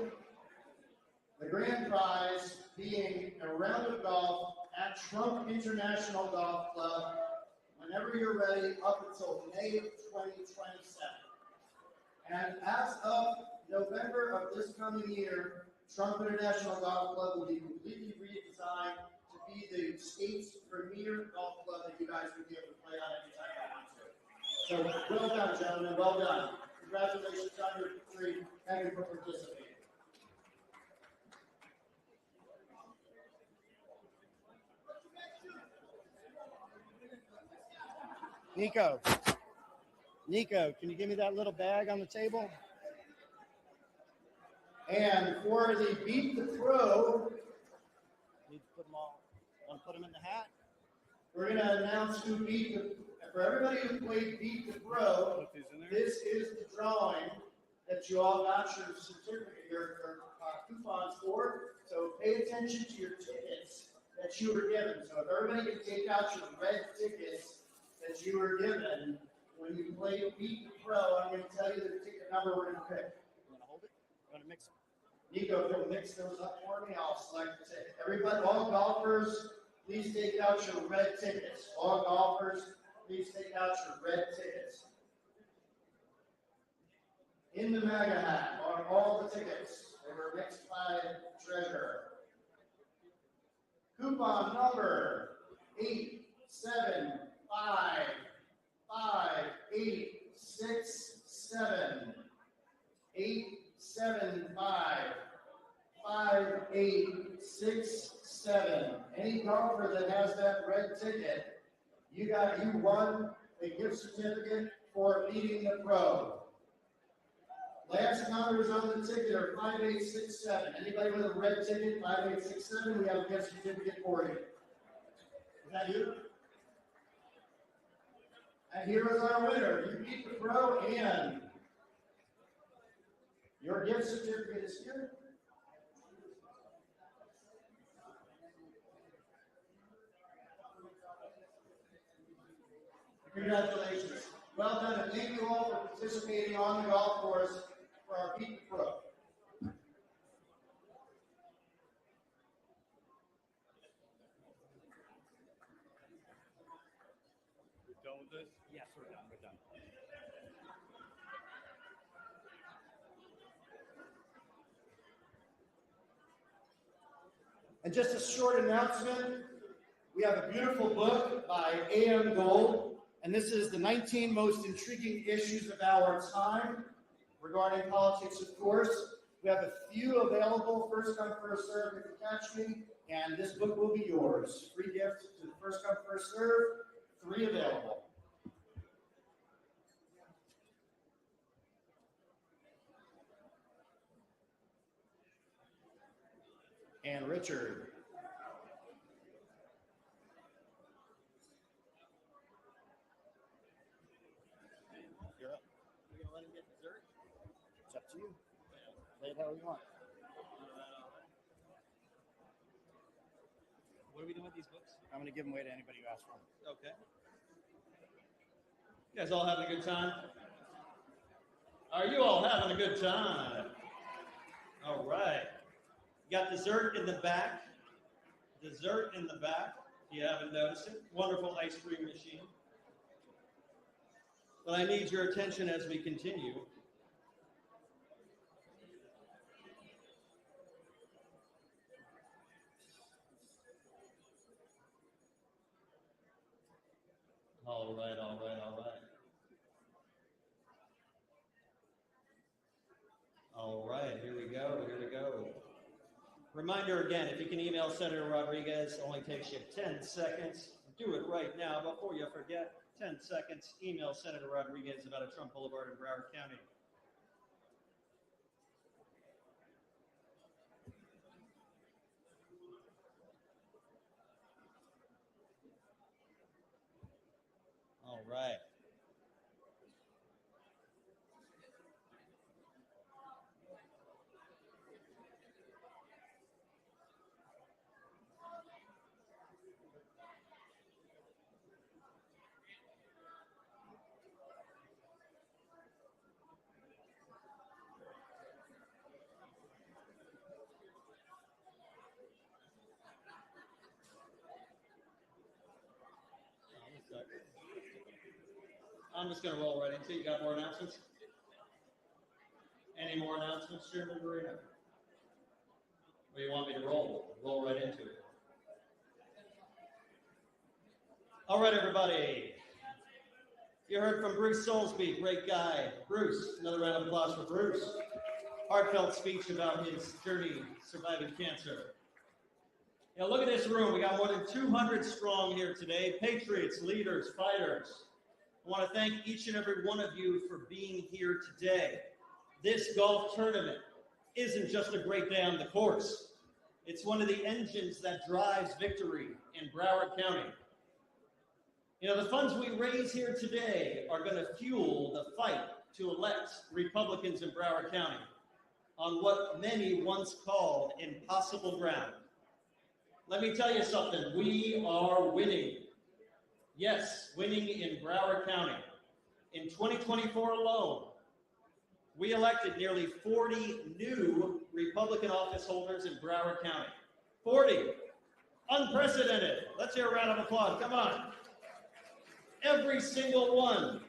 S11: the grand prize being a round of golf at Trump International Golf Club, whenever you're ready, up until May of 2027. And as of November of this coming year, Trump International Golf Club will be completely redesigned to be the state's premier golf club that you guys will be able to play on anytime you want to. So well done, gentlemen, well done. Congratulations on your victory. Thank you for participating. Nico, can you give me that little bag on the table? And for the Beat the Pro, need to put them all, want to put them in the hat? We're going to announce who beat the, for everybody who played Beat the Pro, this is the drawing that you all got your certificate, your coupons for. So pay attention to your tickets that you were given. So if everybody can take out your red tickets that you were given when you play Beat the Pro, I'm going to tell you the ticket number we're going to pick. You want to hold it? You want to mix it? Nico, if you'll mix those up for me, I'll select the ticket. Everybody, all golfers, please take out your red tickets. All golfers, please take out your red tickets. In the MAGA hat are all the tickets. They were mixed by treasurer. Coupon number 8755867. 8755867. Any golfer that has that red ticket, you won a gift certificate for beating the pro. Last numbers on the ticket are 5867. Anybody with a red ticket, 5867, we have a gift certificate for you. Is that you? And here is our winner. You beat the pro, and your gift certificate is here. Congratulations. Well done, and thank you all for participating on the golf course for our Beat the Pro.
S9: We're done with this? Yes, we're done. We're done.
S11: And just a short announcement, we have a beautiful book by A.M. Gold, and this is the 19 most intriguing issues of our time regarding politics, of course. We have a few available, first come, first serve, if you catch me, and this book will be yours. Free gift to the first come, first serve, 3 available. And Richard. You're up. You're gonna let him get dessert? It's up to you. Play it how you want.
S12: What are we doing with these books?
S11: I'm gonna give them away to anybody who asks for them.
S12: Okay.
S2: You guys all having a good time? Are you all having a good time? All right. You got dessert in the back. Dessert in the back. If you haven't noticed it. Wonderful ice cream machine. But I need your attention as we continue. All right, all right, all right. All right, here we go, here we go. Reminder again, if you can email Senator Rodriguez, only takes you 10 seconds. Do it right now before you forget. 10 seconds, email Senator Rodriguez about a Trump Boulevard in Broward County. All right. I'm just going to roll right into it. You got more announcements? Any more announcements, Chairman Marino? Or you want me to roll? Roll right into it. All right, everybody. You heard from Bruce Soulsby, great guy. Bruce, another round of applause for Bruce. Heartfelt speech about his journey surviving cancer. You know, look at this room. We got more than 200 strong here today. Patriots, leaders, fighters. I want to thank each and every one of you for being here today. This golf tournament isn't just a great day on the course. It's one of the engines that drives victory in Broward County. You know, the funds we raise here today are going to fuel the fight to elect Republicans in Broward County on what many once called impossible ground. Let me tell you something, we are winning. Yes, winning in Broward County. In 2024 alone, we elected nearly 40 new Republican office holders in Broward County. 40. Unprecedented. Let's hear a round of applause. Come on. Every single one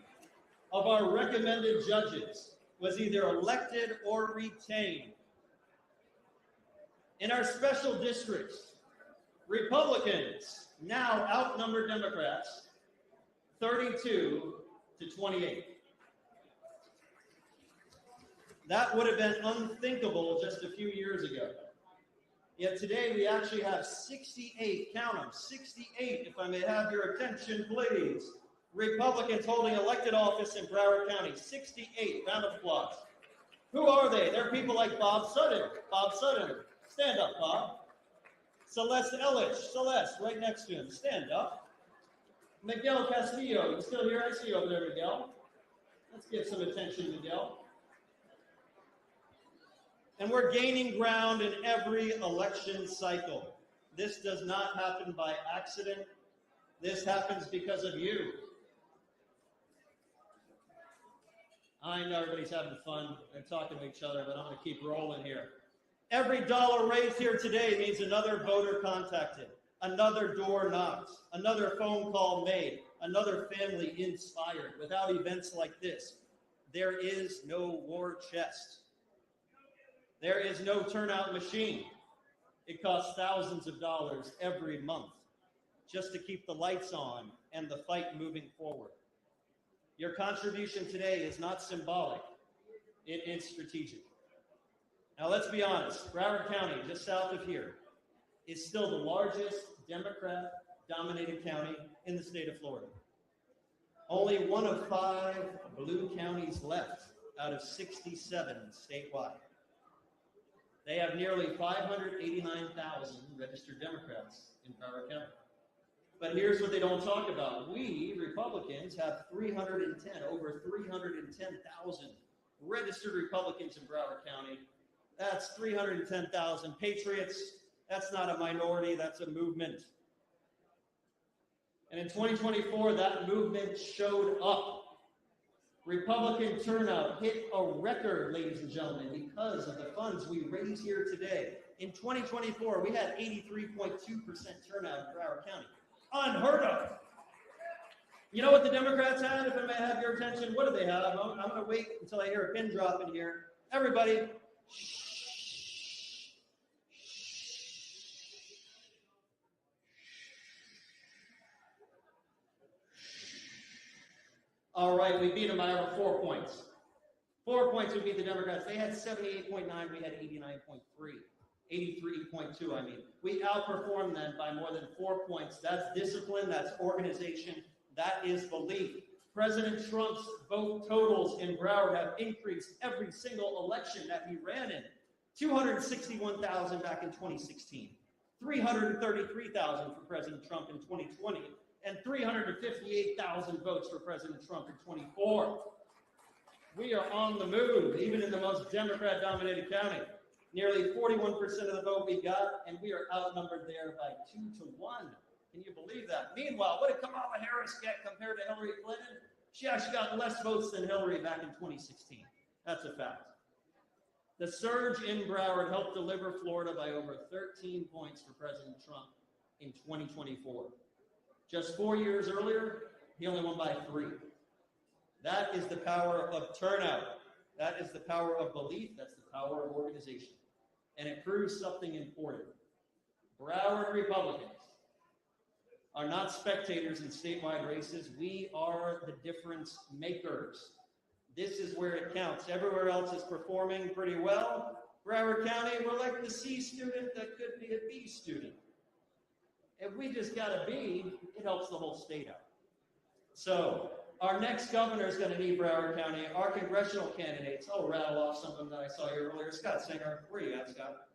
S2: of our recommended judges was either elected or retained. In our special districts, Republicans now outnumber Democrats 32 to 28. That would have been unthinkable just a few years ago. Yet today we actually have 68, count them, 68, if I may have your attention, please. Republicans holding elected office in Broward County, 68, round of applause.
S11: Who are they? They're people like Bob Sutton. Bob Sutton, stand up, Bob. Celeste Ellich. Celeste, right next to him. Stand up. Miguel Castillo. You still here? I see you over there, Miguel. Let's give some attention, Miguel. And we're gaining ground in every election cycle. This does not happen by accident. This happens because of you. I know everybody's having fun and talking to each other, but I'm going to keep rolling here. Every dollar raised here today means another voter contacted, another door knocked, another phone call made, another family inspired. Without events like this, there is no war chest. There is no turnout machine. It costs thousands of dollars every month just to keep the lights on and the fight moving forward. Your contribution today is not symbolic, it is strategic. Now let's be honest, Broward County, just south of here, is still the largest Democrat-dominated county in the state of Florida. Only one of 5 blue counties left out of 67 statewide. They have nearly 589,000 registered Democrats in Broward County. But here's what they don't talk about. We, Republicans, have over 310,000 registered Republicans in Broward County. That's 310,000 patriots. That's not a minority, that's a movement. And in 2024, that movement showed up. Republican turnout hit a record, ladies and gentlemen, because of the funds we raised here today. In 2024, we had 83.2% turnout in Broward County. Unheard of. You know what the Democrats had, if I may have your attention? What do they have? I'm going to wait until I hear a pin drop in here. Everybody, all right, we beat them by over 4 points. 4 points we beat the Democrats. They had 78.9, we had 89.3. 83.2, I mean. We outperformed them by more than 4 points. That's discipline, that's organization, that is belief. President Trump's vote totals in Broward have increased every single election that he ran in. 261,000 back in 2016, 333,000 for President Trump in 2020, and 358,000 votes for President Trump in 24. We are on the move, even in the most Democrat-dominated county. Nearly 41% of the vote we got, and we are outnumbered there by 2-1. Can you believe that? Meanwhile, what did Kamala Harris get compared to Hillary Clinton? She actually got less votes than Hillary back in 2016. That's a fact. The surge in Broward helped deliver Florida by over 13 points for President Trump in 2024. Just 4 years earlier, he only won by 3. That is the power of turnout. That is the power of belief. That's the power of organization. And it proves something important. Broward Republicans are not spectators in statewide races. We are the difference makers. This is where it counts. Everywhere else is performing pretty well. Broward County, we're like the C student that could be a B student. If we just got a B, it helps the whole state out. So our next governor is going to need Broward County. Our congressional candidates, I'll rattle off some of them that I saw here earlier. Scott Singer, where are you at, Scott?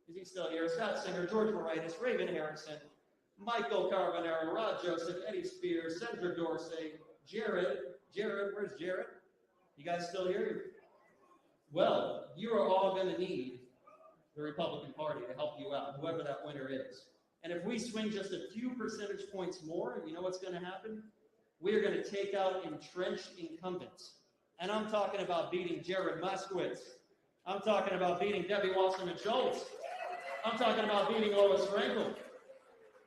S11: Is he still here? Scott Singer, George Moraitis, Raven Harrison, Michael Carbonaro, Rod Joseph, Eddie Spears, Sandra Dorsey, Jared, where's Jared? You guys still here? Well, you are all going to need the Republican Party to help you out, whoever that winner is. And if we swing just a few percentage points more, you know what's going to happen? We are going to take out entrenched incumbents. And I'm talking about beating Jared Moskowitz. I'm talking about beating Debbie Wasserman-Schultz. I'm talking about beating Lois Frankel.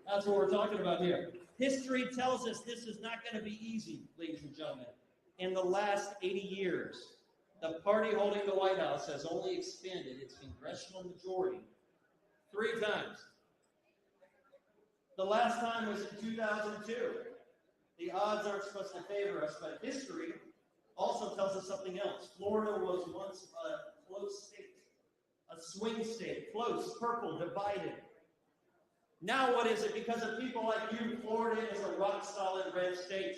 S11: That's what we're talking about here. History tells us this is not going to be easy, ladies and gentlemen. In the last 80 years, the party holding the White House has only expanded its congressional majority 3 times. The last time was in 2002. The odds aren't supposed to favor us, but history also tells us something else. Florida was once a close state, a swing state, close, purple, divided. Now what is it? Because of people like you, Florida is a rock-solid red state.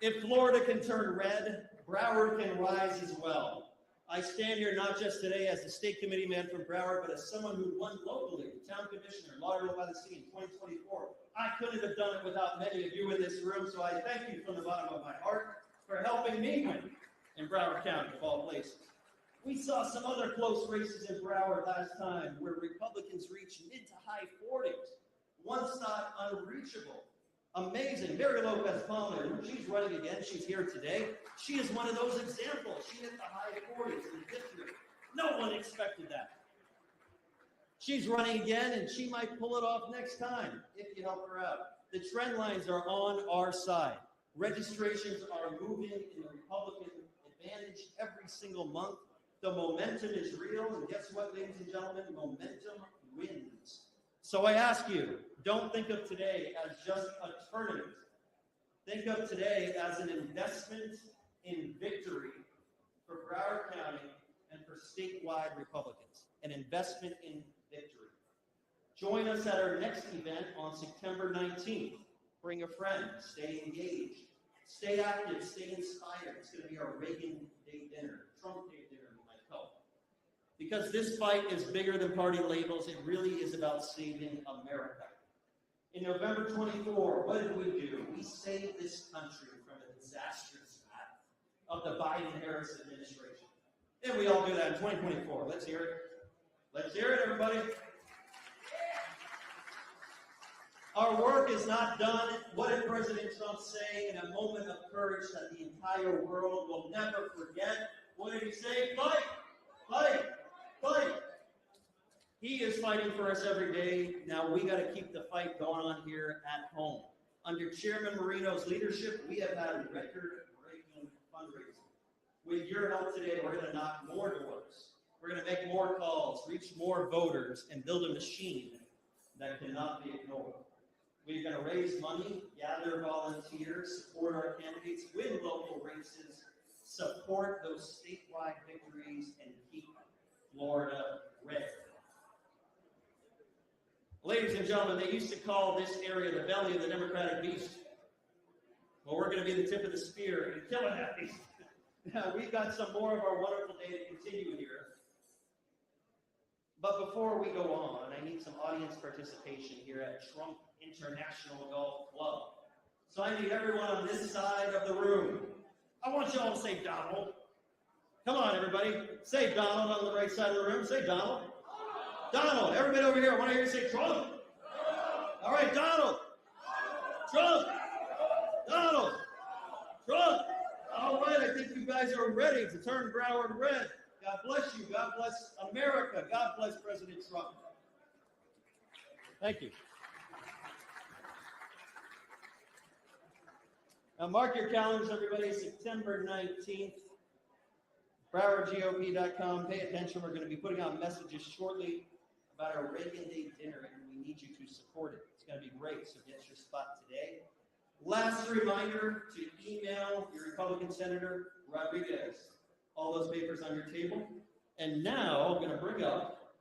S11: If Florida can turn red, Broward can rise as well. I stand here not just today as the state committee man from Broward, but as someone who won locally, the town commissioner, Lauderdale by the Sea in 2024. I couldn't have done it without many of you in this room, so I thank you from the bottom of my heart for helping me win in Broward County, of all places. We saw some other close races in Broward last time where Republicans reached mid to high 40s. Once thought unreachable. Amazing. Mary Lopez Palmer, she's running again. She's here today. She is one of those examples. She hit the high 40s in victory. No one expected that. She's running again, and she might pull it off next time if you help her out. The trend lines are on our side. Registrations are moving in the Republican advantage every single month. The momentum is real, and guess what, ladies and gentlemen? Momentum wins. So I ask you, don't think of today as just a tournament. Think of today as an investment in victory for Broward County and for statewide Republicans. An investment in victory. Join us at our next event on September 19th. Bring a friend, stay engaged, stay active, stay inspired. It's going to be our Reagan Day dinner, Trump Day dinner, you might call it. Because this fight is bigger than party labels. It really is about saving America. In November 24, what did we do? We saved this country from a disastrous path of the Biden-Harris administration. And we all do that in 2024. Let's hear it. Let's hear it, everybody. Our work is not done. What did President Trump say in a moment of courage that the entire world will never forget? What did he say? Fight! Fight! Fight! He is fighting for us every day. Now we got to keep the fight going on here at home. Under Chairman Marino's leadership, we have had record-breaking fundraising. With your help today, we're going to knock more doors. We're going to make more calls, reach more voters, and build a machine that cannot be ignored. We're going to raise money, gather volunteers, support our candidates, win local races, support those statewide victories, and keep Florida red. Ladies and gentlemen, they used to call this area the belly of the Democratic beast. Well, we're going to be the tip of the spear and killing that beast. Now, we've got some more of our wonderful day to continue here. But before we go on, I need some audience participation here at Trump International Golf Club. So I need everyone on this side of the room. I want you all to say Donald. Come on, everybody. Say Donald on the right side of the room. Say Donald. Donald. Everybody over here, I want to hear you say Trump. All right, Donald. Trump. Donald. Trump. All right, I think you guys are ready to turn Broward red. God bless you. God bless America. God bless President Trump. Thank you. Now mark your calendars, everybody. September 19th. BrowardGOP.com. Pay attention. We're going to be putting out messages shortly about our Reagan Day dinner, and we need you to support it. It's going to be great, so get your spot today. Last reminder to email your Republican Senator Rodriguez all those papers on your table. And now I'm going to bring up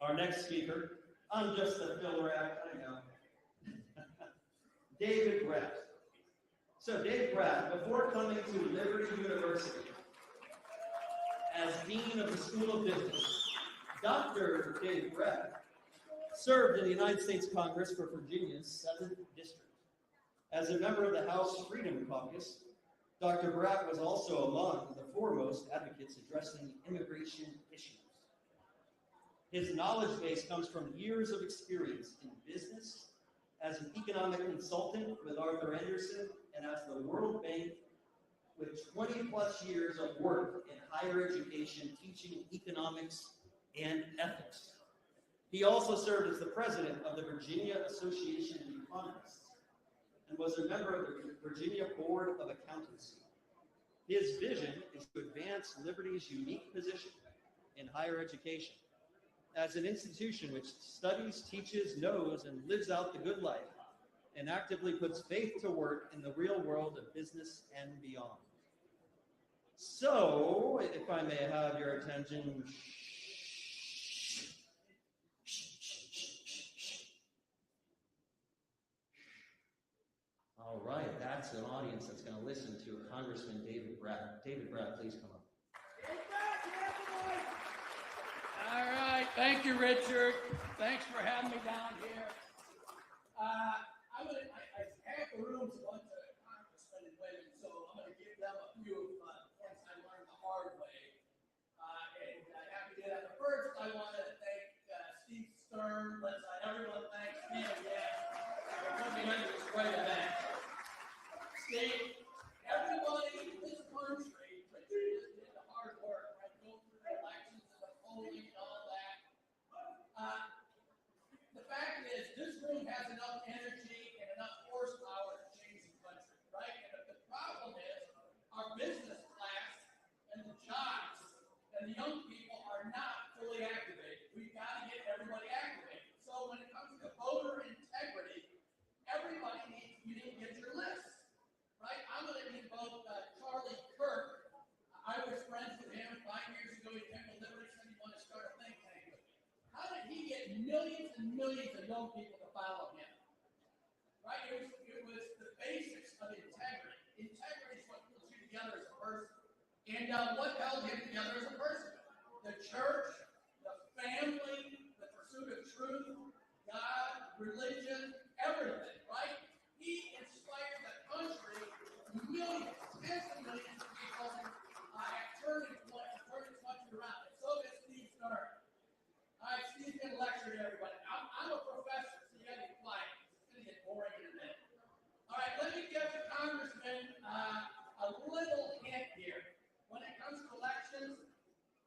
S11: our next speaker. I'm just a filler act, I know. David Brat. So Dave Brat, before coming to Liberty University as Dean of the School of Business, Dr. Dave Brat served in the United States Congress for Virginia's 7th District. As a member of the House Freedom Caucus, Dr. Brat was also among the foremost advocates addressing immigration issues. His knowledge base comes from years of experience in business, as an economic consultant with Arthur Andersen, and as the World Bank, with 20 plus years of work in higher education, teaching economics and ethics. He also served as the president of the Virginia Association of Economists and was a member of the Virginia Board of Accountancy. His vision is to advance Liberty's unique position in higher education as an institution which studies, teaches, knows, and lives out the good life, and actively puts faith to work in the real world of business and beyond. So, if I may have your attention,
S12: All right, that's an audience that's going to listen to Congressman David Brat. David Brat, please come up.
S22: All right, thank you, Richard. Thanks for having me down here. Half the room's a bunch of congressmen and women, so I'm going to give them a few points I learned the hard way. And I have to do that. But first, I want to thank Steve Stern. Let's let everyone thank Steve again for putting me into this great event. Steve, everybody in this country, Richard did the hard work, right? Go through the elections and the polling and all that. The fact is, this room has enough energy and enough horsepower to change the country, right? And the problem is, our business class and the jobs and the young people are not fully activated. We've got to get everybody activated. So when it comes to voter integrity, everybody needs you to get your list, right? I'm going to need both Charlie Kirk. I was friends with him 5 years ago. He came to Liberty, said he wanted to start a think tank with me. How did he get millions and millions of young people to follow him? Right? It was the basics of integrity. Integrity is what puts you together as a person. And what held him together as a person? The church, the family, the pursuit of truth, God, religion, everything, right? He inspired the country, millions, tens of millions of people at turning point, turning the country around. And so did Steve Stern. All right, Steve's going to lecture to everybody. I'm a professor, so you got to be quiet. It's going to get boring in a minute. All right, let me give the congressman a little hint here. When it comes to elections,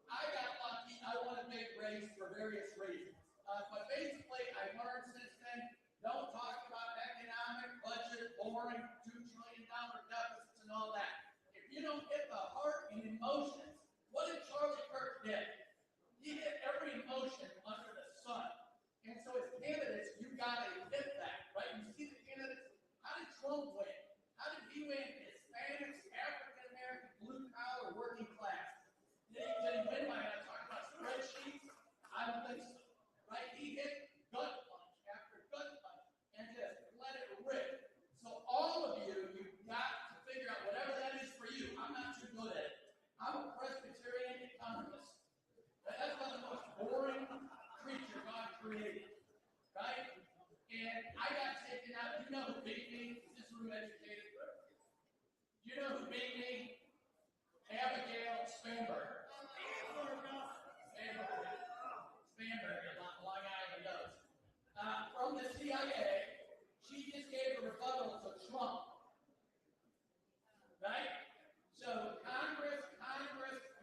S22: I got lucky. I won a big race for various reasons. But basically, I learned since then, don't talk about economic, budget, boring, $2 trillion deficits and all that. If you don't hit the heart and emotions, what did Charlie Kirk do? He hit every emotion under the sun. And so as candidates, you got to hit that, right? You see the candidates, how did Trump win? How did he win? Hispanics, African-American, blue-collar, working class. Did he win by talking about spreadsheets? I don't think so, right? He hit gut punch after gut punch and just let it rip. So all of you, you've got to figure out whatever that is for you. I'm not too good at it. I'm a Presbyterian economist. That's one of the most boring creature God created, right? And I got taken out. You know who beat me? Is this room educated? You know who beat me? Abigail Spanberger. Spanberger, Long Island knows. From the CIA, she just gave a rebuttal to Trump, right? So Congress,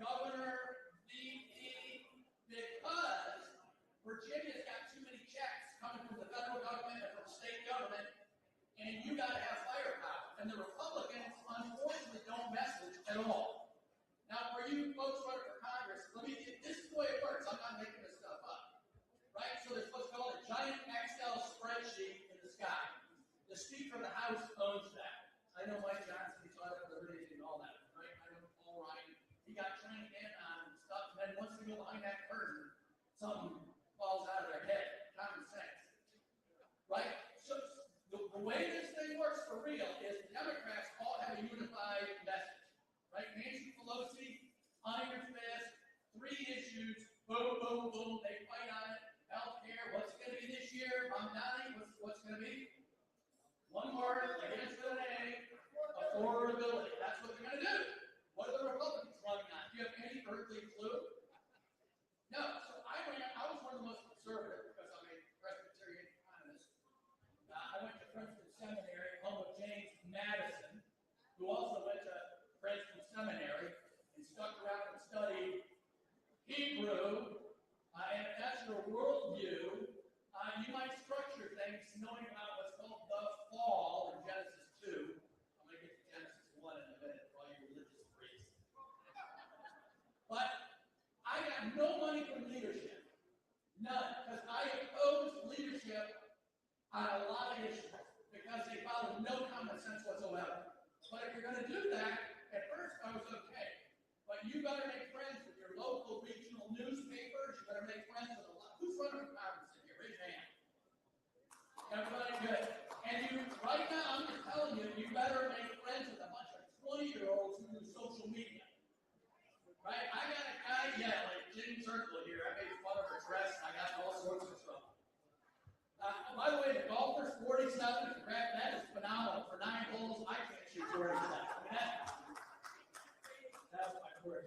S22: governor, because Virginia's got too many checks coming from the federal government and from state government, and you got to have firepower. And the Republicans, unfortunately, don't message at all. Now, for you folks running for Congress, this is the way it works. I'm not making this stuff up. Right? So there's what's called a giant Excel spreadsheet in the sky. The Speaker of the House owns that. I know Mike Johnson, he taught at Liberty and all that, right? I know Paul Ryan. He got trained in on stuff, and then once they go behind that curtain, something falls out of their head. Common sense. Right? So the way this thing works for real is the Democrats all have a unified message. Right? Nancy Pelosi, iron fist, 3 issues, boom, boom, boom, they fight on it. Healthcare, what's it going to be this year? Mamdani, what's it going to be? One word, against an A, affordability. That's what they're going to do. What are the Republicans running on? Do you have any earthly clue? No. So I was one of the most conservative because I'm a Presbyterian economist. I went to Princeton Seminary, home of James Madison, who also went to Princeton Seminary and stuck around and studied Hebrew. And if that's your worldview, you might structure things knowing about what's called the fall in Genesis 2. I'm going to get to Genesis 1 in a minute for all you religious freaks. But I got no money from leadership. None. Because I oppose leadership on a lot of issues because they follow no common sense whatsoever. But if you're going to do that, at first I was okay. But you better make friends with your local regional newspapers. You better make friends with a lot. Who's running for Congress in here? Raise your hand. Everybody good. And you Right now, I'm just telling you, you better make friends with a bunch of 20-year-olds who use social media. Right? I got a guy, like Jenny Circle here. I made fun of her dress. I got all sorts of trouble. By the way, the golfer's 47. Congrats, that is phenomenal. For 9 holes, I can't shoot 47. That's my word.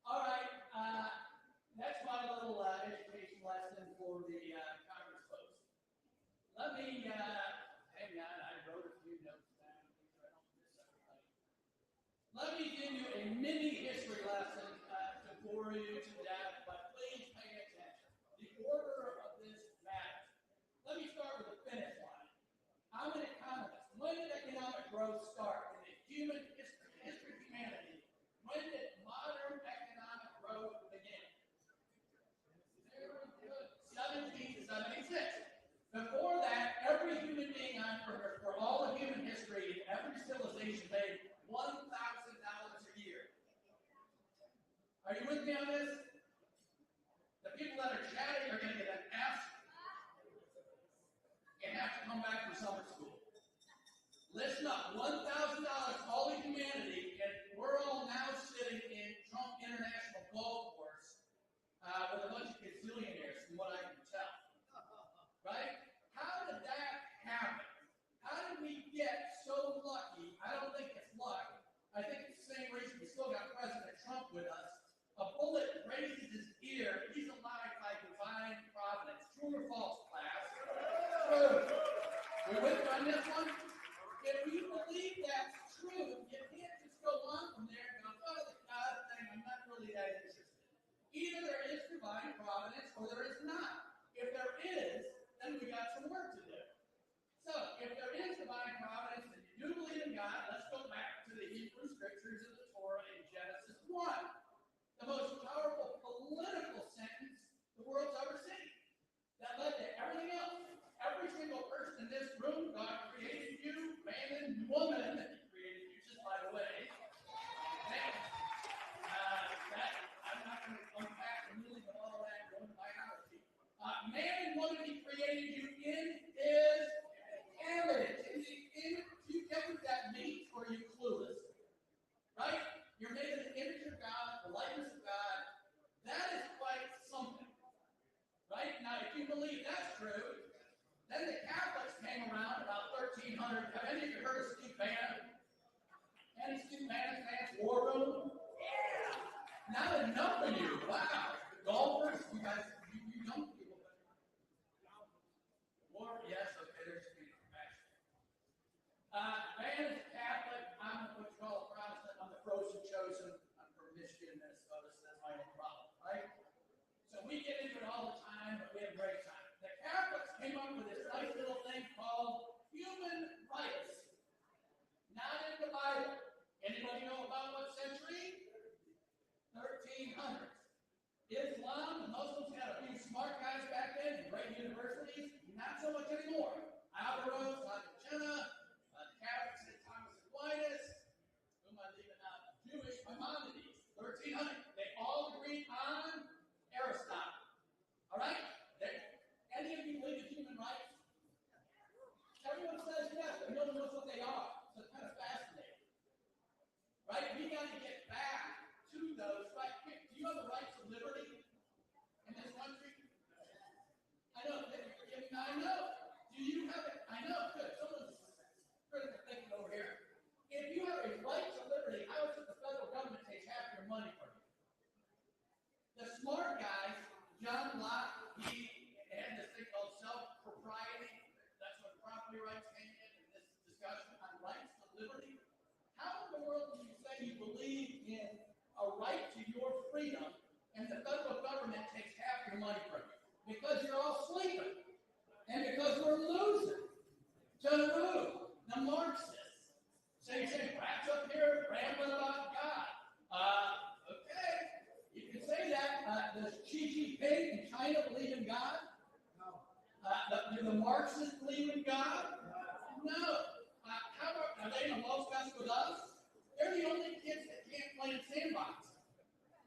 S22: All right. That's my little education lesson for the Congress folks. Let me hang on. I wrote a few notes down. Let me give you a mini history lesson to bore you to death, but please pay attention. The order of this matters. Let me start with the finish line. I'm an economist. When did economic growth start in the human history of humanity? When did modern economic growth begin? 1776. Before that, every human being on Earth, for all of human history, every civilization made $1,000 a year. Are you with me on this? The people that are chatting are going to get an F and have to come back from summer school. Listen up, $1,000 all of humanity, and we're all now sitting in Trump International Golf Course with a bunch of gazillionaires, from what I can tell. Right? How did that happen? How did we get so lucky? I don't think it's luck. I think it's the same reason we still got President Trump with us. A bullet grazes his ear. He's alive by divine providence. True or false, class? True. We with me on this one? If you believe that's true, you can't just go on from there and go, oh, the God thing, I'm not really that interested. Either there is divine providence or there is not. If there is, then we got some work to do. So, if there is divine providence and you do believe in God, let's go back to the Hebrew scriptures of the Torah in Genesis 1. The most powerful political sentence the world's ever seen. That led to everything else. Every single person in this room, God created you, man and woman, He created you, just by the way. I'm not going to unpack the meaning of all that, going to biology. Man and woman, He created you in His image. Do you get what that means, or are you clueless? Right? You're made in the image of God, the likeness of God. That is quite something. Right? Now, if you believe that's true, then the Catholics came around about 1300. Have any of you heard of Steve Bannon? Any Steve Bannon fans? War Room? Yeah! Not enough of you. Wow. The golfers, you guys, you young people. War, yes, okay, there's Steve Bannon. Bannon is Catholic. I'm what you call a Protestant. I'm the frozen chosen. I'm from Michigan, Minnesota, so that's my own problem, right? So we get into it all the time, but we have a great time. The Catholics came up with this nice little thing called human rights. Not in the Bible. Anybody know about what century? 1300s. Islam, the Muslims had a few smart guys back then in great universities. Not so much anymore. Averroes, Avicenna, the Catholics had Thomas Aquinas. Who am I leaving out? Jewish Maimonides. 1300. They all agreed on Aristotle. All right? Any of you believe in human rights? Everyone says yes, but no one knows what they are. So it's kind of fascinating. Right? We got to get back to those rights. Do you have the rights of liberty in this country? I know. I know. Do you have it? I know. Good. Someone's critical thinking over here. If you have a right to liberty, how is it the federal government takes half your money from you? The smart guys, John Locke, he had this thing called self-propriety. That's when property rights came in this discussion on rights to liberty. How in the world do you say you believe in a right to your freedom and the federal government takes half your money from you? Because you're all sleeping. And because we're losing to who? The Marxists. So you say, rats up here rambling about God. Okay, you can say that. Does Xi Jinping in China believe in God? Do the Marxists believe in God? No. How about, are they in a love fest with us? They're the only kids that can't play in sandbox.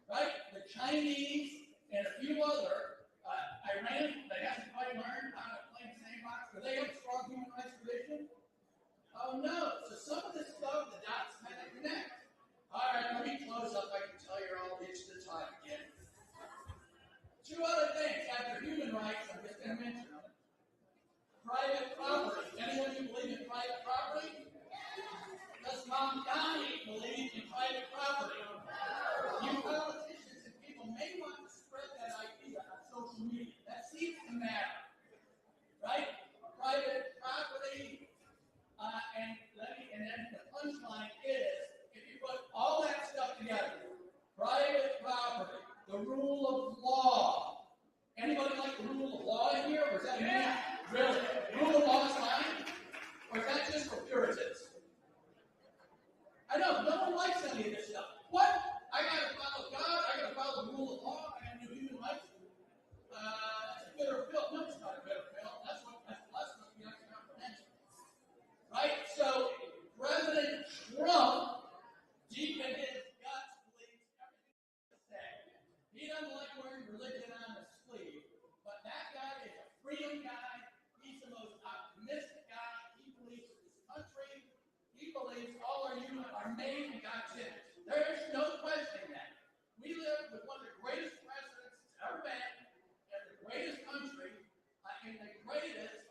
S22: Right? The Chinese and a few other, Iran, they have to fight Oh no, so some of this stuff, the dots kind of connect. All right, let me close up. I can tell you're all itched to talk again. Two other things after human rights, I'm just going to mention them. Private property. Anyone who believe in private property? Does Mom Donnie believe in private property? You politicians and people may want to spread that idea on social media. That seems to matter. Right? Private property, and then the punchline is, if you put all that stuff together, private property, the rule of law. Anybody like the rule of law in here, or is that me? Really? Rule of law is fine? Or is that just for Puritans? I know, no one likes any of this stuff. What? I gotta follow God, I gotta follow the rule of law, I gotta do human rights. It's a bitter pill. No, it's not a bitter pill. That's what the next comprehension. Right? So President Trump, deep in his guts, believes everything he said. He doesn't like wearing religion on his sleeve, but that guy is a freedom guy. He's the most optimistic guy. He believes in this country. He believes all our humans are made in God's image. There's no questioning that. We live with one of the greatest presidents that's ever been, in the greatest country, and the greatest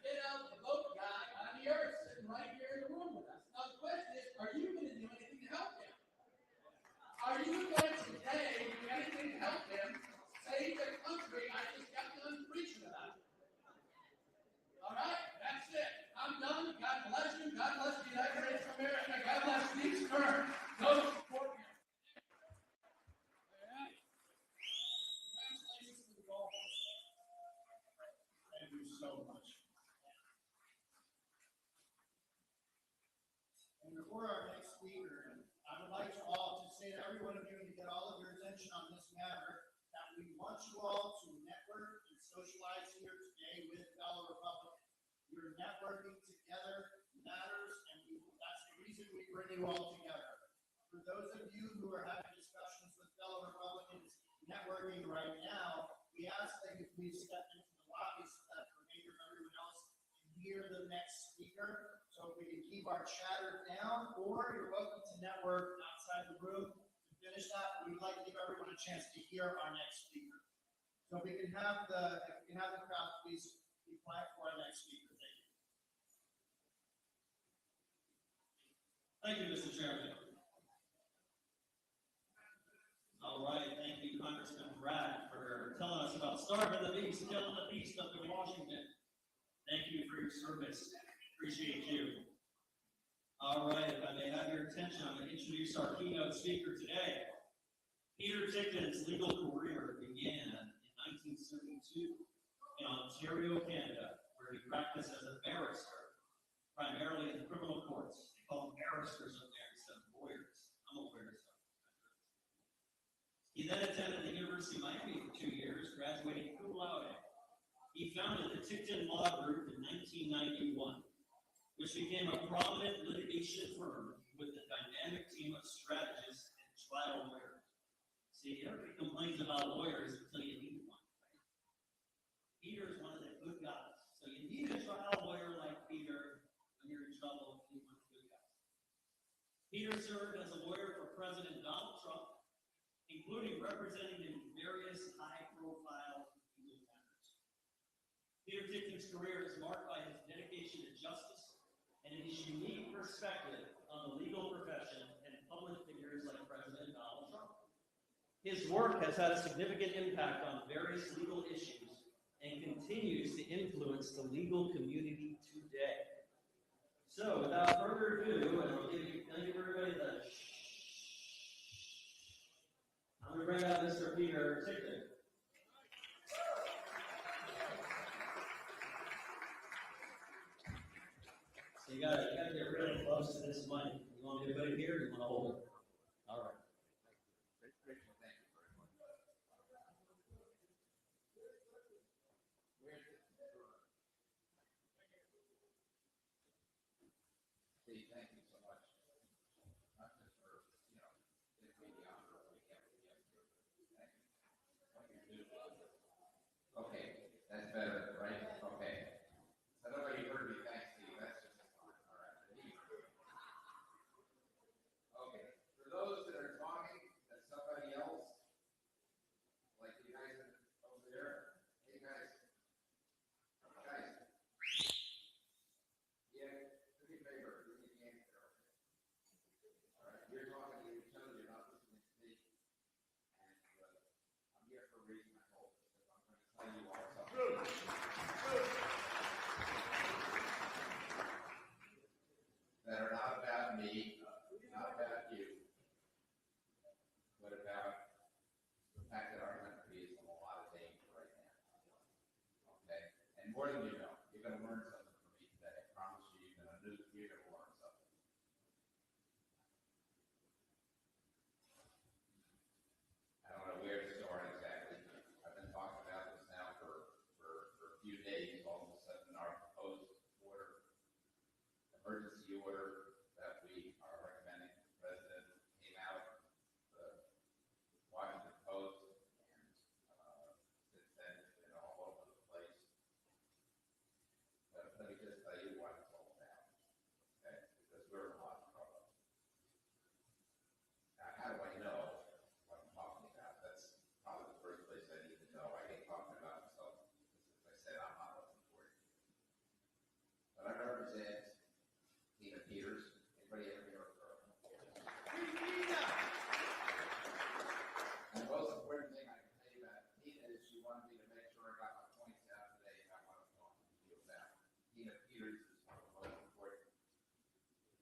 S22: get out the vote guy on the earth sitting right here in the room with us. Now the question is, are you going to do anything to help him? Are you going to today do anything to help him save the country I just got done preaching about? All right, that's it. I'm done. God bless you. God bless the United States of America. God bless Steve Stern. Go support him. All right. Congratulations to the Dolphins. Thank you so much. And before our next speaker, I would like to all to say to every one of you and to get all of your attention on this matter that we want you all to network and socialize here today with fellow Republicans. Your networking together matters, and that's the reason we bring you all together. For those of you who are having discussions with fellow Republicans networking right now, we ask that you please step into the lobby so that the remainder of everyone else can hear the next speaker. So if we can keep our chatter down, or you're welcome to network outside the room. To finish that, we'd like to give everyone a chance to hear our next speaker. So if we can have the crowd please be quiet for our next speaker.
S12: Thank you, Mr. Chairman. All right, thank you, Congressman Bragg, for telling us about starving the beast, killing the beast up in Washington. Thank you for your service. Appreciate you. All right, if I may have your attention, I'm going to introduce our keynote speaker today. Peter Ticton's legal career began in 1972 in Ontario, Canada, where he practiced as a barrister, primarily in the criminal courts. They call them barristers up there instead of lawyers. I'm a lawyer, so. He then attended the University of Miami for 2 years, graduating cum laude. He founded the Ticton Law Group in 1991, which became a prominent litigation firm with a dynamic team of strategists and trial lawyers. See, everybody complains about lawyers until you need one. Peter is one of the good guys. So you need a trial lawyer like Peter when you're in trouble. You need one of the good guys. Peter served as a lawyer for President Donald Trump, including representing him in various high-profile legal matters. Peter Ticton's career is marked by his dedication to justice and his unique perspective on the legal profession and public figures like President Donald Trump. His work has had a significant impact on various legal issues and continues to influence the legal community today. So, without further ado, and I'll give everybody the I'm going to bring out Mr. Peter Ticton. So you got to get really close to this mic. You want me to put it here, or you want to hold it? All right.
S4: Steve, thank you so much. Not just for, giving me the honor of being able to get here. Thank you. What you do. Okay, that's better, right? Okay. So nobody heard me. Thanks, Steve. That's just fine. All reason I hold this, because I'm going to tell you all something that are not about me, not about you, but about the fact that our country is in a lot of danger right now. Okay? And more than you know, you're going to learn something from me today. I promise you, you're going to learn something. I don't know where to start exactly. I've been talking about this now for a few days. All of a sudden, our proposed emergency order that we are recommending to the president came out, the Washington Post, and since then it's been all over the place. But let me just tell you what it's all about, okay? Because we're in a lot of trouble. Now, how do I know what I'm talking about? That's probably the first place I need to know. I hate talking about myself because, as I said, I'm not what's important. But I represent Tina Peters. Anybody ever hear of her? And the most important thing I can tell you about Tina is she wanted me to make sure I got my points out today about what I'm talking to you about. Tina Peters is one of the most important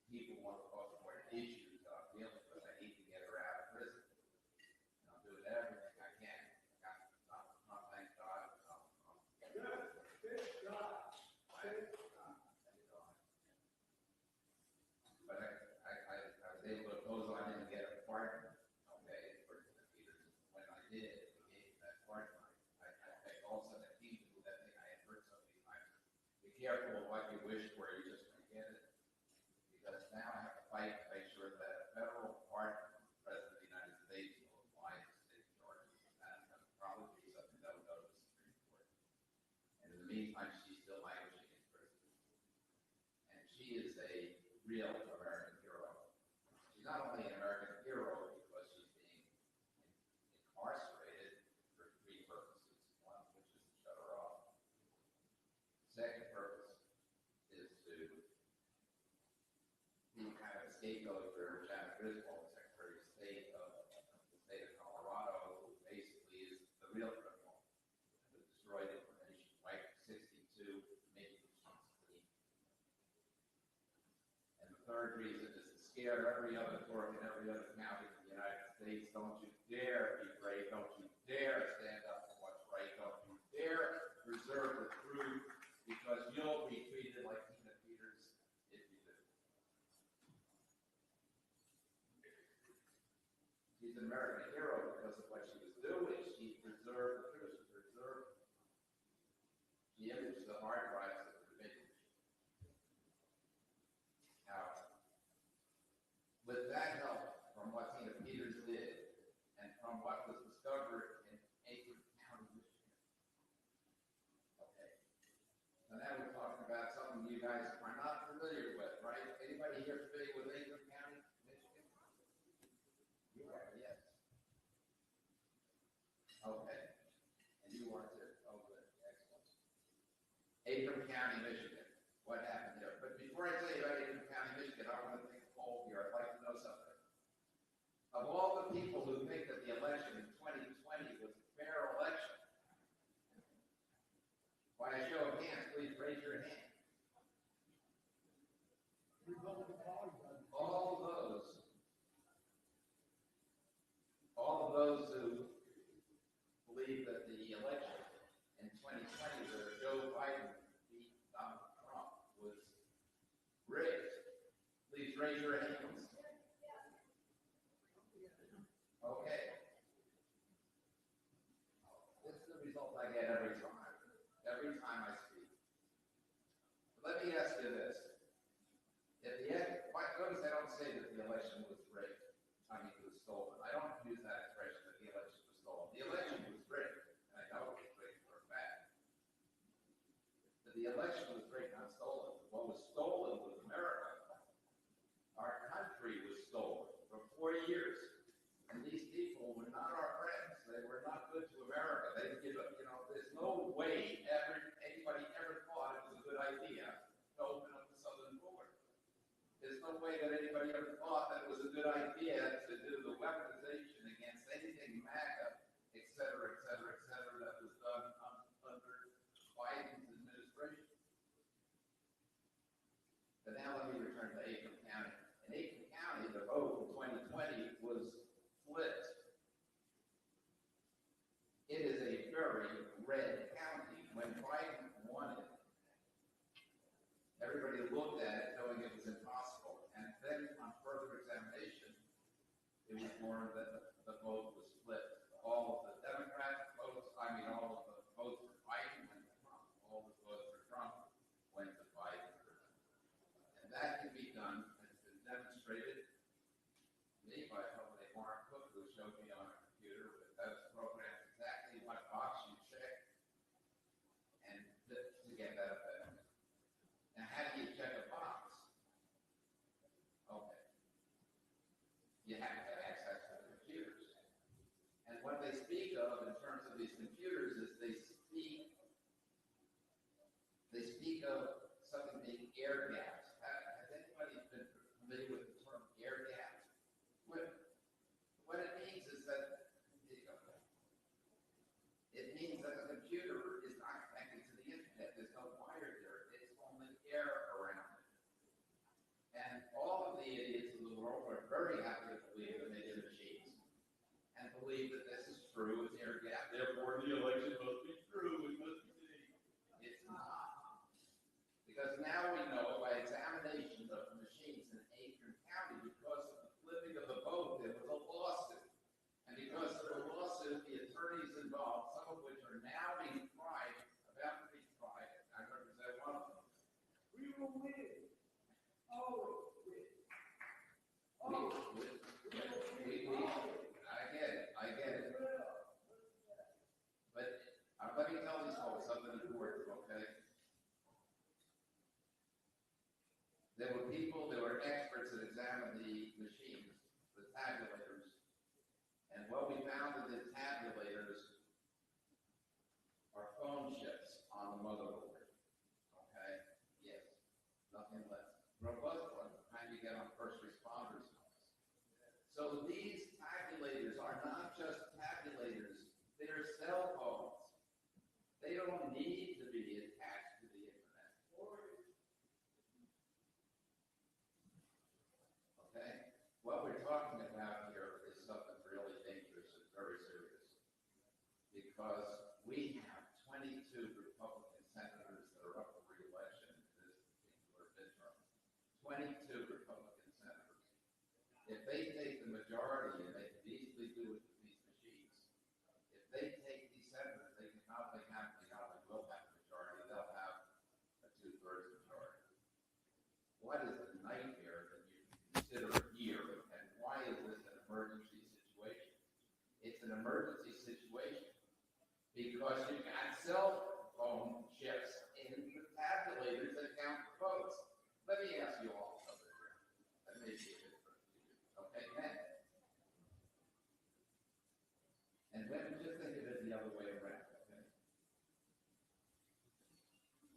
S4: people, one of the most important issues that I'm dealing with. I need to get her out of prison. And I'm doing everything I can. Thank God. Good job. But I was able to oppose on him and get a pardon, okay, for Tina Peters. When I did, he gave me that pardon. I all of a sudden I came to that thing I had heard so many times. Be careful of what you wish for, you just may get it. Because now I have to fight to make sure that a federal pardon from the President of the United States will apply to state charges. And that's going to probably be something that will go to the Supreme Court. And in the meantime, she's still languishing in prison. And she is a real American hero. She's not only an American hero because she's being incarcerated for three purposes. One, which is to shut her off. The second purpose is to be kind of a scapegoat for Shannon Griswold, the Secretary of State of the state of Colorado, who basically is the real criminal, who destroyed information, wiped 62 making machines clean. And the third reason is to scare every other clerk in every other county in the United States. Don't you dare be brave. Don't you dare stand up for what's right. Don't you dare preserve the truth, because you'll be treated like Tina Peters if you do. She's an American hero because of what she was doing. She preserved the truth. She preserved. She imaged the hard drives of the debate. Now, with that help from what Tina Peters did and from what was discovered in Aiken County, Michigan. Okay. So now we're talking about something you guys are not familiar with, right? Anybody here familiar with Aiken County, Michigan? You are, yes. Okay. And you are too. Oh, good. Excellent. Aiken County, Michigan. What happened there? But before I tell you about Aiken County, Michigan, I want to take a poll here. I'd like to know something. Of all the people who think that the election in 2020 was a fair election, by a show of hands, please raise your hand. All of those who believe that the election in 2020 where Joe Biden beat Donald Trump was rigged, please raise your hands. Okay. This is the result I get every time I speak. Let me ask you this. Notice I don't say that the election was rigged. I mean, it was stolen. I don't use that expression that the election was stolen. The election was rigged, and I know it was rigged for a fact. But the election was rigged, not stolen. What was stolen was America. Our country was stolen for 4 years. And these people were not our friends. They were not good to America. They give up, there's no way anybody very red county. When Biden won it, everybody looked at it knowing it was impossible. And then on further examination, it was learned that the vote was split. All of the Democrat votes, all of the votes for Biden went to Trump. All the votes for Trump went to Biden. And that can be done, and it's been demonstrated to me by somebody, Mark Cook, who showed me on a computer with those programs exactly what box you check and to get that effect. Now, how do you check a box? Okay. You have to have access to the computers. And what they speak of in terms of these computers is they speak of something being air gaps. Has anybody been familiar with the term air gaps? What it means is that it means that the computer is not connected to the internet. There's no wire there. It's only air around it. And all of the idiots in the world are very happy to believe that they did machines and believe that this is true. It's air gap. Therefore, the election must be true. It must be. It's not. Because now we know by examination of the machines in Aiken County, because of the flipping of the vote, there was a lawsuit. And because of the lawsuit, the attorneys involved, some of which are now being tried, about to be tried, I represent one of them. We will win. Always win. I get it. But let me tell these folks something important, okay? There were experts that examined the machines, the tabulators. And what we found in the tabulators are phone chips on the motherboard. Okay? Yes. Nothing less. Robust ones, the kind you get on first responders. So these tabulators are not just tabulators, they're cell phones. They don't need to be attached to the internet. Okay? What we're talking about here is something really dangerous and very serious. Because we have 22 Republican senators that are up for re-election in this particular midterm. 22 Republican senators. If they take the majority, and they can easily do it with these machines, if they take these senators, they can not only have, they not only will have a majority, they'll have a 2/3 majority. What is the nightmare that you consider here, and why is this an emergency situation? It's an emergency situation because you've got cell phone chips in the tabulators that count the votes. Let me ask you all something. That may be a bit different to you. Okay, then. And then just think of it the other way around. Okay?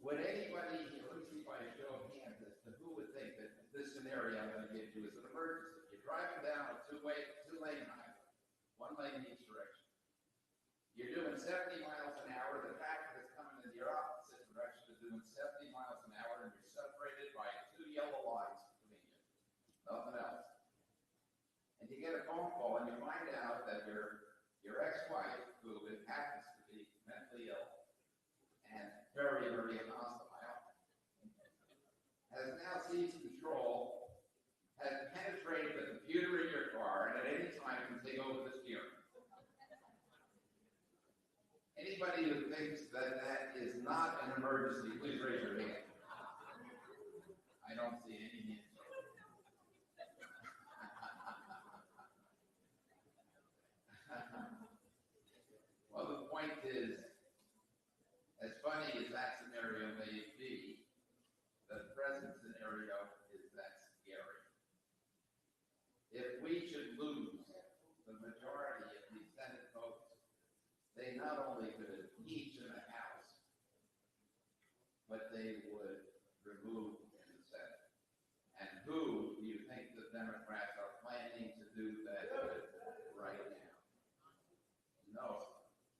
S4: Would anybody, let's see by a show of hands, as to who would think that this scenario I'm going to give you is an emergency? You're driving down a two-lane highway, one lane in each direction. You're doing 70 miles an hour. The traffic that's coming in your opposite direction is doing 70 miles an hour, and you're separated by 2 yellow lines between you. Nothing else. And you get a phone call, and you find out that your ex-wife, who happens to be mentally ill and very, very hostile, has now seized control, has penetrated the computer in your car, and at any time can take over the steering. Anybody who thinks that that is not an emergency, please raise your hand. I don't see any hands. Well, the point is, as funny as that scenario may be, the present scenario is that scary. If we should lose the majority of these Senate votes, they not only could impeach in the House, but they would remove in the Senate. And who do you think the Democrats are planning to do that with right now? No.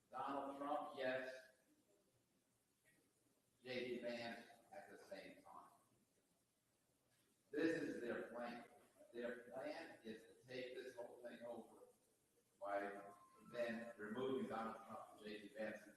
S4: Donald Trump, yes. J.D. Vance at the same time. This is their plan. Their plan is to take this whole thing over by then removing Donald Trump and J.D. Vance, and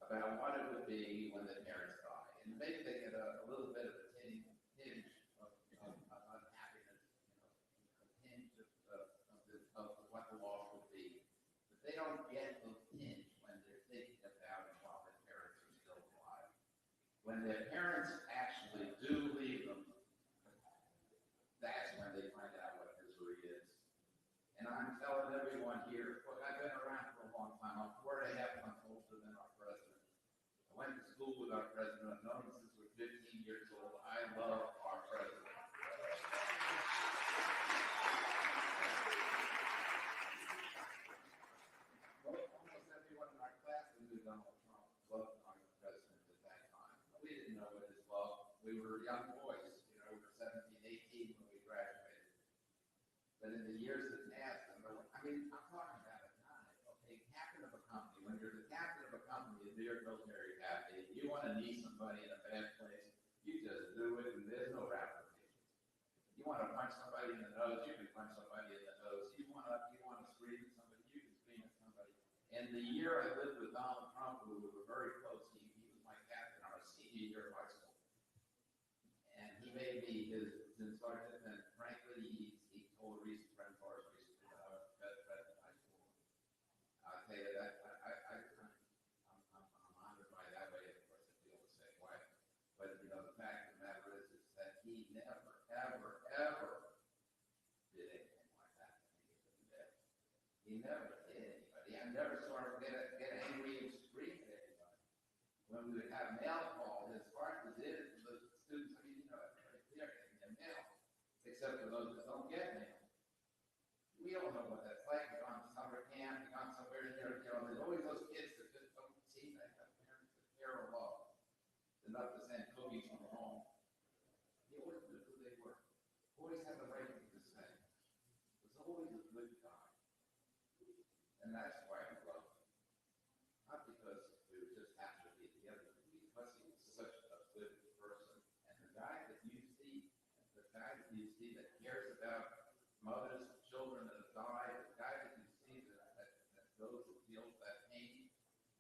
S4: about what it would be when the parents die. And maybe they get a little bit of a tinge of unhappiness, a tinge of what the loss would be. But they don't get the tinge when they're thinking about it while their parents are still alive. When their parents actually do leave them, that's when they find out what misery is. And I'm telling everyone here, look, I've been around for a long time. I'm 4.5 months older than our president. I went to school with our president. I've known him since we're 15 years old. I love our president. Almost everyone in our class knew Donald Trump loved our president at that time. We didn't know what his love. We were young boys. You know, we were 17, 18 when we graduated. But in the years that passed, I'm talking about a guy, okay, captain of a company. When you're the captain of a company, a New York military captain, you want to knee somebody in a bad place, you just do it, and there's no ramifications. You want to punch somebody in the nose, you can punch somebody in the nose. You want to scream at somebody, you can scream at somebody. And the year I lived with Donald Trump, we were very close. He was my captain our senior year of high school. And he made me his sergeant, and frankly, he told Reese, a friend of ours, Reese, president of high school. I'll tell you that, I'm honored by that way. Of course, I feel the same way. But, you know, the fact of the matter is that he never, ever, ever did anything like that. He never did anybody. I never saw him get angry and scream at anybody. When we would have mail call, his heart was in it for the students. I mean, you know, they're getting their mail, except for those that don't get mail. We all know what that's like. You're on summer camp, you're on somewhere, you know, there's always those kids that just don't seem to have parents that care or love enough to send cookies from home. He always knew who they were. Always had the right thing to say. Was always a good guy. And that's why I love him. Not because we were just happy to be together, but because he was such a good person. And the guy that you see that cares about mothers, children that have died, the guy that you see that goes and feels that pain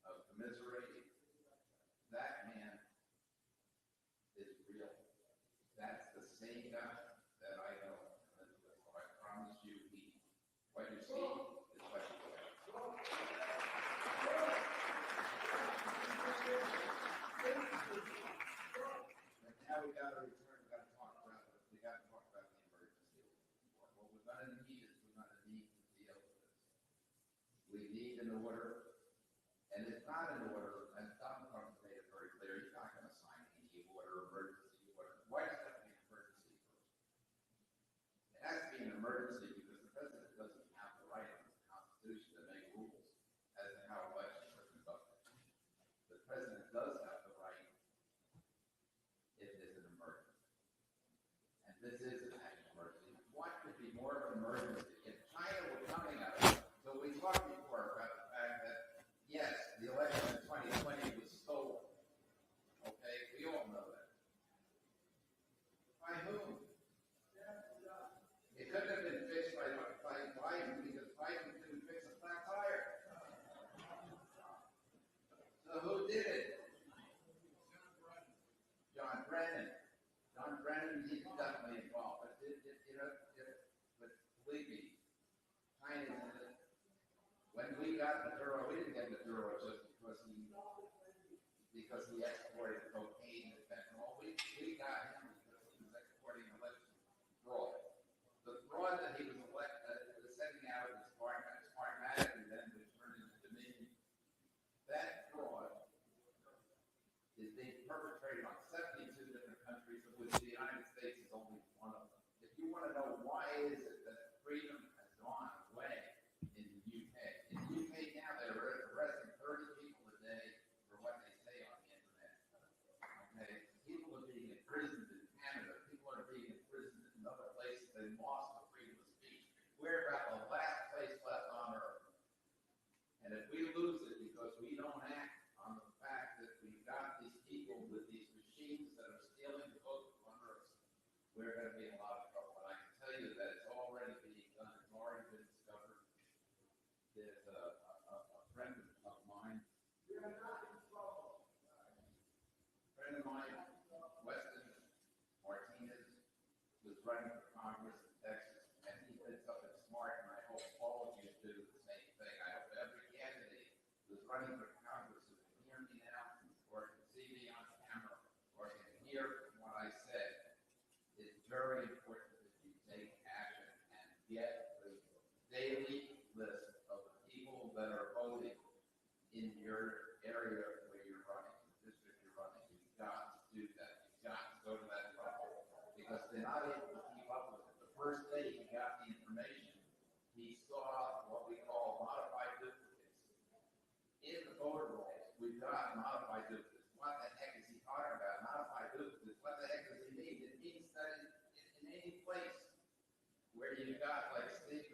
S4: of commiserating, that man is real. That's the same guy that I know. And so I promise you, what you see is what you get. But now we got to return. We got to talk about the emergency. What we're going to need is we're going to need to deal with this. We need an order, and it's not an order. And Donald Trump made it very clear. He's not going to sign any order, emergency order. Why does that mean emergency first? It has to be an emergency because the president doesn't have the right under the Constitution to make rules as to how elections are conducted. The president does have the right if there's an emergency. And this is a national emergency. What could be more of an emergency? If China were coming at us, so we talked before about the fact that, yes, the election in 2020 was stolen. Okay, we all know that. By whom? It couldn't have been fixed by Biden because Biden couldn't fix a flat tire. So who did it? John Brennan. John Brennan, he's definitely involved. But but believe me, China's in it. When we got Maduro, we didn't get Maduro just because he exported cocaine and fentanyl. We got him because he was exporting election fraud. The fraud that he was sending out as Smartmatic and then was turned into Dominion. That fraud is being perpetrated on 72 different countries, of which the United States is only one of them. If you want to know why is it that freedom has gone away in the UK. In the UK now, they're arresting 30 people a day for what they say on the internet. Okay? People are being imprisoned in Canada. People are being imprisoned in other places. They lost the freedom of speech. We're about the last place left on earth. And if we lose it because we don't act on the fact that we've got these people with these machines that are stealing the vote from us, we're going to be in a lot of trouble. And I can tell you that it's already being done. It's already been discovered. There's a friend of mine. We're not in trouble. running for Congress who can hear me now, or can see me on camera, or can hear what I said, it's very important that you take action and get the daily list of the people that are voting in your area where you're running, the district you're running. You've got to do that. You've got to go to that level because they're not able to keep up with it. The first day he got the information, he saw what we call modified duplicates. In the voter rolls, we've got modified duplicates. What the heck is he talking about? Modified duplicates. What the heck does he mean? It means that in any place where you've got like Steve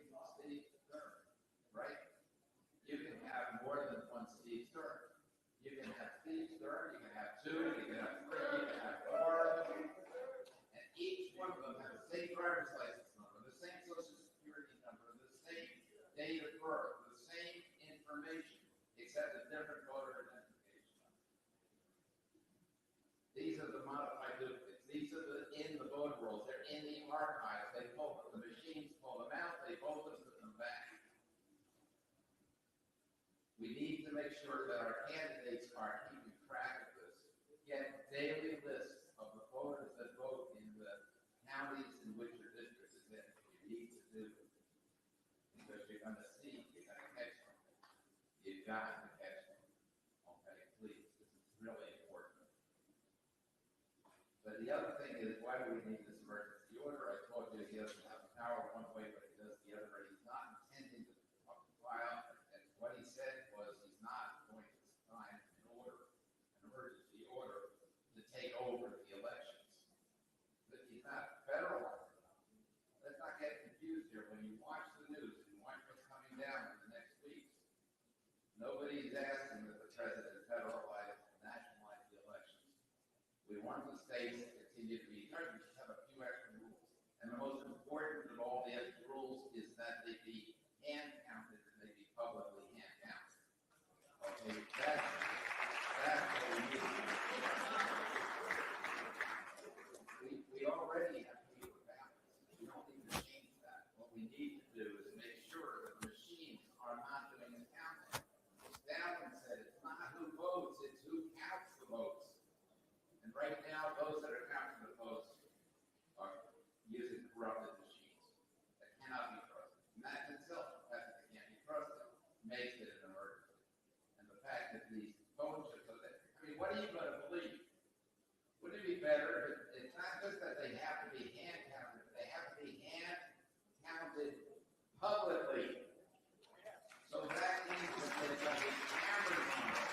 S4: Stern, right? You can have more than one Steve Stern. You can have Steve Stern, you can have two, you can have three, you can have four. And each one of them has the same driver's license number, the same social security number, the same date of birth, the same information, except a different voter identification number. These are the modified duplicates. These are in the voter rolls. They're in the archives. They pull them. The machines pull them out. They pull them, put them back. We need to make sure that our candidates are keeping track of this. Get daily lists of the voters that vote in the counties in which your district is in. You need to do it. Because you're going to see, you're going to catch them. You've got to catch them. Okay, please. This is really important. But the other thing is, why do we need this emergency order? I told you he doesn't have the power one way, but he does the other. He's not intending to file. And what he said was he's not going to sign an order, an emergency order, to take over the elections. But he's not federal. Let's not get confused here. When you watch the news and watch what's coming down in the next weeks, nobody's asking that the president federalize and nationalize the elections. We want the states to continue to be judged. We just have a few extra rules. And the most important of all the extra rules is that they be hand counted and they be publicly hand counted. Okay, that's what we need. We already have paper ballots. We don't need to change that. What we need to do is make sure that the machines are not doing the counting. Stalin said it's not who votes, it's who counts the votes. And right now, those that are counting the votes are using corrupted machines that cannot be trusted. And that in itself, the fact that they can't be trusted, makes it an emergency. And the fact that these phone chips are there, I mean, what are you going to believe? Wouldn't it be better if it's not just that they have to be hand counted, but they have to be hand counted publicly. So that means that there's going to be cameras on it.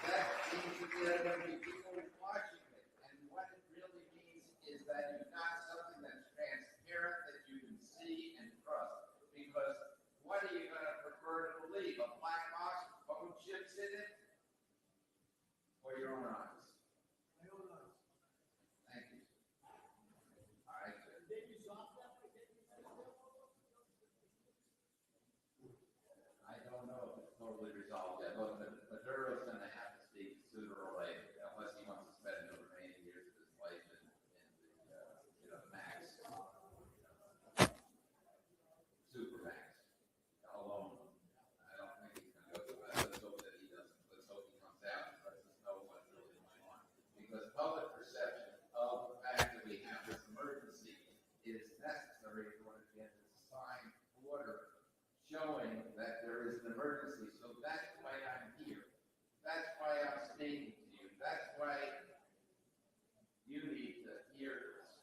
S4: That means that there are going to be people watching it. And what it really means is that you've got something that's transparent that you can see and trust. Because what are you going to prefer to believe? A black box with phone chips in it? Or your own eyes? My own eyes. Thank you. All right. I don't know if it's totally resolved yet. Look, Maduro's going to have to speak sooner or later, unless he wants to spend the remaining years of his life in the max, super max, alone. I don't think he's going to go through that. Let's hope that he doesn't. Let's hope he comes out and lets us know what's really going on. Because public perception of the fact that we have this emergency is necessary in order to get this signed order showing that there is an emergency. So that's why I'm here. That's why I'm speaking to you. That's why you need to hear this.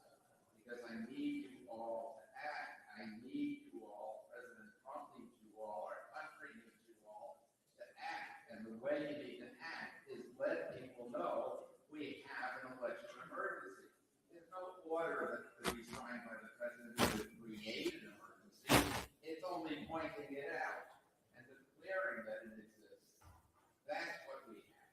S4: Because I need you all to act. I need you all, President Trump needs you all, our country needs you all to act. And the way you need to act is let people know we have an election emergency. There's no order that could be signed by the president to create an emergency. It's only pointing it out and declaring that it exists. That's what we have.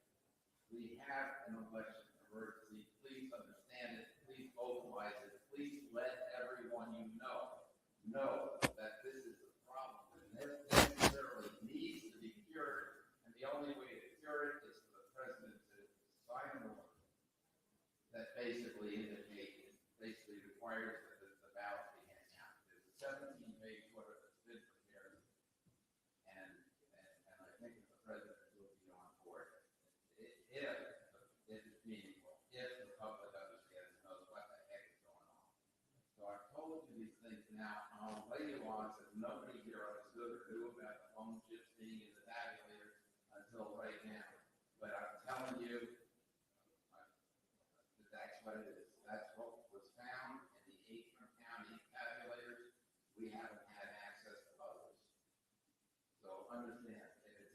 S4: We have an election emergency. Please understand it. Please vocalize it. Please let everyone you know that this is a problem that necessarily needs to be cured. And the only way to cure it is for the president to sign an order that basically requires that the ballots be handed out. There's a 17-page order that's been prepared, and I think if the president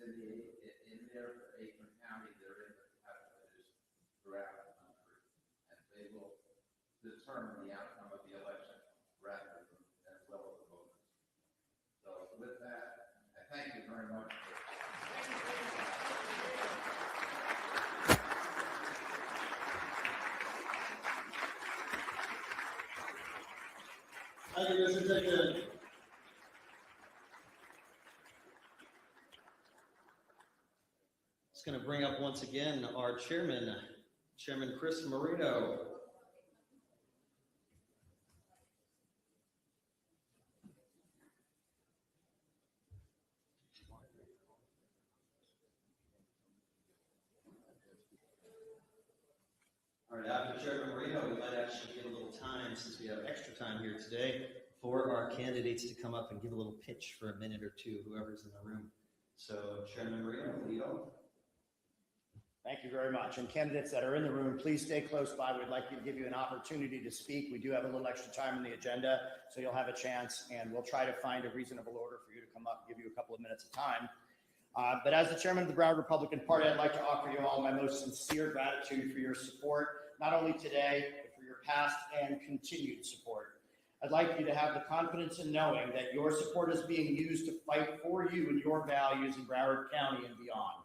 S4: in there for Akron County, they're in the competitors throughout the country, and they will determine the outcome of the election rather than as well as the voters. So with that, I thank you very much.
S11: Thank you, Mr. Dickon. It's going to bring up once again our chairman, Chairman Chris Marino. All right, after Chairman Marino, we might actually get a little time, since we have extra time here today, for our candidates to come up and give a little pitch for a minute or two, whoever's in the room. So Chairman Marino, lead on.
S13: Thank you very much. And candidates that are in the room, please stay close by. We'd like to give you an opportunity to speak. We do have a little extra time in the agenda, so you'll have a chance, and we'll try to find a reasonable order for you to come up and give you a couple of minutes of time. But as the chairman of the Broward Republican Party, I'd like to offer you all my most sincere gratitude for your support, not only today, but for your past and continued support. I'd like you to have the confidence in knowing that your support is being used to fight for you and your values in Broward County and beyond.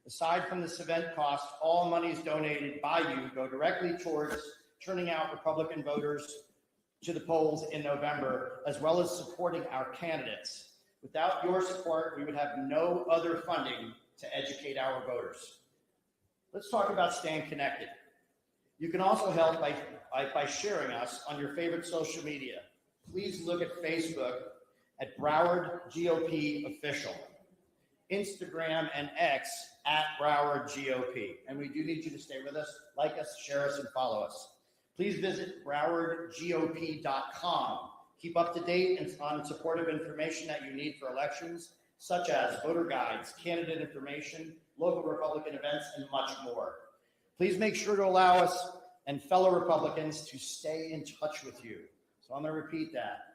S13: Aside from this event cost, all monies donated by you go directly towards turning out Republican voters to the polls in November, as well as supporting our candidates. Without your support, we would have no other funding to educate our voters. Let's talk about staying connected. You can also help by sharing us on your favorite social media. Please look at Facebook at Broward GOP Official, Instagram and X at Broward GOP. And we do need you to stay with us, like us, share us, and follow us. Please visit browardgop.com. Keep up to date and on supportive information that you need for elections, such as voter guides, candidate information, local Republican events, and much more. Please make sure to allow us and fellow Republicans to stay in touch with you. So I'm going to repeat that.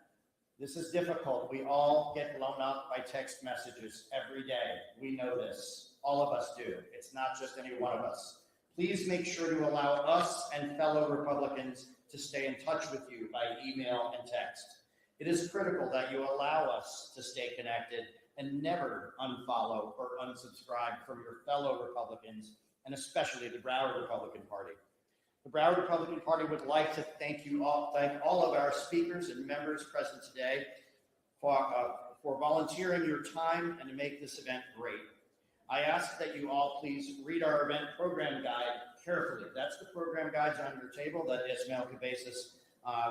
S13: This is difficult. We all get blown up by text messages every day. We know this. All of us do. It's not just any one of us. Please make sure to allow us and fellow Republicans to stay in touch with you by email and text. It is critical that you allow us to stay connected and never unfollow or unsubscribe from your fellow Republicans, and especially the Broward Republican Party. The Broward Republican Party would like to thank all of our speakers and members present today for volunteering your time and to make this event great. I ask that you all please read our event program guide carefully. That's the program guides on your table that Ismael Cabezas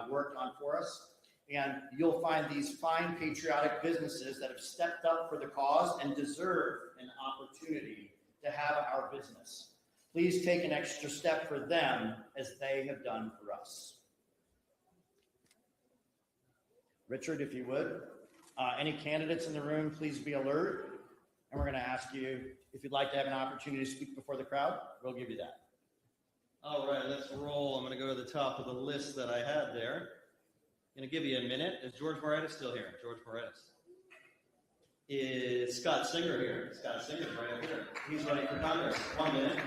S13: worked on for us. And you'll find these fine patriotic businesses that have stepped up for the cause and deserve an opportunity to have our business. Please take an extra step for them as they have done for us. Richard, if you would. Any candidates in the room, please be alert. And we're going to ask you if you'd like to have an opportunity to speak before the crowd. We'll give you that.
S11: All right, let's roll. I'm going to go to the top of the list that I had there. I'm going to give you a minute. Is George Moretis still here? George Moretis. Is Scott Singer here? Scott Singer's right up here. He's running for Congress. 1 minute.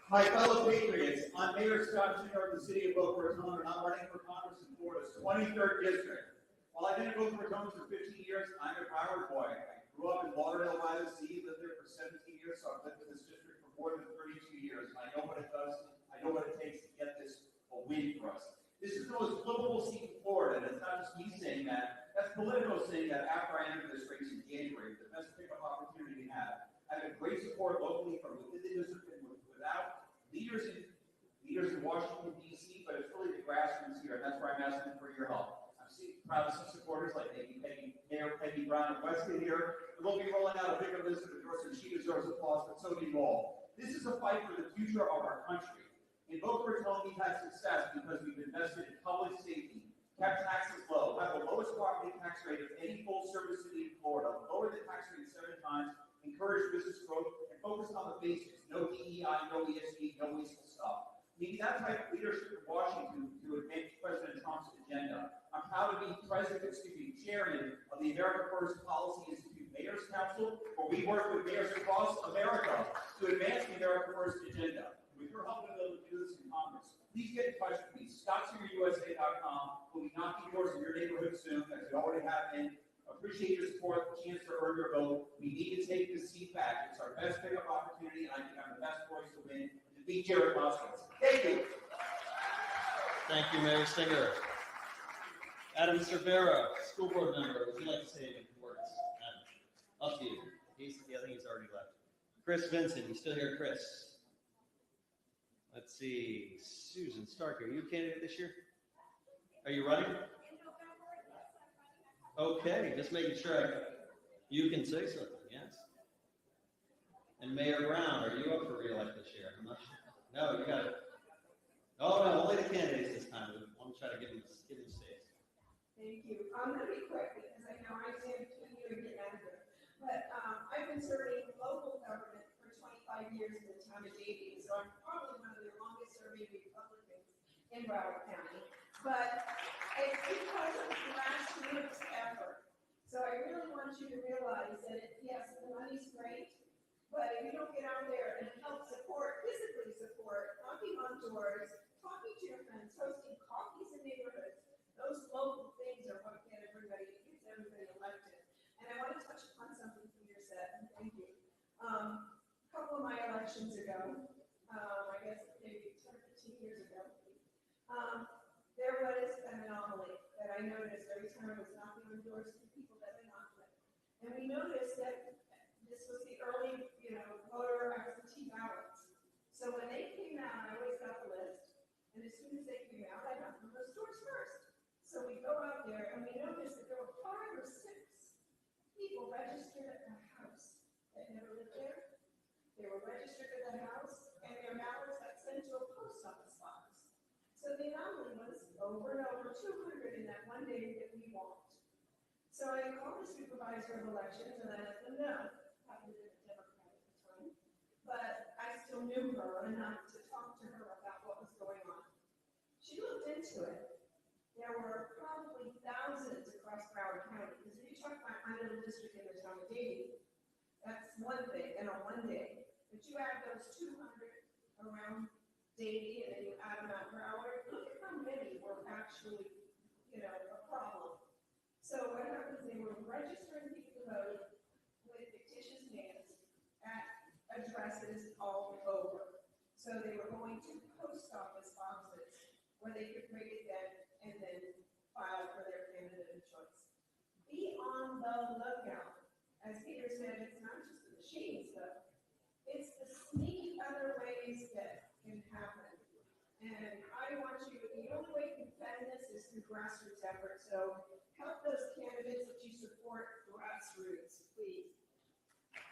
S14: My fellow patriots, I'm Mayor Scott Singer of the city of Boca Raton, and I'm running for Congress in Florida's 23rd district. While I've been in Boca Raton for 15 years, I'm a Broward boy. I grew up in Lauderdale by the Sea, lived there for 17 years, so I've lived in this district for more than 32 years. And I know what it does. I know what it takes to get this a win for us. This is the most livable seat in Florida, and it's not just me saying that. That's Politico saying that after I entered this race in January, the best pickup opportunity we had. I have great support locally from within the district and without leaders in Washington, D.C., but it's really the grassroots here, and that's where I'm asking for your help. I'm proud to see supporters like Mayor Peggy Brown and Weston here, and we'll be rolling out a bigger list of endorsements. She deserves applause, but so do you all. This is a fight for the future of our country. In Boca Raton, we've had success because we've invested in public safety, kept taxes low, have the lowest property tax rate of any full-service city in Florida, lowered the tax rate 7 times, encouraged business growth, and focused on the basics. No DEI, no ESG, no wasteful stuff. We need that type of leadership in Washington to advance President Trump's agenda. I'm proud to be chairman of the America First Policy Institute Mayor's Council, where we work with mayors across America to advance the America First agenda. With your help, we'll be able to do this in Congress. Please get in touch with me. ScottSingerUSA.com. We'll be knocking doors in your neighborhood soon, as we already have been. Appreciate your support, chance to earn your vote. We need to take this seat back. It's our best pickup opportunity, and I think I'm the best voice to win to beat Jared Moskowitz. Thank you.
S11: Thank you, Mayor Singer. Adam Cervera, school board member, would you like to say any words? Adam, up to you. I think he's already left. Chris Vincent, you still here, Chris? Let's see, Susan Stark, are you a candidate this year? Are you running? Okay, just making sure you can say something, yes. And Mayor Brown, are you up for re-elect this year? I'm not sure. No, you got it. Oh, no, only the candidates this time. We want to try to give them space.
S15: Thank you. I'm going to be quick because I know I stand between you and getting out of here. But I've been serving local government for 25 years in the town of Davie, so I'm probably one of the longest serving Republicans in Broward County. But it's because of grassroots effort. So I really want you to realize that, yes, the money's great, but if you don't get out there and help support, physically support, knocking on doors, talking to your friends, hosting coffees in neighborhoods, those local things are what gets everybody elected. And I want to touch upon something Peter said, and thank you. A couple of my elections ago, I guess maybe 10 or 15 years ago, there was an anomaly that I noticed every time I was knocking on doors to people that I knocked with. And we noticed that this was the early, voter absentee ballots. So when they came out, I always got the list. And as soon as they came out, I knocked on those doors first. So we go out there and we noticed that there were 5 or 6 people registered at the house that never lived there. They were registered at the house and their ballots got sent to a post office box. So the anomaly was over and over 200 in that one day that we walked. So I called the supervisor of elections and I let them know. I was a Democrat at the time, but I still knew her enough to talk to her about what was going on. She looked into it. There were probably thousands across Broward County. Because if you talk about my little district in the town of Davie, that's one thing, and on one day. But you add those 200 around Davie, and then you add them out Broward, look at how many were actually, a problem. So what happens, they were registering people to vote with fictitious names at addresses all over. So they were going to post office boxes where they could break it then and then file for their candidate of choice. Be on the lookout. As Peter said, it's not just the machines though. It's the sneaky other ways that can happen. And I want you, the only way you can defend this is through grassroots effort. So help those candidates that you support grassroots, please.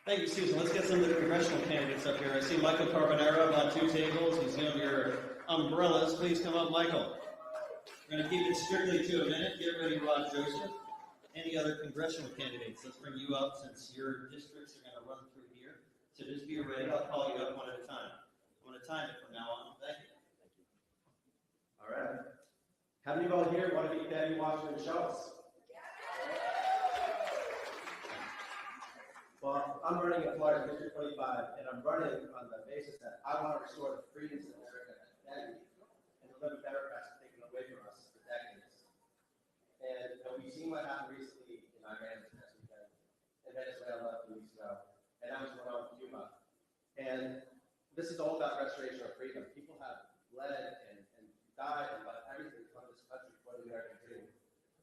S11: Thank you, Susan. Let's get some of the congressional candidates up here. I see Michael Carbonaro about 2 tables. He's on your umbrellas. Please come up, Michael. We're going to keep it strictly to a minute. Get ready, Rod Joseph. Any other congressional candidates? Let's bring you up since your districts are going to run through here. So just be ready. I'll call you up one at a time. I'm going to time it from now on. Thank you.
S17: All right. How many of y'all here want to be Betty Washington Schultz? Well, I'm running in Florida District 25, and I'm running on the basis that I want to restore the freedoms of America and the liberal Democrats have taken away from us for decades. And we've seen what happened recently in Iran this past weekend, and Venezuela 2 weeks ago, and that was going on with Cuba. And this is all about restoration of freedom. People have bled and died and left everything from this country for the American dream,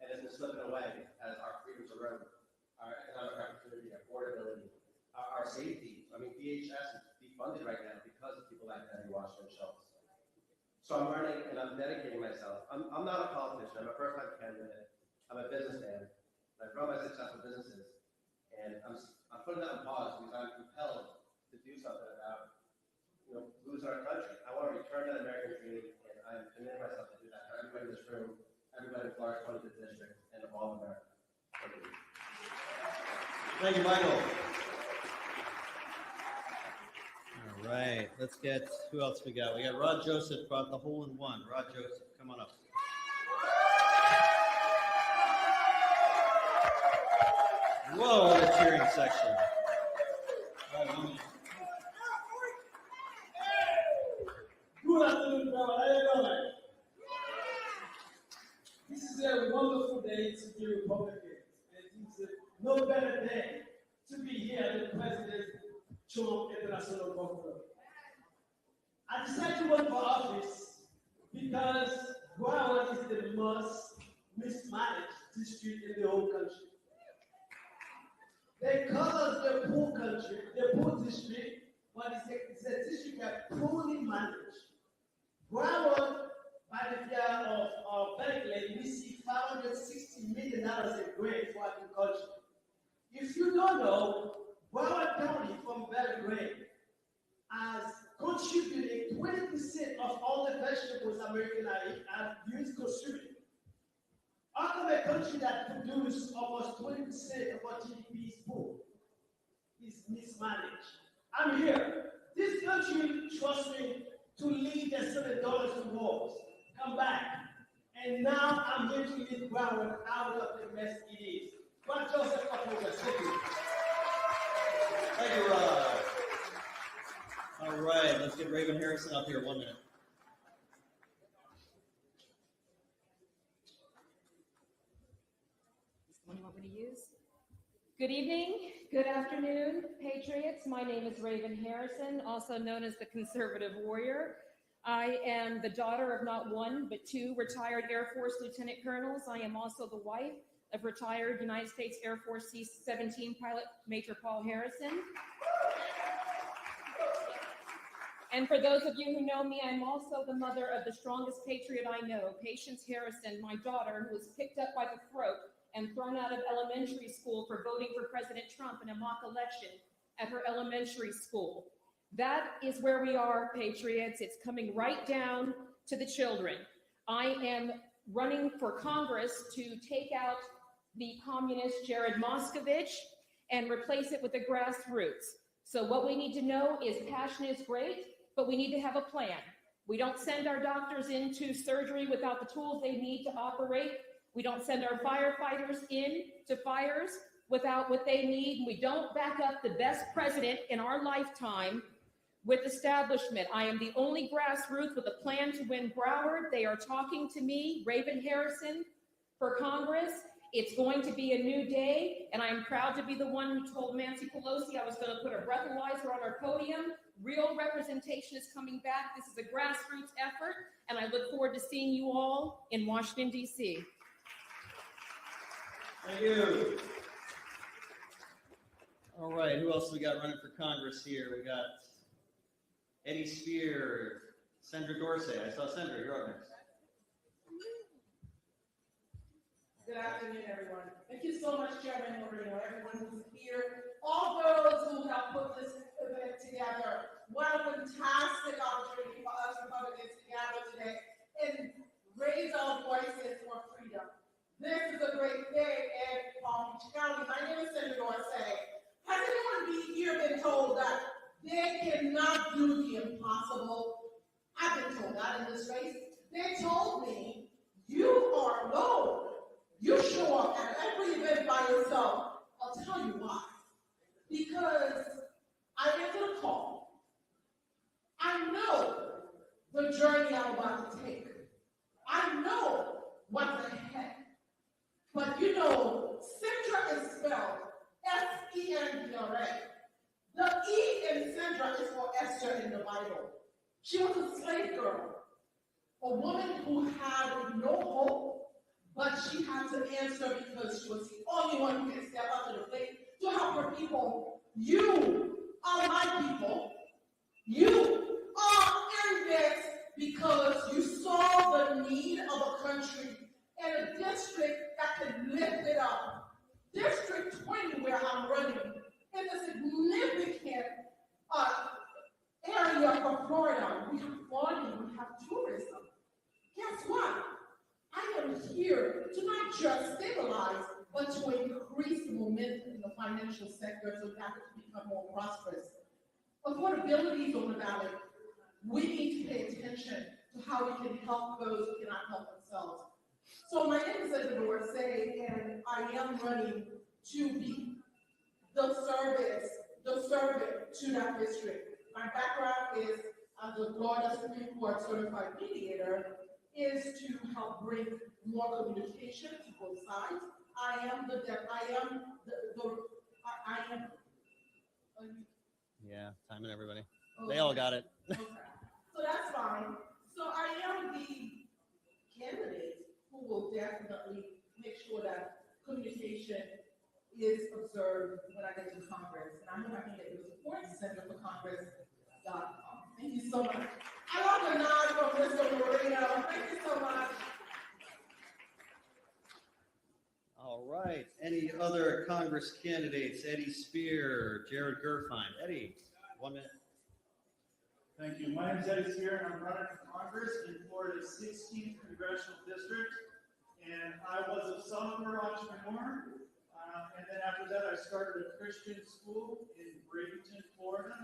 S17: and it's been slipping away as our freedoms erode. Our economic opportunity, affordability, our safety. I mean, DHS is defunded right now because of people like Betty Washington Schultz. So I'm running and I'm dedicating myself. I'm not a politician. I'm a first-time candidate. I'm a businessman. I've run my successful businesses, and I'm putting that on pause because I'm compelled to do something about, losing our country. I want to return that American dream, and I'm committing myself to do that for everybody in this room, everybody in Florida's 25th district, and of all America. Thank you.
S11: Thank you, Michael. All right, let's get, who else we got? We got Rod Joseph brought the hole in one. Rod Joseph, come on up. Whoa, what a cheering section.
S18: Good afternoon, brother. How you doing? This is a wonderful day to be Republican. And it's no better day to be here than President Trump International Golf Club. I decided to run for office because Broward is the most mismanaged district in the whole country. They call us the poor country, the poor district, but it's a district that's poorly managed. Broward, by the year of Berkeley, we see $560 million in grant for agriculture. If you don't know, Broward County from Belgrade has contributed 20% of all the vegetables American are used consuming. How come a country that produces almost 20% of what GDP is poor is mismanaged? I'm here. This country trusts me to lead the $7 to wars. Come back. And now I'm here to lead Broward out of the mess it is. But Joseph Kapoga, thank you.
S11: Thank you, Rod. All right, let's get Raven Harrison up here. 1 minute.
S20: What do you want me to use? Good evening, good afternoon, Patriots. My name is Raven Harrison, also known as the Conservative Warrior. I am the daughter of not one, but two retired Air Force Lieutenant Colonels. I am also the wife of retired United States Air Force C-17 pilot Major Paul Harrison. And for those of you who know me, I'm also the mother of the strongest patriot I know, Patience Harrison, my daughter, who was picked up by the throat and thrown out of elementary school for voting for President Trump in a mock election at her elementary school. That is where we are, Patriots. It's coming right down to the children. I am running for Congress to take out the communist Jared Moskovich and replace it with the grassroots. So what we need to know is passion is great, but we need to have a plan. We don't send our doctors into surgery without the tools they need to operate. We don't send our firefighters in to fires without what they need. We don't back up the best president in our lifetime with establishment. I am the only grassroots with a plan to win Broward. They are talking to me, Raven Harrison, for Congress. It's going to be a new day, and I am proud to be the one who told Nancy Pelosi I was going to put a breathalyzer on our podium. Real representation is coming back. This is a grassroots effort, and I look forward to seeing you all in Washington, D.C.
S11: Thank you. All right, who else we got running for Congress here? We got Eddie Spear, Sandra Dorsey. I saw Sandra, you're up next.
S23: Good afternoon, everyone. Thank you so much, Chairman Moreno, everyone who's here, all those who have put this event together. What a fantastic opportunity for us Republicans to gather today and raise our voices for freedom. This is a great day in Palm Beach County. My name is Senator Dorsey. Has anyone here been told that they cannot do the impossible? I've been told that in this race. They told me, you are alone. You show up at every event by yourself. I'll tell you why. Because I answered a call. I know the journey I'm about to take. I know what's ahead. But you know, Sandra is spelled S-E-N-D-R-A. The E in Sandra is for Esther in the Bible. She was a slave girl, a woman who had no hope. But she had to answer because she was the only one who could step up to the plate to help her people. You are my people. You are in this because you saw the need of a country and a district that could lift it up. District 20, where I'm running, is a significant area for Florida. We have farming, we have tourism. Guess what? I am here to not just stabilize, but to increase the momentum in the financial sector so that it can become more prosperous. Affordability is on the ballot. We need to pay attention to how we can help those who cannot help themselves. So my name is Senator Dorsey, and I am running to be the service to that district. My background is as a Florida Supreme Court certified mediator, is to help bring more communication to both sides.
S11: Yeah, timing everybody. They all got it.
S23: Okay. So that's fine. So I am the candidate who will definitely make sure that communication is observed when I get to Congress. And I hope I can get your support to senatorforcongress.com. Thank you so much. I love the nod from Mr. Moreno. Thank you so much.
S11: All right. Any other Congress candidates? Eddie Spear, Jared Gerfine. Eddie, 1 minute.
S3: Thank you. My name is Eddie Spear, and I'm running for Congress in Florida's 16th Congressional District. And I was a software entrepreneur. And then after that, I started a Christian school in Bradenton, Florida.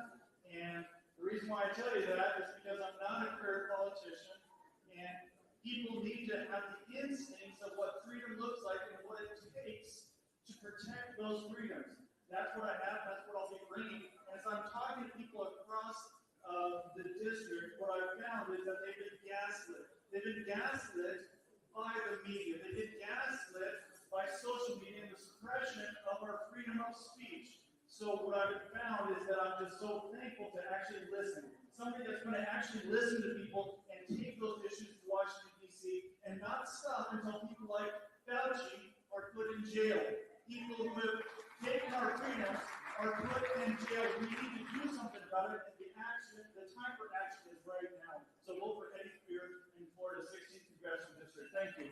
S3: And the reason why I tell you that is because I'm not a career politician. And people need to have the instincts of what freedom looks like and what it takes to protect those freedoms. That's what I have. That's what I'll be bringing. And as I'm talking to people across the district, what I've found is that they've been gaslit. They've been gaslit by the media. They've been gaslit by social media and the suppression of our freedom of speech. So what I've found is that I'm just so thankful to actually listen. Somebody that's going to actually listen to people and take those issues to Washington, D.C., and not stop until people like Fauci are put in jail. People who have taken our freedoms are put in jail. We need to do something about it, and the time for action is right now. So vote for Eddie Spear in Florida's 16th Congressional District. Thank you.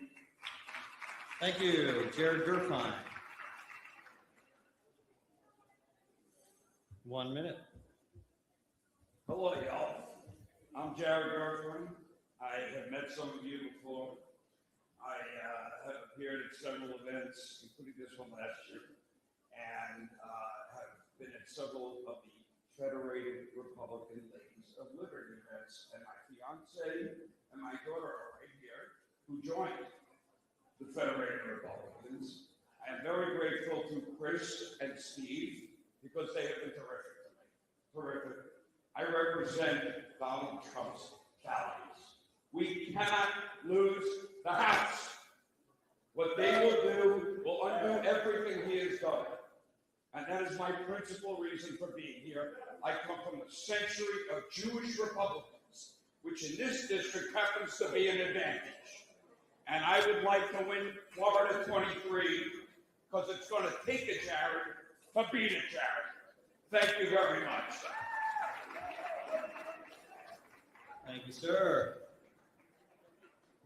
S11: Thank you, Jared Gerfine. 1 minute.
S6: Hello, y'all. I'm Jared Gerfine. I have met some of you before. I have appeared at several events, including this one last year, and have been at several of the Federated Republican Ladies of Liberty events. And my fiance and my daughter are right here, who joined the Federated Republicans. I am very grateful to Chris and Steve because they have been terrific to me. Terrific. I represent Donald Trump's values. We cannot lose the House. What they will do will undo everything he has done. And that is my principal reason for being here. I come from a century of Jewish Republicans, which in this district happens to be an advantage. And I would like to win Florida 23 because it's going to take a Jared to beat a Jared. Thank you very much.
S11: Thank you, sir.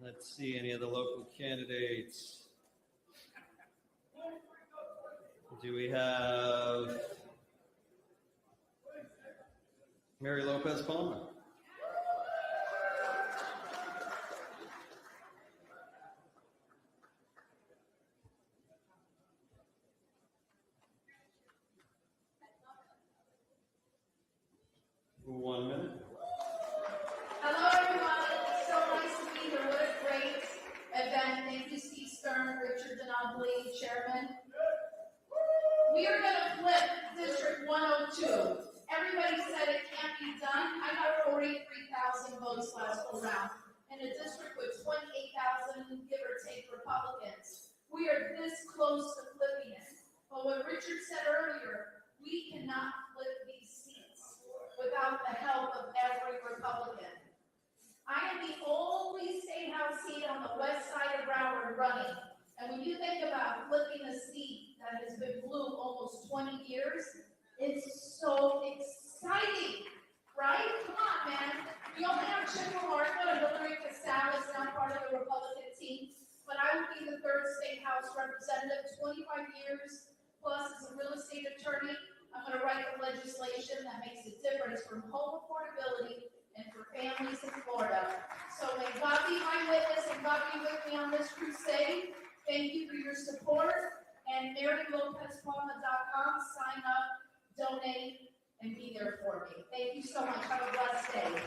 S11: Let's see any of the local candidates. Do we have Mary Lopez Palmer? One minute.
S10: Hello, everyone. It's so nice to be here. What a great event. Thank you, Steve Stern, Richard Denobly, Chairman. We are going to flip District 102. Everybody said it can't be done. I got 43,000 votes last go round in a district with 28,000, give or take, Republicans. We are this close to flipping it. But what Richard said earlier, we cannot flip these seats without the help of every Republican. I am the only state house seat on the west side of Broward running. And when you think about flipping a seat that has been blue almost 20 years, it's so exciting, right? Come on, man. We only have Chipper Hartman and Hillary Castalis now part of the Republican team, but I will be the third state house representative, 25 years plus as a real estate attorney. I'm going to write the legislation that makes a difference for home affordability and for families in Florida. So may God be my witness and God be with me on this crusade. Thank you for your support. And MaryLopezPalma.com, sign up, donate, and be there for me. Thank you so much. Have a blessed day.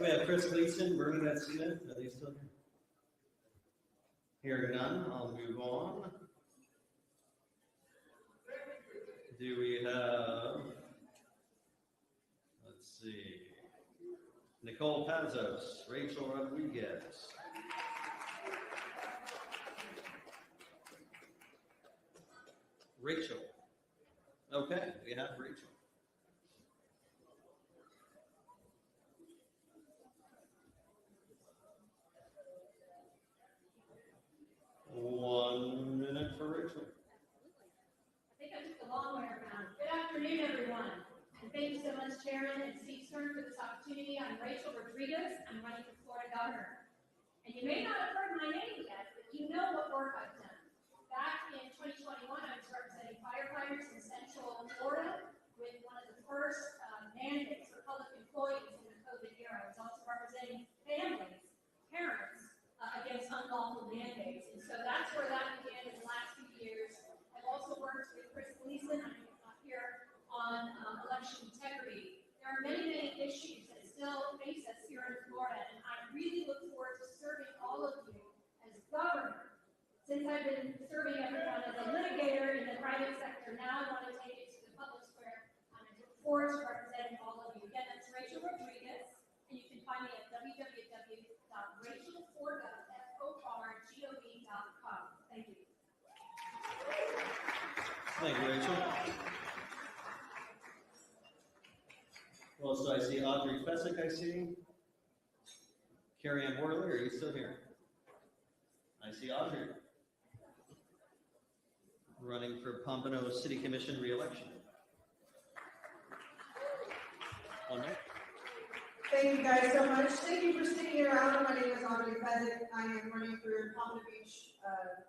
S11: We have Chris Gleason, Bernadette Smith. Are they still here? Hearing none, I'll move on.
S5: do we have, let's see, Nicole Pazos, Rachel Rodriguez. Rachel. Okay, we have Rachel. One minute for Rachel.
S7: I think I took the long way around. Good afternoon, everyone. And thank you so much, Chairman and Steve Stern, for this opportunity. I'm Rachel Rodriguez. I'm running for Florida Governor. And you may not have heard my name yet, but you know what work I've done. Back in 2021, I was representing firefighters in Central Florida with one of the first mandates for public employees in the COVID era. I was also representing families, parents, against unlawful mandates. And so that's where that began in the last few years. I've also worked with Chris Gleason, I'm here on election integrity. There are many, many issues that still face us here in Florida, and I really look forward to serving all of you as governor. Since I've been serving everyone as a litigator in the private sector, now I want to take it to the public square. I look forward to representing all of you. Again, that's Rachel Rodriguez, and you can find me at www.rachelforgov.com. Thank you.
S5: Thank you, Rachel. Well, so I see Audrey Fessick, I see. Carrie Ann Worley, are you still here? I see Audrey. Running for Pompano City Commission re-election. One minute.
S23: Thank you guys so much. Thank you for sticking around. My name is Audrey Fezzik. I am running for Pompano Beach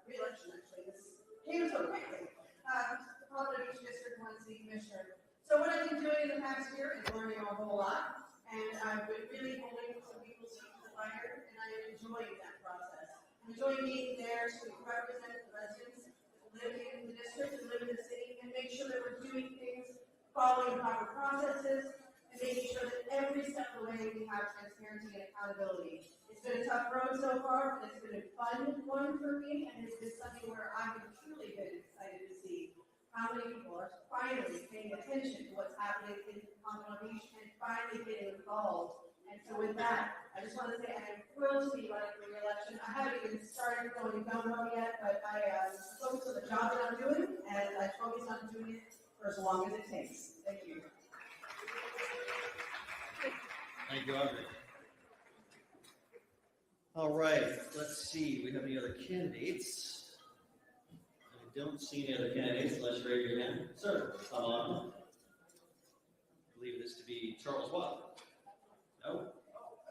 S23: re-election, actually. This came so quickly. Pompano Beach District 1 City Commissioner. So what I've been doing in the past year is learning a whole lot, and I've been really holding some people's feet to the fire, and I am enjoying that process. I'm enjoying being there to represent the residents that live in the district and live in the city, and make sure that we're doing things following proper processes, and making sure that every step of the way we have transparency and accountability. It's been a tough road so far, but it's been a fun one for me, and it's been something where I've truly been excited to see how many people are finally paying attention to what's happening in Pompano Beach and finally getting involved. And so with that, I just want to say I am thrilled to be running for re-election. I haven't even started going gung-ho yet, but I focus on the job that I'm doing, and I focus on doing it for as long as it takes. Thank you.
S5: Thank you, Audrey. All right, let's see. We have any other candidates? I don't see any other candidates unless you raise your hand. Sir, come on. I believe this to be Charles Watt. No?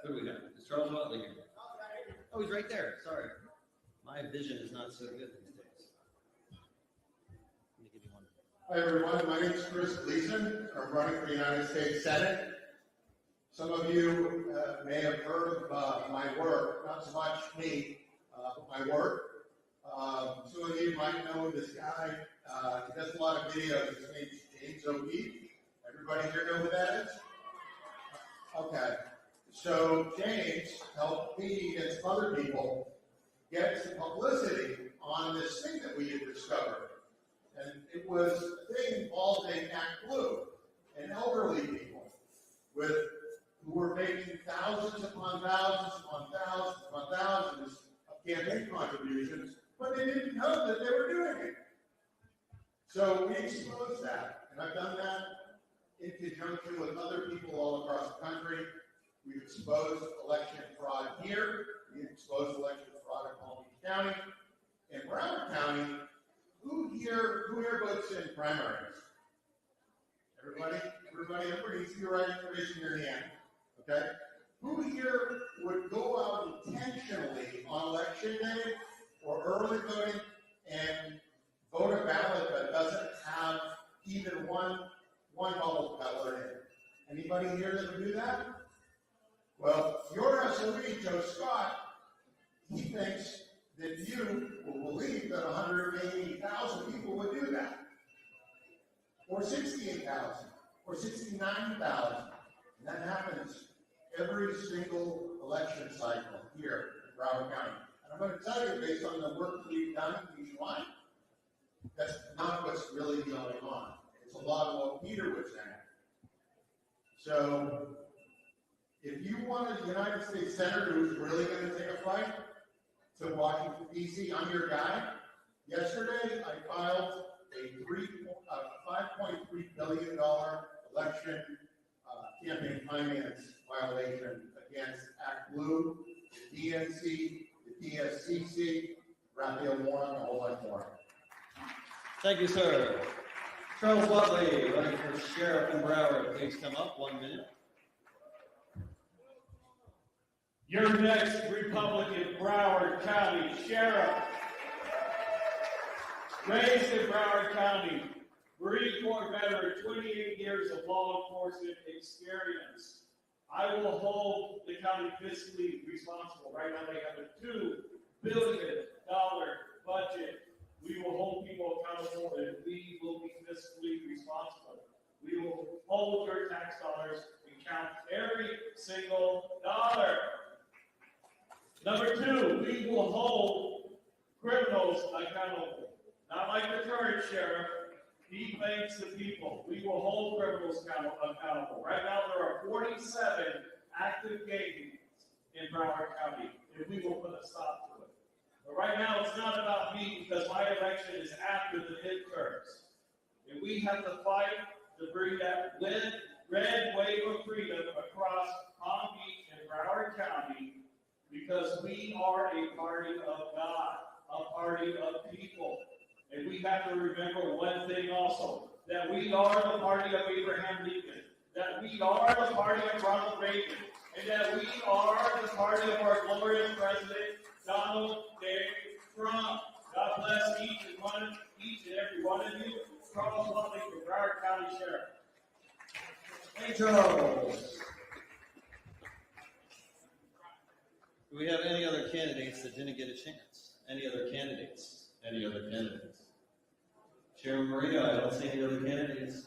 S5: Who do we got? Is Charles Watley here? Oh, he's right there. Sorry. My vision is not so good these days. Let me give you one.
S21: Hi, everyone. My name is Chris Gleason. I'm running for the United States Senate. Some of you may have heard of my work, not so much me, but my work. Some of you might know this guy. He does a lot of videos. His name's James O'Keefe. Everybody here know who that is? Okay. So James helped me and some other people get some publicity on this thing that we had discovered. And it was a thing involving Act Blue and elderly people who were making thousands upon thousands upon thousands upon thousands of campaign contributions, but they didn't know that they were doing it. So we exposed that, and I've done that in conjunction with other people all across the country. We've exposed election fraud here. We exposed election fraud in Palm Beach County. In Broward County, who here votes in primaries? Everybody needs to write information in your hand. Okay? Who here would go out intentionally on election day or early voting and vote a ballot that doesn't have even one bubble color in it? Anybody here that would do that? Well, your SOB, Joe Scott, he thinks that you will believe that 180,000 people would do that. Or 68,000, or 69,000. And that happens every single election cycle here in Broward County. And I'm going to tell you, based on the work that we've done nationwide, that's not what's really going on. It's a a lot of what Peter was saying. So if you wanted a United States Senator who's really going to take a flight to Washington, D.C., I'm your guy. Yesterday, I filed a $5.3 billion election campaign finance violation against Act Blue, the DNC, the DSCC, Raphael Warren, a whole lot more.
S5: Thank you, sir. Charles Watley, running for sheriff in Broward, please come up, 1 minute.
S8: Your next Republican Broward County Sheriff. Raised in Broward County, Marine Corps veteran, 28 years of law enforcement experience. I will hold the county fiscally responsible. Right now they have a $2 billion budget. We will hold people accountable and we will be fiscally responsible. We will hold your tax dollars and count every single dollar. Number 2, we will hold criminals accountable. Not like the current sheriff. He thanks the people. We will hold criminals accountable. Right now, there are 47 active gangs in Broward County, and we will put a stop to it. But right now, it's not about me because my election is after the midterms. And we have to fight to bring that red wave of freedom across Palm Beach and Broward County because we are a party of God, a party of people. And we have to remember one thing also, that we are the party of Abraham Lincoln, that we are the party of Ronald Reagan, and that we are the party of our glorious president, Donald J. Trump. God bless each and every one of you. Charles Watley from Broward County Sheriff.
S5: Hey, Charles. Do we have any other candidates that didn't get a chance? Any other candidates? Any other candidates? Chairman Marino, I don't see any other candidates.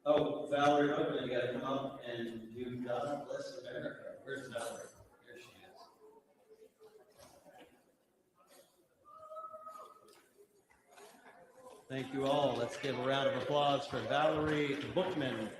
S5: Oh, Valerie Hogan, you gotta come up and do God Bless America. Where's Valerie? Here she is. Thank you all. Let's give a round of applause for Valerie Bookman.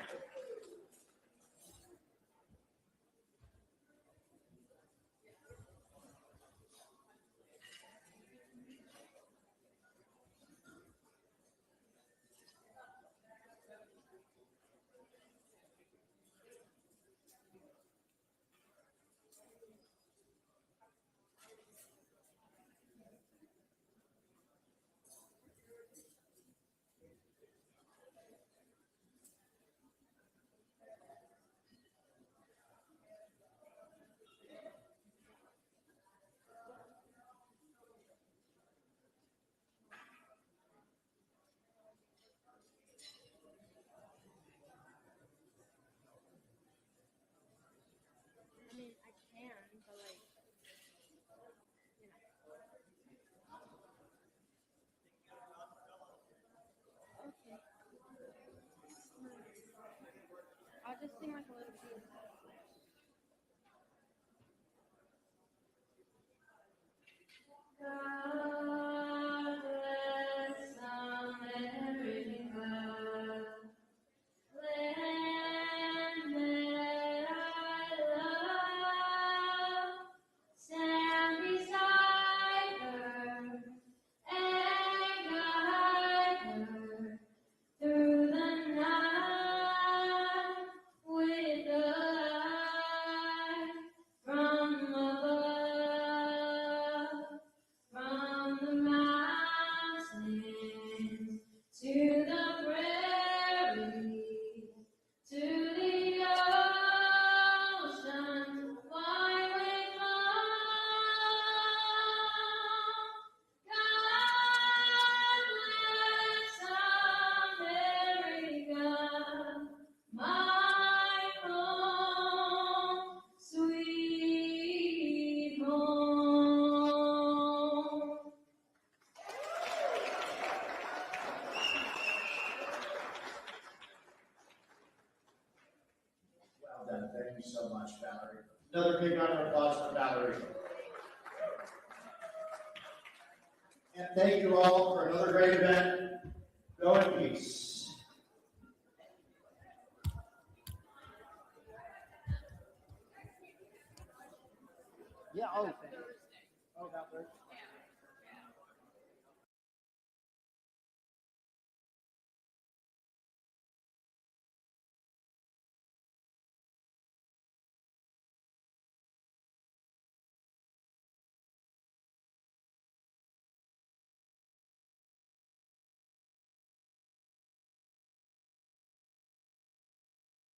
S1: I'll just sing like a little bit. God bless America, land that I love. Stand beside her and guide her through the night with the light from above, from the mountains to the prairie, to the ocean wide with love. God bless America, my home, sweet home.
S11: Well done. Thank you so much, Valerie. Another big round of applause for Valerie. And thank you all for another great event.
S13: Go in peace. Yeah, oh, thank you. Oh, God,